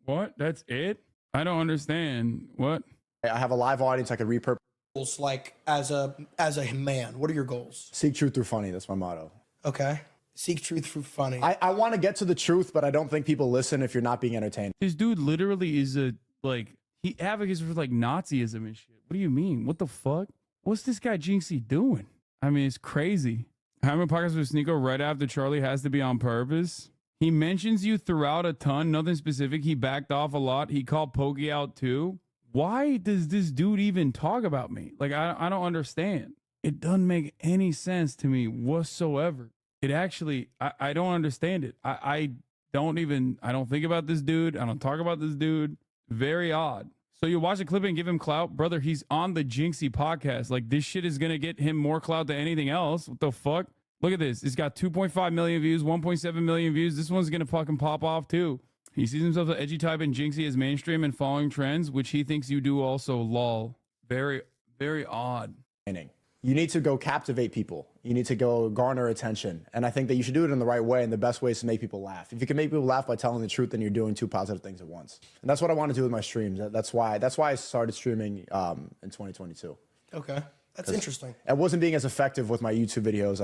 What? That's it? I don't understand. What? I have a live audience I could repurpose. Like, as a man, what are your goals? Seek truth through funny. That's my motto. Okay. Seek truth through funny. I want to get to the truth, but I don't think people listen if you're not being entertained. This dude literally is he advocates for, like, Nazism and shit. What do you mean? What the fuck? What's this guy Jinxie doing? I mean, it's crazy. Having a podcast with Sneeko right after Charlie Has to Be on Purpose. He mentions you throughout a ton, nothing specific. He backed off a lot. He called Pokey out too. Why does this dude even talk about me? Like, I don't understand. It doesn't make any sense to me whatsoever. It actually, I don't understand it. I don't think about this dude. I don't talk about this dude. Very odd. So you watch a clip and give him clout? Brother, he's on the Jinxie podcast. Like, this shit is going to get him more clout than anything else. What the fuck? Look at this. It's got 2.5 million views, 1.7 million views. This one's going to fucking pop off too. He sees himself as edgy type and Jinxie as mainstream and following trends, which he thinks you do also. Lol. Very, very odd. You need to go captivate people. You need to go garner attention. And I think that you should do it in the right way. And the best way is to make people laugh. If you can make people laugh by telling the truth, then you're doing two positive things at once. And that's what I want to do with my streams. That's why I started streaming in 2022. Okay. That's interesting. I wasn't being as effective with my YouTube videos.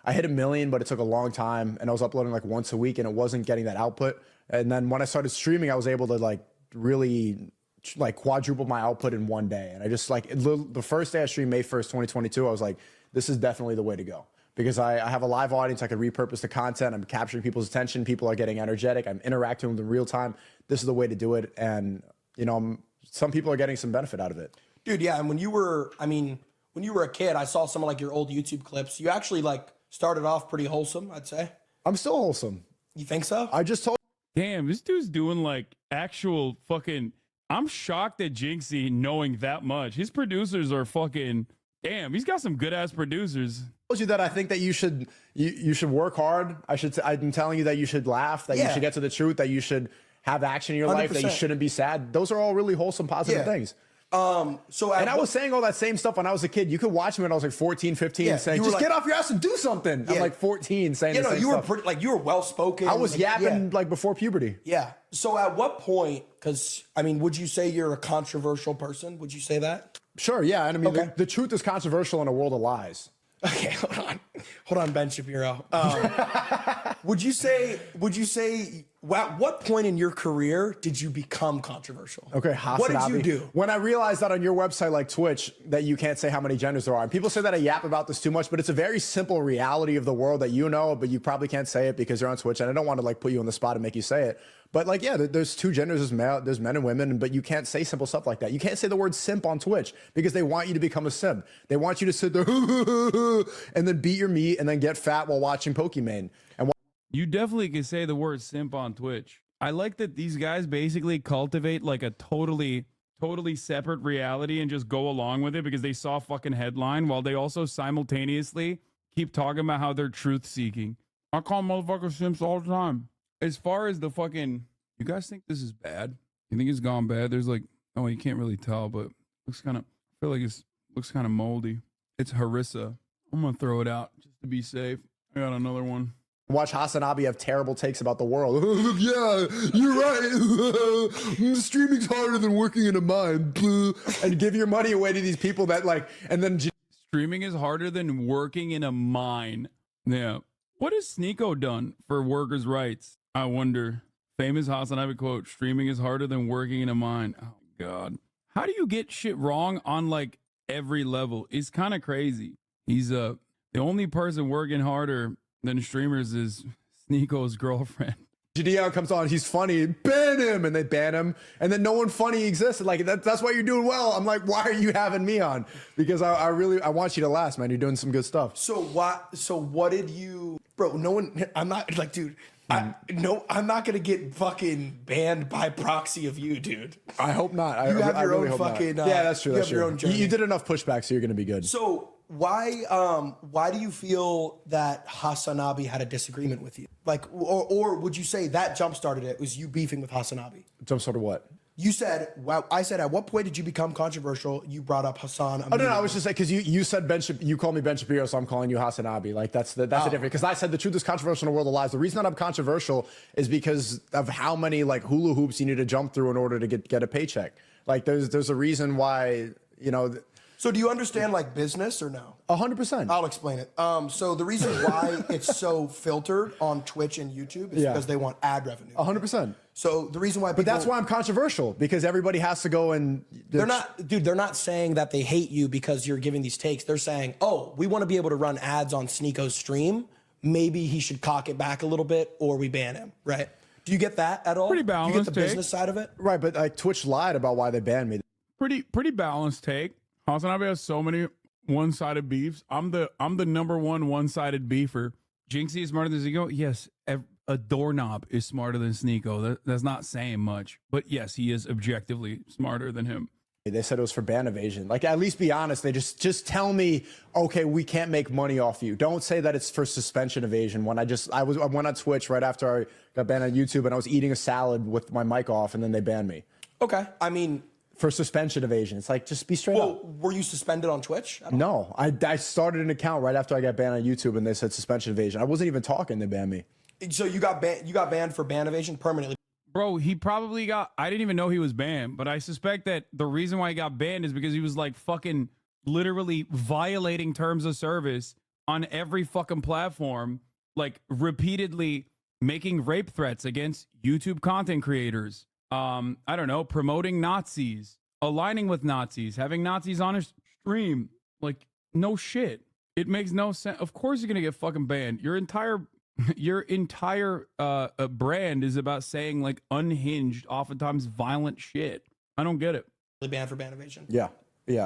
I hit 1 million, but it took a long time. And I was uploading like once a week and it wasn't getting that output. And then when I started streaming, I was able to like really like quadruple my output in one day. And I just like the first day I streamed May 1st, 2022, I was like, this is definitely the way to go. Because I have a live audience, I could repurpose the content, I'm capturing people's attention, people are getting energetic, I'm interacting with them in real time. This is the way to do it. And, you know, some people are getting some benefit out of it. Dude, yeah, and when you were a kid, I saw some of like your old YouTube clips. You actually like started off pretty wholesome, I'd say. I'm still wholesome. You think so? I just told. Damn, this dude's doing like actual fucking. I'm shocked at Jinxie knowing that much. His producers are fucking. Damn, he's got some good ass producers. I told you that I think that you should work hard. I've been telling you that you should laugh, that you should get to the truth, that you should have action in your 100%. Life, that you shouldn't be sad. Those are all really wholesome, positive things. And I was saying all that same stuff when I was a kid. You could watch me when I was like 14, 15, saying, just get off your ass and do something. I'm like 14 saying the same you stuff. were pretty, like, you were well-spoken. I was yapping like before puberty. Yeah. So at what point, because, I mean, would you say you're a controversial person? Would you say that? Sure, yeah. And I mean, the truth is controversial in a world of lies. Okay, hold on, Ben Shapiro. Would you say, at what point in your career did you become controversial? Okay, what did you do? When I realized that on your website like Twitch that you can't say how many genders there are. And people say that I yap about this too much, but it's a very simple reality of the world that you know, but you probably can't say it because you're on Twitch. And I don't want to like put you on the spot and make you say it. But like, yeah, there's two genders, there's men and women, but you can't say simple stuff like that. You can't say the word simp on Twitch because they want you to become a simp. They want you to sit there and then beat your meat and then get fat while watching Pokemon. And you definitely can say the word simp on Twitch. I like that these guys basically cultivate like a totally separate reality and just go along with it because they saw a fucking headline while they also simultaneously keep talking about how they're truth seeking. I call motherfuckers simps all the time. As far as the fucking, you guys think this is bad? You think it's gone bad? There's like, oh, you can't really tell, but looks kind of, I feel like it looks kind of moldy. It's harissa. I'm going to throw it out just to be safe. I got another one. Watch Hasanabi have terrible takes about the world. Yeah, you're right. Streaming's harder than working in a mine. And give your money away to these people that like, and then streaming is harder than working in a mine. Yeah. What has Sneeko done for workers' rights? I wonder. Famous Hasanabi quote, streaming is harder than working in a mine. Oh, God. How do you get shit wrong on like every level? It's kind of crazy. He's the only person working harder than streamers is Sneeko's girlfriend. Jadion comes on, he's funny, ban him, and they ban him, and then no one funny exists. Like that's why you're doing well. I'm like, why are you having me on? Because I want you to last, man. You're doing some good stuff. So what did you, bro? No one. I'm not like, dude. I'm not gonna get fucking banned by proxy of you, dude. I hope not. You have your really own fucking. Yeah, that's true. You have your own journey. You did enough pushback, so you're gonna be good. So why do you feel that Hasanabi had a disagreement with you? Like, or would you say that jump started it? Was you beefing with Hasanabi? Jump started what? You said, well, I said, at what point did you become controversial? You brought up Hassan. Oh, no, I was just saying, because you said you called me Ben Shapiro, so I'm calling you Hasanabi. Like, that's the difference. Because I said the truth is controversial in a world of lies. The reason that I'm controversial is because of how many, like, hula hoops you need to jump through in order to get a paycheck. Like, there's a reason why, you know... So do you understand like business or no? 100%. I'll explain it. So the reason why it's so filtered on Twitch and YouTube is because they want ad revenue. 100%. So the reason why But that's why I'm controversial, because everybody has to go and... They're not saying that they hate you because you're giving these takes. They're saying, oh, we want to be able to run ads on Sneeko's stream. Maybe he should cock it back a little bit or we ban him, right? Do you get that at all? Pretty balanced. You get the business side of it? Right, but like Twitch lied about why they banned me. Pretty balanced take. Hasanabi has so many one-sided beefs. I'm the number one-sided beefer. Jinxie is smarter than Sneeko. Yes, a doorknob is smarter than Sneeko. That's not saying much, but yes, he is objectively smarter than him. They said it was for ban evasion. Like, at least be honest. They just tell me, okay, we can't make money off you. Don't say that it's for suspension evasion. When I went on Twitch right after I got banned on YouTube, and I was eating a salad with my mic off, and then they banned me. Okay, I mean. For suspension evasion. It's like, just be straight up. Were you suspended on Twitch? No, I started an account right after I got banned on YouTube, and they said suspension evasion. I wasn't even talking, they banned me. So you got banned for ban evasion permanently? Bro, he probably I didn't even know he was banned, but I suspect that the reason why he got banned is because he was like fucking literally violating terms of service on every fucking platform, like repeatedly making rape threats against YouTube content creators. I don't know, promoting Nazis, aligning with Nazis, having Nazis on his stream. Like, no shit. It makes no sense. Of course you're going to get fucking banned. Your entire brand is about saying like unhinged, oftentimes violent shit. I don't get it. Banned for ban evasion. Yeah.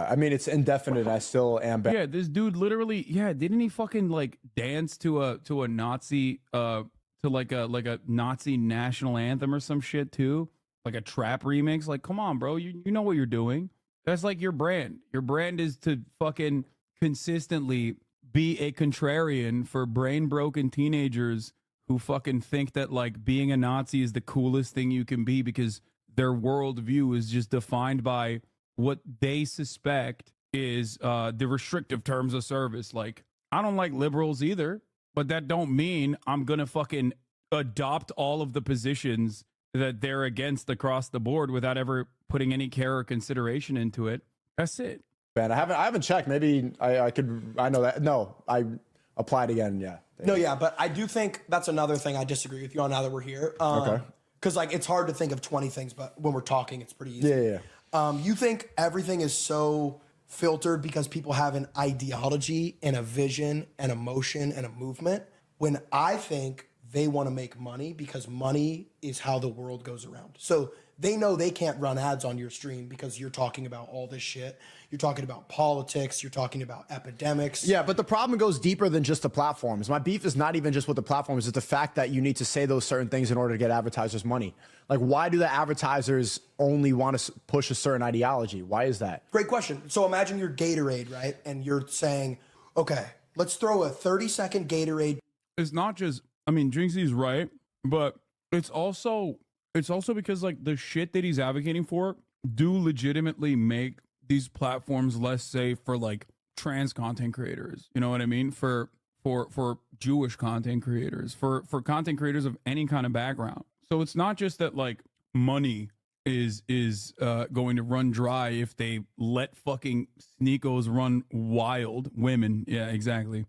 I mean, it's indefinite. I still am banned. Yeah, this dude literally, didn't he fucking like dance to a Nazi, to like a Nazi national anthem or some shit too? Like a trap remix. Like, come on, bro. You know what you're doing. That's like your brand. Your brand is to fucking consistently be a contrarian for brain broken teenagers who fucking think that like being a Nazi is the coolest thing you can be because their worldview is just defined by what they suspect is the restrictive terms of service. Like, I don't like liberals either, but that don't mean I'm gonna fucking adopt all of the positions that they're against across the board without ever putting any care or consideration into it. That's it. Man, I haven't checked. Maybe I could. I know that. No, I applied again. Yeah. No, yeah, but I do think that's another thing I disagree with you on now that we're here. Okay. Because like it's hard to think of 20 things, but when we're talking, it's pretty easy. Yeah. You think everything is so filtered because people have an ideology and a vision and emotion and a movement, when I think they want to make money because money is how the world goes around. So they know they can't run ads on your stream because you're talking about all this shit. You're talking about politics. You're talking about epidemics. Yeah, but the problem goes deeper than just the platforms. My beef is not even just with the platforms. It's the fact that you need to say those certain things in order to get advertisers money. Like, why do the advertisers only want to push a certain ideology? Why is that? Great question. So imagine you're Gatorade, right? And you're saying, okay, let's throw a 30-second Gatorade. It's not just, I mean, Jinxie's right, but it's also because like the shit that he's advocating for do legitimately make these platforms less safe for like trans content creators. You know what I mean? For Jewish content creators, for content creators of any kind of background. So it's not just that like money is going to run dry if they let fucking Sneakos run wild. Women, yeah, exactly.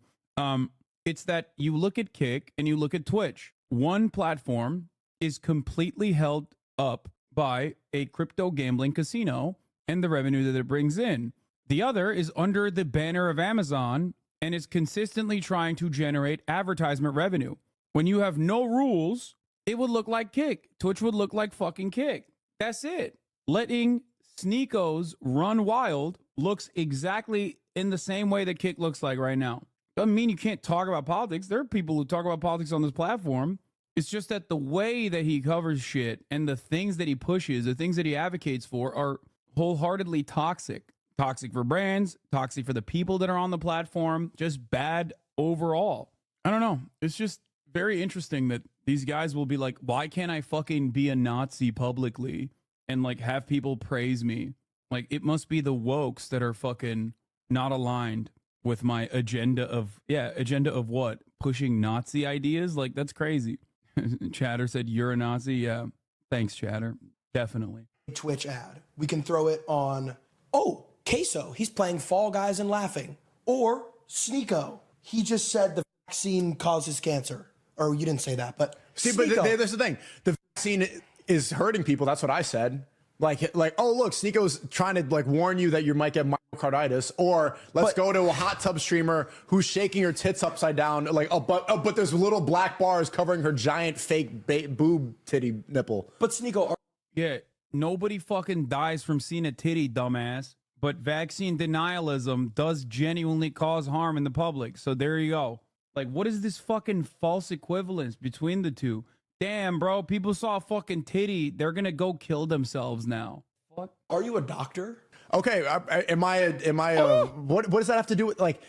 It's that you look at Kick and you look at Twitch. One platform is completely held up by a crypto gambling casino and the revenue that it brings in. The other is under the banner of Amazon and is consistently trying to generate advertisement revenue. When you have no rules, it would look like Kick. Twitch would look like fucking Kick. That's it. Letting Sneakos run wild looks exactly in the same way that Kick looks like right now. Doesn't mean you can't talk about politics. There are people who talk about politics on this platform. It's just that the way that he covers shit and the things that he pushes, the things that he advocates for are wholeheartedly toxic. Toxic for brands, toxic for the people that are on the platform, just bad overall. I don't know. It's just very interesting that these guys will be like, why can't I fucking be a Nazi publicly and like have people praise me? Like, it must be the wokes that are fucking not aligned with my agenda of what? Pushing Nazi ideas? Like, that's crazy. Chatter said, you're a Nazi? Yeah. Thanks, Chatter. Definitely. Twitch ad. We can throw it on, oh, Queso, he's playing Fall Guys and laughing. Or Sneako, he just said the vaccine causes cancer. Or you didn't say that, but See, but there's the thing. The vaccine is hurting people. That's what I said. Like, oh, look, Sneako's trying to like warn you that you might get myocarditis, or let's go to a hot tub streamer who's shaking her tits upside down, like, but there's little black bars covering her giant fake boob titty nipple. But Sneako, yeah, nobody fucking dies from seeing a titty, dumbass. But vaccine denialism does genuinely cause harm in the public. So there you go. Like, what is this fucking false equivalence between the two? Damn, bro, people saw a fucking titty. They're going to go kill themselves now. What? Are you a doctor? Okay, am I what does that have to do with, like,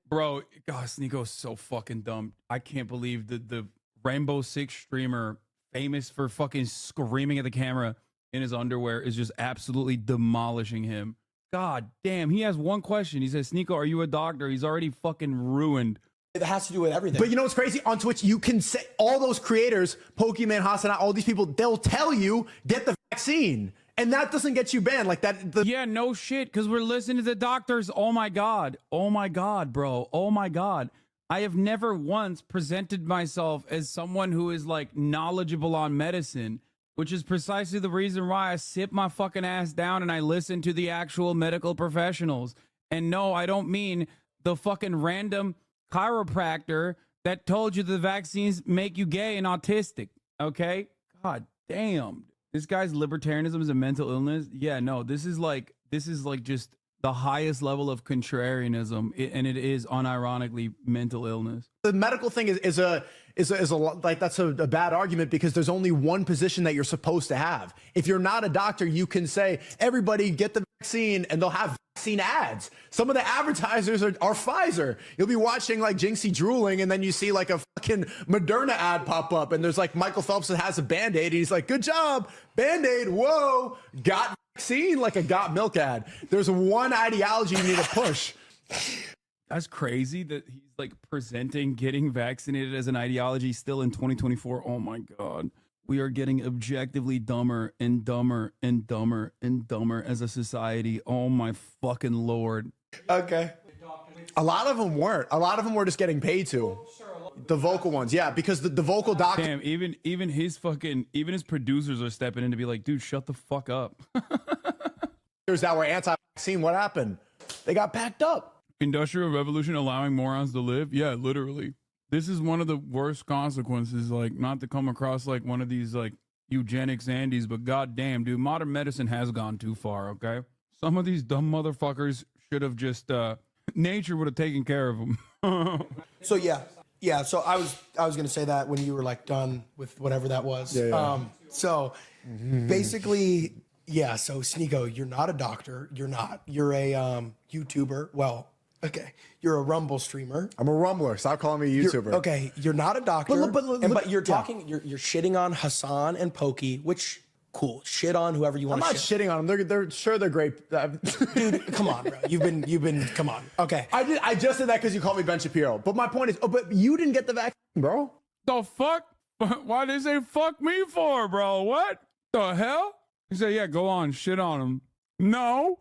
bro, God, Sneako's so fucking dumb. I can't believe the Rainbow Six streamer, famous for fucking screaming at the camera in his underwear, is just absolutely demolishing him. God damn, he has one question. He says, Sneako, are you a doctor? He's already fucking ruined. It has to do with everything. But you know what's crazy? On Twitch, you can say, all those creators, Pokemon, Hasana, all these people, they'll tell you, get the vaccine. And that doesn't get you banned. Like that. Yeah, no shit, because we're listening to the doctors. Oh my God. Oh my God, bro. Oh my God. I have never once presented myself as someone who is like knowledgeable on medicine, which is precisely the reason why I sit my fucking ass down and I listen to the actual medical professionals. And no, I don't mean the fucking random chiropractor that told you the vaccines make you gay and autistic. Okay? God damn. This guy's libertarianism is a mental illness. Yeah, no, this is like just the highest level of contrarianism, and it is unironically mental illness. The medical thing is a like, that's a bad argument, because there's only one position that you're supposed to have. If you're not a doctor, you can say, everybody get the vaccine, and they'll have vaccine ads. Some of the advertisers are Pfizer. You'll be watching like Jinxie drooling, and then you see like a fucking Moderna ad pop up, and there's like Michael Phelps that has a Band-Aid, and he's like, good job, Band-Aid, whoa, got vaccine, like a got milk ad. There's one ideology you need to push. That's crazy that he's like presenting getting vaccinated as an ideology still in 2024. Oh my God. we are getting objectively dumber and dumber and dumber and dumber as a society. Oh my fucking Lord. Okay. A lot of them weren't. A lot of them were just getting paid to. The vocal ones, yeah, because the vocal doctor. Damn, even his producers are stepping in to be like, dude, shut the fuck up. That were anti-vaccine. What happened? They got packed up. Industrial revolution allowing morons to live? Yeah, literally. This is one of the worst consequences, like, not to come across like one of these like eugenics Andes, but goddamn, dude, modern medicine has gone too far, okay? Some of these dumb motherfuckers should have just nature would have taken care of them. So yeah, so I was gonna say that when you were like done with whatever that was. Yeah. So basically, yeah. So Sneako, you're not a doctor. You're not. You're a YouTuber. Well, okay. You're a Rumble streamer. I'm a Rumbler. Stop calling me a YouTuber. Okay, you're not a doctor. But you're yeah. talking. You're shitting on Hassan and Pokey, which cool. Shit on whoever you I'm want. not shitting on them. They're sure they're great. Dude, come on, bro. You've been. Come on. Okay. I just did that because you called me Ben Shapiro. But my point is, but you didn't get the vaccine, bro. The fuck? Why they say fuck me for, bro? What the hell? He said, yeah, go on, shit on him. No.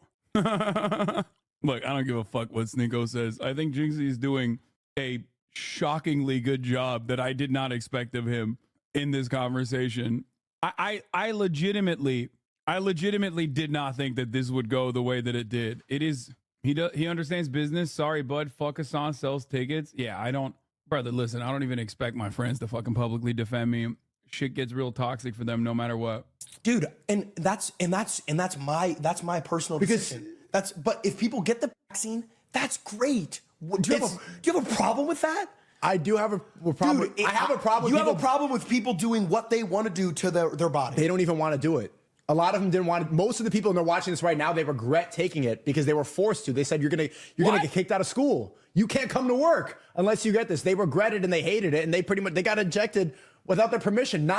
Look, I don't give a fuck what Sneako says. I think Jinxie is doing a shockingly good job that I did not expect of him in this conversation. I legitimately did not think that this would go the way that it did. It is, he understands business. Sorry, bud. Fuck Hassan, sells tickets. Yeah, I don't, brother, listen, I don't even expect my friends to fucking publicly defend me. Shit gets real toxic for them no matter what. Dude, and that's my personal decision. But if people get the vaccine, that's great. Do you have a problem with that? I do have a problem. Dude, I have a problem. You have a problem with people doing what they want to do to their body. They don't even want to do it. A lot of them didn't want it. Most of the people, and they're watching this right now, they regret taking it because they were forced to. They said, you're gonna get kicked out of school. You can't come to work unless you get this. They regretted and they hated it, and they got injected without their permission.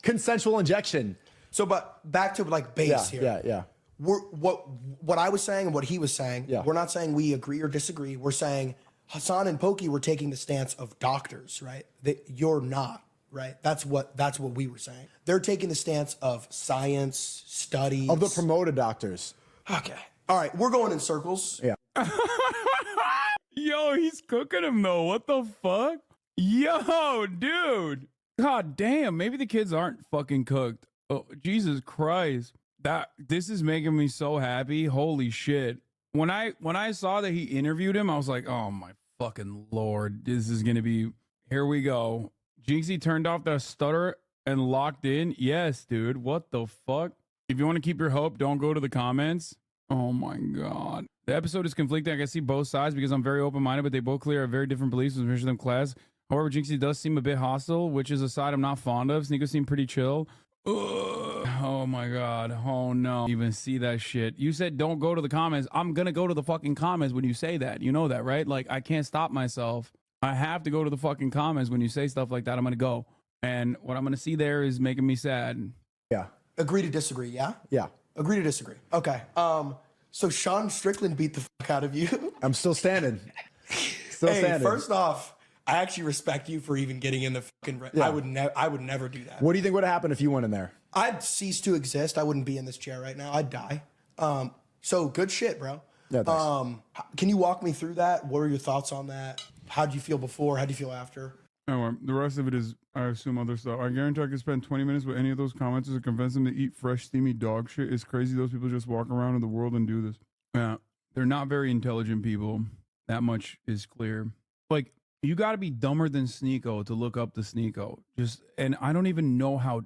Consensual injection. So, but back to like base here. Yeah. What I was saying and what he was saying, we're not saying we agree or disagree. We're saying Hassan and Pokey were taking the stance of doctors, right? That you're not, right? That's what we were saying. They're taking the stance of science, studies. Of the promoted doctors. Okay. All right, we're going in circles. Yeah. Yo, he's cooking him though. What the fuck? Yo, dude. God damn, maybe the kids aren't fucking cooked. Oh, Jesus Christ. This is making me so happy. Holy shit. When I saw that he interviewed him, I was like, oh my fucking Lord. This is gonna be, here we go. Jinxie turned off the stutter and locked in. Yes, dude. What the fuck? If you want to keep your hope, don't go to the comments. Oh my God. The episode is conflicting. I can see both sides because I'm very open-minded, but they both clearly have very different beliefs and them class. However, Jinxie does seem a bit hostile, which is a side I'm not fond of. Sneako seemed pretty chill. Ugh. Oh my God. Oh no. Even see that shit. You said don't go to the comments. I'm gonna go to the fucking comments when you say that. You know that, right? Like, I can't stop myself. I have to go to the fucking comments when you say stuff like that. I'm gonna go. And what I'm gonna see there is making me sad. Yeah. Agree to disagree, yeah? Yeah. Agree to disagree. Okay. So Sean Strickland beat the fuck out of you. I'm still standing. Standing. First off, I actually respect you for even getting in the fucking. Yeah. I would never do that. What do you think would have happened if you went in there? I'd cease to exist. I wouldn't be in this chair right now. I'd die. So good shit, bro. Yeah, thanks. Can you walk me through that? What are your thoughts on that? How'd you feel before? How'd you feel after? Anyway, the rest of it is, I assume, other stuff. I guarantee I could spend 20 minutes with any of those commenters to convince them to eat fresh, steamy dog shit. It's crazy those people just walk around in the world and do this. Yeah, they're not very intelligent people. That much is clear. Like, you got to be dumber than Sneako to look up the Sneako. And I don't even know how,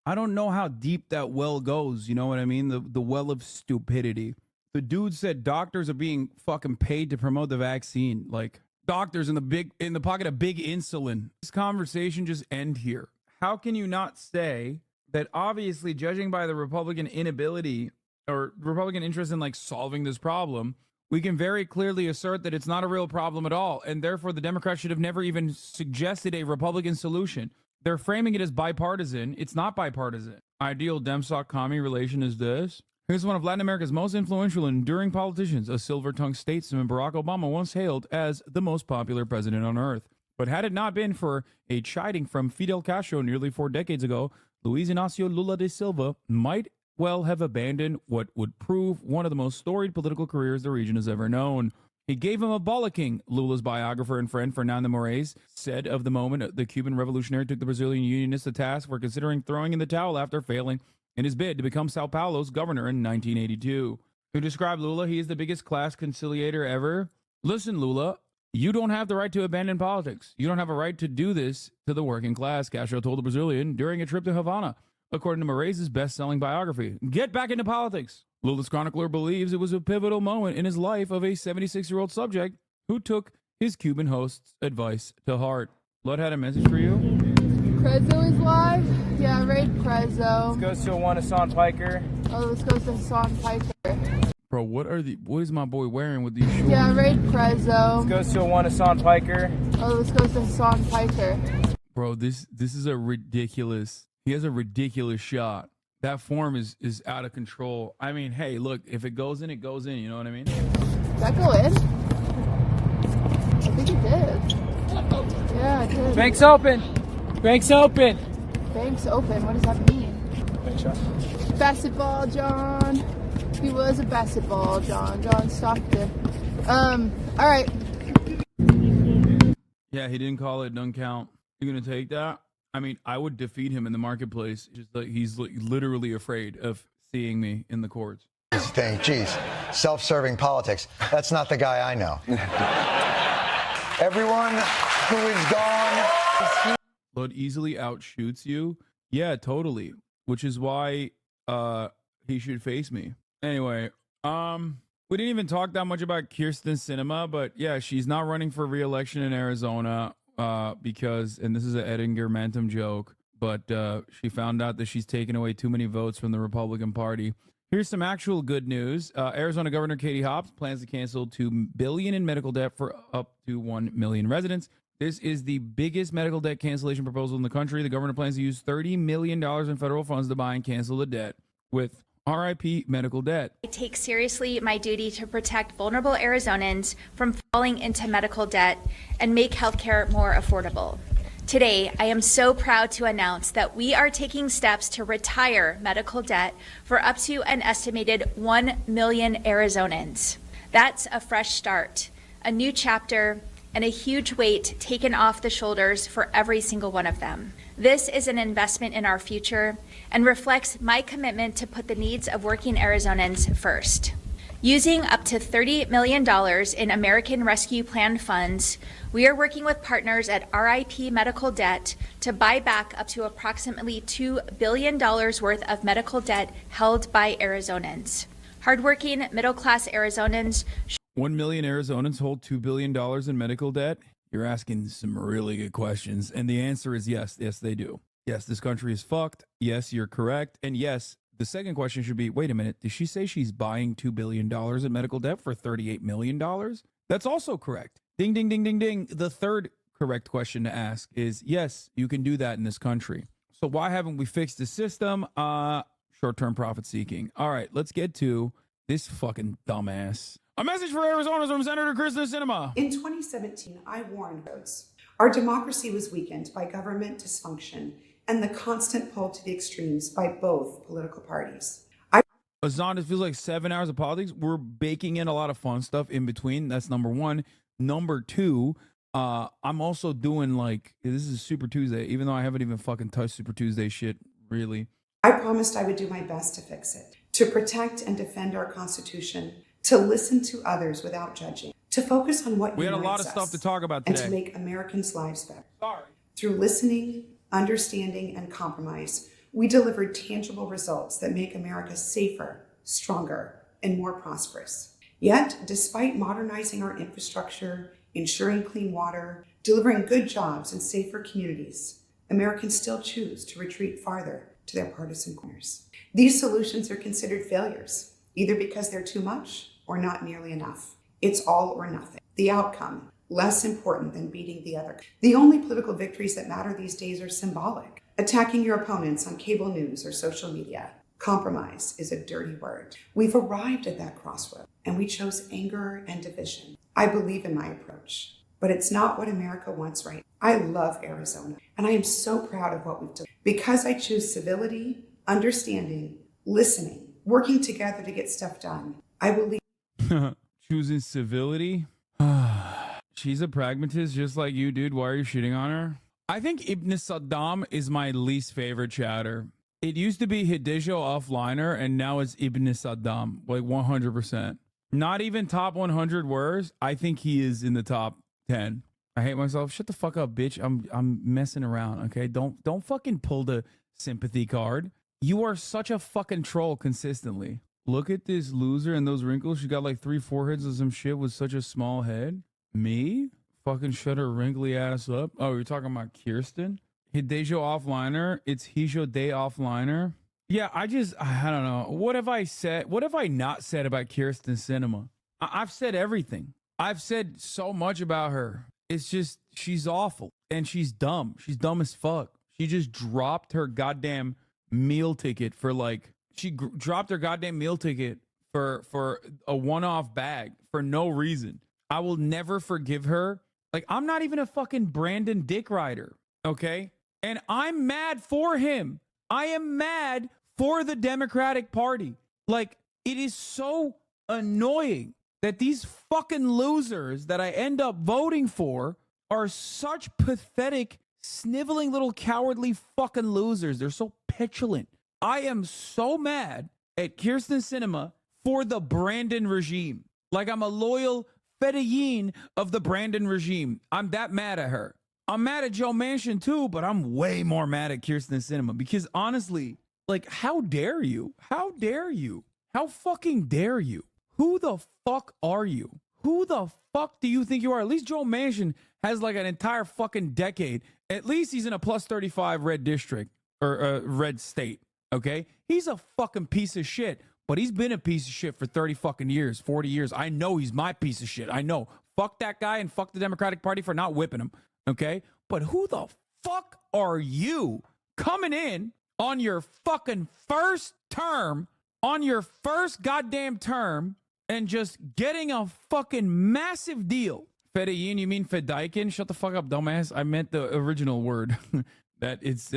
I don't know how deep that well goes. You know what I mean? The well of stupidity. The dude said doctors are being fucking paid to promote the vaccine. Like, doctors in the pocket of big insulin. This conversation just end here. How can you not say that obviously, judging by the Republican inability or Republican interest in solving this problem, we can very clearly assert that it's not a real problem at all, and therefore the Democrats should have never even suggested a Republican solution. They're framing it as bipartisan. It's not bipartisan. Ideal Dem-Soc-Commie relation is this. Here's one of Latin America's most influential and enduring politicians, a silver-tongued statesman Barack Obama once hailed as the most popular president on earth. But had it not been for a chiding from Fidel Castro nearly 4 decades ago, Luiz Inácio Lula da Silva might well have abandoned what would prove one of the most storied political careers the region has ever known. He gave him a bollocking, Lula's biographer and friend Fernando Moraes said of the moment the Cuban revolutionary took the Brazilian Unionists to task for considering throwing in the towel after failing in his bid to become Sao Paulo's governor in 1982. To describe Lula, he is the biggest class conciliator ever. Listen, Lula, you don't have the right to abandon politics. You don't have a right to do this to the working class, Castro told the Brazilian during a trip to Havana, according to Moraes' best-selling biography. Get back into politics. Lula's chronicler believes it was a pivotal moment in his life of a 76-year-old subject who took his Cuban host's advice to heart. Lud had a message for you. Prezzo is live? Yeah, raid Prezzo. Let's go to one Hassan Piker. Oh, let's go to Hassan Piker. Bro, what is my boy wearing with these shorts? Yeah, raid Prezzo. Let's go to one Hassan Piker. Oh, let's go to Hassan Piker. Bro, this is a ridiculous. He has a ridiculous shot. That form is out of control. I mean, hey, look, if it goes in, it goes in. You know what I mean? Did that go in? I think it did. Yeah, it did. Bank's open. Bank's open. Bank's open. What does that mean? Basketball, John. He was a basketball, John. John Stockton. All right. Yeah, he didn't call it. Doesn't count. You gonna take that? I mean, I would defeat him in the marketplace. Just like he's literally afraid of seeing me in the courts. Thing, geez, self-serving politics. That's not the guy I know. Everyone who is gone. Lud easily outshoots you. Yeah, totally. Which is why he should face me. Anyway, we didn't even talk that much about Kyrsten Sinema, but yeah, she's not running for re-election in Arizona because, and this is an Edinger Mantum joke, but she found out that she's taken away too many votes from the Republican Party. Here's some actual good news. Arizona Governor Katie Hobbs plans to cancel $2 billion in medical debt for up to 1 million residents. This is the biggest medical debt cancellation proposal in the country. The governor plans to use $30 million in federal funds to buy and cancel the debt with RIP medical debt. I take seriously my duty to protect vulnerable Arizonans from falling into medical debt and make healthcare more affordable. Today, I am so proud to announce that we are taking steps to retire medical debt for up to an estimated 1 million Arizonans. That's a fresh start, a new chapter, and a huge weight taken off the shoulders for every single one of them. This is an investment in our future and reflects my commitment to put the needs of working Arizonans first. Using up to $30 million in American Rescue Plan funds, we are working with partners at RIP Medical Debt to buy back up to approximately $2 billion worth of medical debt held by Arizonans. Hardworking, middle-class Arizonans. 1 million Arizonans hold $2 billion in medical debt? You're asking some really good questions. And the answer is yes. Yes, they do. Yes, this country is fucked. Yes, you're correct. And yes, the second question should be, wait a minute, did she say she's buying $2 billion in medical debt for $38 million? That's also correct. Ding, ding, ding, ding, ding. The third correct question to ask is, yes, you can do that in this country. So why haven't we fixed the system? Short-term profit seeking. All right, let's get to this fucking dumbass. A message for Arizona from Senator Kyrsten Sinema. In 2017, I warned folks. Our democracy was weakened by government dysfunction and the constant pull to the extremes by both political parties. Azan, it feels like 7 hours of politics. We're baking in a lot of fun stuff in between. That's number one. Number two, I'm also doing this is Super Tuesday, even though I haven't even fucking touched Super Tuesday shit, really. I promised I would do my best to fix it, to protect and defend our Constitution, to listen to others without judging, to focus on what we had a lot unites of stuff us, to talk about and today. to make Americans' lives better. Sorry. Through listening, understanding, and compromise, we delivered tangible results that make America safer, stronger, and more prosperous. Yet, despite modernizing our infrastructure, ensuring clean water, delivering good jobs and safer communities, Americans still choose to retreat farther to their partisan corners. These solutions are considered failures, either because they're too much or not nearly enough. It's all or nothing. The outcome, less important than beating the other. The only political victories that matter these days are symbolic. Attacking your opponents on cable news or social media. Compromise is a dirty word. We've arrived at that crossroad, and we chose anger and division. I believe in my approach. but it's not what America wants right now. I love Arizona, and I am so proud of what we've done. Because I choose civility, understanding, listening, working together to get stuff done, I will leave. Choosing civility? She's a pragmatist just like you, dude. Why are you shitting on her? I think Ibn Saddam is my least favorite chatter. It used to be Hidejo offliner, and now it's Ibn Saddam, like 100%. Not even top 100 words. I think he is in the top 10. I hate myself. Shut the fuck up, bitch. I'm messing around, okay? Don't fucking pull the sympathy card. You are such a fucking troll consistently. Look at this loser and those wrinkles. She got like 3 foreheads or some shit with such a small head. Me? Fucking shut her wrinkly ass up. Oh, you're talking about Kirsten? Hidejo offliner. It's Hijo Day offliner. Yeah, I don't know. What have I said? What have I not said about Kirsten Sinema? I've said everything. I've said so much about her. It's just, she's awful. And she's dumb. She's dumb as fuck. She just dropped her goddamn meal ticket for like, dropped her goddamn meal ticket for a one-off bag for no reason. I will never forgive her. Like, I'm not even a fucking Brandon Dick rider, okay? And I'm mad for him. I am mad for the Democratic Party. Like, it is so annoying that these fucking losers that I end up voting for are such pathetic, sniveling little cowardly fucking losers. They're so petulant. I am so mad at Kirsten Sinema for the Brandon regime. Like, I'm a loyal fedayeen of the Brandon regime. I'm that mad at her. I'm mad at Joe Manchin too, but I'm way more mad at Kirsten Sinema because honestly, like, how dare you? How dare you? How fucking dare you? Who the fuck are you? Who the fuck do you think you are? At least Joe Manchin has like an entire fucking decade. At least he's in a plus 35 red district or red state. Okay? He's a fucking piece of shit, but he's been a piece of shit for 30 fucking years, 40 years. I know he's my piece of shit. I know. Fuck that guy and fuck the Democratic Party for not whipping him. Okay? But who the fuck are you coming in on your fucking first term, on your first goddamn term, and just getting a fucking massive deal? Fedayeen, you mean Fedaykin? Shut the fuck up, dumbass. I meant the original word that it's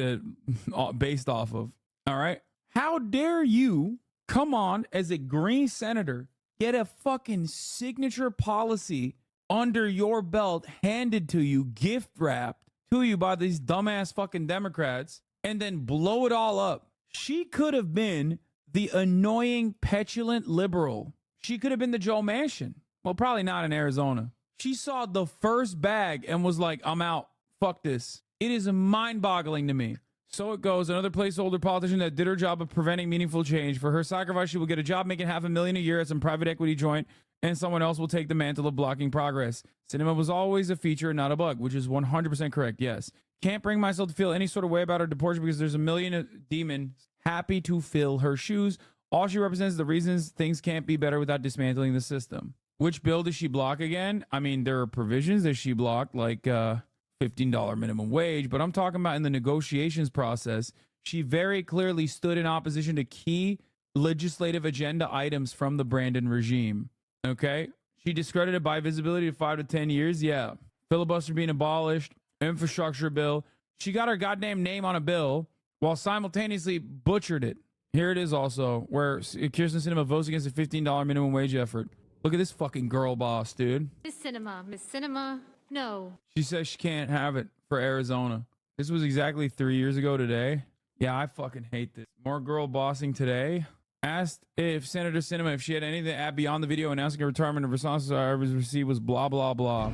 based off of. All right? How dare you come on as a green senator, get a fucking signature policy under your belt handed to you, gift wrapped to you by these dumbass fucking Democrats, and then blow it all up? She could have been the annoying, petulant liberal. She could have been the Joe Manchin. Well, probably not in Arizona. She saw the first bag and was like, I'm out. Fuck this. It is mind-boggling to me. So it goes. Another placeholder politician that did her job of preventing meaningful change. For her sacrifice, she will get a job making $500,000 a year at some private equity joint, and someone else will take the mantle of blocking progress. Sinema was always a feature, not a bug, which is 100% correct. Yes. Can't bring myself to feel any sort of way about her deportation because there's a million demons happy to fill her shoes. All she represents is the reasons things can't be better without dismantling the system. Which bill does she block again? I mean, there are provisions that she blocked, like $15 minimum wage, but I'm talking about in the negotiations process. She very clearly stood in opposition to key legislative agenda items from the Brandon regime. Okay? She discredited by visibility to 5 to 10 years. Yeah. Filibuster being abolished. Infrastructure bill. She got her goddamn name on a bill while simultaneously butchered it. Here it is also, where Kirsten Sinema votes against a $15 minimum wage effort. Look at this fucking girl boss, dude. Miss Sinema, no. She says she can't have it for Arizona. This was exactly 3 years ago today. Yeah, I fucking hate this. More girl bossing today. Asked if Senator Sinema, if she had anything to add beyond the video announcing her retirement, of responses I received was blah, blah, blah.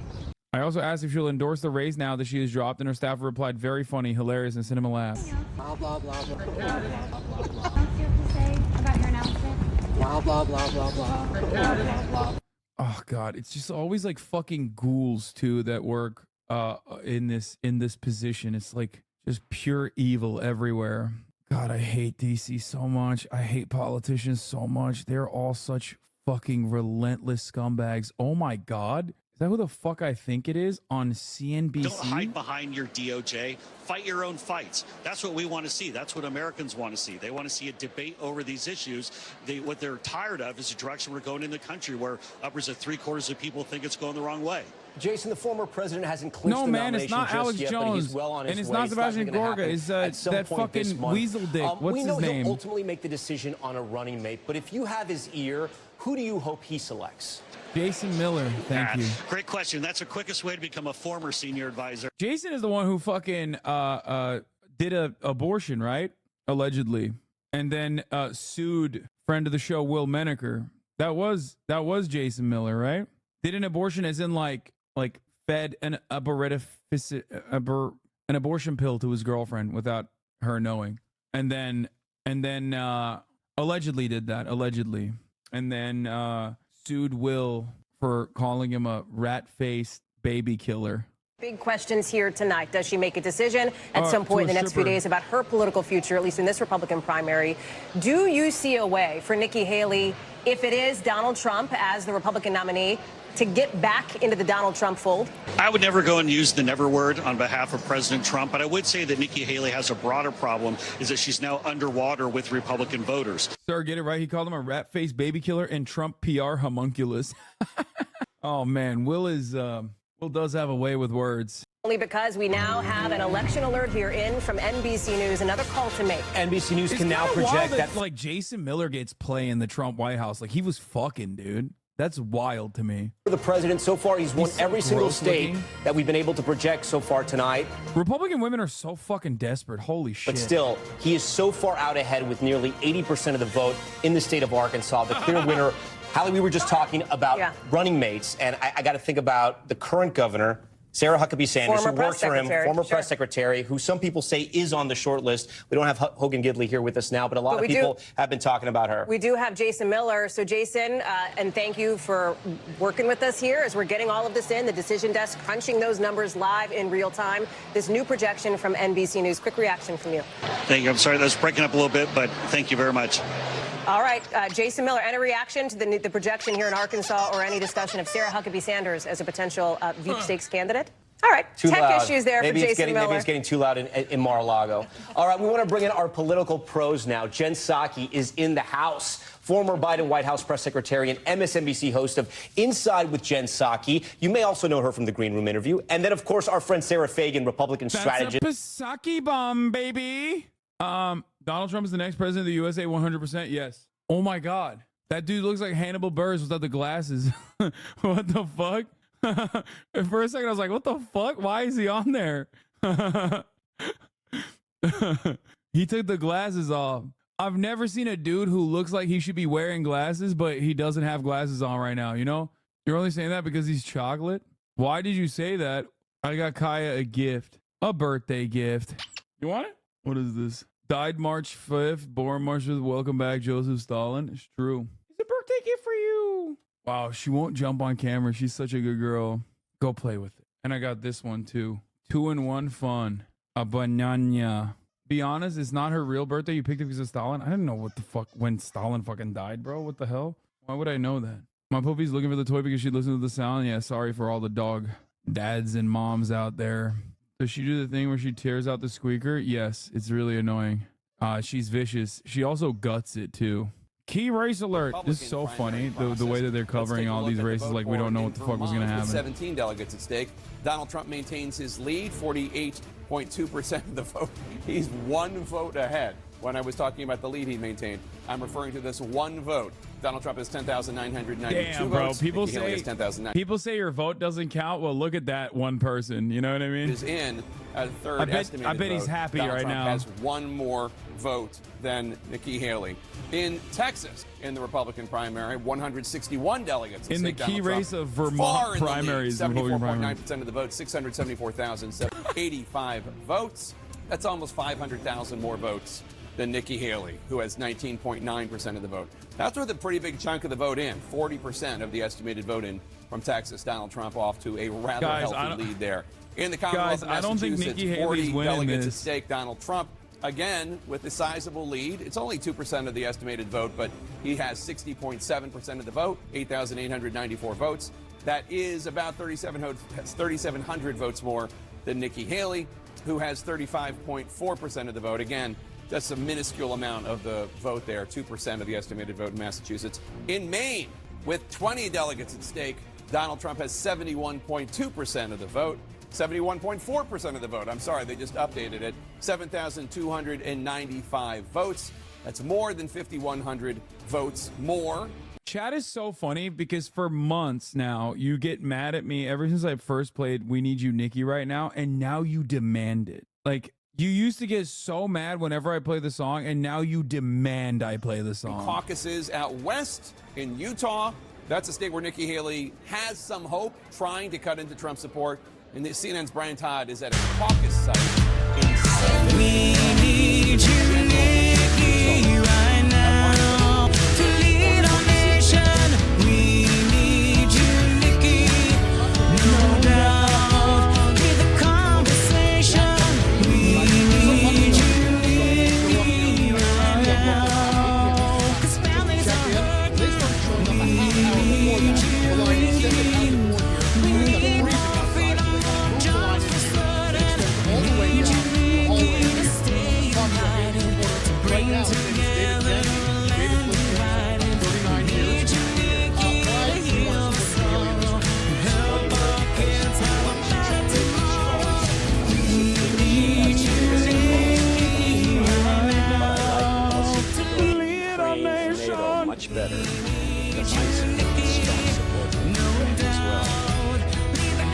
I also asked if she'll endorse the raise now that she has dropped, and her staffer replied, very funny, hilarious, and Sinema laughed. Blah, blah, blah, blah, blah, blah, blah, blah. What else you have to say about your announcement? Blah, blah, blah, blah, blah, blah, blah, blah. Oh God, it's just always like fucking ghouls too that work in this position. It's like just pure evil everywhere. God, I hate DC so much. I hate politicians so much. They're all such fucking relentless scumbags. Oh my God. Is that who the fuck I think it is on CNBC? Don't hide behind your DOJ. Fight your own fights. That's what we want to see. That's what Americans want to see. They want to see a debate over these issues. What they're tired of is the direction we're going in the country where upwards of 3/4 of people think it's going the wrong way. Jason, the former president hasn't clinched No, the man, it's nomination not just Alex yet, but Jones, he's well on his and it's way. not It's Sebastian likely gonna Gorga. happen It's at some that point this fucking month. weasel dick. What's we know his name? He'll ultimately make the decision on a running mate, but if you have his ear, who do you hope he selects? Jason Miller. Thank you. Great question. That's the quickest way to become a former senior advisor. Jason is the one who fucking did a abortion, right? Allegedly, and then sued friend of the show Will Menaker. That was Jason Miller, right? Did an abortion as in like fed an abortion pill to his girlfriend without her knowing, and then allegedly did that, and then sued Will for calling him a rat-faced baby killer. Big questions here tonight. Does she make a decision at some point in the next few days about her political future, at least in this Republican primary? Do you see a way for Nikki Haley, if it is Donald Trump as the Republican nominee, to get back into the Donald Trump fold? I would never go and use the never word on behalf of President Trump, but I would say that Nikki Haley has a broader problem, is that she's now underwater with Republican voters. Sir, get it right. He called him a rat-faced baby killer and Trump PR homunculus. Oh, man. Will does have a way with words. Only because we now have an election alert here in from NBC News, another call to make. NBC News It's can now kinda wild project that, that. like, Jason Miller gets play in the Trump White House. Like, he was fucking, dude. That's wild to me. The president, so far, he's won so every single gross state looking. that we've been able to project so far tonight. Republican women are so fucking desperate. Holy shit. But still, he is so far out ahead with nearly 80% of the vote in the state of Arkansas. The clear winner. Hallie, we were just talking about running mates, and I got to think about the current governor, Sarah Huckabee Sanders, Former who press works for him, secretary, former sure. press secretary, who some people say is on the short list. We don't have Hogan Gidley here with us now, but a lot But of we people have been talking about her. We do have Jason Miller. So, Jason, and thank you for working with us here as we're getting all of this in, the decision desk, crunching those numbers live in real time. This new projection from NBC News. Quick reaction from you. Thank you. I'm sorry that's breaking up a little bit, but thank you very much. All right, Jason Miller, any reaction to the projection here in Arkansas or any discussion of Sarah Huckabee Sanders as a potential Veep Stakes candidate? All right, Too tech loud. issues there maybe for it's Jason getting, Miller. Maybe it's getting too loud in Mar-a-Lago. All right, we want to bring in our political pros now. Jen Psaki is in the house, former Biden White House press secretary and MSNBC host of Inside with Jen Psaki. You may also know her from the Green Room interview. And then, of course, our friend Sarah Fagan, Republican strategist. That's a Psaki bomb, baby. Donald Trump is the next president of the USA, 100%. Yes. Oh, my God. That dude looks like Hannibal Buress without the glasses. What the fuck? For a second, I was like, what the fuck? Why is he on there? He took the glasses off. I've never seen a dude who looks like he should be wearing glasses, but he doesn't have glasses on right now, you know? You're only saying that because he's chocolate? Why did you say that? I got Kaya a gift. A birthday gift. You want it? What is this? Died March 5th, born March 5th. Welcome back, Joseph Stalin. It's true. It's a birthday gift for you. Wow, she won't jump on camera. She's such a good girl. Go play with it. And I got this one too. 2-in-1 fun. A banana. Be honest, it's not her real birthday. You picked it because of Stalin. I didn't know what the fuck when Stalin fucking died, bro. What the hell? Why would I know that? My puppy's looking for the toy because she listens to the sound. Yeah, sorry for all the dog dads and moms out there. Does she do the thing where she tears out the squeaker? Yes, it's really annoying. She's vicious. She also guts it too. Key race alert. This is so funny, the way that they're covering all these races like we don't know what the fuck was going to happen. 17 delegates at stake. Donald Trump maintains his lead, 48.2% of the vote. He's one vote ahead. When I was talking about the lead he maintained, I'm referring to this one vote. Donald Trump has 10,992 Damn, bro. votes. People Nikki Haley say has 10,009. people say your vote doesn't count. Well, look at that one person. You know what I mean? Is in a third estimated I bet vote. he's happy Donald right Trump now. has one more vote than Nikki Haley. In Texas, in the Republican primary, 161 delegates. at In the stake. key Donald Trump race of Vermont far in the lead, primaries, the Republican primaries. 74.9% of the vote, 674,785 votes. That's almost 500,000 more votes than Nikki Haley, who has 19.9% of the vote. That's with a pretty big chunk of the vote in, 40% of the estimated vote in from Texas. Donald Trump off to a rather healthy lead there. In the Commonwealth of I don't think Massachusetts, Nikki Haley's 40 winning delegates this. at stake. Donald Trump, again, with a sizable lead. It's only 2% of the estimated vote, but he has 60.7% of the vote, 8,894 votes. That is about 3,700 votes more than Nikki Haley, who has 35.4% of the vote. Again, that's a minuscule amount of the vote there, 2% of the estimated vote in Massachusetts. In Maine, with 20 delegates at stake, Donald Trump has 71.2% of the vote. 71.4% of the vote. I'm sorry, they just updated it. 7,295 votes. That's more than 5,100 votes more. Chat is so funny because for months now, you get mad at me ever since I first played We Need You, Nikki right now, and now you demand it. Like, you used to get so mad whenever I play the song, and now you demand I play the song. Caucuses out west in Utah. That's a state where Nikki Haley has some hope, trying to cut into Trump support. And CNN's Brian Todd is at a caucus site in We need you, Nikki, right now to lead our nation. We need you, Nikki, no doubt. Lead the conversation. We need you, Nikki, right now. 'Cause families are hurting. We need you, Nikki. We need more freedom, more jobs for certain. We need you, Nikki, to stay united, to bring together the land divided. We need you, Nikki, to heal the sorrow, to help our kids have a better tomorrow. We need you, Nikki, right now to lead our nation. Much better. The strong support as well.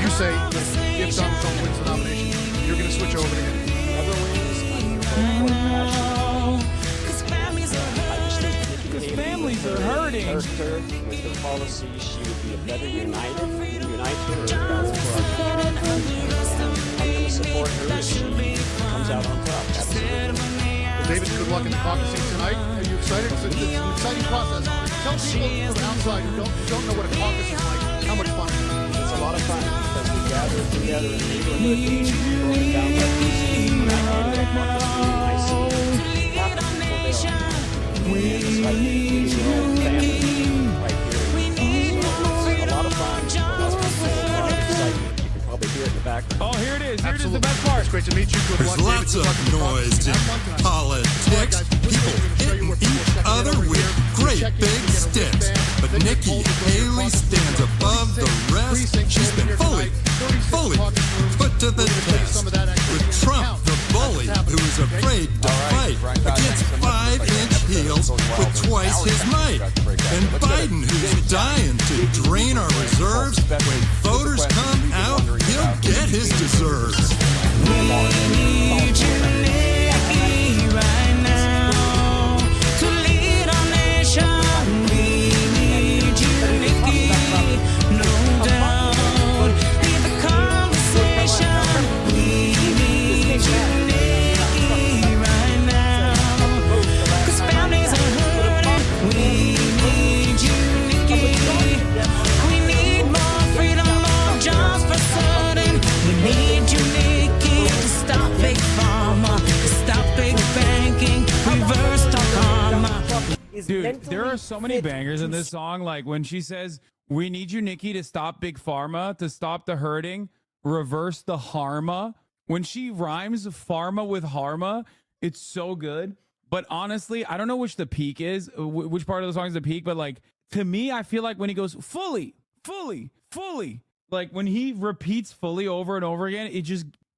You say that if Donald Trump wins the nomination, you're going to switch over to him. Whoever wins, I'm going to vote for Because families are hurting. her with her policies. She would be a better uniter. I'm going to support her if she comes out on top. Absolutely. Well, David, good luck in the caucusing tonight. Are you excited? It's an exciting process. Tell people from the outside who don't know what a caucus is like, how much fun it is. It's a lot of fun because we gather together in neighborhoods, broken down by precinct. When I go to a caucus meeting, I see half the people there. And it's like being your own family right here. So it's a lot of fun. A lot of excitement. You can probably hear it in the background. Oh, here it is. Here it is, the best part. It's great to meet you. Good There's luck, lots David. of noise in politics. People hitting each other with great big sticks. But Nikki Haley stands above the rest. She's been fully put to the test. With Trump, the bully, who is afraid to fight against 5-inch heels with twice his might. And Biden, who's dying to drain our reserves. When voters come out, he'll get his deserves. We need you, Nikki, right now to lead our nation. We need you, Nikki, no doubt. Lead the conversation. We need you, Nikki, right now. 'Cause families are hurting. We need you, Nikki. We need more freedom, more jobs for certain. We need you, Nikki, to stop big pharma, to stop big banking, reverse the karma. Dude, there are so many bangers in this song. Like when she says, "We need you, Nikki, to stop big pharma, to stop the hurting, reverse the harma." When she rhymes pharma with harma, it's so good. But honestly, I don't know which the peak is, which part of the song is the peak. But like to me, I feel like when he goes fully, like when he repeats fully over and over again,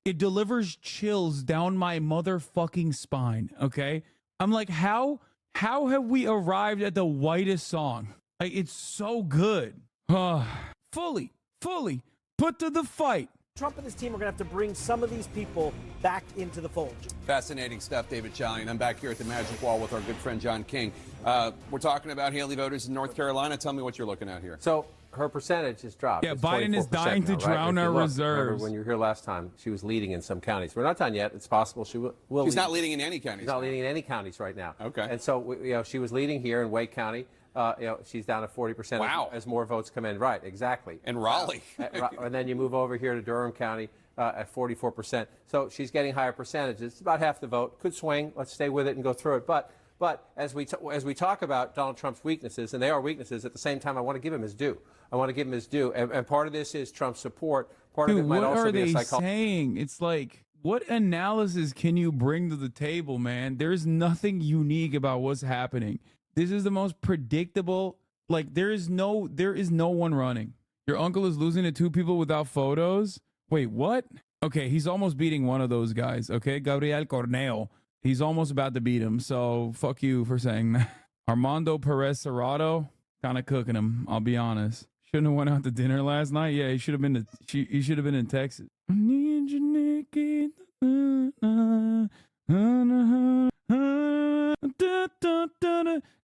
it delivers chills down my motherfucking spine. Okay, I'm like, how have we arrived at the whitest song? Like, it's so good. Fully put to the fight. Trump and his team are going to have to bring some of these people back into the fold. Fascinating stuff, David Chalian. I'm back here at the Magic Wall with our good friend John King. We're talking about Haley voters in North Carolina. Tell me what you're looking at here. So her percentage has dropped. Yeah, It's Biden is 24% dying to now, right? drown If you our look, reserves. remember when you were here last time, she was leading in some counties. We're not done yet. It's possible she will. She's not leading in any counties. She's not leading in any counties right now. Okay. And so she was leading here in Wake County. She's down to 40%. Wow. As more votes come in. Right. Exactly. And Raleigh. And then you move over here to Durham County at 44%. So she's getting higher percentages. It's about half the vote. Could swing. Let's stay with it and go through it. But But as we talk about Donald Trump's weaknesses, and they are weaknesses, at the same time, I want to give him his due. I want to give him his due. And part of this is Trump's support. Part Dude, of it might what also are be a they psychology. saying? It's like, what analysis can you bring to the table, man? There's nothing unique about what's happening. This is the most predictable. Like, there is no one running. Your uncle is losing to two people without photos. Wait, what? Okay, he's almost beating one of those guys. Okay, Gabriel Corneo. He's almost about to beat him. So fuck you for saying that. Armando Perez Serrato, kind of cooking him. I'll be honest. Shouldn't have went out to dinner last night. Yeah, he should have been. He should have been in Texas. I need you, Nikki.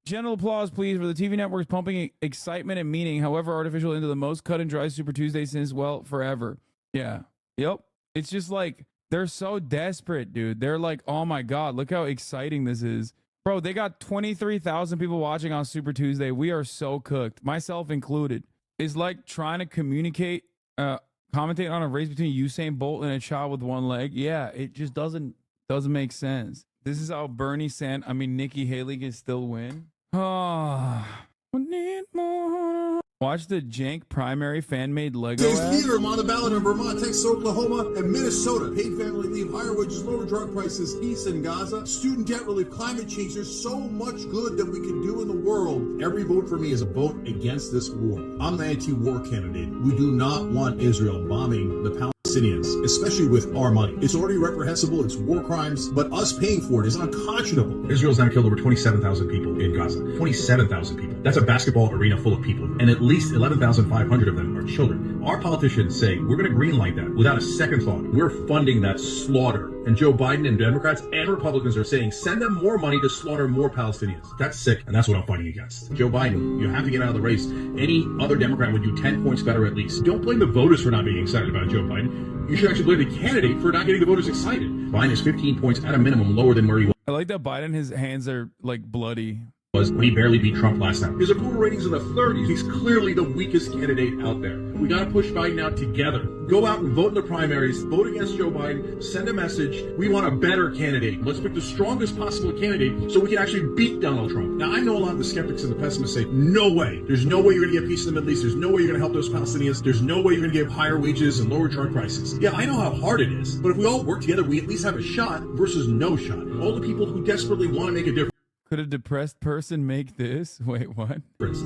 Gentle applause, please, for the TV network's pumping excitement and meaning, however artificial, into the most cut and dry Super Tuesday since, well, forever. Yeah. Yep. It's just like, they're so desperate, dude. They're like, oh my God, look how exciting this is. Bro, they got 23,000 people watching on Super Tuesday. We are so cooked, myself included. It's like trying to commentate on a race between Usain Bolt and a child with one leg. Yeah, it just doesn't make sense. This is how Nikki Haley can still win. Oh, we need more. Watch the jank primary fan-made Lego James ad. Peter, I'm on the ballot in Vermont, Texas, Oklahoma, and Minnesota. Paid family leave, higher wages, lower drug prices, peace in Gaza, student debt relief, climate change. There's so much good that we can do in the world. Every vote for me is a vote against this war. I'm the anti-war candidate. We do not want Israel bombing the Palestinians, especially with our money. It's already reprehensible. It's war crimes, but us paying for it is unconscionable. Israel's now killed over 27,000 people in Gaza. 27,000 people. That's a basketball arena full of people, and at least 11,500 of them are children. Our politicians say we're going to greenlight that without a second thought. We're funding that slaughter. And Joe Biden and Democrats and Republicans are saying send them more money to slaughter more Palestinians. That's sick, and that's what I'm fighting against. Joe Biden, you have to get out of the race. Any other Democrat would do 10 points better at least. Don't blame the voters for not being excited about Joe Biden. You should actually blame the candidate for not getting the voters excited. Biden is 15 points at a minimum lower than where he was. I like that Biden, his hands are like bloody. When he barely beat Trump last time. His approval ratings in the 30s. He's clearly the weakest candidate out there. We got to push Biden out together. Go out and vote in the primaries. Vote against Joe Biden. Send a message. We want a better candidate. Let's pick the strongest possible candidate so we can actually beat Donald Trump. Now, I know a lot of the skeptics and the pessimists say, no way. There's no way you're going to get peace in the Middle East. There's no way you're going to help those Palestinians. There's no way you're going to give higher wages and lower drug prices. Yeah, I know how hard it is. But if we all work together, we at least have a shot versus no shot. All the people who desperately want to make a difference. Could a depressed person make this? Wait, what?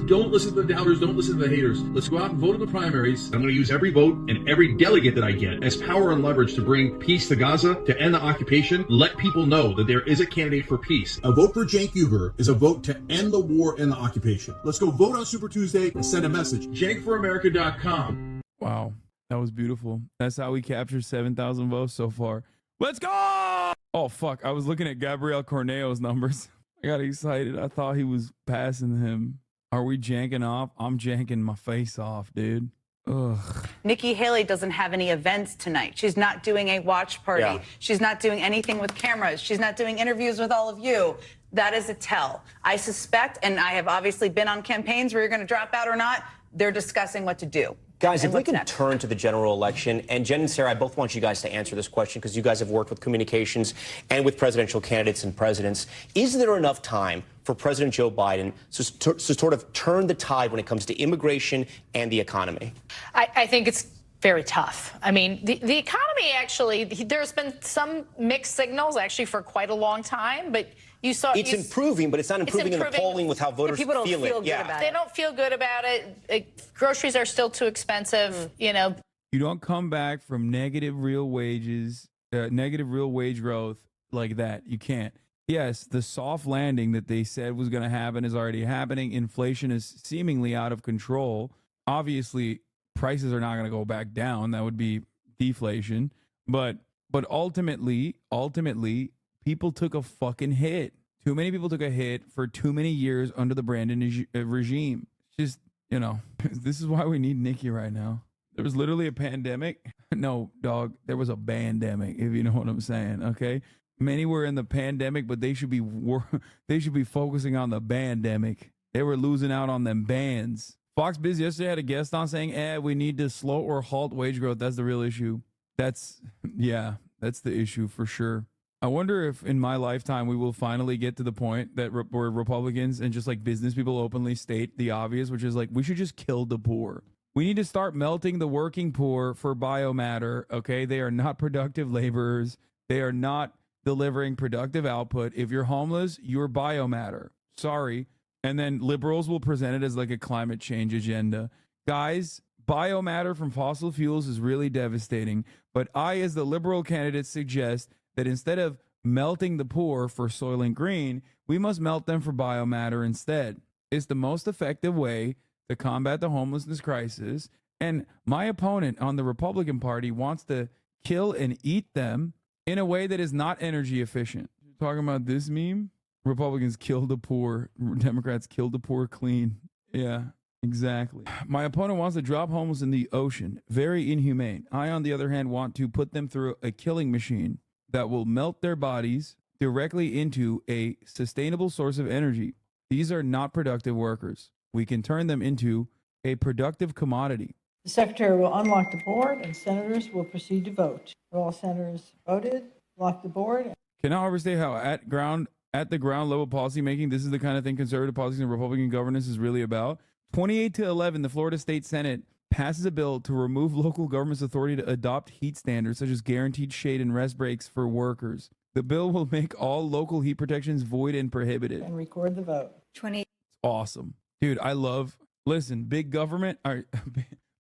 Don't listen to the doubters. Don't listen to the haters. Let's go out and vote in the primaries. I'm going to use every vote and every delegate that I get as power and leverage to bring peace to Gaza, to end the occupation. Let people know that there is a candidate for peace. A vote for Cenk Uygur is a vote to end the war and the occupation. Let's go vote on Super Tuesday and send a message. JankForAmerica.com. Wow, that was beautiful. That's how we captured 7,000 votes so far. Let's go! Oh, fuck. I was looking at Gabriel Corneo's numbers. I got excited. I thought he was passing him. Are we janking off? I'm janking my face off, dude. Ugh. Nikki Haley doesn't have any events tonight. She's not doing a watch party. Yeah. She's not doing anything with cameras. She's not doing interviews with all of you. That is a tell. I suspect, and I have obviously been on campaigns where you're going to drop out or not, they're discussing what to do. Guys, And if we what's can next? turn to the general election, and Jen and Sarah, I both want you guys to answer this question because you guys have worked with communications and with presidential candidates and presidents. Is there enough time for President Joe Biden to sort of turn the tide when it comes to immigration and the economy? I think it's very tough. I mean, the economy actually, there's been some mixed signals actually for quite a long time, but you saw It's improving, but it's not improving in the polling with how voters people don't feel it. good Yeah. about it. They don't feel good about it. Groceries are still too expensive, you know. You don't come back from negative real wages, negative real wage growth like that. You can't. Yes, the soft landing that they said was going to happen is already happening. Inflation is seemingly out of control. Obviously, prices are not going to go back down. That would be deflation. But ultimately, people took a fucking hit. Too many people took a hit for too many years under the Brandon regime. Just, this is why we need Nikki right now. There was literally a pandemic. No, dog, there was a bandemic, if you know what I'm saying, okay? Many were in the pandemic, but they should be focusing on the bandemic. They were losing out on them bands. Fox Biz yesterday had a guest on saying, we need to slow or halt wage growth. That's the real issue. That's the issue for sure. I wonder if in my lifetime we will finally get to the point that where Republicans and just like business people openly state the obvious, which is like, we should just kill the poor. We need to start melting the working poor for biomatter. Okay. They are not productive laborers. They are not delivering productive output. If you're homeless, you're biomatter. Sorry. And then liberals will present it as like a climate change agenda. Guys, biomatter from fossil fuels is really devastating. But I, as the liberal candidate, suggest that instead of melting the poor for Soylent Green, we must melt them for biomatter instead. It's the most effective way to combat the homelessness crisis. And my opponent on the Republican Party wants to kill and eat them in a way that is not energy efficient. You're talking about this meme? Republicans kill the poor. Democrats kill the poor clean. Yeah, exactly. My opponent wants to drop homeless in the ocean. Very inhumane. I, on the other hand, want to put them through a killing machine that will melt their bodies directly into a sustainable source of energy. These are not productive workers. We can turn them into a productive commodity. The Secretary will unlock the board and senators will proceed to vote. All senators voted, lock the board. Cannot overstate how at the ground level policymaking, this is the kind of thing conservative policies and Republican governance is really about. 28-11, the Florida State Senate passes a bill to remove local government's authority to adopt heat standards such as guaranteed shade and rest breaks for workers. The bill will make all local heat protections void and prohibited. And record the vote. 20. Awesome. Dude, I love, listen, big government, or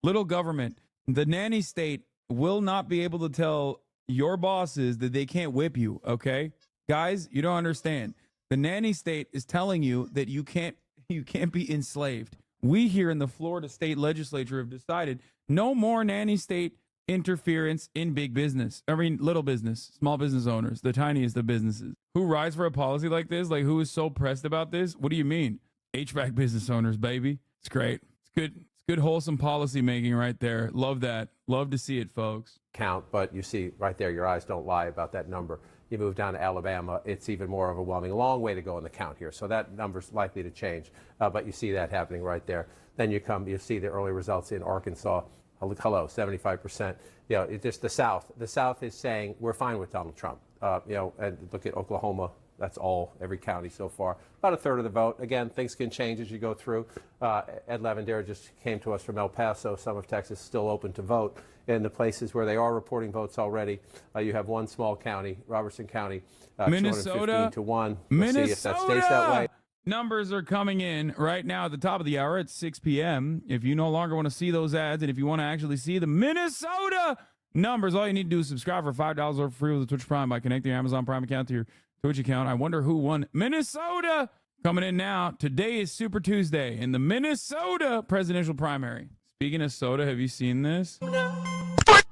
little government. The nanny state will not be able to tell your bosses that they can't whip you, okay? Guys, you don't understand. The nanny state is telling you that you can't be enslaved. We here in the Florida State Legislature have decided no more nanny state interference in big business. I mean, little business, small business owners, the tiniest of businesses. Who rise for a policy like this? Like, who is so pressed about this? What do you mean? HVAC business owners, baby. It's great. It's good. It's good, wholesome policy making right there. Love that. Love to see it, folks. Count, but you see right there, your eyes don't lie about that number. You move down to Alabama, it's even more overwhelming. A long way to go in the count here, so that number's likely to change. But you see that happening right there. Then you see the early results in Arkansas. Hello, 75%. You know, it's just the South. The South is saying we're fine with Donald Trump. You know, and look at Oklahoma. That's every county so far. About a third of the vote. Again, things can change as you go through. Ed Lavendera just came to us from El Paso. Some of Texas is still open to vote. In the places where they are reporting votes already, you have one small county, Robertson County, Minnesota 215-1. Minnesota. See if that stays that way. Numbers are coming in right now at the top of the hour at 6 p.m. If you no longer want to see those ads and if you want to actually see the Minnesota numbers, all you need to do is subscribe for $5 or free with the Twitch Prime by connecting your Amazon Prime account to your Twitch account. I wonder who won. Minnesota coming in now. Today is Super Tuesday in the Minnesota presidential primary. Speaking of soda, have you seen this? What?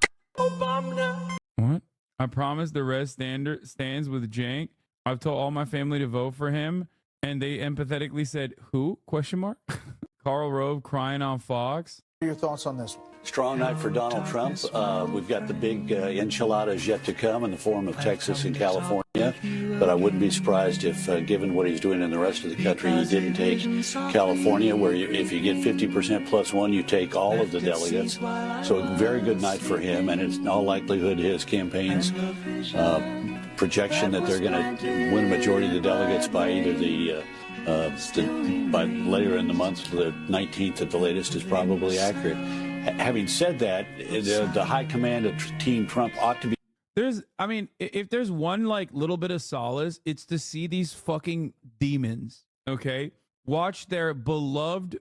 I promised the red stands with Jank. I've told all my family to vote for him, and they empathetically said, "Who?" Question mark. Karl Rove crying on Fox. What are your thoughts on this one? Strong night for Donald Trump. We've got the big enchiladas yet to come in the form of Texas and California. But I wouldn't be surprised if, given what he's doing in the rest of the country, he didn't take California, where if you get 50% plus one, you take all of the delegates. So a very good night for him, and it's in all likelihood his campaign's projection that they're going to win a majority of the delegates by either by later in the month, the 19th at the latest, is probably accurate. Having said that, the high command of Team Trump ought to be. If there's one like little bit of solace, it's to see these fucking demons, okay, watch their beloved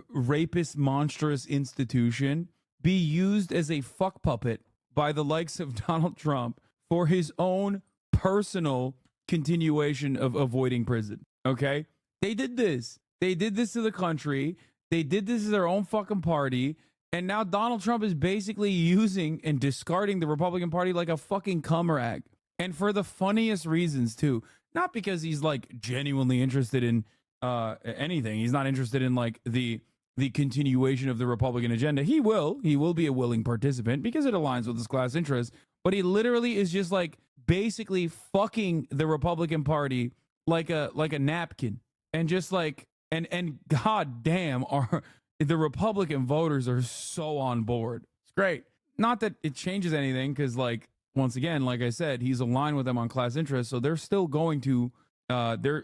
rapist monstrous institution be used as a fuck puppet by the likes of Donald Trump for his own personal continuation of avoiding prison. Okay, they did this to the country. They did this to their own fucking party. And now Donald Trump is basically using and discarding the Republican Party like a fucking cum rag. And for the funniest reasons, too. Not because he's like genuinely interested in anything. He's not interested in like the continuation of the Republican agenda. He will be a willing participant because it aligns with his class interests. But he literally is just like basically fucking the Republican Party like a napkin. And just like, and god damn, the Republican voters are so on board. It's great. Not that it changes anything, because like once again, like I said, he's aligned with them on class interests, so they're still going to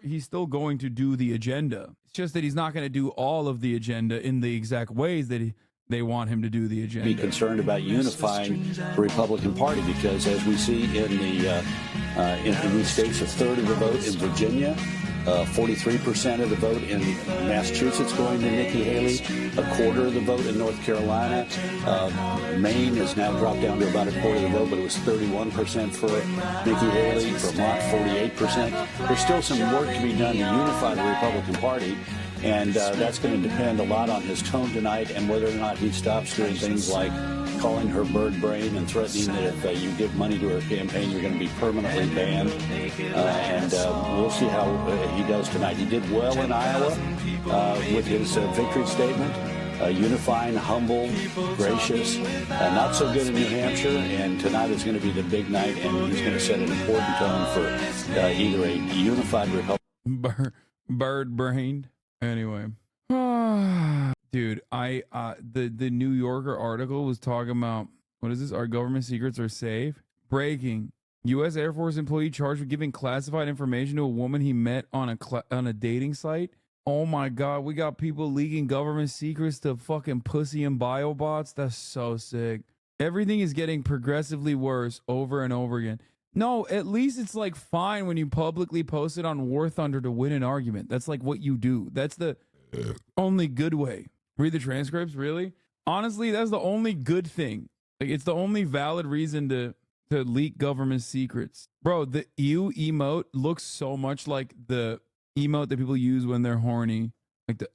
he's still going to do the agenda. It's just that he's not going to do all of the agenda in the exact ways that they want him to do the agenda. Be concerned about unifying the Republican Party because, as we see in these states, a third of the vote in Virginia, 43% of the vote in Massachusetts going to Nikki Haley, a quarter of the vote in North Carolina. Maine has now dropped down to about a quarter of the vote, but it was 31% for Nikki Haley. Vermont, 48%. There's still some work to be done to unify the Republican Party. And that's going to depend a lot on his tone tonight and whether or not he stops doing things like calling her bird brain and threatening that if you give money to her campaign, you're going to be permanently banned. And we'll see how he does tonight. He did well in Iowa with his victory statement. Unifying, humble, gracious, not so good in New Hampshire, and tonight is going to be the big night, and he's going to set an important tone for either a unified Republican... Bird-brained. Anyway, dude, the New Yorker article was talking about, what is this? Our government secrets are safe. Breaking: U.S. Air Force employee charged with giving classified information to a woman he met on a dating site. Oh my God, we got people leaking government secrets to fucking pussy and biobots. That's so sick. Everything is getting progressively worse over and over again. No, at least it's like fine when you publicly post it on War Thunder to win an argument. That's like what you do. That's the only good way. Read the transcripts, really? Honestly, that's the only good thing. Like, it's the only valid reason to leak government secrets. Bro, the ew emote looks so much like the emote that people use when they're horny. Like the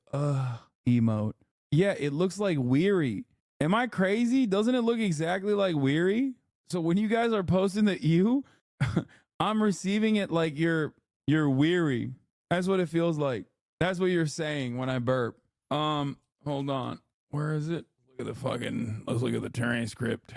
emote. Yeah, it looks like weary. Am I crazy? Doesn't it look exactly like weary? So when you guys are posting the ew, I'm receiving it like you're weary. That's what it feels like. That's what you're saying when I burp. Hold on. Where is it? Let's look at the transcript.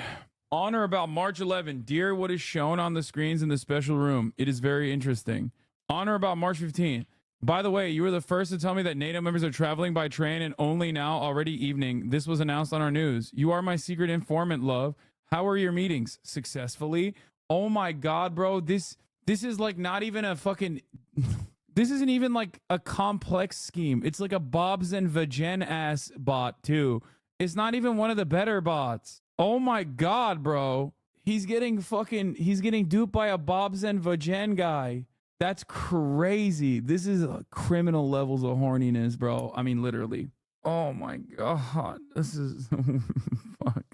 On or about March 11, dear what is shown on the screens in the special room. It is very interesting. On or about March 15. By the way, you were the first to tell me that NATO members are traveling by train and only now, already evening. This was announced on our news. You are my secret informant, love. How are your meetings? Successfully? Oh my God, bro. This is like not even a fucking... This isn't even like a complex scheme. It's like a Bobs and Vajen ass bot too. It's not even one of the better bots. Oh my God, bro. He's getting duped by a Bobs and Vajen guy. That's crazy. This is criminal levels of horniness, bro. I mean, literally. Oh my God. This is... Fuck.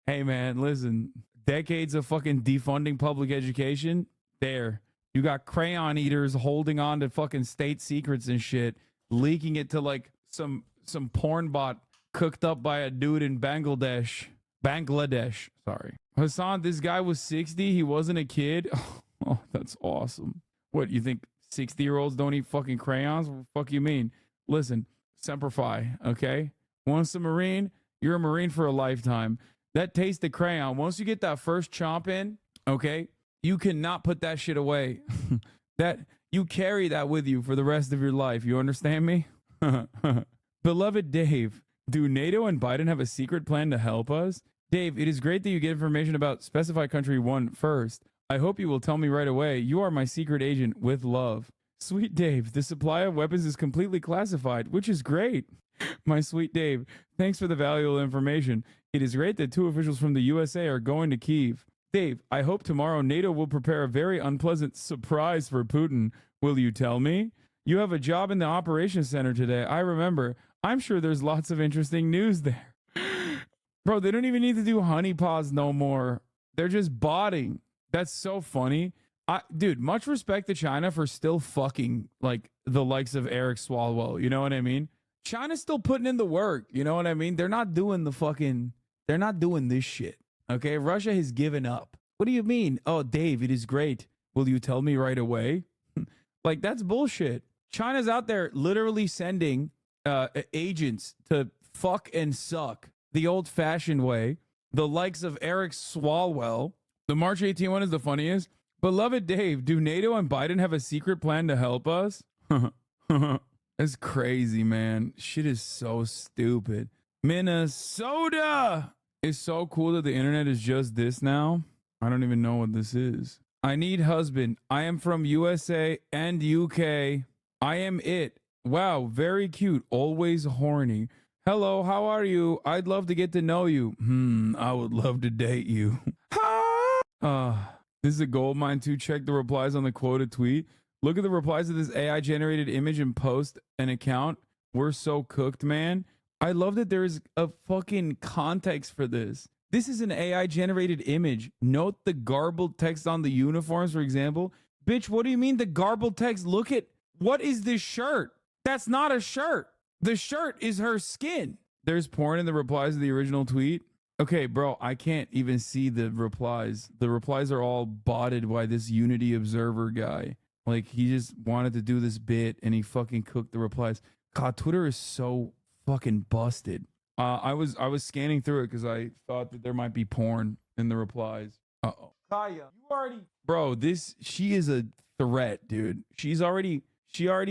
Hey man, listen, decades of fucking defunding public education. There, you got crayon eaters holding on to fucking state secrets and shit, leaking it to like some porn bot cooked up by a dude in Bangladesh. Sorry, Hassan. This guy was 60. He wasn't a kid. Oh, that's awesome. What, you think 60-year-olds don't eat fucking crayons? What the fuck you mean? Listen, Semper Fi. Okay, once a Marine, you're a Marine for a lifetime. That taste of crayon, once you get that first chomp in, okay, you cannot put that shit away. That you carry that with you for the rest of your life. You understand me? Beloved Dave, do NATO and Biden have a secret plan to help us? Dave, it is great that you get information about specified country 1 first. I hope you will tell me right away. You are my secret agent with love. Sweet Dave, the supply of weapons is completely classified, which is great. My sweet Dave, thanks for the valuable information. It is great that 2 officials from the USA are going to Kyiv. Dave, I hope tomorrow NATO will prepare a very unpleasant surprise for Putin. Will you tell me? You have a job in the operations center today. I remember. I'm sure there's lots of interesting news there. Bro, they don't even need to do honeypots no more. They're just botting. That's so funny. Dude, much respect to China for still fucking like the likes of Eric Swalwell. You know what I mean? China's still putting in the work. You know what I mean? They're not doing this shit. Okay? Russia has given up. What do you mean? Oh, Dave, it is great. Will you tell me right away? Like, that's bullshit. China's out there literally sending agents to fuck and suck the old-fashioned way. The likes of Eric Swalwell. The March 18 one is the funniest. Beloved Dave, do NATO and Biden have a secret plan to help us? That's crazy, man. Shit is so stupid. Minnesota is so cool that the internet is just this now. I don't even know what this is. I need husband. I am from USA and UK. I am it. Wow, very cute. Always horny. Hello, how are you? I'd love to get to know you. I would love to date you. This is a gold mine too. Check the replies on the quoted tweet. Look at the replies of this AI generated image and post an account. We're so cooked, man. I love that there is a fucking context for this. This is an AI generated image. Note the garbled text on the uniforms, for example. Bitch, what do you mean the garbled text? Look at, what is this shirt? That's not a shirt. The shirt is her skin. There's porn in the replies of the original tweet. Okay, bro, I can't even see the replies. The replies are all botted by this Unity Observer guy. Like, he just wanted to do this bit and he fucking cooked the replies. God, Twitter is so fucking busted. I was scanning through it because I thought that there might be porn in the replies. Uh-oh. Kaya, you already... Bro, she is a threat, dude. She already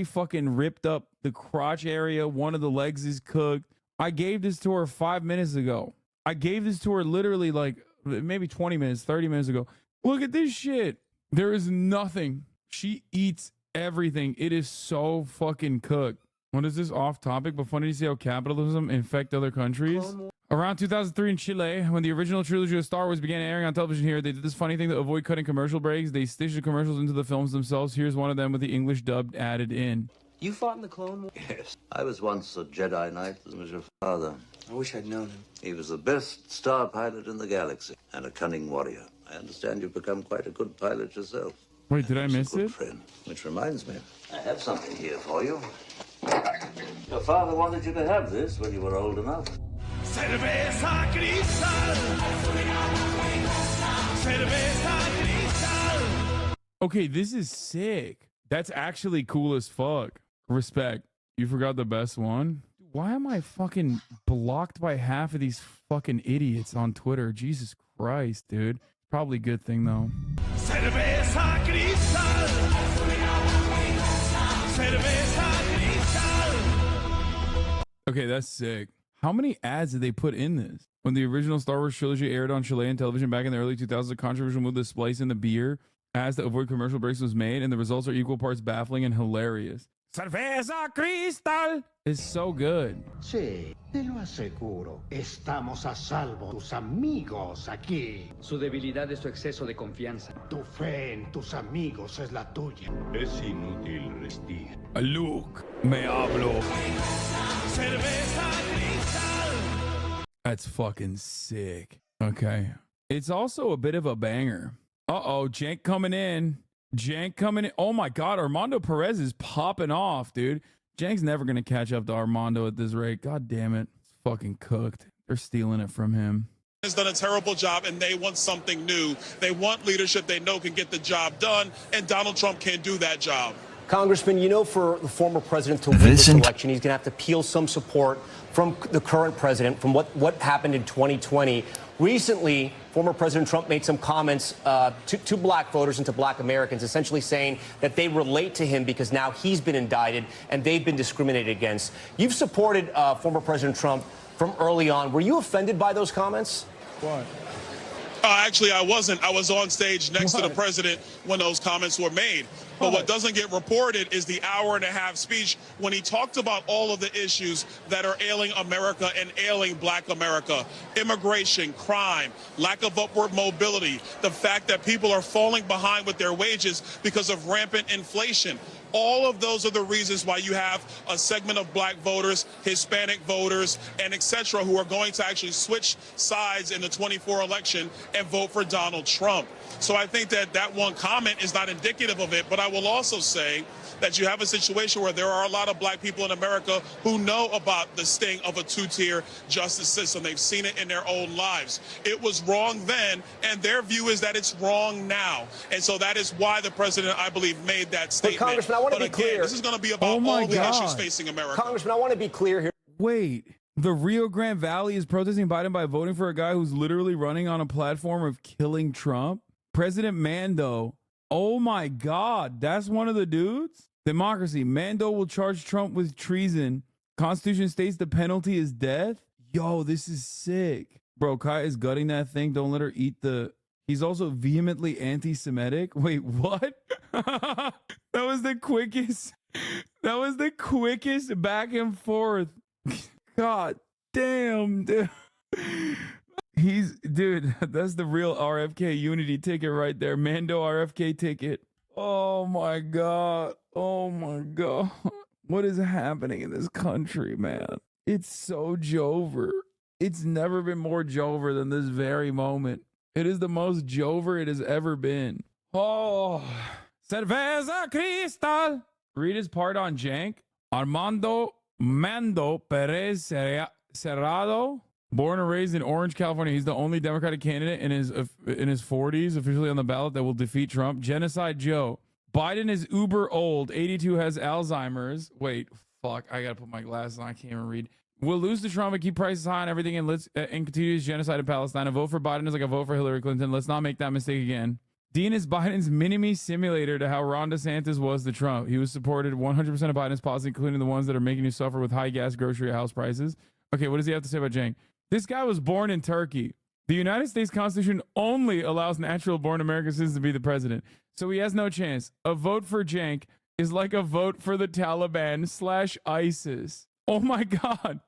fucking ripped up the crotch area. One of the legs is cooked. I gave this to her 5 minutes ago. I gave this to her literally like maybe 20 minutes, 30 minutes ago. Look at this shit. There is nothing. She eats everything. It is so fucking cooked. What is this off topic? But funny to see how capitalism infect other countries. Around 2003 in Chile, when the original trilogy of Star Wars began airing on television here, they did this funny thing to avoid cutting commercial breaks. They stitched the commercials into the films themselves. Here's one of them with the English dubbed added in. You fought in the Clone Wars? Yes. I was once a Jedi Knight, as was your father. I wish I'd known him. He was the best star pilot in the galaxy and a cunning warrior. I understand you've become quite a good pilot yourself. Wait, did I miss it? Friend. Which reminds me, I have something here for you. Your father wanted you to have this when you were old enough. Cerveza Cristal. Cerveza Cristal. Okay, this is sick. That's actually cool as fuck. Respect. You forgot the best one? Why am I fucking blocked by half of these fucking idiots on Twitter? Jesus Christ, dude. Probably a good thing, though. Cerveza Cristal. Cerveza Cristal. Okay, that's sick. How many ads did they put in this? When the original Star Wars trilogy aired on Chilean television back in the early 2000s, a controversial move to splice in the beer ads to avoid commercial breaks was made, and the results are equal parts baffling and hilarious. Cerveza Cristal is so good. Sí, te lo aseguro. Estamos a salvo, tus amigos aquí. Su debilidad es su exceso de confianza. Tu fe en tus amigos es la tuya. Es inútil restir. Luke, me hablo. Cerveza Cristal. That's fucking sick. Okay. It's also a bit of a banger. Uh-oh, Jank coming in. Jank coming in. Oh my God, Armando Perez is popping off, dude. Jank's never going to catch up to Armando at this rate. God damn it. It's fucking cooked. They're stealing it from him. Has done a terrible job, and they want something new. They want leadership they know can get the job done, and Donald Trump can't do that job. Congressman, you know, for the former president to win this election, he's going to have to peel some support from the current president, from what happened in 2020. Recently, former President Trump made some comments to black voters and to black Americans, essentially saying that they relate to him because now he's been indicted and they've been discriminated against. You've supported former President Trump from early on. Were you offended by those comments? What? Actually, I wasn't. I was on stage next to the president when those comments were made. But what doesn't get reported is the hour-and-a-half speech when he talked about all of the issues that are ailing America and ailing black America. Immigration, crime, lack of upward mobility, the fact that people are falling behind with their wages because of rampant inflation. All of those are the reasons why you have a segment of black voters, Hispanic voters, and etc. who are going to actually switch sides in the 24 election and vote for Donald Trump. So I think that that one comment is not indicative of it, but I will also say that you have a situation where there are a lot of black people in America who know about the sting of a two-tier justice system. They've seen it in their own lives. It was wrong then, and their view is that it's wrong now. And so that is why the president, I believe, made that statement. But Congressman, I want to be clear. This is going to be about all the issues facing America. Congressman, I want to be clear here. Wait, the Rio Grande Valley is protesting Biden by voting for a guy who's literally running on a platform of killing Trump? President Mando. Oh my God, that's one of the dudes? Democracy. Mando will charge Trump with treason. Constitution states the penalty is death. Yo, this is sick. Bro, Kai is gutting that thing. Don't let her eat the He's also vehemently anti-Semitic. Wait, what? That was the quickest. That was the quickest back and forth. God damn, dude. Dude, that's the real RFK unity ticket right there. Mando RFK ticket. Oh my God. Oh my God. What is happening in this country, man? It's so Jover. It's never been more Jover than this very moment. It is the most Jover it has ever been. Oh, Cerveza Cristal. Read his part on Jank. Armando Mando Perez Cerrado, born and raised in Orange, California. He's the only Democratic candidate in his 40s officially on the ballot that will defeat Trump. Genocide Joe. Biden is uber old. 82, has Alzheimer's. Wait, fuck. I gotta put my glasses on. I can't even read. We'll lose to Trump and keep prices high and everything, and continue his genocide in Palestine. A vote for Biden is like a vote for Hillary Clinton. Let's not make that mistake again. Dean is Biden's mini-me simulator to how Ron DeSantis was to Trump. He was supported 100% of Biden's policy, including the ones that are making you suffer with high gas, grocery, house prices. Okay, what does he have to say about Cenk? This guy was born in Turkey. The United States Constitution only allows natural-born American citizens to be the president, so he has no chance. A vote for Cenk is like a vote for the Taliban/ISIS. Oh my God.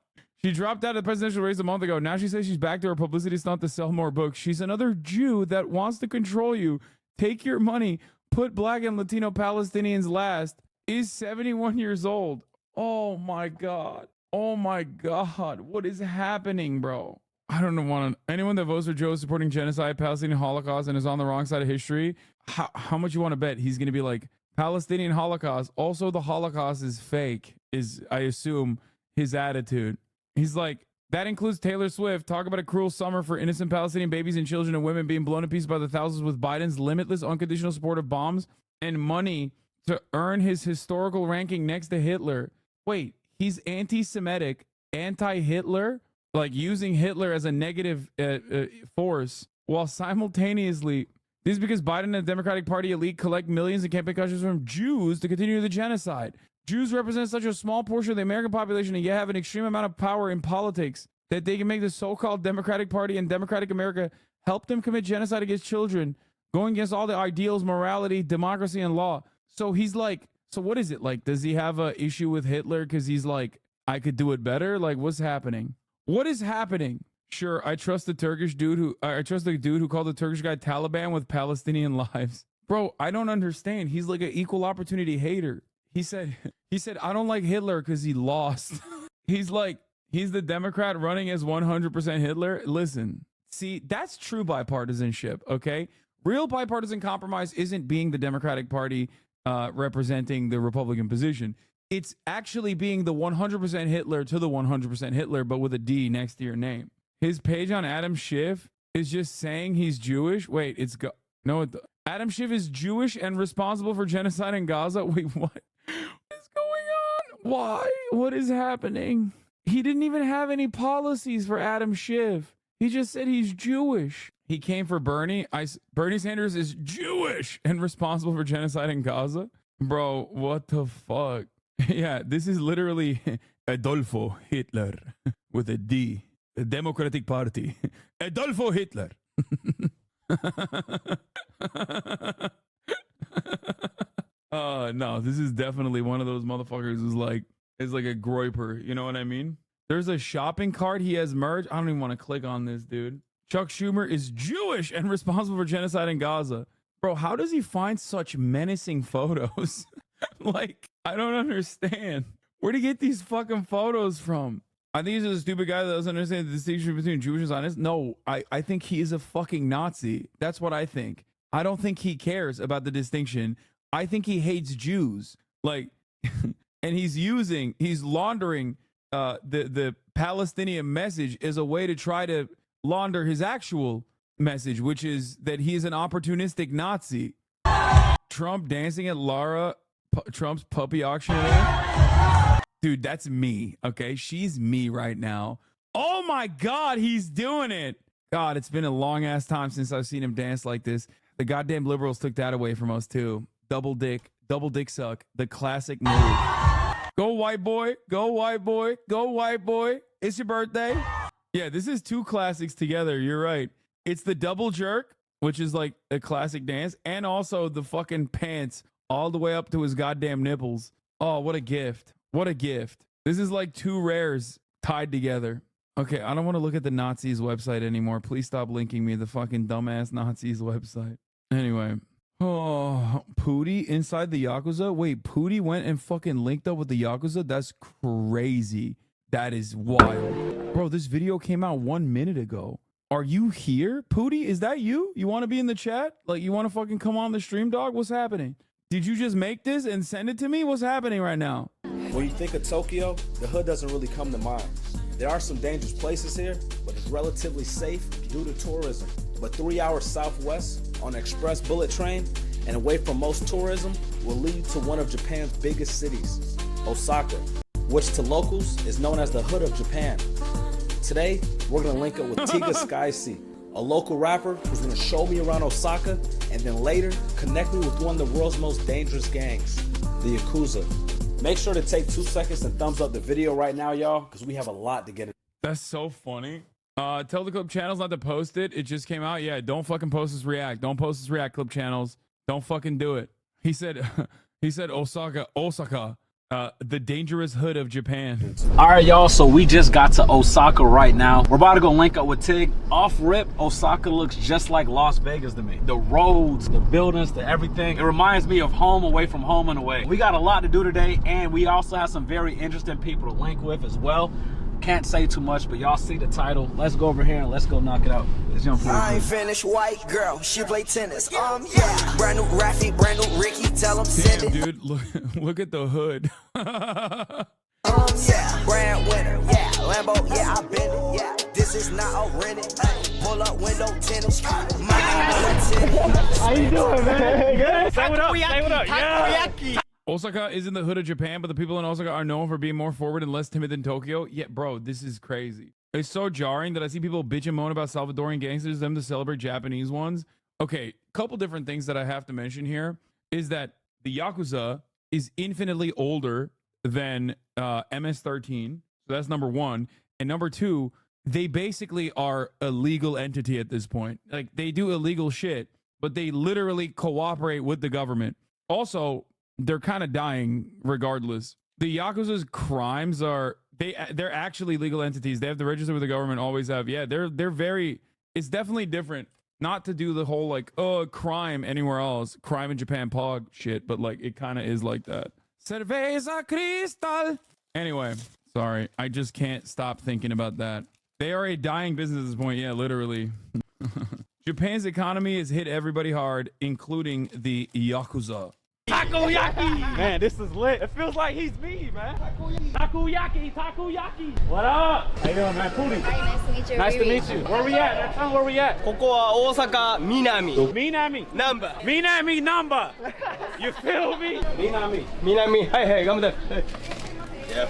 She dropped out of the presidential race a month ago. Now she says she's back to her publicity stunt to sell more books. She's another Jew that wants to control you, take your money, put Black and Latino Palestinians last, is 71 years old. Oh my God. Oh my God. What is happening, bro? I don't know. Anyone that votes for Joe is supporting genocide, Palestinian Holocaust, and is on the wrong side of history. How much you want to bet he's going to be like, Palestinian Holocaust, also the Holocaust is fake, is, I assume, his attitude. He's like, that includes Taylor Swift. Talk about a cruel summer for innocent Palestinian babies and children and women being blown to pieces by the thousands with Biden's limitless unconditional support of bombs and money to earn his historical ranking next to Hitler. Wait, he's anti-Semitic, anti-Hitler, like using Hitler as a negative force, while simultaneously, this is because Biden and the Democratic Party elite collect millions in campaign contributions from Jews to continue the genocide. Jews represent such a small portion of the American population and yet have an extreme amount of power in politics that they can make the so-called Democratic Party and Democratic America help them commit genocide against children, going against all the ideals, morality, democracy, and law. So he's like, so what is it? Like, does he have an issue with Hitler because he's like, I could do it better? Like, what's happening? What is happening? Sure, I trust the dude who called the Turkish guy Taliban with Palestinian lives. Bro, I don't understand. He's like an equal opportunity hater. He said, I don't like Hitler because he lost. He's like, he's the Democrat running as 100% Hitler. Listen, see, that's true bipartisanship, okay? Real bipartisan compromise isn't being the Democratic Party representing the Republican position. It's actually being the 100% Hitler to the 100% Hitler, but with a D next to your name. His page on Adam Schiff is just saying he's Jewish. Wait, Adam Schiff is Jewish and responsible for genocide in Gaza. Wait, what? What is going on? Why? What is happening? He didn't even have any policies for Adam Schiff. He just said he's Jewish. He came for Bernie. Bernie Sanders is Jewish and responsible for genocide in Gaza. Bro, what the fuck? Yeah, this is literally Adolfo Hitler with a D. The Democratic Party. Adolfo Hitler. No, this is definitely one of those motherfuckers who's like, is like a groiper. You know what I mean? There's a shopping cart he has merged. I don't even want to click on this, dude. Chuck Schumer is Jewish and responsible for genocide in Gaza. Bro, how does he find such menacing photos? Like, I don't understand. Where'd he get these fucking photos from? I think he's a stupid guy that doesn't understand the distinction between Jewish and Zionist. No, I think he is a fucking Nazi. That's what I think. I don't think he cares about the distinction. I think he hates Jews. Like, and he's laundering the Palestinian message as a way to try to launder his actual message, which is that he is an opportunistic Nazi. Trump dancing at Trump's puppy auction event. Dude, that's me, okay? She's me right now. Oh my God, he's doing it. God, it's been a long ass time since I've seen him dance like this. The goddamn liberals took that away from us too. Double dick suck. The classic move. Go white boy, go white boy, go white boy. It's your birthday. Yeah, this is two classics together. You're right. It's the double jerk which is like a classic dance, and also the fucking pants all the way up to his goddamn nipples. Oh, what a gift. What a gift. This is like two rares tied together. Okay, I don't want to look at the Nazis website anymore. Please stop linking me the fucking dumbass Nazis website. Anyway. Oh, Pootie inside the Yakuza? Wait, Pootie went and fucking linked up with the Yakuza? That's crazy. That is wild. Bro, this video came out 1 minute ago. Are you here? Pootie, is that you? You want to be in the chat? Like, you want to fucking come on the stream, dog? What's happening? Did you just make this and send it to me? What's happening right now? When you think of Tokyo, the hood doesn't really come to mind. There are some dangerous places here, but it's relatively safe due to tourism. But 3 hours southwest on an express bullet train and away from most tourism will lead to one of Japan's biggest cities, Osaka, which to locals is known as the hood of Japan. Today, we're gonna link up with Tiga Skyc, a local rapper who's gonna show me around Osaka and then later connect me with one of the world's most dangerous gangs, the Yakuza. Make sure to take 2 seconds and thumbs up the video right now, y'all, because we have a lot to get into. That's so funny. Tell the Clip Channels not to post it. It just came out. Yeah, don't fucking post this react. Don't post this react, Clip Channels. Don't fucking do it. He said Osaka, the dangerous hood of Japan. All right, y'all, so we just got to Osaka right now. We're about to go link up with Tig. Off rip, Osaka looks just like Las Vegas to me. The roads, the buildings, the everything. It reminds me of home away from home in a way. We got a lot to do today, and we also have some very interesting people to link with as well. Can't say too much, but y'all see the title. Let's go over here and let's go knock it out. It's young I ain't finished, white girl, she play tennis. Yeah, brand new Rafi, brand new Ricky, tell him send it. Dude, look at the hood. Yeah, brand winner, yeah, Lambo, yeah, I been it, yeah. This is not a rented, pull up window tennis. How you doing, man? Good? Say what up, say what up, yeah. Osaka is in the hood of Japan, but the people in Osaka are known for being more forward and less timid than Tokyo. Yeah, bro, this is crazy. It's so jarring that I see people bitch and moan about Salvadorian gangsters, them to celebrate Japanese ones. Okay, couple different things that I have to mention here is that the Yakuza is infinitely older than MS-13. So that's number one. And number two, they basically are a legal entity at this point. Like, they do illegal shit, but they literally cooperate with the government. Also, they're kind of dying regardless. The Yakuza's crimes are, they're actually legal entities. They have the register with the government, always have. Yeah, they're very, it's definitely different. Not to do the whole like, oh, crime anywhere else, crime in Japan, pog shit, but like it kind of is like that. Cerveza Cristal. Anyway, sorry, I just can't stop thinking about that. They are a dying business at this point. Yeah, literally. Japan's economy has hit everybody hard, including the Yakuza. Takoyaki! Man, this is lit. It feels like he's me, man. Takoyaki, takoyaki. What up? How you doing, man? Pootie. Hi, nice to meet you. Nice to meet you. Where we at? Tell me where we at. ここは大阪南 Minami. Number. Minami number. You feel me? Minami. 南はいはい頑張って Yeah,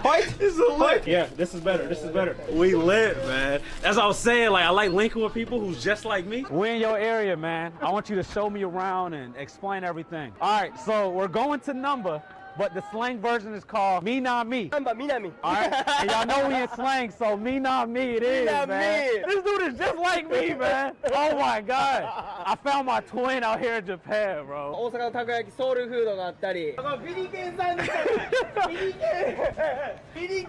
fight. This is lit. Yeah, this is better. This is better. We lit, man. As I was saying, like I like linking with people who's just like me. We're in your area, man. I want you to show me around and explain everything. All right, so we're going to number, but the slang version is called me not me. Number Minami. All right, and y'all know we in slang, so me not me it is, not man. me. This dude is just like me, man. Oh my God. I found my twin out here in Japan, bro. 大阪のたこ焼きソウルフードがあったりビリケンさんですビリケン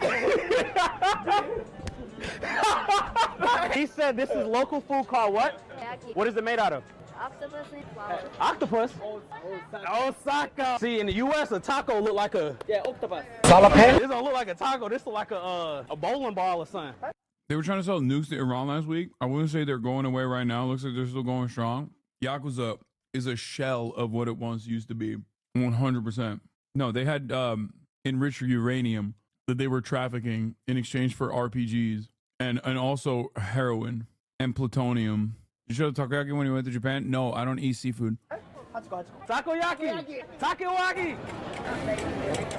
He said this is local food called what? What is it made out of? Octopus and flowers. Octopus? Osaka. See, in the U.S., a taco look like a octopus. This don't look like a taco. This look like a bowling ball or something. They were trying to sell nukes to Iran last week. I wouldn't say they're going away right now. Looks like they're still going strong. Yakuza is a shell of what it once used to be. 100%. No, they had enriched uranium that they were trafficking in exchange for RPGs and also heroin and plutonium. You showed takoyaki when you went to Japan? No, I don't eat seafood. Takoyaki! Takoyaki!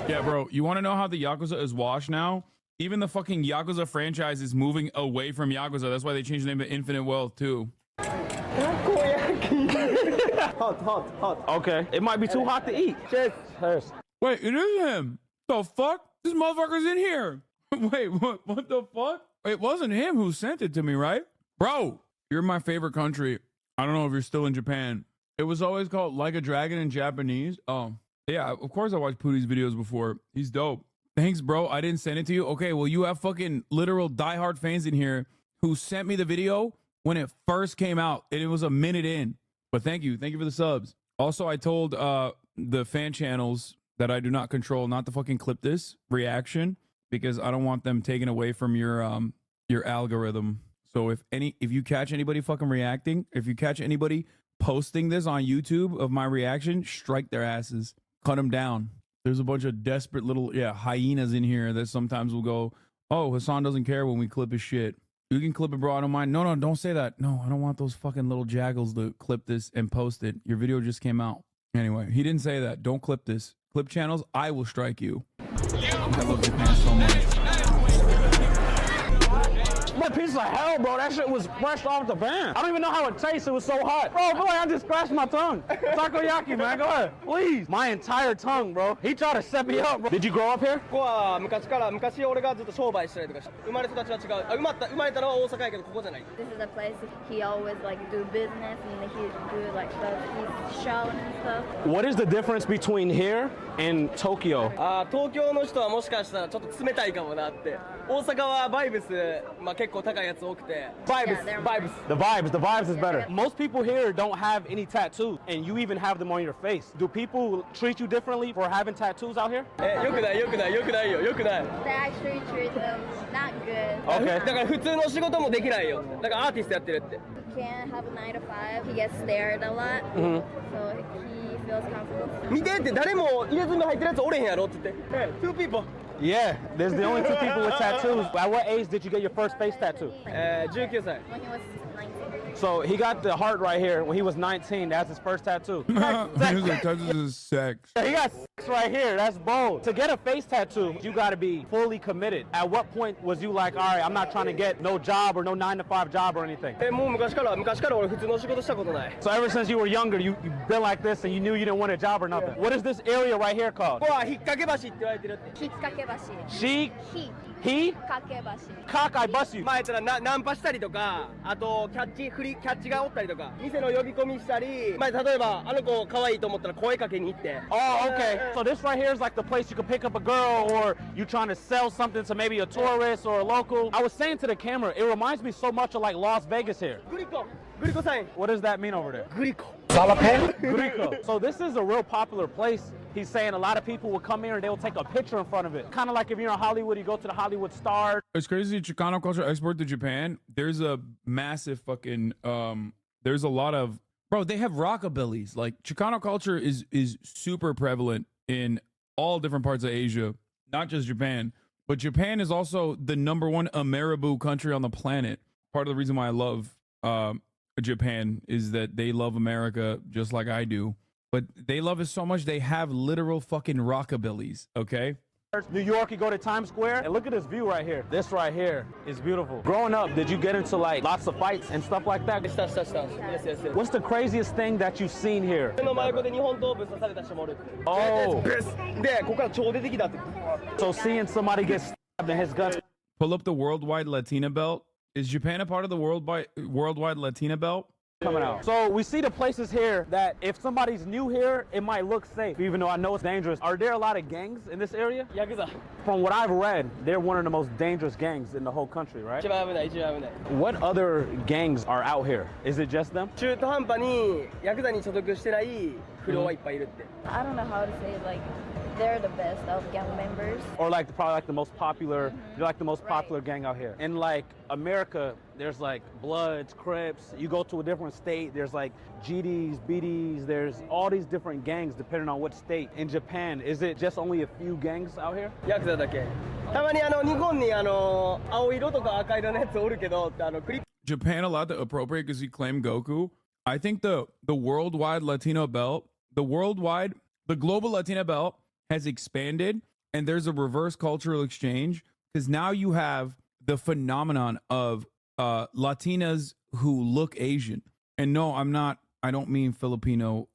Yeah, bro, you want to know how the Yakuza is washed now? Even the fucking Yakuza franchise is moving away from Yakuza. That's why they changed the name to Infinite Wealth, too. Hot. Okay, it might be too hot to eat. Cheers. Wait, it is him. The fuck? This motherfucker's in here. Wait, what the fuck? It wasn't him who sent it to me, right? Bro, You're my favorite country. I don't know if you're still in Japan. It was always called Like a Dragon in Japanese. Oh, yeah, of course I watched Pootie's videos before. He's dope. Thanks, bro. I didn't send it to you. Okay, well, you have fucking literal diehard fans in here who sent me the video when it first came out, and it was a minute in. But thank you. Thank you for the subs. Also, I told the fan channels that I do not control not to fucking clip this reaction because I don't want them taken away from your algorithm. So if you catch anybody fucking reacting, if you catch anybody posting this on YouTube of my reaction, strike their asses. Cut them down. There's a bunch of desperate little hyenas in here that sometimes will go, oh, Hassan doesn't care when we clip his shit. You can clip it, bro. I don't mind. No, don't say that. No, I don't want those fucking little jaggles to clip this and post it. Your video just came out. Anyway, he didn't say that. Don't clip this. Clip channels, I will strike you. I love Japan so much. That piece of hell, bro. That shit was fresh off the pan. I don't even know how it tastes. It was so hot. Bro, boy, I just scratched my tongue. Takoyaki, man. Go ahead. Please. My entire tongue, bro. He tried to set me up, bro. Did you grow up here? ここは昔俺がずっと商売したりとかして、生まれ育ちは違う。生まれたのは大阪やけどここじゃない。 This is the place he always like do business and he do like stuff. He's showing and stuff. What is the difference between here and Tokyo? 東京の人はもしかしたらちょっと冷たいかもなって。大阪はバイブス、結構高いやつ多くて。Vibes. The vibes is better. Most people here don't have any tattoos, and you even have them on your face. Do people treat you differently for having tattoos out here? よくないよ。They actually treat them not good. Okay. だから普通の仕事もできないよ。だからアーティストやってるって。 He can't have a 9 to 5. He gets stared a lot, Mm-hmm. so he feels comfortable. 見てって誰も入れ墨入ってるやつおれへんやろって言って。Hey, 2 people. Yeah, there's the only 2 people with tattoos. At what age did you get your first face tattoo? 19歳。 When he was 19. So he got the heart right here when he was 19. That's his first tattoo. He was like, tattoos is sex. He got sex right here. That's bold. To get a face tattoo, you got to be fully committed. At what point was you like, all right, I'm not trying to get no job or no 9 to 5 job or anything? もう昔から俺普通の仕事したことない。 So ever since you were younger, you've been like this and you knew you didn't want a job or nothing. What is this area right here called? ここは引っ掛け橋って言われてるって。引っ掛け橋。 She? He? 掛け橋。 Cock, I bust you. 前やったらナンパしたりとか、あとキャッチがおったりとか、店の呼び込みしたり、前例えばあの子可愛いと思ったら声かけに行って。 Oh, okay. So this right here is like the place you can pick up a girl or you trying to sell something to maybe a tourist or a local. I was saying to the camera, it reminds me so much of like Las Vegas here. グリコサイン。 What does that mean over there? グリコ。 Grico. So this is a real popular place. He's saying a lot of people will come here and they'll take a picture in front of it. Kind of like if you're in Hollywood, you go to the Hollywood Stars. It's crazy. Chicano culture export to Japan. There's a massive fucking there's a lot of, bro, they have rockabillys. Like Chicano culture is super prevalent in all different parts of Asia, not just Japan. But Japan is also the #1 Ameribu country on the planet. Part of the reason why I love Japan is that they love America just like I do. But they love it so much they have literal fucking rockabillys, okay? New York, you go to Times Square and look at this view right here. This right here is beautiful. Growing up, did you get into like lots of fights and stuff like that? Yes. What's the craziest thing that you've seen here? の真横で日本刀ぶっ刺された人もおるって。 Oh. で、ここから超出てきたって。 So seeing somebody get stabbed in his gun. Pull up the worldwide Latina belt. Is Japan a part of the worldwide Latina belt? Coming out. So we see the places here that if somebody's new here, it might look safe, even though I know it's dangerous. Are there a lot of gangs in this area? Yakuza. From what I've read, they're one of the most dangerous gangs in the whole country, right? 一番危ない。 What other gangs are out here? Is it just them? 中途半端にヤクザに所属してない不良はいっぱいいるって。 I don't know how to say it, like they're the best of gang members. Or like probably like the most popular, you're like the most popular gang out here. In like America, there's like Bloods, Crips. You go to a different state, there's like GDs, BDs, there's all these different gangs depending on what state. In Japan, is it just only a few gangs out here? ヤクザだけ。たまに日本に青色とか赤色のやつおるけど、クリップ。 Japan allowed to appropriate because he claimed Goku. I think the worldwide Latino belt, the global Latina belt has expanded, and there's a reverse cultural exchange because now you have the phenomenon of Latinas who look Asian. And no, I don't mean Filipino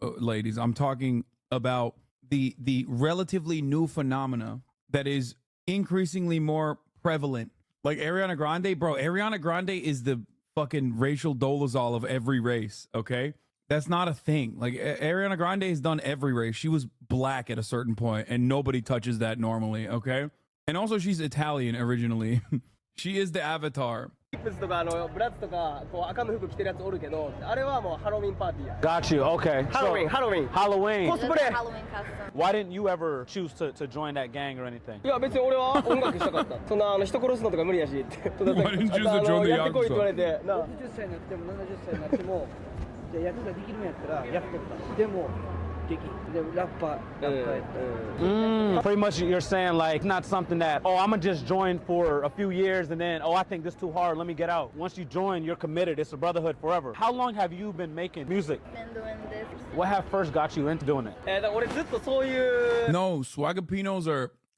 ladies. I'm talking about the relatively new phenomena that is increasingly more prevalent. Like Ariana Grande, bro. Ariana Grande is the fucking racial dolezal of every race, okay? That's not a thing. Like, Ariana Grande has done every race. She was black at a certain point, and nobody touches that normally, okay? And also, she's Italian originally. She is the Avatar. ブスとかブラッツとかこう赤の服着てるやつおるけど、あれはもうハロウィンパーティーや。 Got you. Okay. Halloween, Halloween. Halloween. Cosplay. Why didn't you ever choose to join that gang or anything? いや別に俺は音楽したかった。そんな人殺すのとか無理やしって。Why didn't you choose to join the やってこいって言われて。 60歳になっても70歳になってもじゃあ役ができるんやったらやっとった。でもでラッパーやった。 Pretty much you're saying like not something that, oh, I'm gonna just join for a few years and then, oh, I think this too hard, let me get out. Once you join, you're committed. It's a brotherhood forever. How long have you been making music? Been doing this. What have first got you into doing it? だから俺ずっとそういう。 No, Swagapinos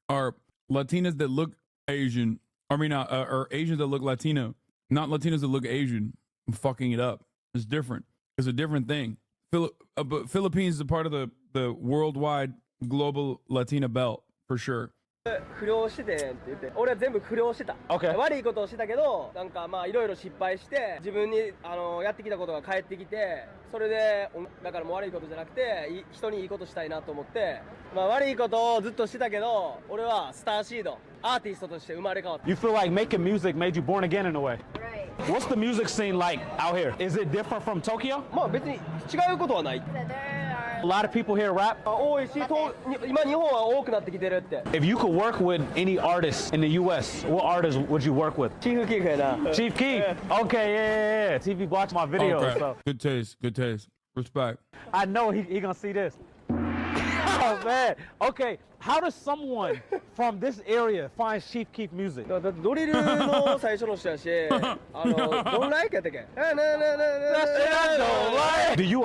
are Latinas that look Asian. I mean, or Asians that look Latina, not Latinas that look Asian. I'm fucking it up. It's different. It's a different thing. But Philippines is a part of the worldwide global Latina belt for sure. 不良しててんって言って俺は全部不良してた、okay. 悪いことをしてたけどなんかまあいろいろ失敗して自分にやってきたことが返ってきてそれでだからもう悪いことじゃなくて人にいいことしたいなと思ってまあ悪いことをずっとしてたけど俺はスターシードアーティストとして生まれ変わった You feel like making music made you born again in a way? Right. What's the music scene like out here? Is it different from Tokyo? まあ別に違うことはない A lot of people here rap? 多いし今日本は多くなってきてるって If you could work with any artist in the US, what artist would you work with? Chief Keef やな Chief Keef? Okay, yeah. TV watch my videos. Okay. So. Good taste. Respect. I know he gonna see this. Oh man. Okay, how does someone from this area find Chief Keef music? だってドリルの最初の人やしドンライクやったっけ Do you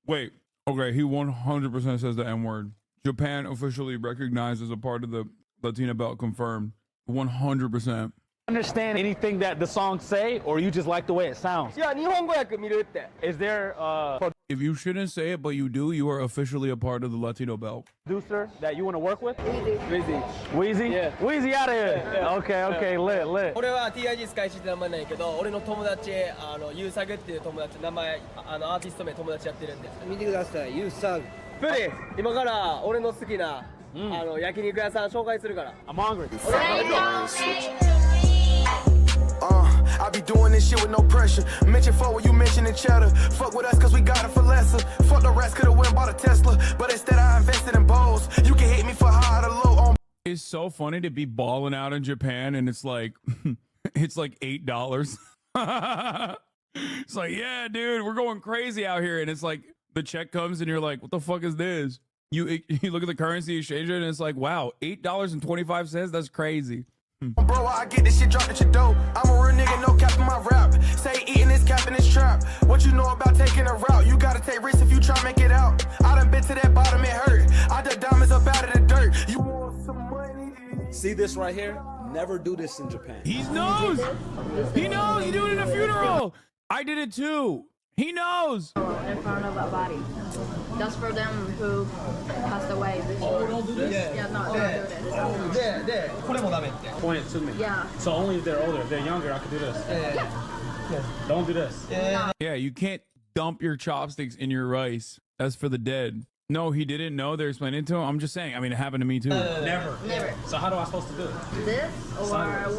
Wait. Okay, he 100% says the N-word. Japan officially recognized as a part of the Latina belt, confirmed. 100%. understand anything that the songs say, or you just like the way it sounds? いや日本語訳見るって Is there If you shouldn't say it, but you do, you are officially a part of the Latino belt. producer that you want to work with? Weezy Wheezy? Yeah. Wheezy out of here. Okay, lit. 俺は TIG スカイシって名前ないけど俺の友達ユーサグっていう友達名前アーティスト名友達やってるんで見てくださいユーサグプリン今から俺の好きな、焼肉屋さん紹介するから I'm hungry. I be doing this shit with no pressure. Mention fuck what you mentioning cheddar. Fuck with us cause we got it for lesser. Fuck the rest, could've went bought a Tesla. But instead I invested in Bose. You can hate me for high or low on. It's so funny to be balling out in Japan and it's like it's like $8. It's like, yeah, dude, we're going crazy out here. And it's like the check comes and you're like, what the fuck is this? You look at the currency exchange rate and it's like, wow, $8.25. That's crazy. Bro, I get this shit dropped at your dough. I'm a real nigga, no cap in my rap. Say eating this cap in this trap. What you know about taking a route? You gotta take risks if you try to make it out. I done been to that bottom, it hurt. I done diamonds up out of the dirt. You want some money? See this right here? Never do this in Japan. He knows. He knows. You do it in a funeral. I did it too. He knows. In front of a body. That's for them who passed away. Oh, don't do this? Yeah, no, don't do this. There. Point it to me. Yeah. So only if they're older. If they're younger, I could do this. Yeah. Don't do this. Yeah, you can't dump your chopsticks in your rice. That's for the dead. No, he didn't know. They're explaining to him. I'm just saying. I mean, it happened to me too. Never. Never. So how do I supposed to do it? This or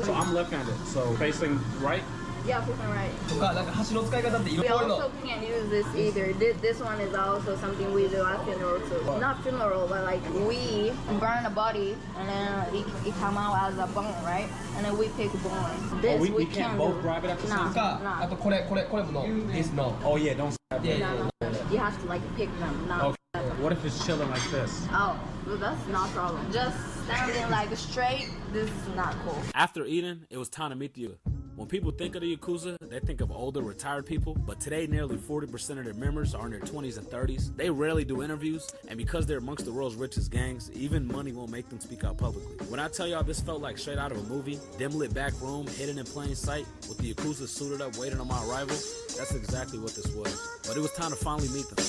So I'm left-handed. So facing right. yeah, facing right. とかなんか箸の使い方っていろ We いろ also can't use this either. This one is also something we do at funeral too. Not funeral, but like we burn a body and then it come out as a bone, right? And then we pick bone. This we can't both do. grab it at the Nah, same time? nah. あとこれもの This no Oh yeah, don't. No. You have to like pick them. No. Okay. What if it's chilling like this? Oh, well, that's not a problem. Just standing like straight, this is not cool. After eating, it was time to meet the Yakuza. When people think of the Yakuza, they think of older, retired people, but today nearly 40% of their members are in their 20s and 30s. They rarely do interviews, and because they're amongst the world's richest gangs, even money won't make them speak out publicly. When I tell y'all this felt like straight out of a movie, dim-lit back room, hidden in plain sight, with the Yakuza suited up waiting on my arrival, that's exactly what this was. But it was time to finally meet them.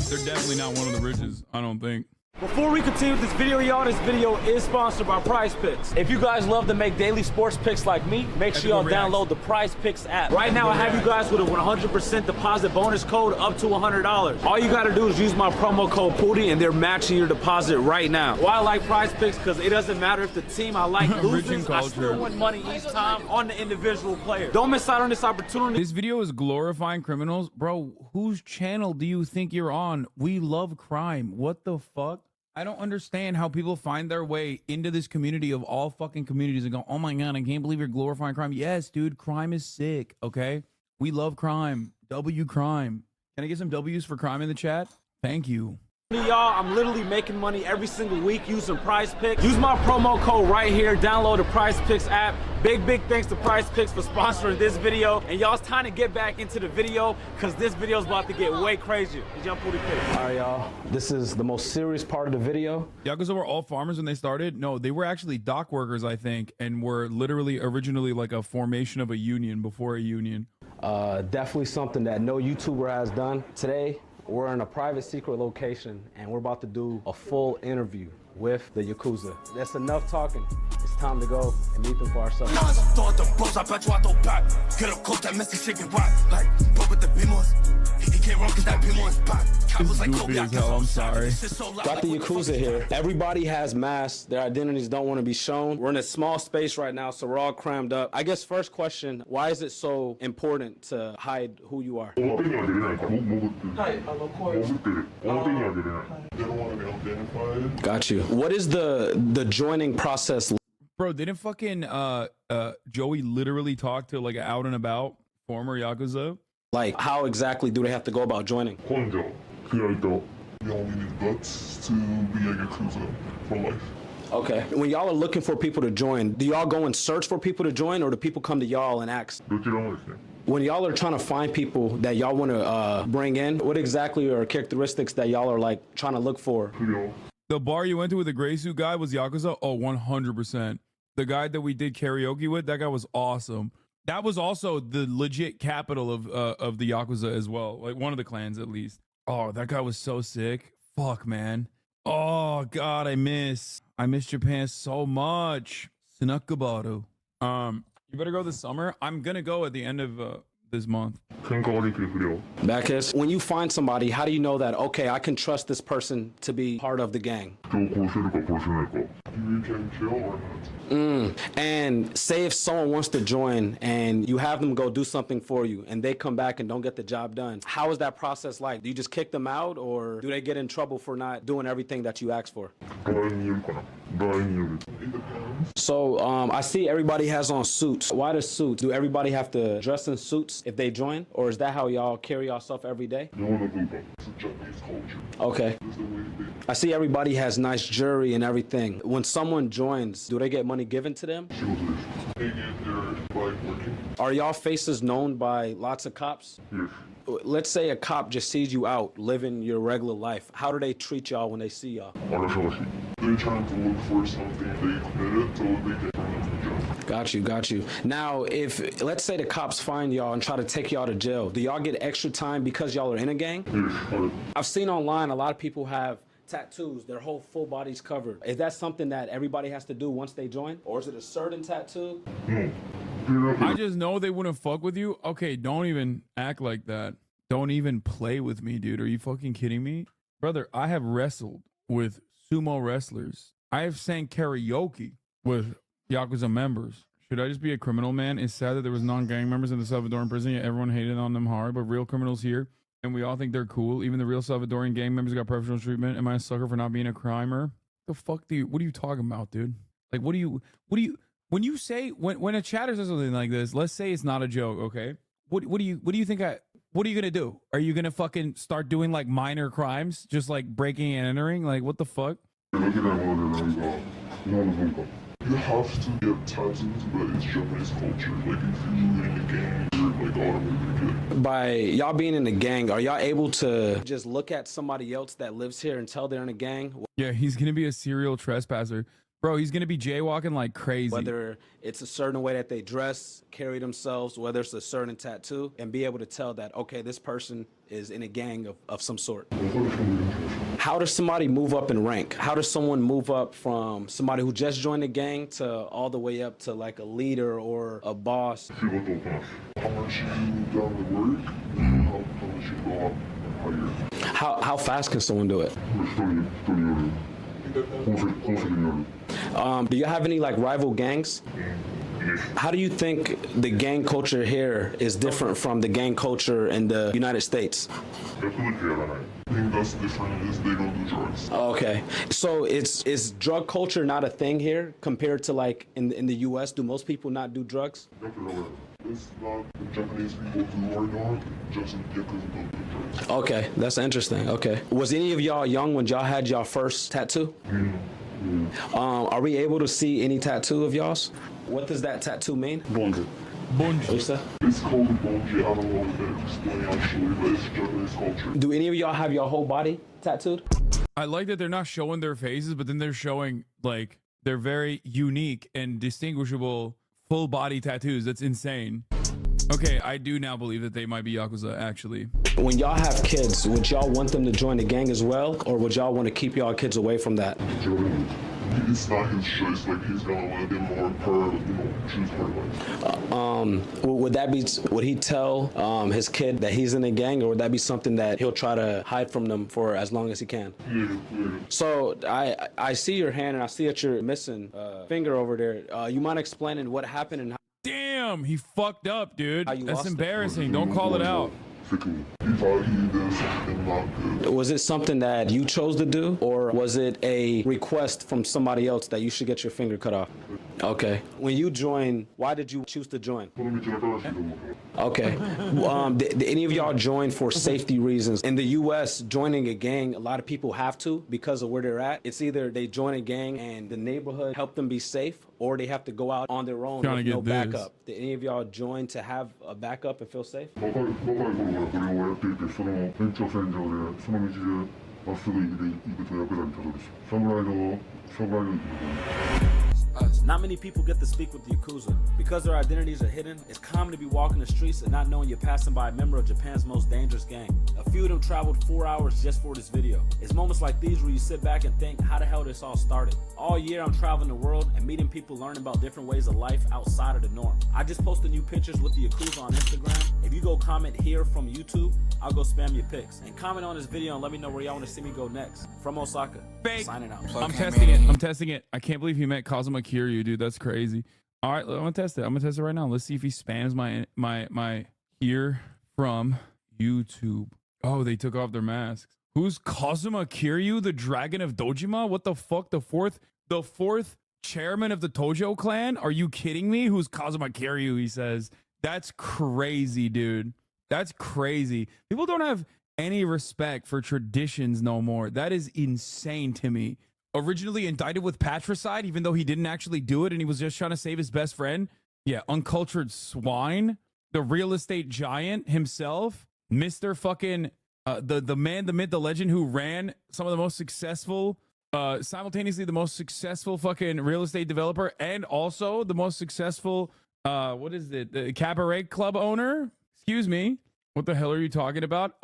They're definitely not one of the richest, I don't think. Before we continue with this video, y'all, this video is sponsored by Prize Picks. If you guys love to make daily sports picks like me, make sure y'all download the Prize Picks app. Right now, I have you guys with a 100% deposit bonus code up to $100. All you gotta do is use my promo code POODY and they're matching your deposit right now. Why I like Prize Picks? Because it doesn't matter if the team I like loses, I still win money each time on the individual player. Don't miss out on this opportunity. This video is glorifying criminals. Bro, whose channel do you think you're on? We love crime. What the fuck? I don't understand how people find their way into this community of all fucking communities and go, oh my God, I can't believe you're glorifying crime. Yes, dude, crime is sick, okay? We love crime. W crime. Can I get some W's for crime in the chat? Thank you. Y'all, I'm literally making money every single week using Prize Picks. Use my promo code right here. Download the Prize Picks app. Big thanks to Prize Picks for sponsoring this video. And y'all, it's time to get back into the video because this video is about to get way crazier. Did y'all pull the pick? All right, y'all. This is the most serious part of the video. Yakuza were all farmers when they started? No, they were actually dock workers, I think, and were literally originally like a formation of a union before a union. Definitely something that no YouTuber has done. Today, we're in a private secret location and we're about to do a full interview with the Yakuza. That's enough talking. It's time to go and meet them for ourselves. Goofy as hell, I'm sorry. Got the Yakuza here. Everybody has masks. Their identities don't want to be shown. We're in a small space right now, so we're all crammed up. I guess first question, why is it so important to hide who you are? Got you. What is the joining process? Bro, didn't fucking Joey literally talk to like an out and about former Yakuza? Like, how exactly do they have to go about joining? You only need guts to be a Yakuza for life. Okay. When y'all are looking for people to join, do y'all go and search for people to join, or do people come to y'all and ask? When y'all are trying to find people that y'all want to bring in, what exactly are characteristics that y'all are like trying to look for? The bar you went to with the gray suit guy was Yakuza? Oh, 100%. The guy that we did karaoke with, that guy was awesome. That was also the legit capital of the Yakuza as well. Like one of the clans at least. Oh, that guy was so sick. Fuck, man. Oh, God, I miss Japan so much. Sunakabaru. You better go this summer. I'm going to go at the end of this month. Backus, when you find somebody, how do you know that, okay, I can trust this person to be part of the gang? And say if someone wants to join and you have them go do something for you and they come back and don't get the job done, how is that process like? Do you just kick them out, or do they get in trouble for not doing everything that you asked for? So I see everybody has on suits. Why the suits? Do everybody have to dress in suits if they join, or is that how y'all carry yourself every day? Okay. I see everybody has nice jewelry and everything. When someone joins, do they get money given to them? Are y'all faces known by lots of cops? Yes. Let's say a cop just sees you out living your regular life. How do they treat y'all when they see y'all? They're trying to look for something they committed so they can from jail. Got you. Now, if let's say the cops find y'all and try to take y'all to jail, do y'all get extra time because y'all are in a gang? Yes. I've seen online a lot of people have tattoos, their whole full body's covered. Is that something that everybody has to do once they join? Or is it a certain tattoo? No. I just know they wouldn't fuck with you. Okay, don't even act like that. Don't even play with me, dude. Are you fucking kidding me? Brother, I have wrestled with sumo wrestlers. I have sang karaoke with Yakuza members. Should I just be a criminal, man? It's sad that there was non-gang members in the Salvadoran prison, yet everyone hated on them hard, but real criminals here, and we all think they're cool. Even the real Salvadorian gang members got preferential treatment. Am I a sucker for not being a crimer? The fuck what are you talking about, dude? Like, when you say, when a chatter says something like this, let's say it's not a joke, okay? What are you gonna do? Are you gonna fucking start doing like minor crimes, just like breaking and entering? Like, what the fuck? You have to get tattoos, but it's Japanese culture. Like, if you're in a gang, you're like automatically good. By y'all being in a gang, are y'all able to just look at somebody else that lives here and tell they're in a gang? Yeah, he's gonna be a serial trespasser. Bro, he's gonna be jaywalking like crazy. Whether it's a certain way that they dress, carry themselves, whether it's a certain tattoo, and be able to tell that, okay, this person is in a gang of some sort. How does somebody move up in rank? How does someone move up from somebody who just joined the gang to all the way up to like a leader or a boss? How much you done the work, how much you go up higher. How fast can someone do it? Do you have any like rival gangs? How do you think the gang culture here is different from the gang culture in the United States? The thing that's different is they don't do drugs. Okay, so is drug culture not a thing here compared to like in the U.S.? Do most people not do drugs? It's not what Japanese people do or not, just Yakuza don't do drugs. Okay, that's interesting. Okay, was any of y'all young when y'all had y'all first tattoo? Are we able to see any tattoo of y'all's? What does that tattoo mean? Bonji. Bonji. It's called bonji. I don't know how to explain actually, but it's Japanese culture. Do any of y'all have your whole body tattooed? I like that they're not showing their faces, but then they're showing like they're very unique and distinguishable full body tattoos. That's insane. Okay, I do now believe that they might be Yakuza, actually. When y'all have kids, would y'all want them to join the gang as well? Or would y'all want to keep y'all kids away from that? It's not his choice, like he's gonna let them more per, choose her life. Would he tell his kid that he's in a gang, or would that be something that he'll try to hide from them for as long as he can? Yeah. So I see your hand, and I see that you're missing a finger over there. You mind explaining what happened and how? Damn, he fucked up, dude. How you That's lost it? embarrassing. Don't call it out. Was it something that you chose to do, or was it a request from somebody else that you should get your finger cut off? Okay. When you joined, why did you choose to join? Okay. Did any of y'all join for safety reasons? In the U.S., joining a gang, a lot of people have to because of where they're at. It's either they join a gang and the neighborhood help them be safe, or they have to go out on their own with no backup. Did any of y'all join to have a backup and feel safe? 若い頃からこれをやっていて、その延長線上で、その道でまっすぐ行くとヤクザにたどるし、侍の生き残 Not many people get to speak with the Yakuza. Because their identities are hidden, it's common to be walking the streets and not knowing you're passing by a member of Japan's most dangerous gang. A few of them traveled 4 hours just for this video. It's moments like these where you sit back and think, how the hell this all started? All year I'm traveling the world and meeting people learning about different ways of life outside of the norm. I just posted new pictures with the Yakuza on Instagram. If you go comment here from YouTube, I'll go spam your pics. And comment on this video and let me know where y'all want to see me go next. From Osaka, signing out. I'm testing it. I'm testing it. I can't believe he met Kazuma Kiryu, dude. That's crazy. All right, I'm gonna test it. I'm gonna test it right now. Let's see if he spams my here from YouTube. Oh, they took off their masks. Who's Kazuma Kiryu, the Dragon of Dojima? What the fuck? The fourth chairman of the Tojo clan? Are you kidding me? Who's Kazuma Kiryu? He says. That's crazy, dude. That's crazy. People don't have any respect for traditions no more. That is insane to me. Originally indicted with patricide, even though he didn't actually do it and he was just trying to save his best friend. Yeah, uncultured swine. The real estate giant himself. Mr. fucking, the man, the myth, the legend who ran some of the most successful, simultaneously the most successful fucking real estate developer and also the most successful, what is it? The cabaret club owner? Excuse me. What the hell are you talking about?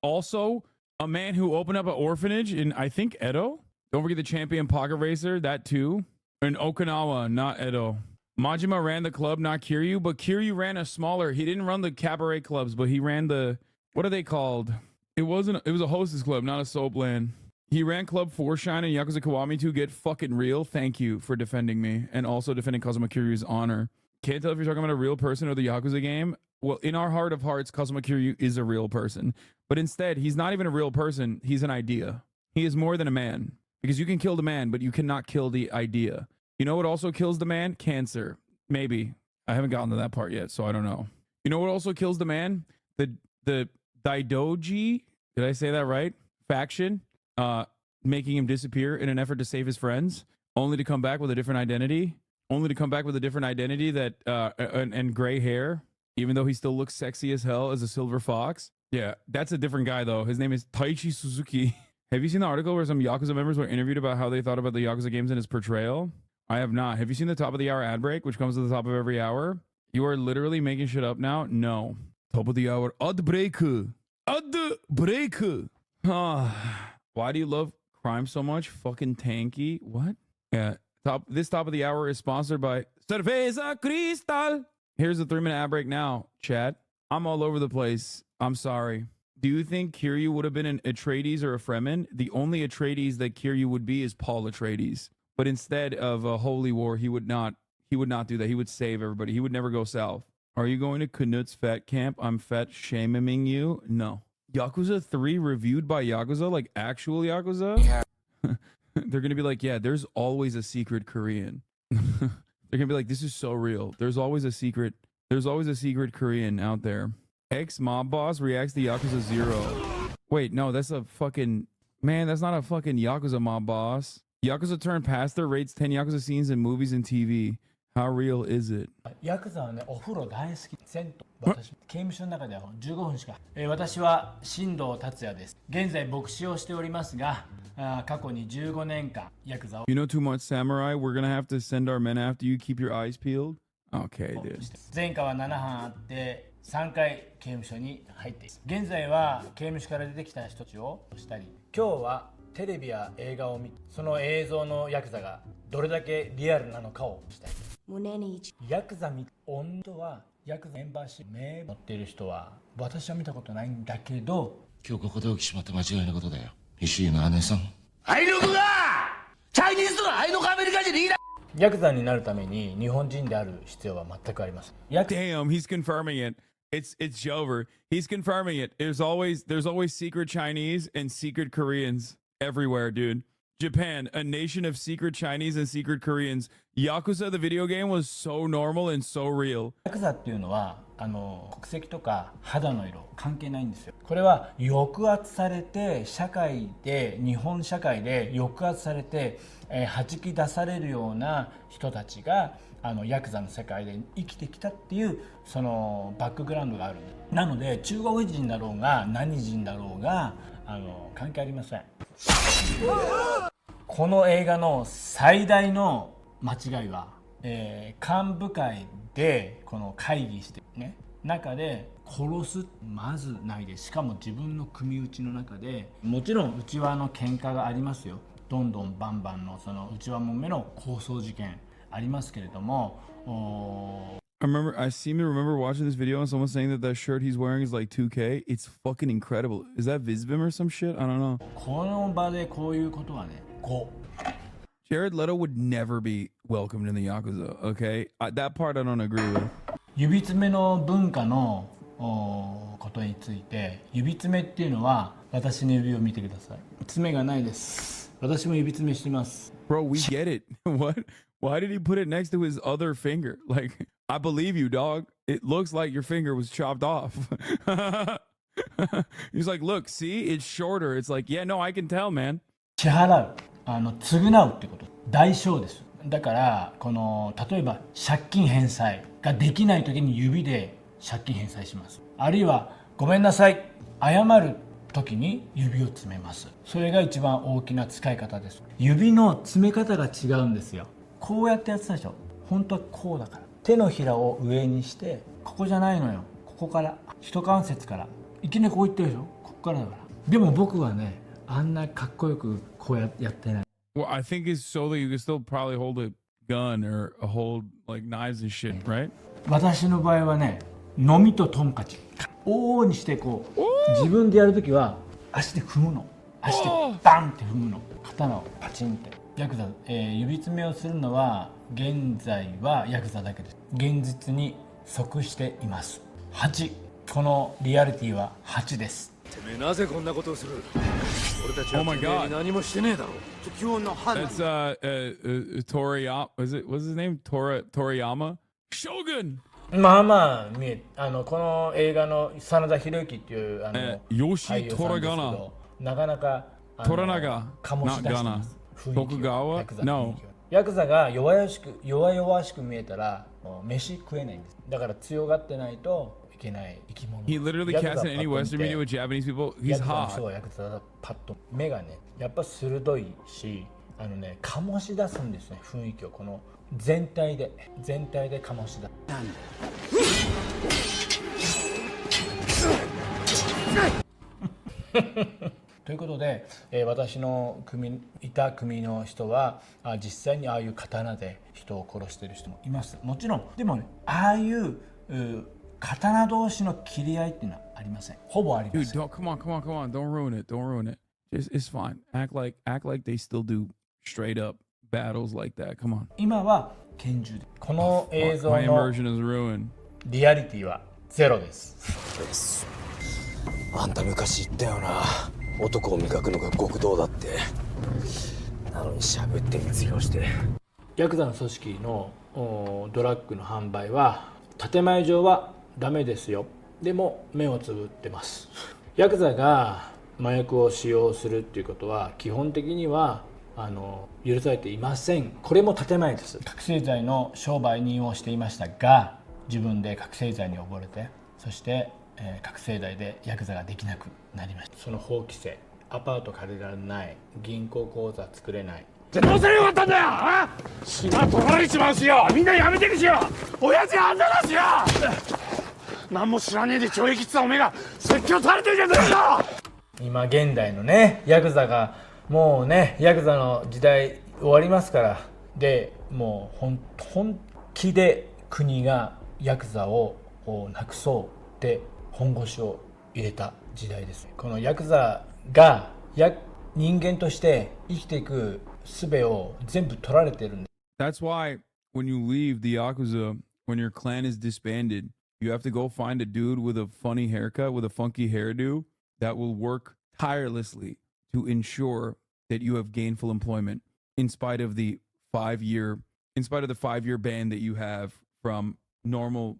Also a man who opened up an orphanage in, I think, Edo. Don't forget the champion pocket racer, that too. In Okinawa, not Edo. Majima ran the club, not Kiryu, but Kiryu ran a smaller. He didn't run the cabaret clubs, but he ran the, what are they called? It was a hostess club, not a soap land. He ran Club 4 Shine and Yakuza Kiwami to get fucking real. Thank you for defending me and also defending Kazuma Kiryu's honor. Can't tell if you're talking about a real person or the Yakuza game. Well, in our heart of hearts, Kazuma Kiryu is a real person. But instead, he's not even a real person. He's an idea. He is more than a man. Because you can kill the man, but you cannot kill the idea. You know what also kills the man? Cancer. Maybe. I haven't gotten to that part yet, so I don't know. You know what also kills the man? The Daidoji, did I say that right? Faction, making him disappear in an effort to save his friends, only to come back with a different identity. Only to come back with a different identity that and gray hair, even though he still looks sexy as hell as a silver fox. Yeah, that's a different guy though. His name is Taichi Suzuki. Have you seen the article where some Yakuza members were interviewed about how they thought about the Yakuza games and his portrayal? I have not. Have you seen the top of the hour ad break, which comes to the top of every hour? You are literally making shit up now? No. Top of the hour ad break. Ad break. Why do you love crime so much? Fucking tanky. What? Yeah. This top of the hour is sponsored by Cerveza Cristal. Here's a 3-minute ad break now, chat. I'm all over the place. I'm sorry. Do you think Kiryu would have been an Atreides or a Fremen? The only Atreides that Kiryu would be is Paul Atreides. But instead of a holy war, he would not do that. He would save everybody. He would never go south. Are you going to Knut's fat camp? I'm fat shaming you? No. Yakuza 3 reviewed by Yakuza, like actual Yakuza? Yeah. They're going to be like, yeah, there's always a secret Korean. They're going to be like, this is so real. There's always a secret Korean out there. Ex-mob boss reacts to Yakuza 0. Wait, no, that's a fucking... Man, that's not a fucking Yakuza mob boss. Yakuza turned pastor rates 10 Yakuza scenes in movies and TV. How real is it? ヤクザはね、お風呂大好き。銭湯。私、刑務所の中では15分しか。私は新藤達也です。現在牧師をしておりますが、過去に15年間ヤクザを。You know too much samurai? We're gonna have to send our men after you. Keep your eyes peeled. Okay, dude. 前科は7犯あって3回刑務所に入っています。現在は刑務所から出てきた人たちをしたり、今日はテレビや映画を見て、その映像のヤクザがどれだけリアルなのかをしたり。胸にヤクザ見本当はヤクザメンバーシップ名持っている人は私は見たことないんだけど、今日ここで起きしまって間違いなことだよ。石井の姉さん。愛の子がチャイニーズの愛の子アメリカ人リーダー。ヤクザになるために日本人である必要は全くありません。Damn, he's confirming it. It's Jover. He's confirming it. There's always secret Chinese and secret Koreans everywhere, dude. Japan, a nation of secret Chinese and secret Koreans. Yakuza, the video game, was so normal and so real. ヤクザっていうのは国籍とか肌の色関係ないんですよ。これは抑圧されて日本社会で抑圧されて、弾き出されるような人たちがヤクザの世界で生きてきたっていうそのバックグラウンドがあるんです。なので中国人だろうが何人だろうが関係ありません。この映画の最大の間違いは、幹部会でこの会議してね、中で殺すまずないで、しかも自分の組内の中で、もちろん内輪の喧嘩がありますよ。どんどんバンバンのその内輪もめの抗争事件ありますけれども。I seem to remember watching this video and someone saying that shirt he's wearing is like 2K. It's fucking incredible. Is that Visvim or some shit? I don't know. この場でこういうことはね、Jared Leto would never be welcomed in the Yakuza, okay? That part I don't agree with. 指詰めの文化のことについて、指詰めっていうのは私の指を見てください。爪がないです。私も指詰めしてます。Bro, we get it. What? Why did he put it next to his other finger? Like, I believe you, dog. It looks like your finger was chopped off. He's like, look, see, it's shorter. It's like, yeah, no, I can tell, man. 支払う、償うってこと、代償です。だからこの例えば借金返済ができない時に指で借金返済します。あるいはごめんなさい、謝る時に指を詰めます。それが一番大きな使い方です。指の詰め方が違うんですよ。こうやってやってたでしょ。本当はこうだから。手のひらを上にして、ここじゃないのよ。ここから、一関節から。いきなりこう言ってるでしょ。ここからだから。でも僕はね、あんなかっこよくこうやってない。Well, I think it's so that you can still probably hold a gun or hold like knives and shit, right? 私の場合はね、のみとトンカチ。往々にしてこう、自分でやるときは足で踏むの。足でバンって踏むの。刀をパチンって。ヤクザ、指詰めをするのは現在はヤクザだけです。現実に即しています。8、このリアリティは8です。てめえなぜこんなことをする？俺たちはてめえに何もしてねえだろ。今日の花。That's Toriyama. What's his name? Toriyama? Shogun. まあまあ見え、この映画の真田広之っていうヨシトラガナ。なかなかトラナガ。醸し出してます。徳川 No ヤクザが弱々しく見えたら飯食えないんです。だから強がってないといけない生き物。 He literally cast in any Western media with Japanese people. He's hot. そうヤクザだパッと目がねやっぱ鋭いし醸し出すんですね。雰囲気をこの全体で醸し出す。ということで、私のいた組の人は実際にああいう刀で人を殺している人もいます。もちろんでもね、ああいう刀同士の切り合いっていうのはありません。ほぼありません。 Dude, come on. Don't ruin it. It's fine. Act like they still do straight up battles like that. Come on. 今は拳銃で。この映像 My の immersion is ruined. リアリティはゼロです。あんた昔言ったよな、男を磨くのが極道だって。なのにしゃぶって密漁して。ヤクザの組織のドラッグの販売は建前上はダメですよ。でも目をつぶってます。ヤクザが麻薬を使用するっていうことは基本的には許されていません。これも建前です。覚醒剤の商売人をしていましたが、自分で覚醒剤に溺れて、そして、覚醒剤でヤクザができなくなりました。その法規制、アパート借りられない、銀行口座作れない。じゃどうすればよかったんだよ。島取られちまうしよ。みんなやめてるしよ。親父あんただしよ。何も知らねえで懲役ってたおめえが説教されてるじゃねえか。今現代のね、ヤクザがもうね、ヤクザの時代終わりますから。でもう本気で国がヤクザをなくそうって本腰を入れた時代です。このヤクザが人間として生きていく術を全部取られてるんです。 That's why when you leave the Yakuza, when your clan is disbanded, you have to go find a dude with a funny haircut, with a funky hairdo that will work tirelessly to ensure that you have gainful employment in spite of the 5-year ban that you have from normal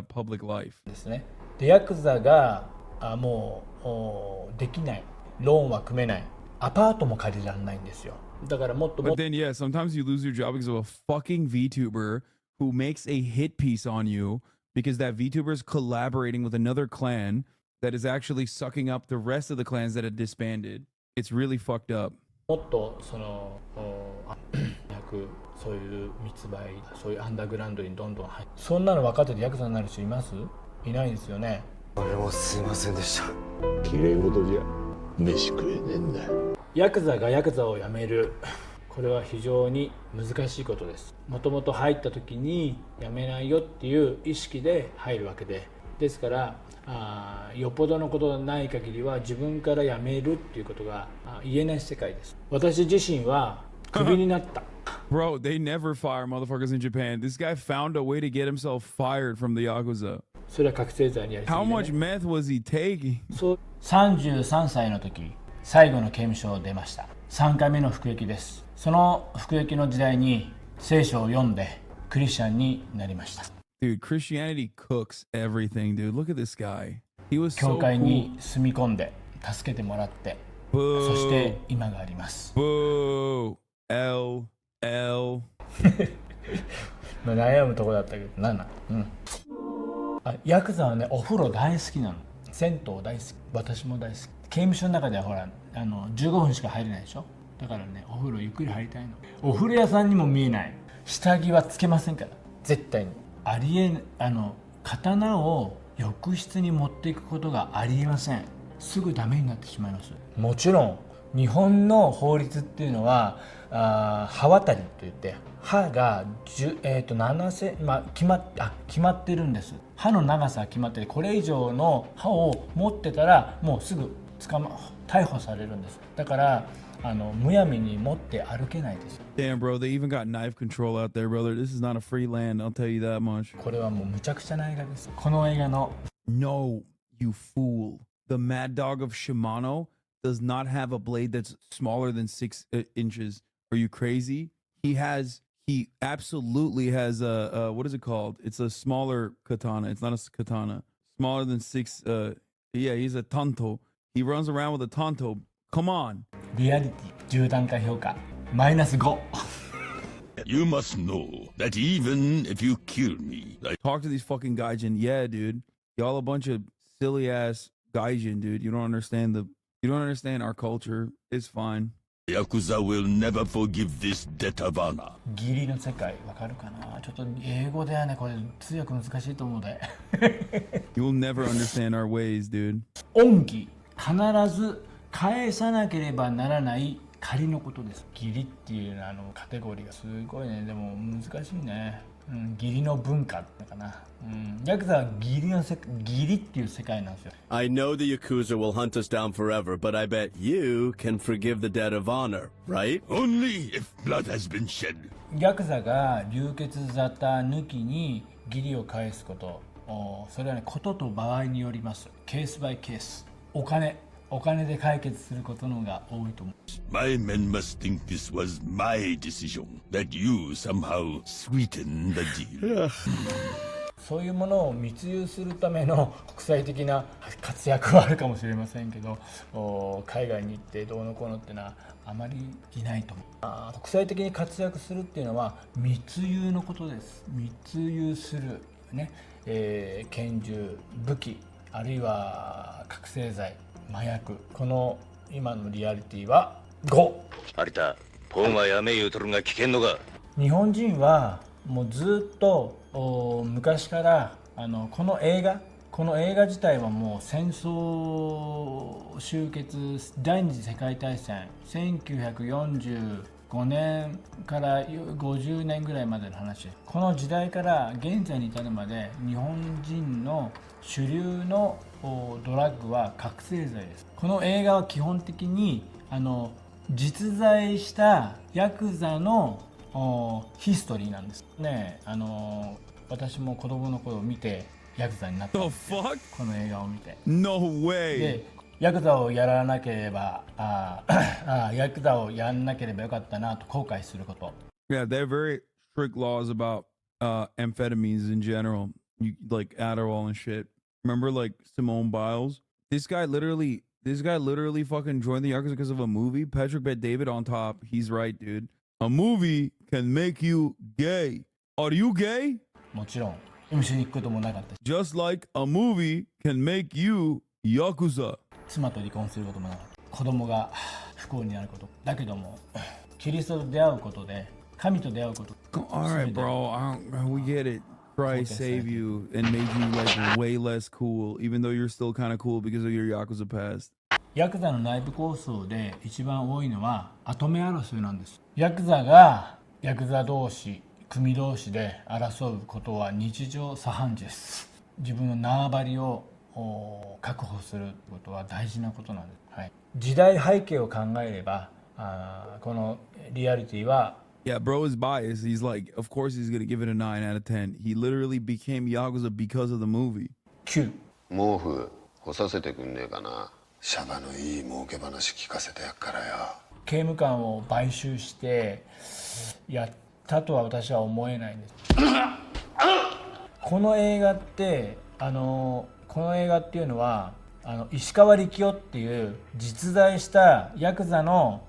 public life. ですね。でヤクザがもうできない、ローンは組めない、アパートも借りられないんですよ。だからもっともっと。 But then yeah, sometimes you lose your job because of a fucking VTuber who makes a hit piece on you because that VTuber is collaborating with another clan that is actually sucking up the rest of the clans that are disbanded. It's really fucked up. もっとそういう密売、そういうアンダーグラウンドにどんどん入って、そんなの分かっててヤクザになる人います？いないですよね。俺もすいませんでした。きれい事じゃ飯食えねえんだ。ヤクザがヤクザを辞める、これは非常に難しいことです。もともと入った時に辞めないよっていう意識で入るわけで、ですからよっぽどのことがない限りは自分から辞めるっていうことが言えない世界です。私自身はクビになった。Bro, they never fire motherfuckers in Japan. This guy found a way to get himself fired from the Yakuza. それは覚醒剤にやりすぎ How でね。 much meth was he taking? 33歳の時、最後の刑務所を出ました。3回目の服役です。その服役の時代に聖書を読んでクリスチャンになりました。Dude, Christianity cooks everything, dude. Look at this guy. He was 教 so 会 cool. に住み込んで助けてもらって、そして今があります。 Boo.まあ悩むとこだったけど、ヤクザはね、お風呂大好きなの。銭湯大好き。私も大好き。刑務所の中ではほら15分しか入れないでしょ。だからね、お風呂ゆっくり入りたいの。お風呂屋さんにも見えない。下着はつけませんから、絶対に。刀を浴室に持っていくことがありえません。すぐダメになってしまいます。もちろん日本の法律っていうのは刃渡りといって、刃が7センチ、決まってるんです。刃の長さは決まってて、これ以上の刃を持ってたらもうすぐ逮捕されるんです。だからむやみに持って歩けないです。 Damn, bro, they even got knife control out there, brother. This is not a free land, I'll tell you that much. これはもうむちゃくちゃな映画です。この映画の No, you fool. The Mad Dog of Shimano does not have a blade that's smaller than 6 inches. Are you crazy? He absolutely has a what is it called? It's a smaller katana. It's not a katana. Smaller than 6. Yeah, he's a tanto. He runs around with a tanto. Come on. リアリティ10段階評価マイナス5。 You must know that even if you kill me, Talk to these fucking gaijin. Yeah, dude. Y'all a bunch of silly ass gaijin, dude. You don't understand our culture. It's fine. Yakuza will never forgive this debt of honor. 義理の世界わかるかな。ちょっと英語ではね、これ通訳難しいと思うで。You'll never understand our ways, dude. 恩義、必ず返さなければならない仮のことです。義理っていうカテゴリーがすごいね。でも難しいね。義理の文化ってかな。ヤクザは義理っていう世界なんですよ。 I know the Yakuza will hunt us down forever, but I bet you can forgive the debt of honor, right? Only if blood has been shed. ヤクザが流血沙汰抜きに義理を返すこと、それはね、ことと場合によります。ケースバイケース。お金で解決することの方が多いと思う。 My men must think this was my decision, that you somehow sweetened the deal. そういうものを密輸するための国際的な活躍はあるかもしれませんけど、海外に行ってどうのこうのってのはあまりいないと思う。国際的に活躍するっていうのは密輸のことです。密輸するね、拳銃、武器、あるいは覚醒剤、麻薬。この今のリアリティは5。有田、ポンはやめ言うとるが危険のか。日本人はもうずっと昔からこの映画自体はもう戦争終結、第二次世界大戦1945年から50年ぐらいまでの話です。この時代から現在に至るまで日本人の主流のドラッグは覚醒剤です。この映画は基本的に実在したヤクザのヒストリーなんですね。私も子供の頃見てヤクザになったんですよ。この映画を見て。No way. で、ヤクザをやらなければヤクザをやんなければよかったなと後悔すること。Yeah, they have very strict laws about amphetamines in general, like Adderall and shit. Remember, like Simone Biles? This guy literally fucking joined the Yakuza because of a movie. Patrick Bet-David on top. He's right, dude. A movie can make you gay. Are you gay? もちろん一緒に行くこともなかった。 Just like a movie can make you Yakuza. 妻と離婚することもなかった。子供が不幸になること。だけどもキリストと出会うことで、神と出会うこと。 Alright, bro. We get it. Christ save you and made you like way less cool, even though you're still kind of cool because of your Yakuza past. ヤクザの内部抗争で一番多いのは跡目争いなんです。ヤクザがヤクザ同士、組同士で争うことは日常茶飯事です。自分の縄張りを確保することは大事なことなんです。はい、時代背景を考えればこのリアリティは Yeah, bro is biased. He's like, of course he's gonna give it a 9 out of 10. He literally became Yakuza because of the movie. 9. 毛布干させてくんねえかな。シャバのいい儲け話聞かせてやっからよ。刑務官を買収してやったとは私は思えないんです。この映画っていうのは石川力夫っていう実在したヤクザの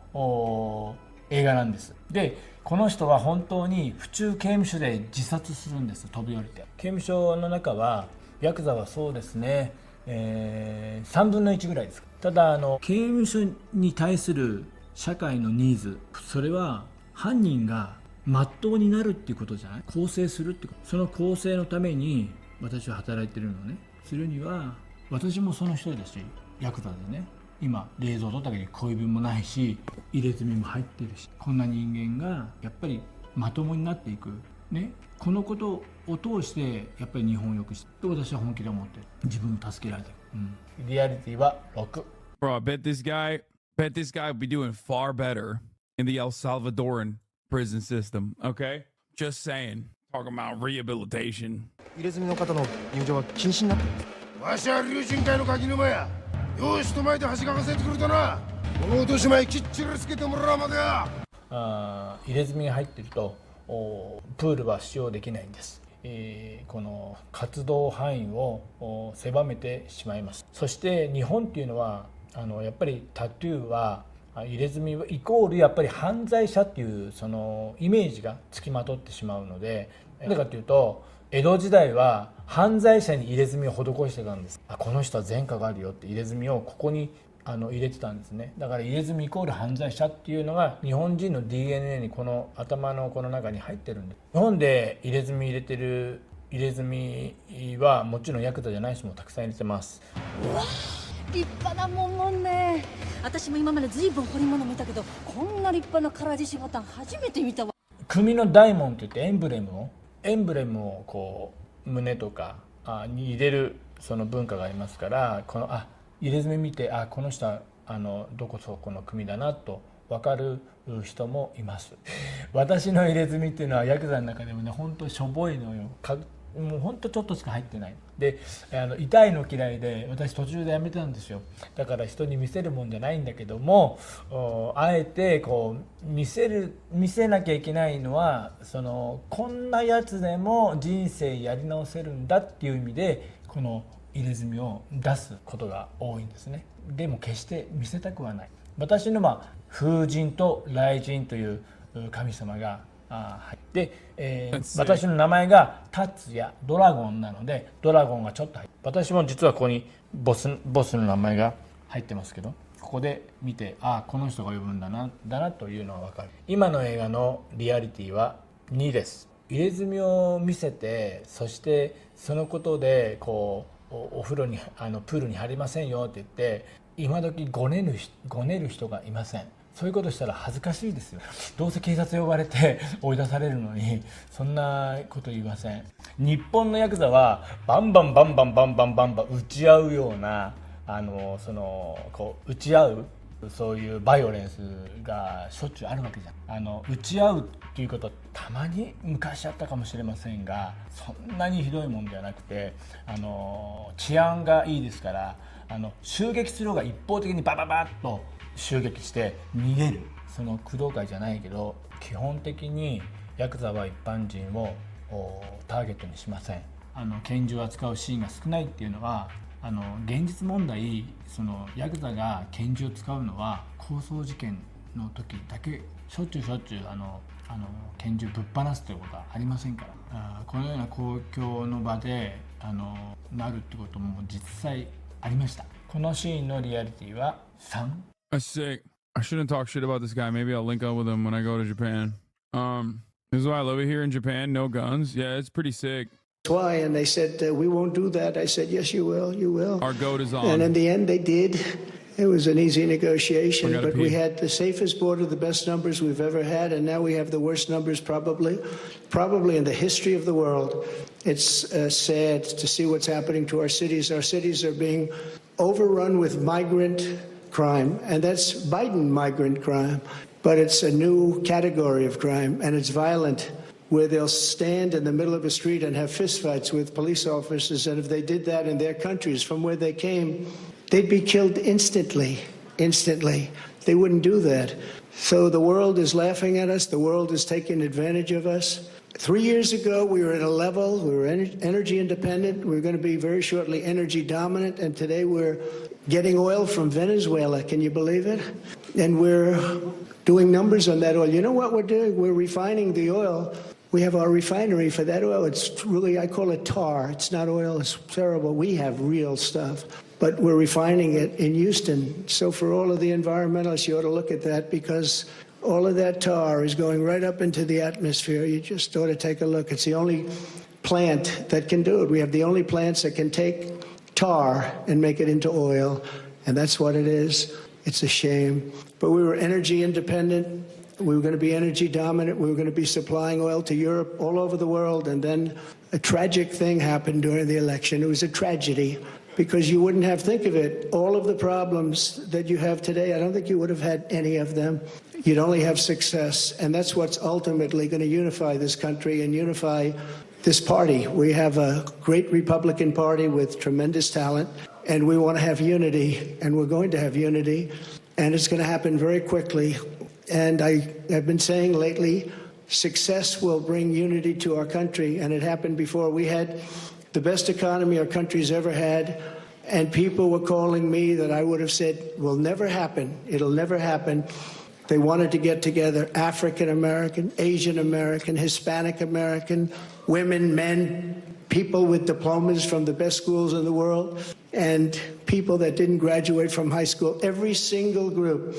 映画なんです。でこの人は本当に府中刑務所で自殺するんです。飛び降りて。刑務所の中はヤクザはそうですね、3分の1ぐらいです。ただ刑務所に対する社会のニーズ、それは犯人が真っ当になるっていうことじゃない、更生するってこと。その更生のために私は働いてるのね。するには私もその一人だし、ヤクザでね、今冷蔵庫だけに小指もないし入れ墨も入ってるし、こんな人間がやっぱりまともになっていくね、このことを通してやっぱり日本を良くしてと私は本気で思ってる。自分を助けられてる、リアリティは6。 Bro, I bet this guy would be doing far better in the El Salvadoran prison system, okay? Just saying. Talking about rehabilitation. 入れ墨の方の入場は禁止になっています。わしは竜神会の垣沼や。よしと前で端かかせてくれたな。この落とし前きっちりつけてもらうまでや。入れ墨が入ってるとプールは使用できないんです。この活動範囲を狭めてしまいます。そして日本っていうのはやっぱりタトゥーは入れ墨イコールやっぱり犯罪者っていうそのイメージがつきまとってしまうので、なぜかというと江戸時代は犯罪者に入れ墨を施してたんです。この人は前科があるよって入れ墨をここに入れてたんですね。だから入れ墨イコール犯罪者っていうのが日本人の DNA にこの頭のこの中に入ってるんです。日本で入れ墨入れてる入れ墨はもちろんヤクザじゃない人もたくさん入れてます。立派なもんもんね。私も今までずいぶん彫り物見たけど、こんな立派な唐獅子ボタン初めて見たわ。組の大門って言ってエンブレムをこう胸とかに入れるその文化がありますから、この入れ墨見てこの人はどこそこの組だなと分かる人もいます。私の入れ墨っていうのはヤクザの中でもね、本当しょぼいのよ。もう本当ちょっとしか入ってないで、痛いの嫌いで私途中でやめたんですよ。だから人に見せるもんじゃないんだけども、あえてこう見せなきゃいけないのは、こんなやつでも人生やり直せるんだっていう意味でこの入れ墨を出すことが多いんですね。でも決して見せたくはない。私の風神と雷神という神様がで、私の名前が達也ドラゴンなので、ドラゴンがちょっと入って、私も実はここにボスの名前が入ってますけど、ここで見てこの人が呼ぶんだなというのは分かる。今の映画のリアリティは2です。入れ墨を見せて、そしてそのことでこうお風呂にプールに入りませんよって言って今時ごねる人がいません。そういうことしたら恥ずかしいですよ。どうせ警察呼ばれて追い出されるのにそんなこと言いません。日本のヤクザはバンバン打ち合うようなこう打ち合うそういうバイオレンスがしょっちゅうあるわけじゃん。打ち合うっていうことはたまに昔あったかもしれませんが、そんなにひどいもんではなくて、治安がいいですから、襲撃する方が一方的にババッと襲撃して逃げる、その工藤会じゃないけど、基本的にヤクザは一般人をターゲットにしません。拳銃を扱うシーンが少ないっていうのは、現実問題ヤクザが拳銃を使うのは抗争事件の時だけしょっちゅう拳銃ぶっ放すということはありませんから、このような公共の場でなるってことも実際ありました。このシーンのリアリティは3。That's sick. I shouldn't talk shit about this guy. Maybe I'll link up with him when I go to Japan. This is why I love it here in Japan. No guns. Yeah, it's pretty sick. Why? And they said, we won't do that. I said, yes, you will. You will. Our goat is on. And in the end, they did. It was an easy negotiation, but we had the safest border, the best numbers we've ever had, and now we have the worst numbers probably in the history of the world. It's sad to see what's happening to our cities. Our cities are being overrun with migrant crime, and that's Biden migrant crime, but it's a new category of crime, and it's violent, where they'll stand in the middle of a street and have fistfights with police officers, and if they did that in their countries from where they came, they'd be killed instantly. They wouldn't do that. So the world is laughing at us. The world is taking advantage of us. 3 years ago, we were at a level, we were energy independent. We were going to be very shortly energy dominant. And today we're getting oil from Venezuela. Can you believe it? And we're doing numbers on that oil. You know what we're doing? We're refining the oil. We have our refinery for that oil. It's really, I call it tar. It's not oil. It's terrible. We have real stuff. But we're refining it in Houston. So for all of the environmentalists, you ought to look at that, because all of that tar is going right up into the atmosphere. You just ought to take a look. It's the only plant that can do it. We have the only plants that can take tar and make it into oil, and that's what it is. It's a shame. But we were energy independent. We were going to be energy dominant. We were going to be supplying oil to Europe, all over the world. And then a tragic thing happened during the election. It was a tragedy, because you wouldn't have, think of it, all of the problems that you have today, I don't think you would have had any of them. You'd only have success. And that's what's ultimately going to unify this country and unify this party. We have a great Republican Party with tremendous talent, and we want to have unity, and we're going to have unity, and it's going to happen very quickly. And I have been saying lately, success will bring unity to our country, and it happened before. We had the best economy our country's ever had, and people were calling me that I would have said will never happen. It'll never happen. They wanted to get together African American, Asian American, Hispanic American, women, men, people with diplomas from the best schools in the world, and people that didn't graduate from high school. Every single group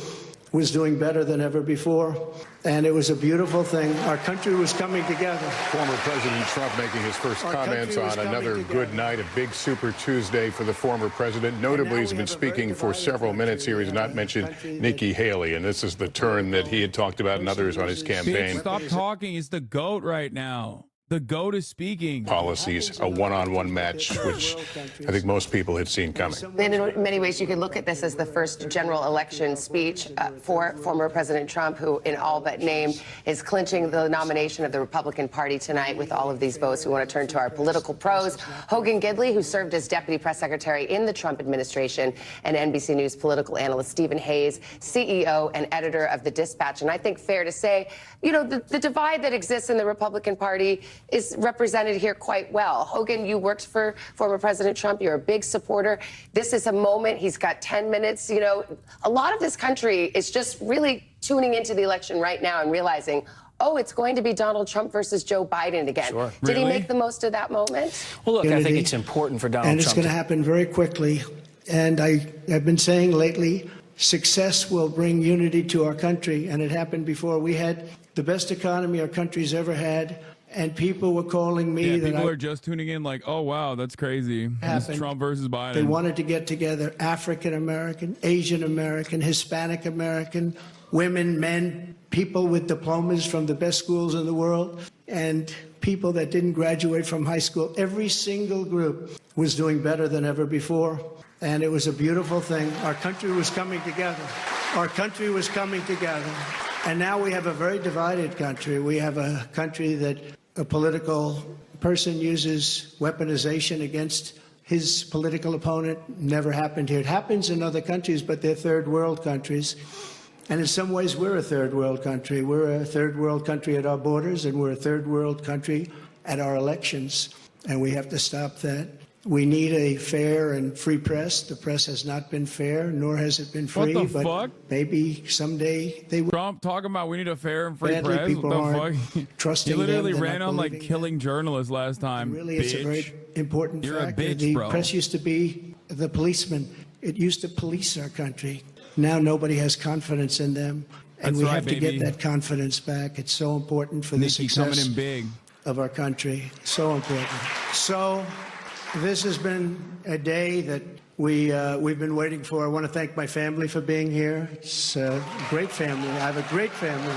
was doing better than ever before. And it was a beautiful thing. Our country was coming together. Former President Trump making his first comments on another good night, a big Super Tuesday for the former president. Notably, he's been speaking for several minutes here. He's not mentioned Nikki Haley, and this is the turn that he had talked about and others on his campaign. Bitch, stop talking. He's the GOAT right now. The GOAT is speaking. Policies, a one-on-one match, which I think most people had seen coming. In many ways, you could look at this as the first general election speech for former President Trump, who in all but name is clinching the nomination of the Republican Party tonight with all of these votes. We want to turn to our political pros. Hogan Gidley, who served as deputy press secretary in the Trump administration, and NBC News political analyst Stephen Hayes, CEO and editor of The Dispatch. And I think fair to say, you know, the divide that exists in the Republican Party is represented here quite well. Hogan, you worked for former President Trump. You're a big supporter. This is a moment. He's got 10 minutes. You know, a lot of this country is just really tuning into the election right now and realizing, oh, it's going to be Donald Trump versus Joe Biden again. Sure. Did Really? he make the most of that moment? Well, look, I Unity. think it's important for Donald And it's Trump going to happen very quickly. And I've been saying lately, success will bring unity to our country. And it happened before. We had the best economy our country's ever had. And people were calling me Yeah, that people are just tuning in like, oh, wow, that's crazy. It's happened. Trump versus Biden. They wanted to get together African American, Asian American, Hispanic American, women, men, people with diplomas from the best schools in the world, and people that didn't graduate from high school. Every single group was doing better than ever before. And it was a beautiful thing. Our country was coming together. Our country was coming together. And now we have a very divided country. We have a country that a political person uses weaponization against his political opponent. Never happened here. It happens in other countries, but they're third world countries. And in some ways, we're a third world country. We're a third world country at our borders, and we're a third world country at our elections. And we have to stop that. We need a fair and free press. The press has not been fair, nor has it been free. What the but fuck? maybe someday they will. Trump talking about we need a fair and free Badly, press. people What aren't the fuck? trusting He literally them. They're ran not on like believing killing journalists last time. Really, bitch. it's a very important You're a factor. bitch, The bro. press used to be the policeman. It used to police our country. Now nobody has confidence in them. And That's we right, have to baby. get that confidence back. It's so important for the Nikki coming success in big. of our country. So important. So this has been a day that we've been waiting for. I want to thank my family for being here. It's a great family. I have a great family.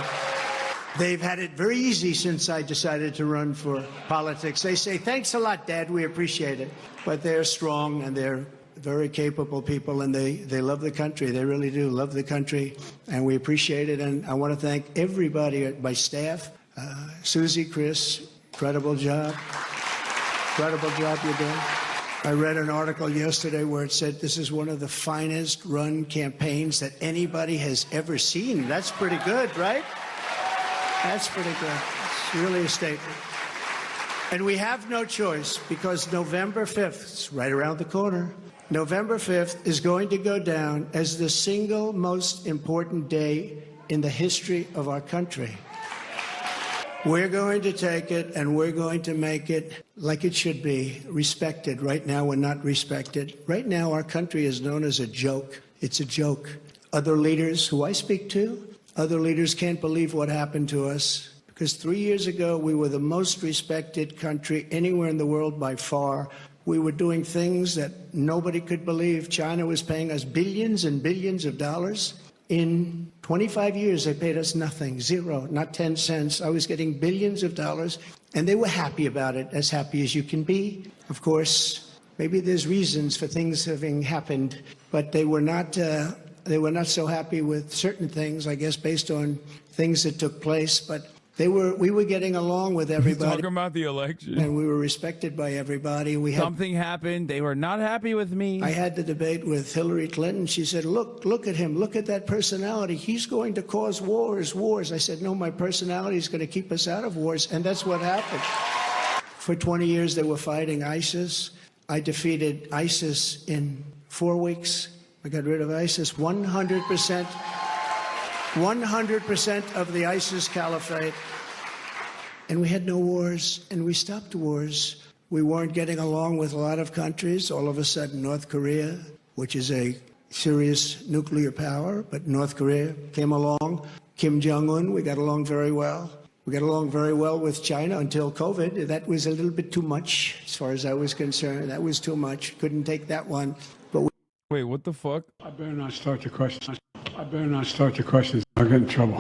They've had it very easy since I decided to run for politics. They say, thanks a lot, Dad. We appreciate it. But they're strong and they're very capable people, and they love the country. They really do love the country, and we appreciate it. And I want to thank everybody at my staff. Susie, Chris, incredible job. Incredible job you're doing. I read an article yesterday where it said this is one of the finest run campaigns that anybody has ever seen. That's pretty good, right? That's pretty good. It's really a statement. And we have no choice because November 5th, it's right around the corner, November 5th is going to go down as the single most important day in the history of our country. We're going to take it and we're going to make it like it should be, respected. Right now, we're not respected. Right now, our country is known as a joke. It's a joke. Other leaders who I speak to, other leaders can't believe what happened to us. Because 3 years ago, we were the most respected country anywhere in the world by far. We were doing things that nobody could believe. China was paying us billions and billions of dollars. In 25 years, they paid us nothing, zero, not 10 cents. I was getting billions of dollars, and they were happy about it, as happy as you can be. Of course, maybe there's reasons for things having happened, but they were not so happy with certain things, I guess, based on things that took place. But we were getting along with He's everybody. talking about the election. And we were respected by everybody. Something happened. They were not happy with me. I had the debate with Hillary Clinton. She said, look at him. Look at that personality. He's going to cause wars. I said, no, my personality is going to keep us out of wars. And that's what happened. For 20 years, they were fighting ISIS. I defeated ISIS in 4 weeks. I got rid of ISIS 100%. 100% of the ISIS caliphate. And we had no wars, and we stopped wars. We weren't getting along with a lot of countries. All of a sudden, North Korea, which is a serious nuclear power, but North Korea came along. Kim Jong-un, we got along very well. We got along very well with China until COVID. That was a little bit too much, as far as I was concerned. That was too much. Couldn't take that one. But wait, what the fuck? I better not start the questions. I better not start the questions. I'll get in trouble.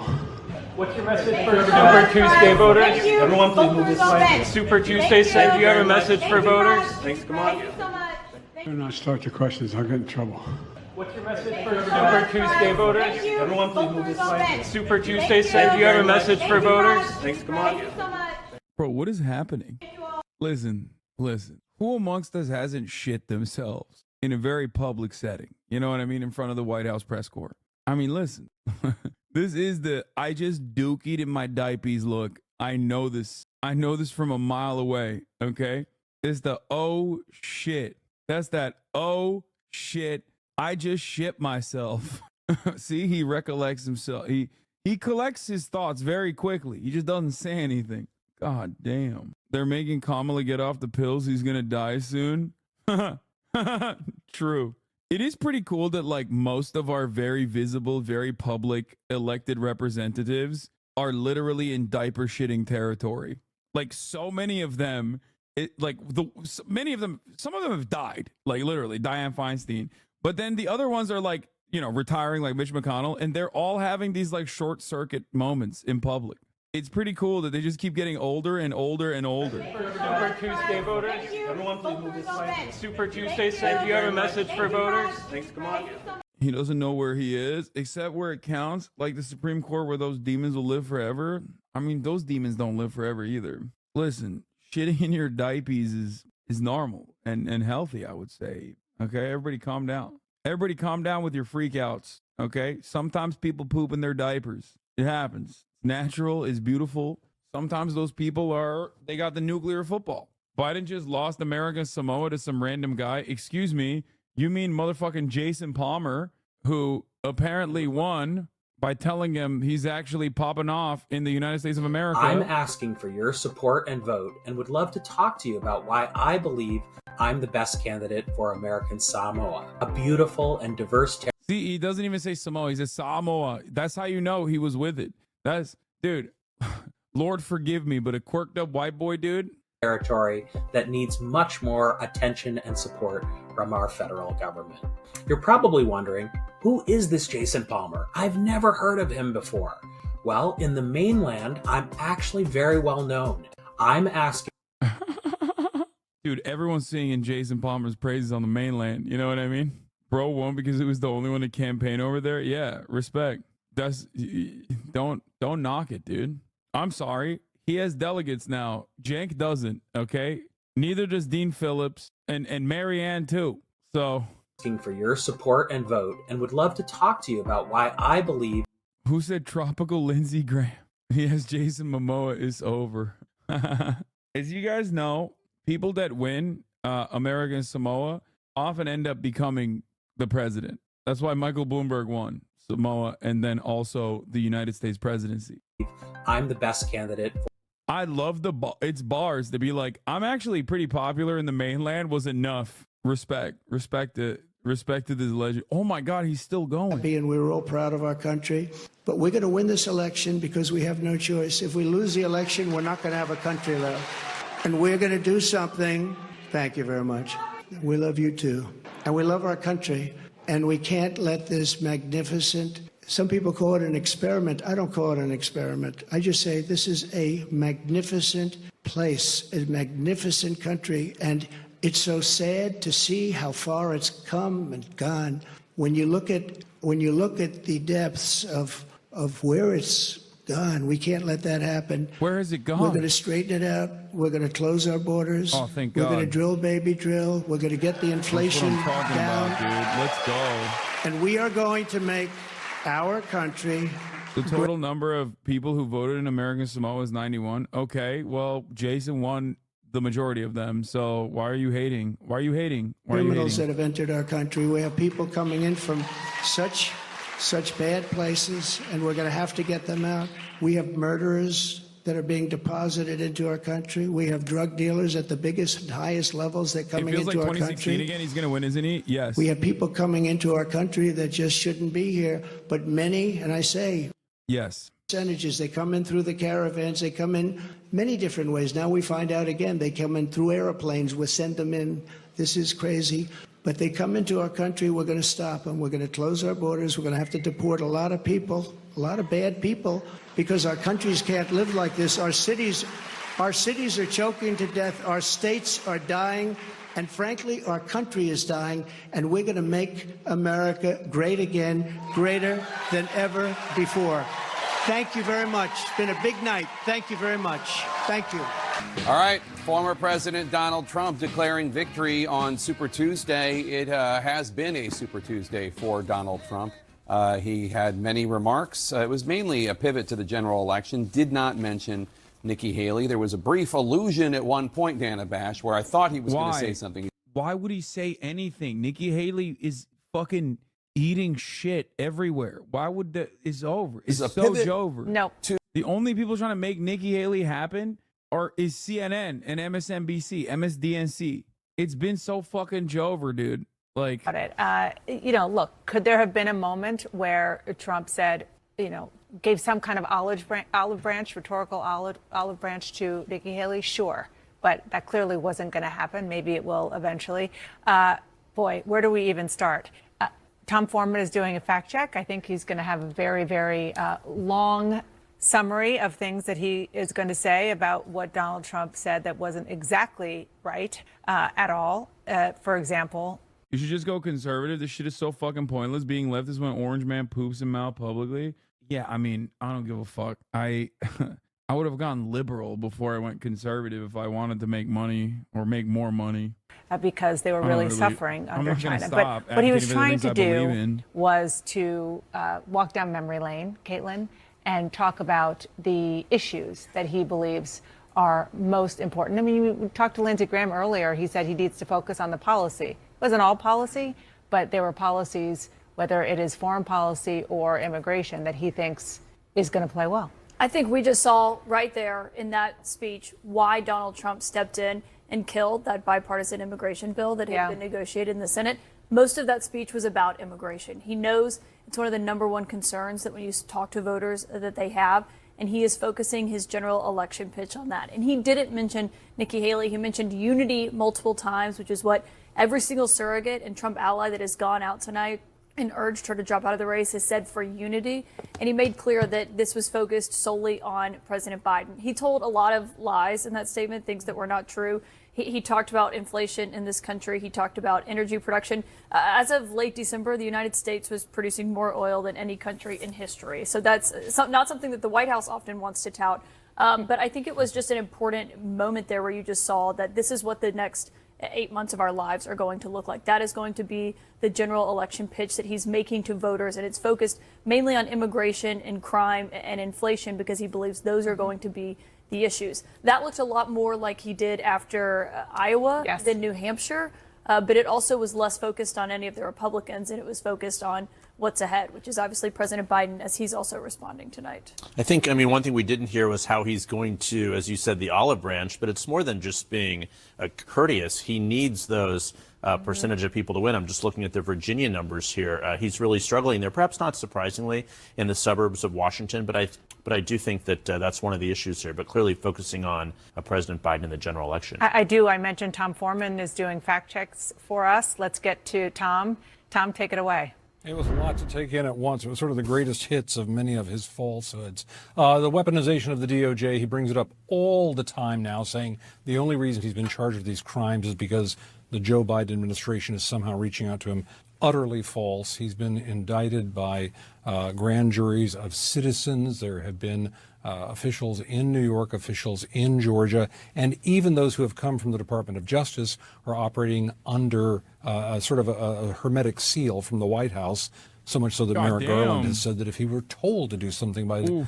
What's your message for Super Tuesday voters? Everyone, please move this way. Super Tuesday said, do you have a message for voters? Thanks, come on. I better not start the questions. I'll get in trouble. What's your message for Super Tuesday voters? Everyone, please move this way. Super Tuesday said, do you have a message for voters? Thanks, come on. Bro, what is happening? Listen. Who amongst us hasn't shit themselves in a very public setting? You know what I mean? In front of the White House press corps. I mean, listen. This is the I just dookied in my diapers look. I know this. I know this from a mile away, okay? It's the oh shit. That's that oh shit. I just shit myself. See, he recollects himself. He collects his thoughts very quickly. He just doesn't say anything. God damn. They're making Kamala get off the pills. He's gonna die soon. True. It is pretty cool that like most of our very visible, very public elected representatives are literally in diaper shitting territory. Like so many of them, many of them, some of them have died, like literally Dianne Feinstein. But then the other ones are like, you know, retiring like Mitch McConnell, and they're all having these like short circuit moments in public. It's pretty cool that they just keep getting older and older and older. Super Tuesday voters? Everyone, please move this way. Super Tuesday said, do you have a message for voters? Thanks, come on. He doesn't know where he is, except where it counts, like the Supreme Court where those demons will live forever. I mean, those demons don't live forever either. Listen, shitting in your diapers is normal and healthy, I would say. Okay, everybody calm down. Everybody calm down with your freakouts, okay? Sometimes people poop in their diapers. It happens. Natural is beautiful. Sometimes those people they got the nuclear football. Biden just lost American Samoa to some random guy. Excuse me, you mean motherfucking Jason Palmer, who apparently won by telling him he's actually popping off in the United States of America. I'm asking for your support and vote and would love to talk to you about why I believe I'm the best candidate for American Samoa, a beautiful and diverse territory. See, he doesn't even say Samoa. He says Samoa. That's how you know he was with it. Dude, Lord forgive me, but a quirked up white boy, dude. Territory that needs much more attention and support from our federal government. You're probably wondering, who is this Jason Palmer? I've never heard of him before. Well, in the mainland, I'm actually very well known. I'm asking. Dude, everyone's singing Jason Palmer's praises on the mainland. You know what I mean? Bro won because it was the only one to campaign over there. Yeah, respect. Don't knock it, dude. I'm sorry. He has delegates now. Cenk doesn't, okay? Neither does Dean Phillips and Marianne too. So asking for your support and vote and would love to talk to you about why I believe. Who said tropical Lindsey Graham? Yes, Jason Momoa is over. As you guys know, people that win American Samoa often end up becoming the president. That's why Michael Bloomberg won Samoa and then also the United States presidency. I'm the best candidate. I love it's bars to be like, I'm actually pretty popular in the mainland was enough. Respect to this legend. Oh my God, he's still going. And we're all proud of our country, but we're going to win this election because we have no choice. If we lose the election, we're not going to have a country left. And we're going to do something. Thank you very much. We love you too. And we love our country. And we can't let this magnificent, some people call it an experiment. I don't call it an experiment. I just say this is a magnificent place, a magnificent country. And it's so sad to see how far it's come and gone. When you look at the depths of where it's gone, we can't let that happen. Where has it gone? We're going to straighten it out. We're going to close our borders. Oh, thank God. We're going to drill, baby, drill. We're going to get the inflation That's what I'm talking down. about, dude. Let's go. And we are going to make our country. The total number of people who voted in American Samoa is 91. Okay, well, Jason won the majority of them. So why are you hating? Why are you hating? Criminals that have entered our country. We have people coming in from such bad places, and we're going to have to get them out. We have murderers that are being deposited into our country. We have drug dealers at the biggest and highest levels. They're coming it feels into like our 2016 country. again. He's going to win, isn't he? Yes. We have people coming into our country that just shouldn't be here. But many, and I say, yes, percentages, they come in through the caravans. They come in many different ways. Now we find out again, they come in through airplanes. We send them in. This is crazy. But they come into our country. We're going to stop them. We're going to close our borders. We're going to have to deport a lot of people, a lot of bad people, because our countries can't live like this. Our cities are choking to death. Our states are dying. And frankly, our country is dying. And we're going to make America great again, greater than ever before. Thank you very much. It's been a big night. Thank you very much. Thank you. All right, former President Donald Trump declaring victory on Super Tuesday. It has been a Super Tuesday for Donald Trump. He had many remarks. It was mainly a pivot to the general election, did not mention Nikki Haley. There was a brief allusion at one point, Dana Bash, where I thought he was going to say something. Why would he say anything? Nikki Haley is fucking eating shit everywhere. Why would that? It's over. It's so over. No. The only people trying to make Nikki Haley happen is CNN and MSNBC, MSDNC. It's been so fucking Jover, dude. Like, look, could there have been a moment where Trump said, gave some kind of olive branch, rhetorical olive branch to Nikki Haley? Sure. But that clearly wasn't going to happen. Maybe it will eventually. Boy, where do we even start? Tom Foreman is doing a fact check. I think he's going to have a very, very long summary of things that he is going to say about what Donald Trump said that wasn't exactly right at all. For example, you should just go conservative. This shit is so fucking pointless. Being left is when Orange Man poops him out publicly. Yeah, I mean, I don't give a fuck. I would have gone liberal before I went conservative if I wanted to make money or make more money. Because they were really suffering under China. But what he was trying to do was to walk down memory lane, Caitlin, and talk about the issues that he believes are most important. I mean, we talked to Lindsey Graham earlier. He said he needs to focus on the policy. It wasn't all policy, but there were policies, whether it is foreign policy or immigration, that he thinks is going to play well. I think we just saw right there in that speech why Donald Trump stepped in and killed that bipartisan immigration bill that had been negotiated in the Senate. Most of that speech was about immigration. He knows it's one of the number one concerns that when you talk to voters that they have, and he is focusing his general election pitch on that. And he didn't mention Nikki Haley. He mentioned unity multiple times, which is what every single surrogate and Trump ally that has gone out tonight and urged her to drop out of the race has said for unity. And he made clear that this was focused solely on President Biden. He told a lot of lies in that statement, things that were not true. He talked about inflation in this country. He talked about energy production. As of late December, the United States was producing more oil than any country in history. So that's not something that the White House often wants to tout. But I think it was just an important moment there where you just saw that this is what the next 8 months of our lives are going to look like. That is going to be the general election pitch that he's making to voters. And it's focused mainly on immigration and crime and inflation because he believes those are going to be the issues. That looked a lot more like he did after Iowa than New Hampshire, but it also was less focused on any of the Republicans, and it was focused on what's ahead, which is obviously President Biden, as he's also responding tonight. I think, one thing we didn't hear was how he's going to, as you said, the olive branch, but it's more than just being courteous. He needs those percentage of people to win. I'm just looking at the Virginia numbers here. He's really struggling there, perhaps not surprisingly, in the suburbs of Washington, but I do think that that's one of the issues here, but clearly focusing on President Biden in the general election. I do. I mentioned Tom Foreman is doing fact checks for us. Let's get to Tom. Tom, take it away. It was a lot to take in at once. It was sort of the greatest hits of many of his falsehoods. The weaponization of the DOJ, he brings it up all the time now, saying the only reason he's been charged with these crimes is because the Joe Biden administration is somehow reaching out to him. Utterly false. He's been indicted by grand juries of citizens. There have been officials in New York, officials in Georgia, and even those who have come from the Department of Justice are operating under sort of a hermetic seal from the White House. So much so that Merrick Garland has said that if he were told to do something by Joe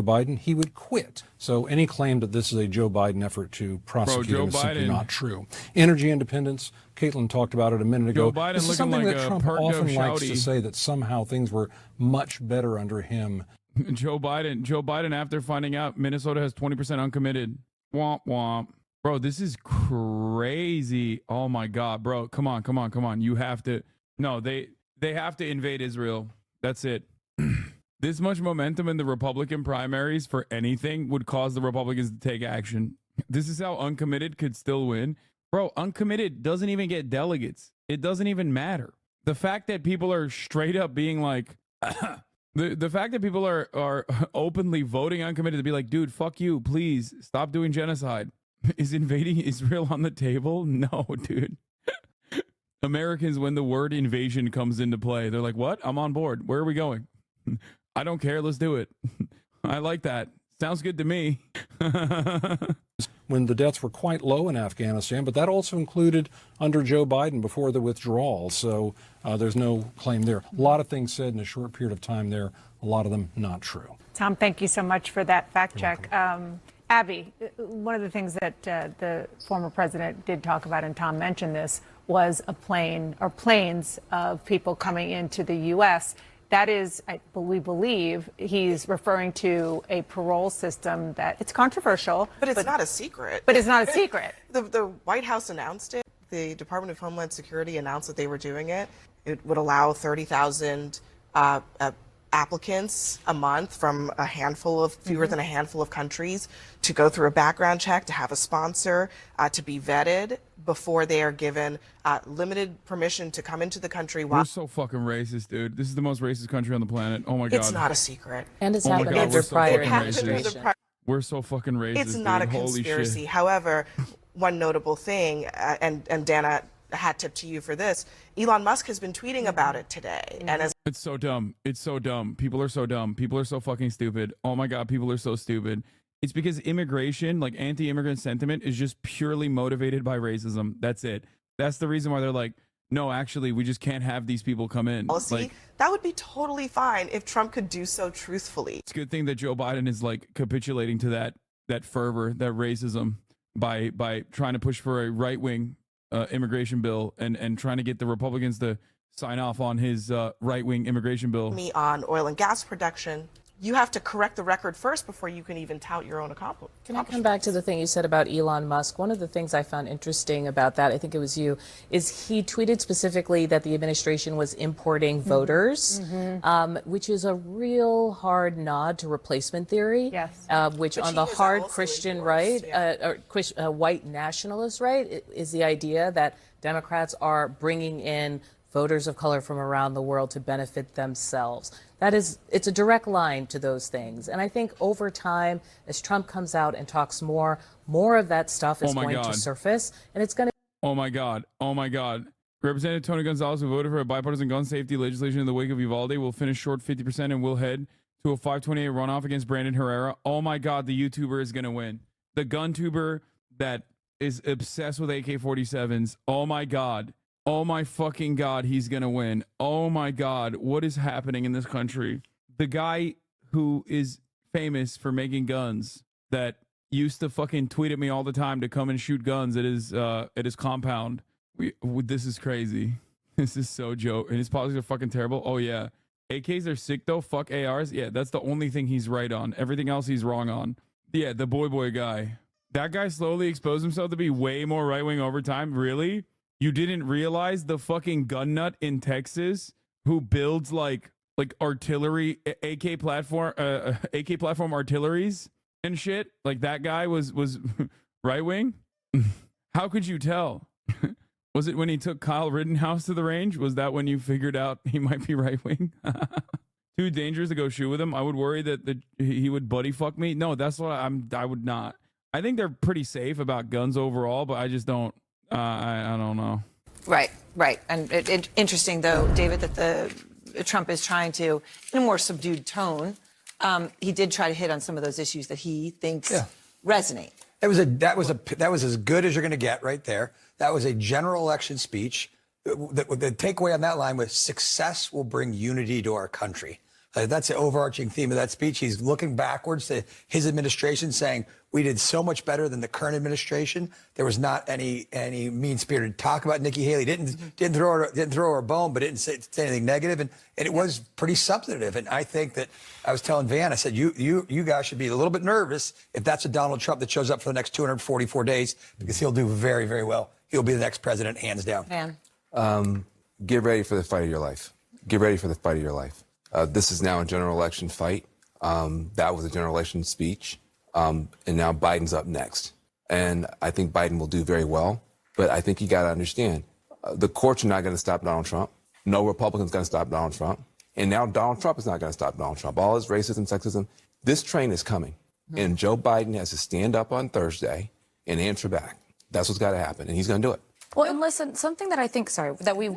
Biden, he would quit. So any claim that this is a Joe Biden effort to prosecute him is simply not true. Energy independence, Caitlin talked about it a minute ago. Joe Biden this is something that Trump often likes to say, that somehow things were much better under him Joe Biden, after finding out Minnesota has 20% uncommitted. Womp womp. Bro, this is crazy. Oh my God, bro. Come on. You have to. No, they have to invade Israel. That's it. This much momentum in the Republican primaries for anything would cause the Republicans to take action. This is how uncommitted could still win. Bro, uncommitted doesn't even get delegates. It doesn't even matter. The fact that people are straight up being like, the fact that people are openly voting uncommitted to be like, dude, fuck you, please stop doing genocide. Is invading Israel on the table? No, dude. Americans, when the word invasion comes into play, they're like, what? I'm on board. Where are we going? I don't care. Let's do it. I like that. Sounds good to me. When the deaths were quite low in Afghanistan, but that also included under Joe Biden before the withdrawal. So there's no claim there. A lot of things said in a short period of time there, a lot of them not true. Tom, thank you so much for that fact check. Abby, one of the things that the former president did talk about, and Tom mentioned this, was a plane or planes of people coming into the U.S. That is, we believe, he's referring to a parole system that it's controversial. But it's not a secret. But it's not a secret. The White House announced it. The Department of Homeland Security announced that they were doing it. It would allow 30,000 applicants a month from fewer than a handful of countries to go through a background check, to have a sponsor, to be vetted before they are given limited permission to come into the country. We're so fucking racist, dude. This is the most racist country on the planet. Oh my God. It's not a secret. And it's happened under prior administration. We're so fucking racist. It's not dude. a conspiracy. Holy shit. However, one notable thing, and Dana, hat tip to you for this, Elon Musk has been tweeting about it today. And as It's so dumb. It's so dumb. People are so dumb. People are so fucking stupid. Oh my God, people are so stupid. It's because immigration, like anti-immigrant sentiment, is just purely motivated by racism. That's it. That's the reason why they're like, no, actually, we just can't have these people come in. policy, Like, that would be totally fine if Trump could do so truthfully. it's a good thing that Joe Biden is like capitulating to that fervor, that racism, by trying to push for a right-wing immigration bill and trying to get the Republicans to sign off on his right-wing immigration bill. Me on oil and gas production. You have to correct the record first before you can even tout your own accomplishments. Can I come back to the thing you said about Elon Musk? One of the things I found interesting about that, I think it was you, is he tweeted specifically that the administration was importing voters, which is a real hard nod to replacement theory, which But on he the is hard also Christian endorsed, right, white nationalist right, is the idea that Democrats are bringing in voters of color from around the world to benefit themselves. It's a direct line to those things. And I think over time, as Trump comes out and talks more of that stuff is going to surface, and it's going to. Oh my God. Oh my God. Representative Tony Gonzalez, who voted for a bipartisan gun safety legislation in the wake of Uvalde, will finish short 50% and will head to a 528 runoff against Brandon Herrera. Oh my God, the YouTuber is going to win. The gun tuber that is obsessed with AK-47s. Oh my God. Oh my fucking God, he's going to win. Oh my God, what is happening in this country? The guy who is famous for making guns that used to fucking tweet at me all the time to come and shoot guns at his compound. This is crazy. This is so joke. And his policies are fucking terrible. Oh yeah. AKs are sick though. Fuck ARs. Yeah, that's the only thing he's right on. Everything else he's wrong on. Yeah, the boy guy. That guy slowly exposed himself to be way more right-wing over time. Really? You didn't realize the fucking gun nut in Texas who builds like artillery, AK platform artilleries and shit? Like that guy was right wing? How could you tell? Was it when he took Kyle Rittenhouse to the range? Was that when you figured out he might be right wing? Too dangerous to go shoot with him. I would worry that he would buddy fuck me. No, that's what I would not. I think they're pretty safe about guns overall, but I just don't. I don't know. Right. And interesting, though, David, that Trump is trying to, in a more subdued tone, he did try to hit on some of those issues that he thinks resonate. That was as good as you're going to get right there. That was a general election speech. The takeaway on that line was success will bring unity to our country. That's the overarching theme of that speech. He's looking backwards to his administration, saying we did so much better than the current administration. There was not any mean-spirited talk about Nikki Haley. Didn't throw her a bone, but didn't say anything negative, and it was pretty substantive. And I think that I was telling Van, I said you guys should be a little bit nervous if that's a Donald Trump that shows up for the next 244 days, because he'll do very, very well. He'll be the next president, hands down. Van. Get ready for the fight of your life. Get ready for the fight of your life. This is now a general election fight. That was a general election speech. And now Biden's up next. And I think Biden will do very well. But I think you got to understand, the courts are not going to stop Donald Trump. No Republican's going to stop Donald Trump. And now Donald Trump is not going to stop Donald Trump. All his racism, sexism, this train is coming. And Joe Biden has to stand up on Thursday and answer back. That's what's got to happen. And he's going to do it. Well, and listen, something that I think, that we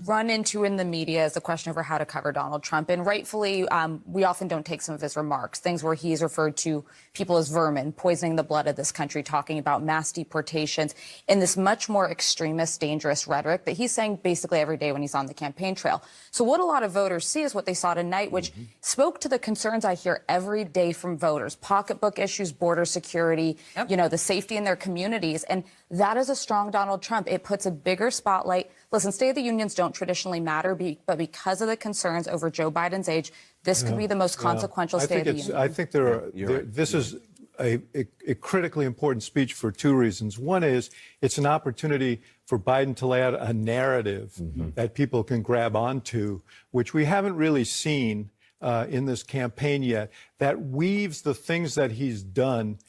run into in the media is the question over how to cover Donald Trump. And rightfully, we often don't take some of his remarks, things where he's referred to people as vermin, poisoning the blood of this country, talking about mass deportations, in this much more extremist, dangerous rhetoric that he's saying basically every day when he's on the campaign trail. So what a lot of voters see is what they saw tonight, which spoke to the concerns I hear every day from voters: pocketbook issues, border security, the safety in their communities. And that is a strong Donald Trump. It puts a bigger spotlight. Listen, State of the Unions don't traditionally matter, but because of the concerns over Joe Biden's age, this could be the most consequential State of the Union. I think this is a critically important speech for two reasons. One is it's an opportunity for Biden to lay out a narrative that people can grab onto, which we haven't really seen in this campaign yet, that weaves the things that he's done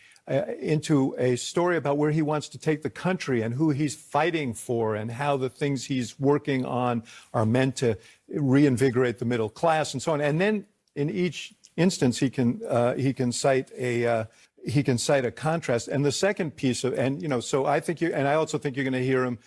into a story about where he wants to take the country and who he's fighting for and how the things he's working on are meant to reinvigorate the middle class and so on. And then in each instance, he can cite a contrast. And the second piece of, so I think I also think you're going to hear him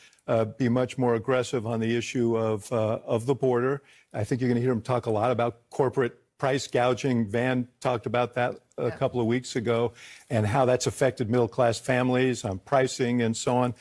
be much more aggressive on the issue of the border. I think you're going to hear him talk a lot about corporate price gouging. Van talked about that a couple of weeks ago, and how that's affected middle-class families on pricing and so on.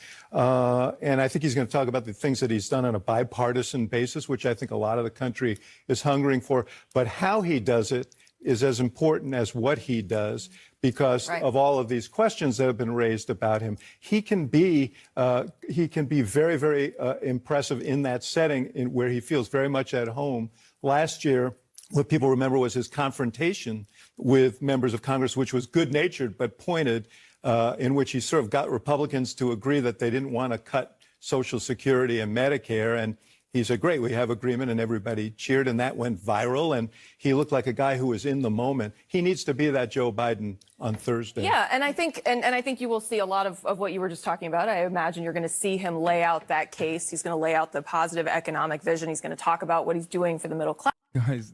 And I think he's going to talk about the things that he's done on a bipartisan basis, which I think a lot of the country is hungering for. But how he does it is as important as what he does, because of all of these questions that have been raised about him. He can be very, very impressive in that setting where he feels very much at home. Last year, what people remember was his confrontation with members of Congress, which was good-natured but pointed, in which he sort of got Republicans to agree that they didn't want to cut Social Security and Medicare. And he said, great, we have agreement, and everybody cheered, and that went viral. And he looked like a guy who was in the moment. He needs to be that Joe Biden on Thursday. Yeah, and I think you will see a lot of what you were just talking about. I imagine you're going to see him lay out that case. He's going to lay out the positive economic vision. He's going to talk about what he's doing for the middle class. Guys,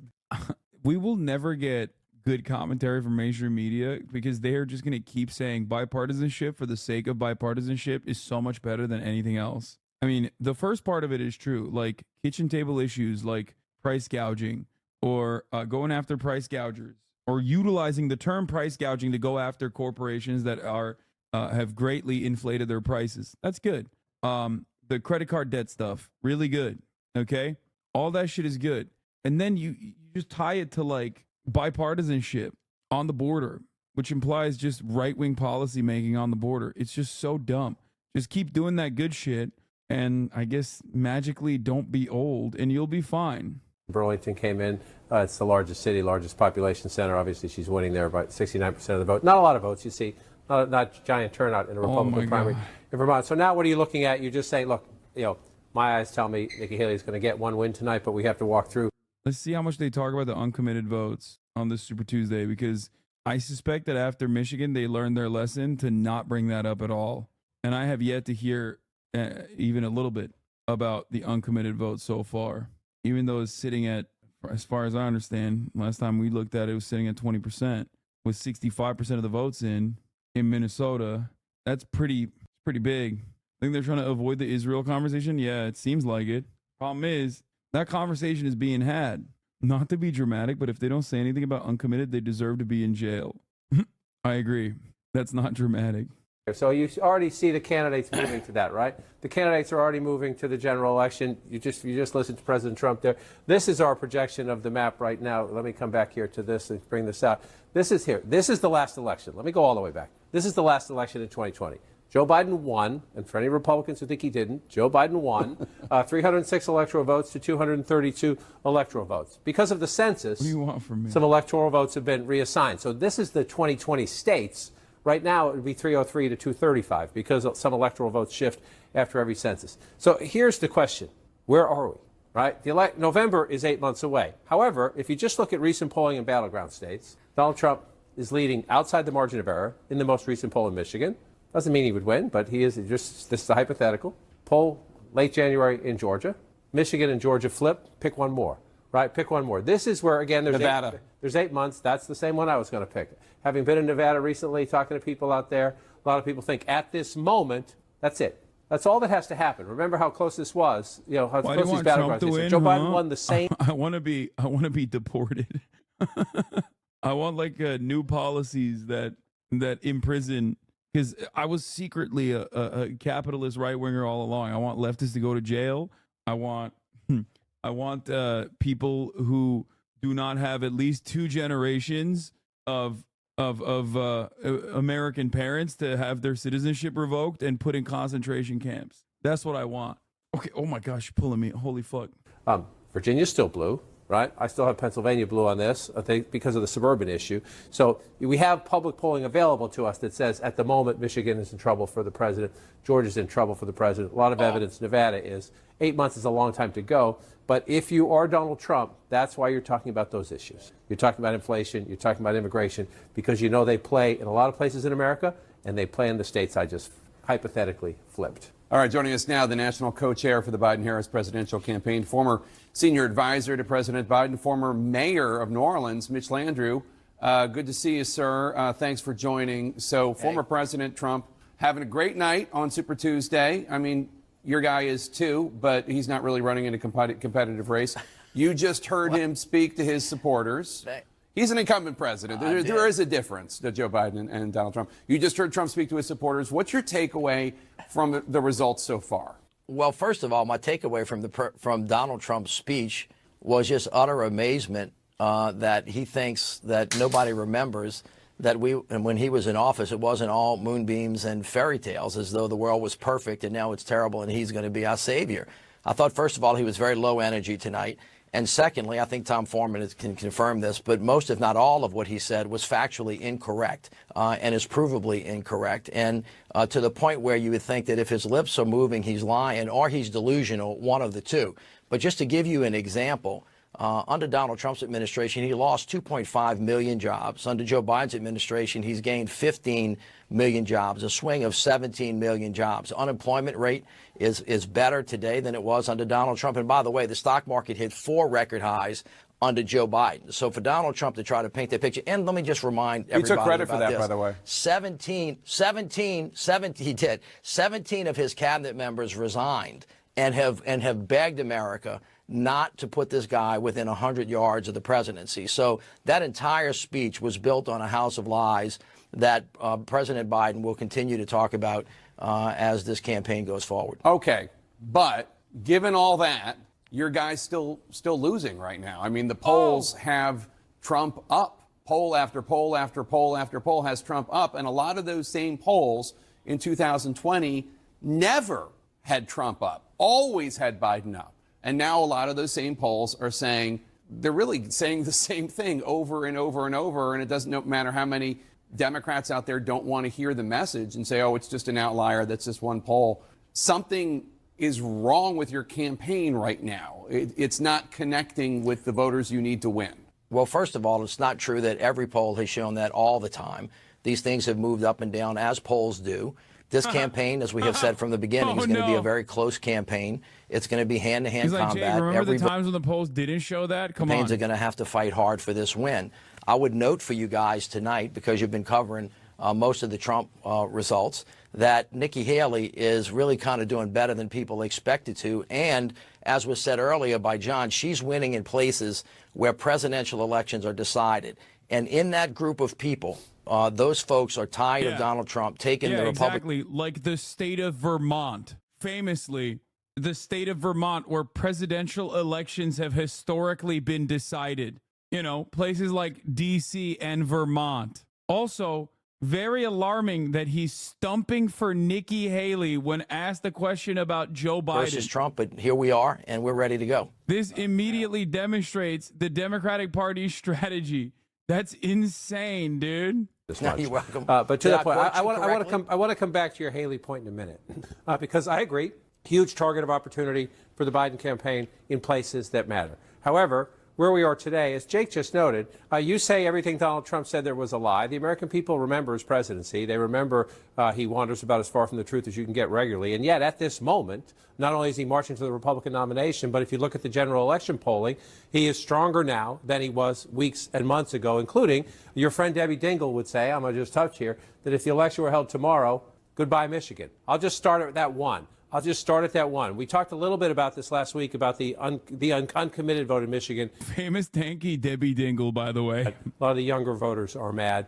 we will never get good commentary from mainstream media because they are just going to keep saying bipartisanship for the sake of bipartisanship is so much better than anything else. I mean, the first part of it is true, like kitchen table issues like price gouging or going after price gougers or utilizing the term price gouging to go after corporations that are have greatly inflated their prices. That's good. The credit card debt stuff, really good. Okay? All that shit is good. And then you just tie it to like bipartisanship on the border, which implies just right-wing policy making on the border. It's just so dumb. Just keep doing that good shit, and I guess magically don't be old, and you'll be fine. Burlington came in. It's the largest city, largest population center. Obviously, she's winning there by 69% of the vote. Not a lot of votes, you see. Not giant turnout in a Republican primary in Vermont. So now what are you looking at? You're just saying, look, my eyes tell me Nikki Haley is going to get one win tonight, but we have to walk through. Let's see how much they talk about the uncommitted votes on this Super Tuesday, because I suspect that after Michigan, they learned their lesson to not bring that up at all. And I have yet to hear even a little bit about the uncommitted vote so far, even though it's sitting at, as far as I understand, last time we looked at it, it was sitting at 20% with 65% of the votes in Minnesota. That's pretty big. I think they're trying to avoid the Israel conversation. Yeah, it seems like it. Problem is, that conversation is being had. Not to be dramatic, but if they don't say anything about uncommitted, they deserve to be in jail. I agree. That's not dramatic. So you already see the candidates moving to that, right? The candidates are already moving to the general election. You just listen to President Trump there. This is our projection of the map right now. Let me come back here to this and bring this out. This is here. This is the last election. Let me go all the way back. This is the last election in 2020. Joe Biden won, and for any Republicans who think he didn't, Joe Biden won 306 electoral votes to 232 electoral votes. Because of the census, what do you want from me? Some electoral votes have been reassigned. So this is the 2020 states. Right now, it would be 303 to 235 because some electoral votes shift after every census. So here's the question. Where are we? Right? November is 8 months away. However, if you just look at recent polling in battleground states, Donald Trump is leading outside the margin of error in the most recent poll in Michigan. Doesn't mean he would win, but he is this is a hypothetical. Poll late January in Georgia. Michigan and Georgia flip. Pick one more. Right? Pick one more. This is where, again, there's 8 months. That's the same one I was going to pick. Having been in Nevada recently, talking to people out there, a lot of people think at this moment, that's it. That's all that has to happen. Remember how close this was. You know how Why close do you these want battlegrounds. Trump to win, Joe Biden won the same. I want to be deported. I want like new policies that imprison. Because I was secretly a capitalist right winger all along. I want leftists to go to jail. I want people who do not have at least 2 generations of American parents to have their citizenship revoked and put in concentration camps. That's what I want. Okay. Oh my gosh, you're pulling me. Holy fuck. Virginia's still blue, right? I still have Pennsylvania blue on this, I think, because of the suburban issue. So we have public polling available to us that says at the moment Michigan is in trouble for the president, Georgia's in trouble for the president. A lot of evidence Nevada is. 8 months is a long time to go. But if you are Donald Trump, that's why you're talking about those issues. You're talking about inflation, you're talking about immigration, because you know they play in a lot of places in America, and they play in the states I just hypothetically flipped. All right, joining us now, the national co-chair for the Biden-Harris presidential campaign, former senior advisor to President Biden, former mayor of New Orleans, Mitch Landrieu. Good to see you, sir. Thanks for joining. So, former President Trump having a great night on Super Tuesday. I mean, your guy is too, but he's not really running in a competitive race. You just heard him speak to his supporters. He's an incumbent president. There is a difference to Joe Biden and Donald Trump. You just heard Trump speak to his supporters. What's your takeaway from the results so far? Well, first of all, my takeaway from Donald Trump's speech was just utter amazement that he thinks that nobody remembers that when he was in office, it wasn't all moonbeams and fairy tales, as though the world was perfect and now it's terrible and he's going to be our savior. I thought, first of all, he was very low energy tonight. And secondly, I think Tom Foreman can confirm this, but most, if not all, of what he said was factually incorrect and is provably incorrect. And to the point where you would think that if his lips are moving, he's lying or he's delusional, one of the two. But just to give you an example, under Donald Trump's administration, he lost 2.5 million jobs. Under Joe Biden's administration, he's gained 15 million jobs, a swing of 17 million jobs. Unemployment rate is better today than it was under Donald Trump. And by the way, the stock market hit 4 record highs under Joe Biden. So for Donald Trump to try to paint that picture, and let me just remind everybody He took credit for that, this. by the way. 17 he did. 17 of his cabinet members resigned and have begged America not to put this guy within 100 yards of the presidency. So that entire speech was built on a house of lies that President Biden will continue to talk about as this campaign goes forward. Okay, but given all that, your guy's still losing right now. I mean, the polls have Trump up. Poll after poll after poll after poll has Trump up, and a lot of those same polls in 2020 never had Trump up, always had Biden up. And now a lot of those same polls are saying, they're really saying the same thing over and over and over, and it doesn't matter how many Democrats out there don't want to hear the message and say, oh, it's just an outlier, that's just one poll. Something is wrong with your campaign right now. It's not connecting with the voters you need to win. Well, first of all, it's not true that every poll has shown that all the time. These things have moved up and down as polls do. This campaign, as we have said from the beginning, is going to be a very close campaign. It's going to be hand-to-hand combat. Jay, remember the times when the polls didn't show that? Come on. Campaigns are going to have to fight hard for this win. I would note for you guys tonight, because you've been covering most of the Trump results, that Nikki Haley is really kind of doing better than people expected to. And as was said earlier by John, she's winning in places where presidential elections are decided. And in that group of people, those folks are tired of Donald Trump taking the Republican. Exactly. Like the state of Vermont, famously, the state of Vermont, where presidential elections have historically been decided. You know, places like D.C. and Vermont. Also, very alarming that he's stumping for Nikki Haley when asked a question about Joe Biden versus Trump, but here we are, and we're ready to go. This immediately demonstrates the Democratic Party's strategy. That's insane, dude. No, you're welcome. But to that point, I want to come back to your Haley point in a minute, because I agree, huge target of opportunity for the Biden campaign in places that matter. However, where we are today, as Jake just noted, you say everything Donald Trump said there was a lie. The American people remember his presidency. They remember he wanders about as far from the truth as you can get regularly. And yet, at this moment, not only is he marching to the Republican nomination, but if you look at the general election polling, he is stronger now than he was weeks and months ago, including your friend Debbie Dingell would say, I'm going to just touch here, that if the election were held tomorrow, goodbye, Michigan. I'll just start at that one. We talked a little bit about this last week about the uncommitted vote in Michigan. Famous tanky Debbie Dingell, by the way. A lot of the younger voters are mad.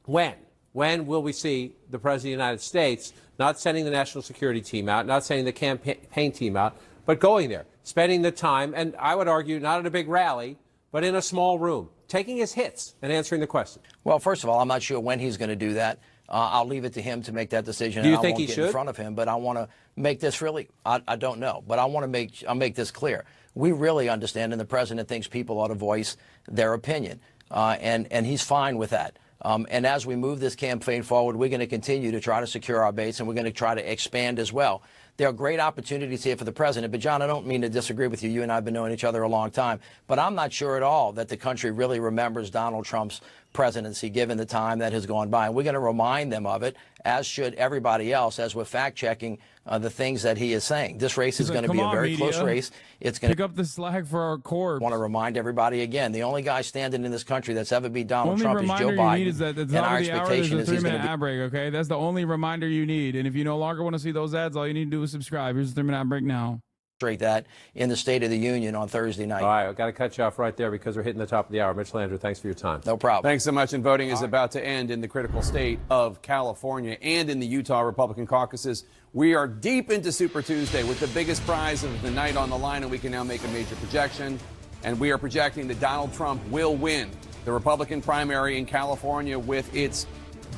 When will we see the President of the United States not sending the national security team out, not sending the campaign team out, but going there, spending the time, and I would argue not at a big rally, but in a small room, taking his hits and answering the question? Well, first of all, I'm not sure when he's going to do that. I'll leave it to him to make that decision. Do you and think I won't he get in should? front of him, but I want to make this really. I don't know, but I'll make this clear. We really understand, and the president thinks people ought to voice their opinion, and he's fine with that. And as we move this campaign forward, we're going to continue to try to secure our base, and we're going to try to expand as well. There are great opportunities here for the president. But, John, I don't mean to disagree with you. You and I have been knowing each other a long time. But I'm not sure at all that the country really remembers Donald Trump's presidency, given the time that has gone by. And we're going to remind them of it, as should everybody else, as we're fact-checking the things that he is saying. This race is going to be a very close race. It's going to pick up the slack for our corps. I want to remind everybody again, the only guy standing in this country that's ever beat Donald only Trump is Joe reminder Biden. You need is that at the top of the hour, there's a 3-minute ad break, okay? That's the only reminder you need. And if you no longer want to see those ads, all you need to do is subscribe. Here's the 3-minute ad break now. That in the State of the Union on Thursday night. All right, I've got to cut you off right there because we're hitting the top of the hour. Mitch Landrieu, thanks for your time. No problem. Thanks so much. And voting is about to end in the critical state of California and in the Utah Republican caucuses. We are deep into Super Tuesday with the biggest prize of the night on the line, and we can now make a major projection. And we are projecting that Donald Trump will win the Republican primary in California with its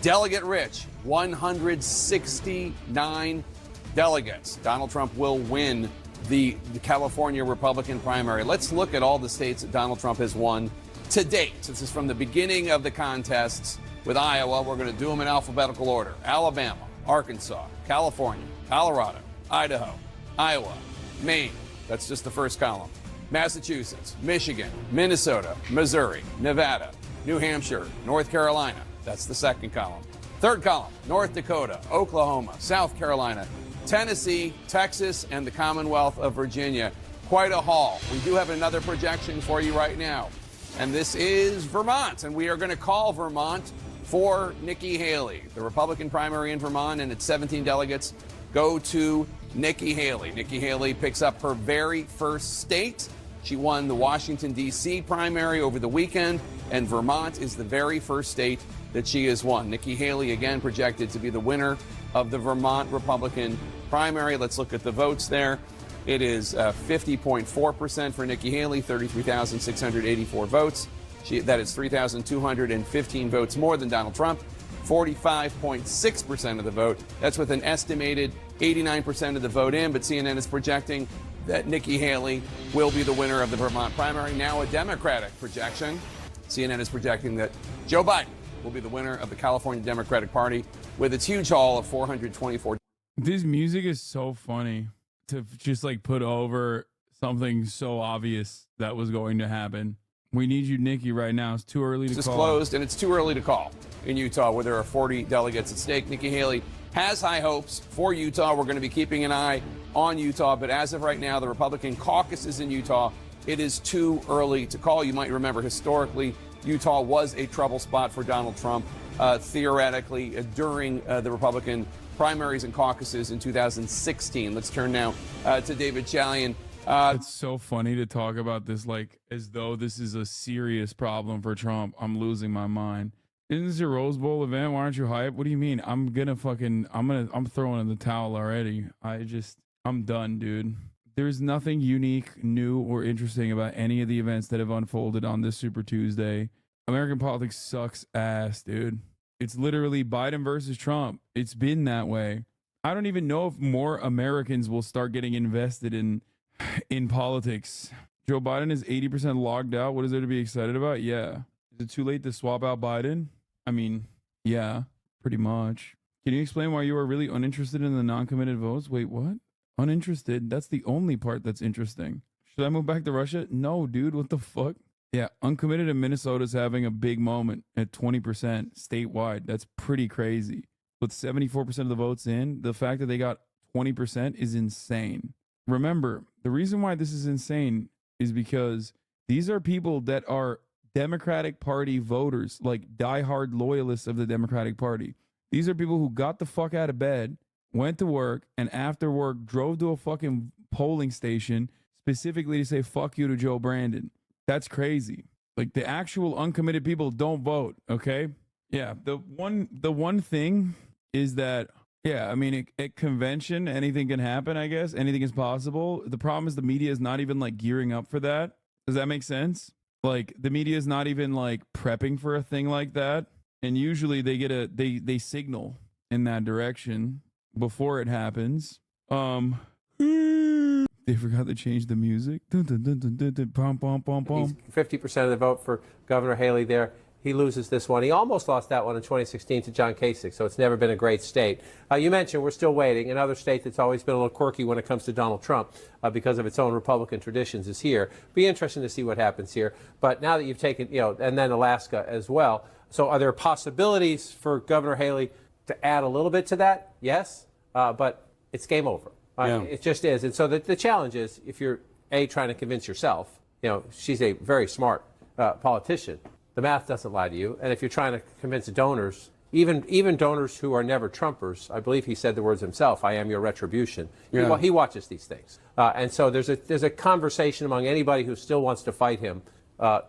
delegate-rich 169 delegates. Donald Trump will win the California Republican primary. Let's look at all the states that Donald Trump has won to date. This is from the beginning of the contests with Iowa. We're going to do them in alphabetical order. Alabama, Arkansas, California, Colorado, Idaho, Iowa, Maine. That's just the first column. Massachusetts, Michigan, Minnesota, Missouri, Nevada, New Hampshire, North Carolina. That's the second column. Third column, North Dakota, Oklahoma, South Carolina, Tennessee, Texas, and the Commonwealth of Virginia. Quite a haul. We do have another projection for you right now. And this is Vermont. And we are going to call Vermont for Nikki Haley. The Republican primary in Vermont and its 17 delegates go to Nikki Haley. Nikki Haley picks up her very first state. She won the Washington, D.C. primary over the weekend, and Vermont is the very first state that she has won. Nikki Haley, again, projected to be the winner of the Vermont Republican primary. Let's look at the votes there. It is 50.4% for Nikki Haley, 33,684 votes. That is 3,215 votes more than Donald Trump. 45.6% of the vote. That's with an estimated 89% of the vote in, but CNN is projecting that Nikki Haley will be the winner of the Vermont primary. Now a Democratic projection. CNN is projecting that Joe Biden will be the winner of the California Democratic Party with its huge haul of 424. This music is so funny to just like put over something so obvious that was going to happen. We need you, Nikki, right now. It's too early to It's call. closed, and it's too early to call in Utah, where there are 40 delegates at stake. Nikki Haley has high hopes for Utah. We're going to be keeping an eye on Utah, but as of right now, the Republican caucus is in Utah. It is too early to call. You might remember historically, Utah was a trouble spot for Donald Trump, theoretically, during the Republican primaries and caucuses in 2016. Let's turn now to David Chalian. It's so funny to talk about this like as though this is a serious problem for Trump. I'm losing my mind. Isn't this your Rose Bowl event? Why aren't you hype? What do you mean? I'm throwing in the towel already. I'm done, dude. There's nothing unique, new, or interesting about any of the events that have unfolded on this Super Tuesday. American politics sucks ass, dude. It's literally Biden versus Trump. It's been that way. I don't even know if more Americans will start getting invested in politics. Joe Biden is 80% logged out. What is there to be excited about? Yeah. Is it too late to swap out Biden? I mean, yeah, pretty much. Can you explain why you are really uninterested in the non-committed votes? Wait, what? Uninterested? That's the only part that's interesting. Should I move back to Russia? No, dude. What the fuck? Yeah, uncommitted in Minnesota's having a big moment at 20% statewide. That's pretty crazy. With 74% of the votes in, the fact that they got 20% is insane. Remember, the reason why this is insane is because these are people that are Democratic Party voters, like diehard loyalists of the Democratic Party. These are people who got the fuck out of bed, went to work, and after work drove to a fucking polling station specifically to say fuck you to Joe Brandon. That's crazy. Like, the actual uncommitted people don't vote, okay? Yeah, the one thing is that, yeah, I mean, at convention, anything can happen, I guess. Anything is possible. The problem is the media is not even, like, gearing up for that. Does that make sense? Like, the media is not even, like, prepping for a thing like that. And usually they get they signal in that direction before it happens. They forgot to change the music. Dun, dun, dun, dun, dun, dun, pom, pom, pom, pom. 50% of the vote for Governor Haley there. He loses this one. He almost lost that one in 2016 to John Kasich, so it's never been a great state. You mentioned we're still waiting. Another state that's always been a little quirky when it comes to Donald Trump because of its own Republican traditions is here. Be interesting to see what happens here. But now that you've taken, and then Alaska as well. So are there possibilities for Governor Haley to add a little bit to that? Yes, but it's game over. It just is. And so the challenge is, if you're, trying to convince yourself, she's a very smart politician. The math doesn't lie to you. And if you're trying to convince donors, even donors who are never Trumpers, I believe he said the words himself, I am your retribution. Yeah. He watches these things. And so there's a conversation among anybody who still wants to fight him.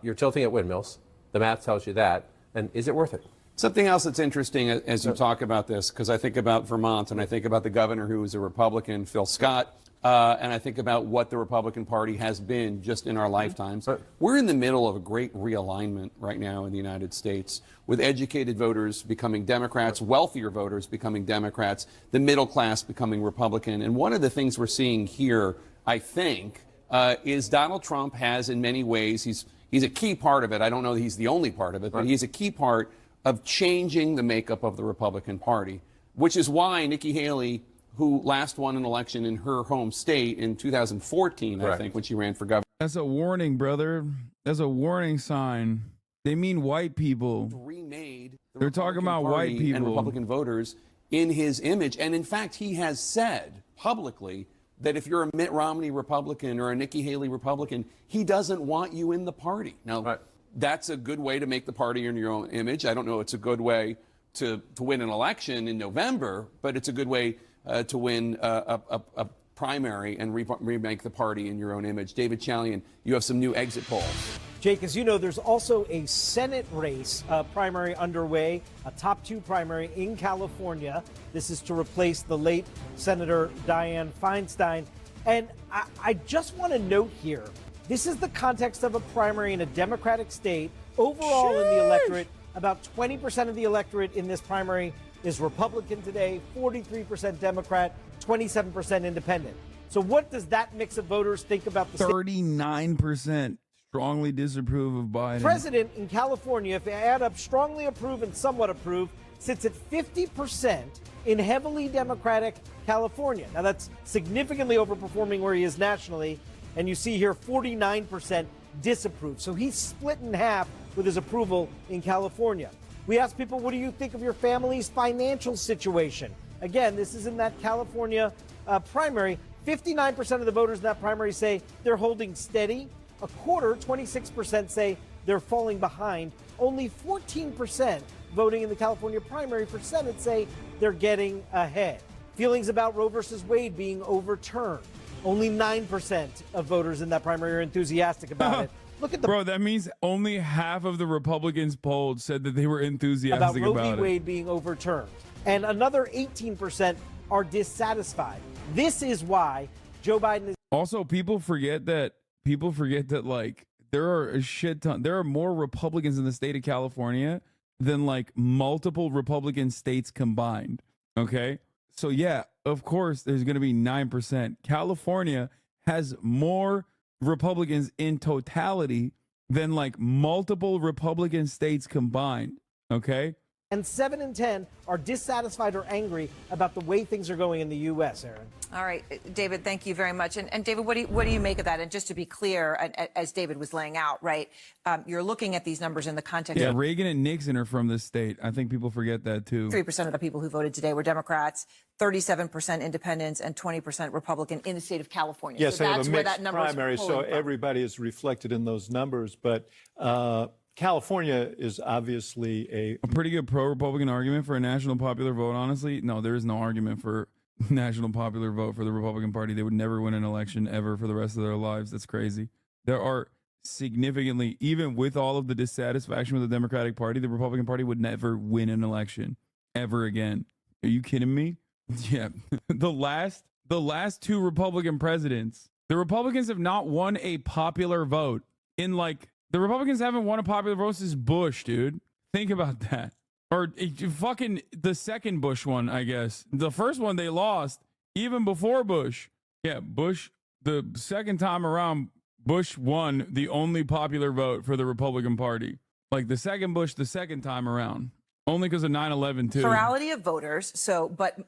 You're tilting at windmills. The math tells you that. And is it worth it? Something else that's interesting as you talk about this, because I think about Vermont and I think about the governor who is a Republican, Phil Scott, and I think about what the Republican Party has been just in our lifetimes. We're in the middle of a great realignment right now in the United States, with educated voters becoming Democrats, wealthier voters becoming Democrats, the middle class becoming Republican. And one of the things we're seeing here, I think, is Donald Trump has in many ways, he's a key part of it. I don't know that he's the only part of it, but he's a key part of changing the makeup of the Republican Party, which is why Nikki Haley, who last won an election in her home state in 2014, I think, when she ran for governor. That's a warning, brother. That's a warning sign. They mean white people. Remade They're talking about white people and Republican voters in his image. And in fact, he has said publicly that if you're a Mitt Romney Republican or a Nikki Haley Republican, he doesn't want you in the party. Now, that's a good way to make the party in your own image. I don't know it's a good way to win an election in November, but it's a good way to win a primary and remake the party in your own image. David Chalian, you have some new exit polls. Jake, as you know, there's also a Senate race primary underway, a top two primary in California. This is to replace the late Senator Dianne Feinstein. And I just want to note here, this is the context of a primary in a Democratic state. Overall in the electorate, about 20% of the electorate in this primary is Republican today, 43% Democrat, 27% Independent. So what does that mix of voters think about the 39% strongly disapprove of Biden. President in California, if you add up strongly approve and somewhat approve, sits at 50% in heavily Democratic California. Now that's significantly overperforming where he is nationally. And you see here 49% disapprove. So he's split in half with his approval in California. We asked people, what do you think of your family's financial situation? Again, this is in that California primary. 59% of the voters in that primary say they're holding steady. A quarter, 26%, say they're falling behind. Only 14% voting in the California primary for Senate say they're getting ahead. Feelings about Roe versus Wade being overturned. Only 9% of voters in that primary are enthusiastic about it. Look at the Bro, that means only half of the Republicans polled said that they were enthusiastic about Roe about v. it. Wade being overturned, and another 18% are dissatisfied. This is why Joe Biden is. Also, people forget that like there are a shit ton. There are more Republicans in the state of California than like multiple Republican states combined. Okay, so yeah, of course, there's going to be 9%. California has more Republicans in totality than like multiple Republican states combined. Okay. And 7 in 10 are dissatisfied or angry about the way things are going in the U.S., Aaron. All right, David, thank you very much. And David, what do you make of that? And just to be clear, as David was laying out, right, you're looking at these numbers in the context Yeah, of Reagan and Nixon are from this state. I think people forget that too. 3% of the people who voted today were Democrats, 37% independents, and 20% Republican in the state of California. Yes, so they that's have a where mixed that number primary, is so pulling from. everybody is reflected in those numbers. But California is obviously a pretty good pro-Republican argument for a national popular vote, honestly. No, there is no argument for national popular vote for the Republican Party. They would never win an election ever for the rest of their lives. That's crazy. There are significantly, even with all of the dissatisfaction with the Democratic Party, the Republican Party would never win an election ever again. Are you kidding me? Yeah. The last 2 Republican presidents, the Republicans have not won a popular vote in like, the Republicans haven't won a popular vote since Bush, dude. Think about that. Or fucking the second Bush one, I guess. The first one they lost even before Bush. Yeah, Bush, the second time around, Bush won the only popular vote for the Republican Party. Like the second Bush, the second time around. Only because of 9/11 too. Plurality of voters, but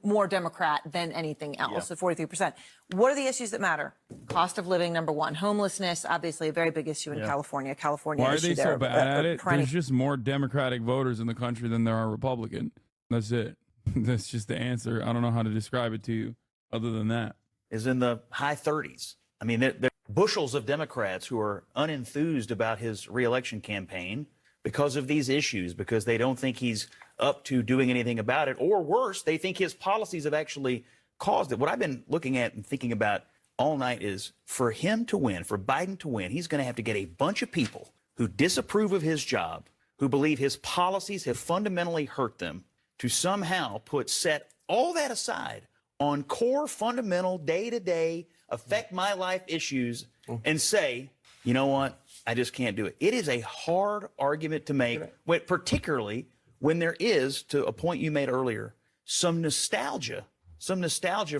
more Democrat than anything else, so 43%. What are the issues that matter? Cost of living, number one. Homelessness, obviously a very big issue in California. Why are they so bad at it? There's just more Democratic voters in the country than there are Republican. That's it. That's just the answer. I don't know how to describe it to you other than that. Is in the high 30s. I mean, there are bushels of Democrats who are unenthused about his reelection campaign because of these issues, because they don't think he's up to doing anything about it, or worse, they think his policies have actually caused it. What I've been looking at and thinking about all night is for him to win, for Biden to win, he's going to have to get a bunch of people who disapprove of his job, who believe his policies have fundamentally hurt them, to somehow set all that aside on core, fundamental, day-to-day, affect my life issues and say, you know what, I just can't do it. It is a hard argument to make, particularly when there is, to a point you made earlier, some nostalgia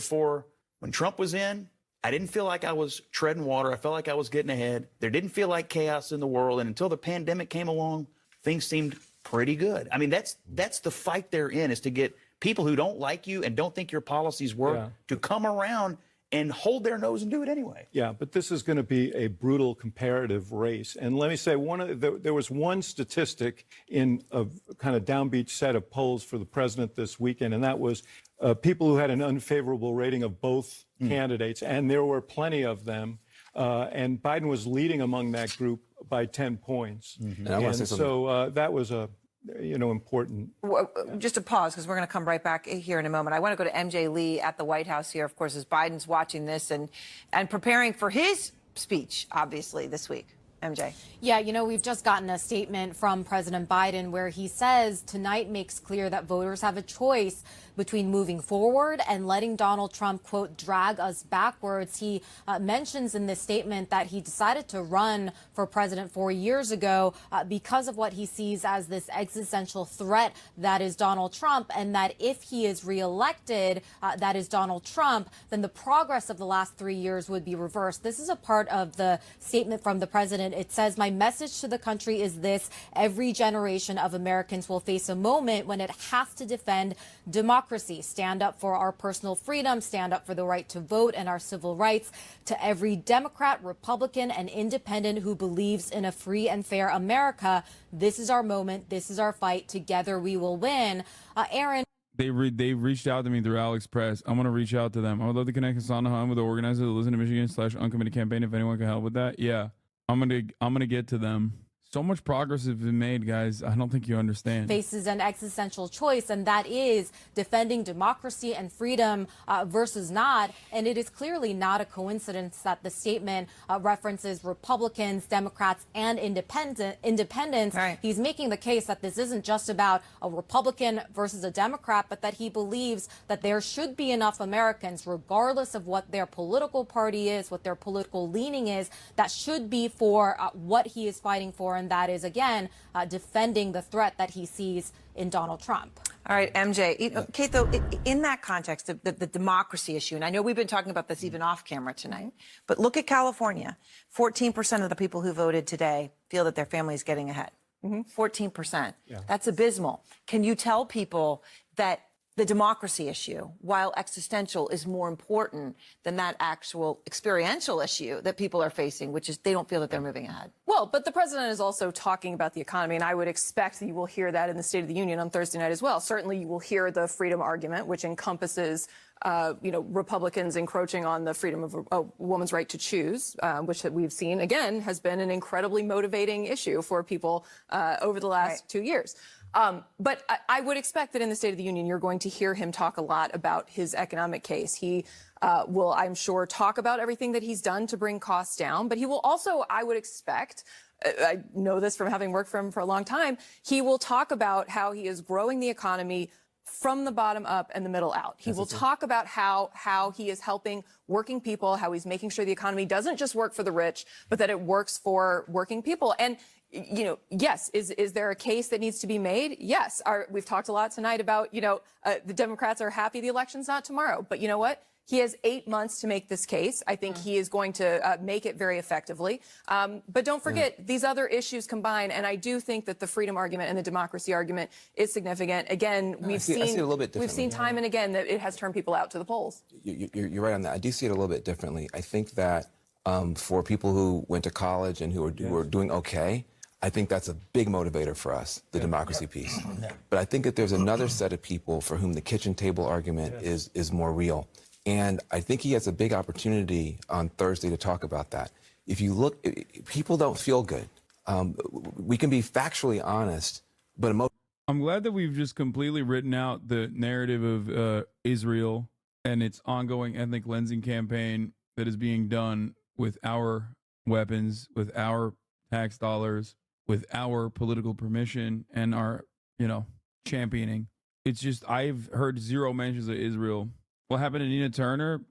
for when Trump was in. I didn't feel like I was treading water. I felt like I was getting ahead. There didn't feel like chaos in the world. And until the pandemic came along, things seemed pretty good. I mean, that's the fight they're in, is to get people who don't like you and don't think your policies work to come around and hold their nose and do it anyway. Yeah, but this is going to be a brutal comparative race. And let me say, there was one statistic in a kind of downbeat set of polls for the president this weekend, and that was people who had an unfavorable rating of both candidates, and there were plenty of them. And Biden was leading among that group by 10 points. And so that was a important. Just a pause, because we're going to come right back here in a moment. I want to go to MJ Lee at the White House here, of course, as Biden's watching this and preparing for his speech, obviously, this week. MJ. Yeah, we've just gotten a statement from President Biden where he says tonight makes clear that voters have a choice between moving forward and letting Donald Trump, quote, drag us backwards. He mentions in this statement that he decided to run for president 4 years ago because of what he sees as this existential threat that is Donald Trump, and that if he is reelected, that is Donald Trump, then the progress of the last 3 years would be reversed. This is a part of the statement from the president. It says, my message to the country is this: every generation of Americans will face a moment when it has to defend democracy, stand up for our personal freedom, stand up for the right to vote and our civil rights. To every Democrat, Republican, and independent who believes in a free and fair America, this is our moment. This is our fight. Together we will win. Aaron. They reached out to me through Alex Press. I'm going to reach out to them. I would love to connect Hassan Nahan with the organizer of the Listen to Michigan / uncommitted campaign if anyone can help with that. Yeah, I'm gonna get to them So much progress has been made, guys. I don't think you understand. Faces an existential choice, and that is defending democracy and freedom versus not. And it is clearly not a coincidence that the statement references Republicans, Democrats, and independents. Right. He's making the case that this isn't just about a Republican versus a Democrat, but that he believes that there should be enough Americans, regardless of what their political party is, what their political leaning is, that should be for what he is fighting for. And that is, again, defending the threat that he sees in Donald Trump. All right, MJ. Kate, though, in that context, the democracy issue, and I know we've been talking about this even off camera tonight, but look at California. 14% of the people who voted today feel that their family is getting ahead. 14%. Yeah. That's abysmal. Can you tell people that the democracy issue, while existential, is more important than that actual experiential issue that people are facing, which is they don't feel that they're moving ahead? Well, but the president is also talking about the economy, and I would expect that you will hear that in the State of the Union on Thursday night as well. Certainly, you will hear the freedom argument, which encompasses, Republicans encroaching on the freedom of a woman's right to choose, which we've seen, again, has been an incredibly motivating issue for people over the last 2 years. But I would expect that in the State of the Union, you're going to hear him talk a lot about his economic case. He will, I'm sure, talk about everything that he's done to bring costs down. But he will also, I would expect, I know this from having worked for him for a long time, he will talk about how he is growing the economy from the bottom up and the middle out. He will talk about how he is helping working people, how he's making sure the economy doesn't just work for the rich, but that it works for working people. And yes, is there a case that needs to be made? Yes. We've talked a lot tonight about, the Democrats are happy the election's not tomorrow. But you know what? He has 8 months to make this case. I think he is going to make it very effectively. But don't forget, these other issues combine, and I do think that the freedom argument and the democracy argument is significant. Again, I see it a little bit we've seen time and again that it has turned people out to the polls. You're right on that. I do see it a little bit differently. I think that for people who went to college and who are doing okay, I think that's a big motivator for us, the democracy piece. But I think that there's another set of people for whom the kitchen table argument is more real. And I think he has a big opportunity on Thursday to talk about that. If you look, people don't feel good. We can be factually honest, but I'm glad that we've just completely written out the narrative of Israel and its ongoing ethnic cleansing campaign that is being done with our weapons, with our tax dollars, with our political permission and our, championing. It's just, I've heard zero mentions of Israel. What happened to Nina Turner?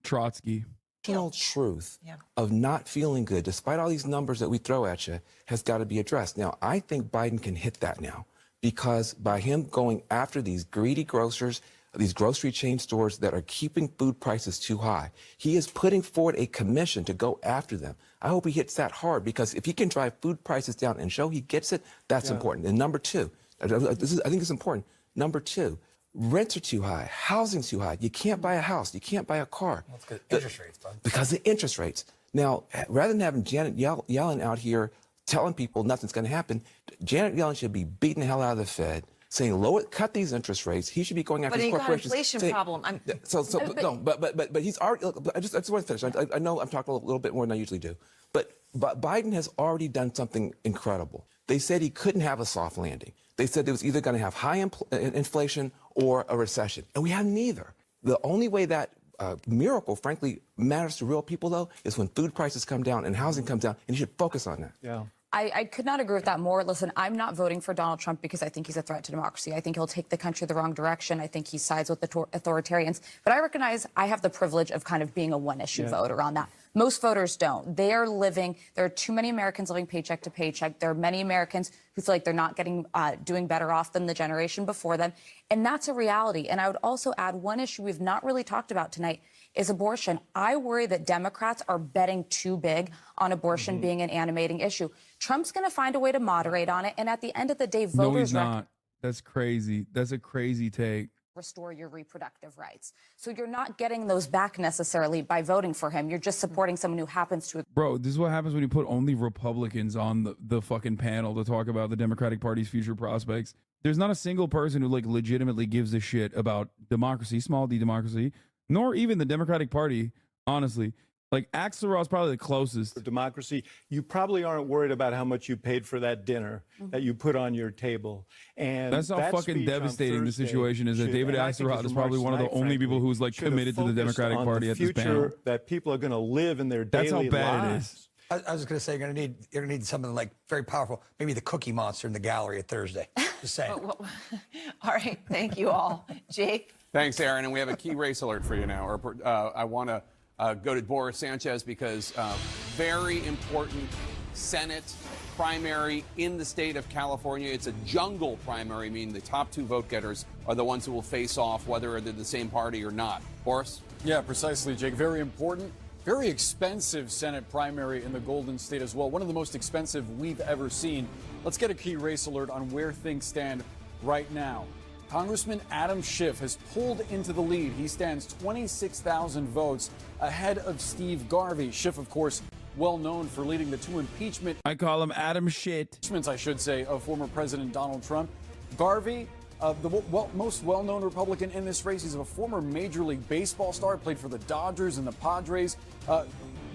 Trotsky. Truth of not feeling good, despite all these numbers that we throw at you, has got to be addressed. Now, I think Biden can hit that now because by him going after these greedy grocers, these grocery chain stores that are keeping food prices too high, he is putting forward a commission to go after them. I hope he hits that hard because if he can drive food prices down and show he gets it, that's important. And number two, I think it's important. Number two, rents are too high. Housing's too high. You can't buy a house. You can't buy a car. That's because interest rates, bud. Because of interest rates. Now, rather than having Janet Yellen out here telling people nothing's going to happen, Janet Yellen should be beating the hell out of the Fed, saying cut these interest rates. He should be going after these corporations. But he got inflation problem. But he's already. I just want to finish. I know I'm talking a little bit more than I usually do, but Biden has already done something incredible. They said he couldn't have a soft landing. They said there was either going to have high inflation or a recession, and we have neither. The only way that miracle, frankly, matters to real people, though, is when food prices come down and housing comes down, and you should focus on that. Yeah. I could not agree with that more. Listen, I'm not voting for Donald Trump because I think he's a threat to democracy. I think he'll take the country the wrong direction. I think he sides with the authoritarians. But I recognize I have the privilege of kind of being a one-issue voter on that. Most voters don't. They are living, there are too many Americans living paycheck to paycheck. There are many Americans who feel like they're not doing better off than the generation before them. And that's a reality. And I would also add one issue we've not really talked about tonight is abortion. I worry that Democrats are betting too big on abortion being an animating issue. Trump's going to find a way to moderate on it. And at the end of the day, voters... No, he's not. That's crazy. That's a crazy take. Restore your reproductive rights. So you're not getting those back necessarily by voting for him. You're just supporting someone who happens to... Bro, this is what happens when you put only Republicans on the fucking panel to talk about the Democratic Party's future prospects. There's not a single person who legitimately gives a shit about democracy, small d democracy, nor even the Democratic Party, honestly. Like Axelrod's probably the closest. For democracy, you probably aren't worried about how much you paid for that dinner that you put on your table. And That's how that fucking speech on devastating the Thursday situation is. That should- David and I think Axelrod his is probably one of the remarks only tonight, people who's like should have committed to the focused Democratic on Party the at this panel. future that people are going to live in their That's daily how bad it lives. is. I was going to say you're going to need something like very powerful, maybe the Cookie Monster in the gallery at Thursday. Just saying. All right, thank you all. Jake? Thanks, Aaron. And we have a key race alert for you now. I want to go to Boris Sanchez because very important Senate primary in the state of California. It's a jungle primary, meaning the top two vote getters are the ones who will face off whether they're the same party or not. Boris? Yeah, precisely, Jake. Very important. Very expensive Senate primary in the Golden State as well. One of the most expensive we've ever seen. Let's get a key race alert on where things stand right now. Congressman Adam Schiff has pulled into the lead. He stands 26,000 votes ahead of Steve Garvey. Schiff, of course, well known for leading the two impeachment. I call him Adam Shit. Impeachments, I should say, of former President Donald Trump. Garvey, the most well-known Republican in this race. He's a former Major League Baseball star, played for the Dodgers and the Padres,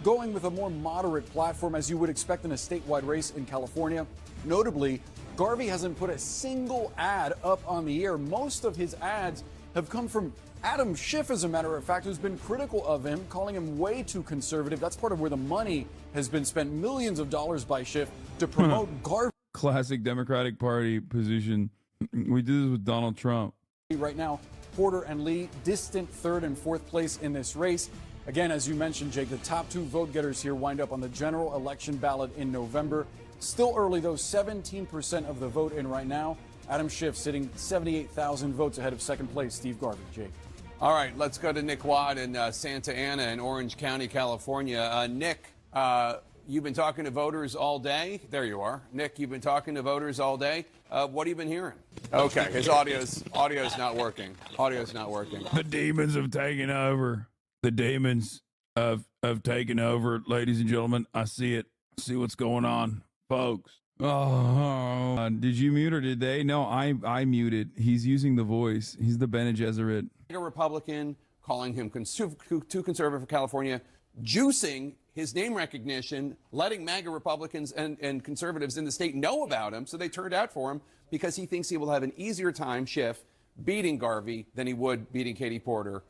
going with a more moderate platform, as you would expect in a statewide race in California. Notably, Garvey hasn't put a single ad up on the air. Most of his ads have come from Adam Schiff, as a matter of fact, who's been critical of him, calling him way too conservative. That's part of where the money has been spent, millions of dollars by Schiff to promote Garvey. Classic Democratic Party position. We did this with Donald Trump. Right now, Porter and Lee, distant third and fourth place in this race. Again, as you mentioned, Jake, the top two vote getters here wind up on the general election ballot in November. Still early, though, 17% of the vote in right now. Adam Schiff sitting 78,000 votes ahead of second place, Steve Garvey. Jake. All right, let's go to Nick Watt in Santa Ana in Orange County, California. Nick, you've been talking to voters all day. There you are. Nick, you've been talking to voters all day. What have you been hearing? Okay, his audio's not working. Audio's not working. The demons have taken over. The demons have taken over, ladies and gentlemen. I see it. I see what's going on, folks. Oh, did you mute or did they? No, I muted. He's using the voice. He's the Bene Gesserit. A Republican calling him too conservative for California, juicing his name recognition, letting MAGA Republicans and conservatives in the state know about him, so they turned out for him because he thinks he will have an easier time, Schiff, beating Garvey than he would beating Katie Porter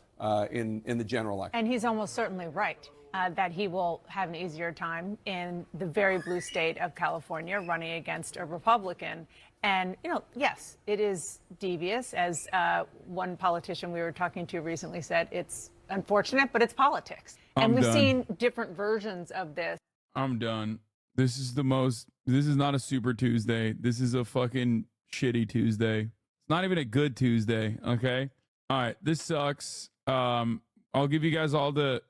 in the general election. And he's almost certainly right that he will have an easier time in the very blue state of California running against a Republican. And, yes, it is devious. As one politician we were talking to recently said, it's unfortunate, but it's politics. And we've seen different versions of this. I'm done. This is not a Super Tuesday. This is a fucking shitty Tuesday. It's not even a good Tuesday, okay? All right, this sucks. I'll give you guys the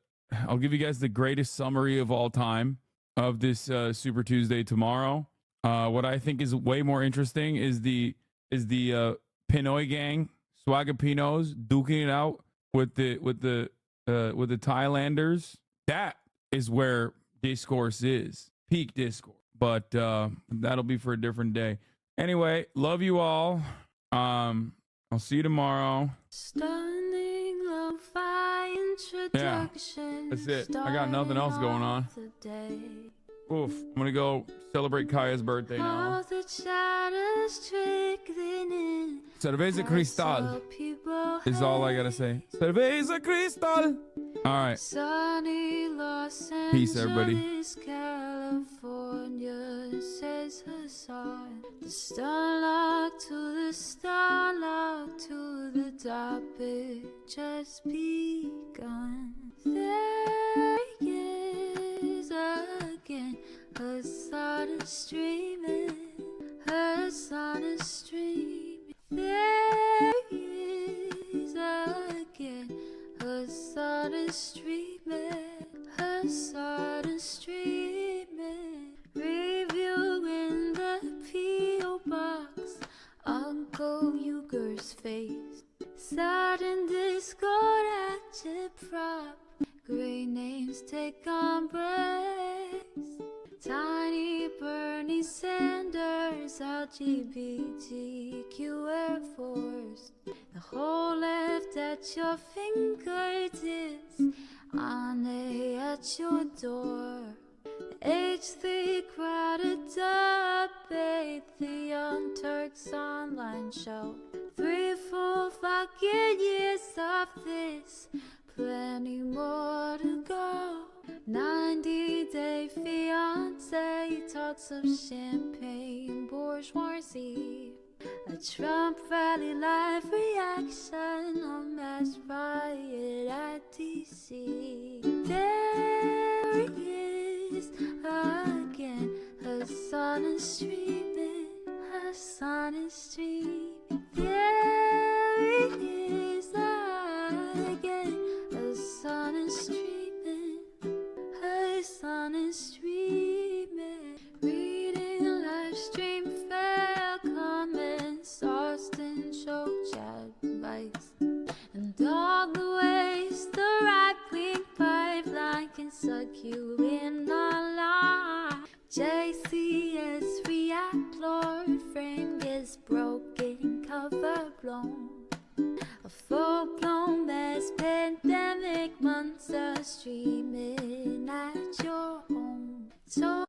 greatest summary of all time of this Super Tuesday tomorrow. What I think is way more interesting is the Pinoy gang, Swagapinos, duking it out with the Thailanders. That is where discourse is, peak discourse. But that'll be for a different day. Anyway, love you all. I'll see you tomorrow. Stunning lo-fi introduction. That's it. I got nothing else going on. Oof. I'm gonna go celebrate Kaya's birthday now. All the shadows trickling in. Cerveza Cristal is all I gotta say. Cerveza Cristal. All right. Sunny Los Peace, everybody. Angeles, California, says Hassan. The starlock to the starlock to the topic just begun. There is again her sun is streaming, her sun is streaming. There is again her sun is streaming, her sun is streaming. Reviewing the P.O. box, Uncle Uger's face. Sudden discord at your prop, great names take on breaks. Tiny Bernie Sanders, LGBTQ Air Force. The whole left at your fingertips on a at your door. H3 crowded up, the Young Turks online show. 3 full fucking years of this, plenty more to go. 90-day fiance talks of champagne bourgeoisie. A Trump rally live reaction on mass riot at DC. There he is again, her son is streaming, her son is streaming. There he is again, her son is streaming, her son is streaming. Reading a live stream, fair comments, Austin show chat advice, and all the ways the right-wing pipeline can suck you in online. JCS react, Lord frame gets broken, cover blown. A full-blown mass pandemic, monster streaming at your home. So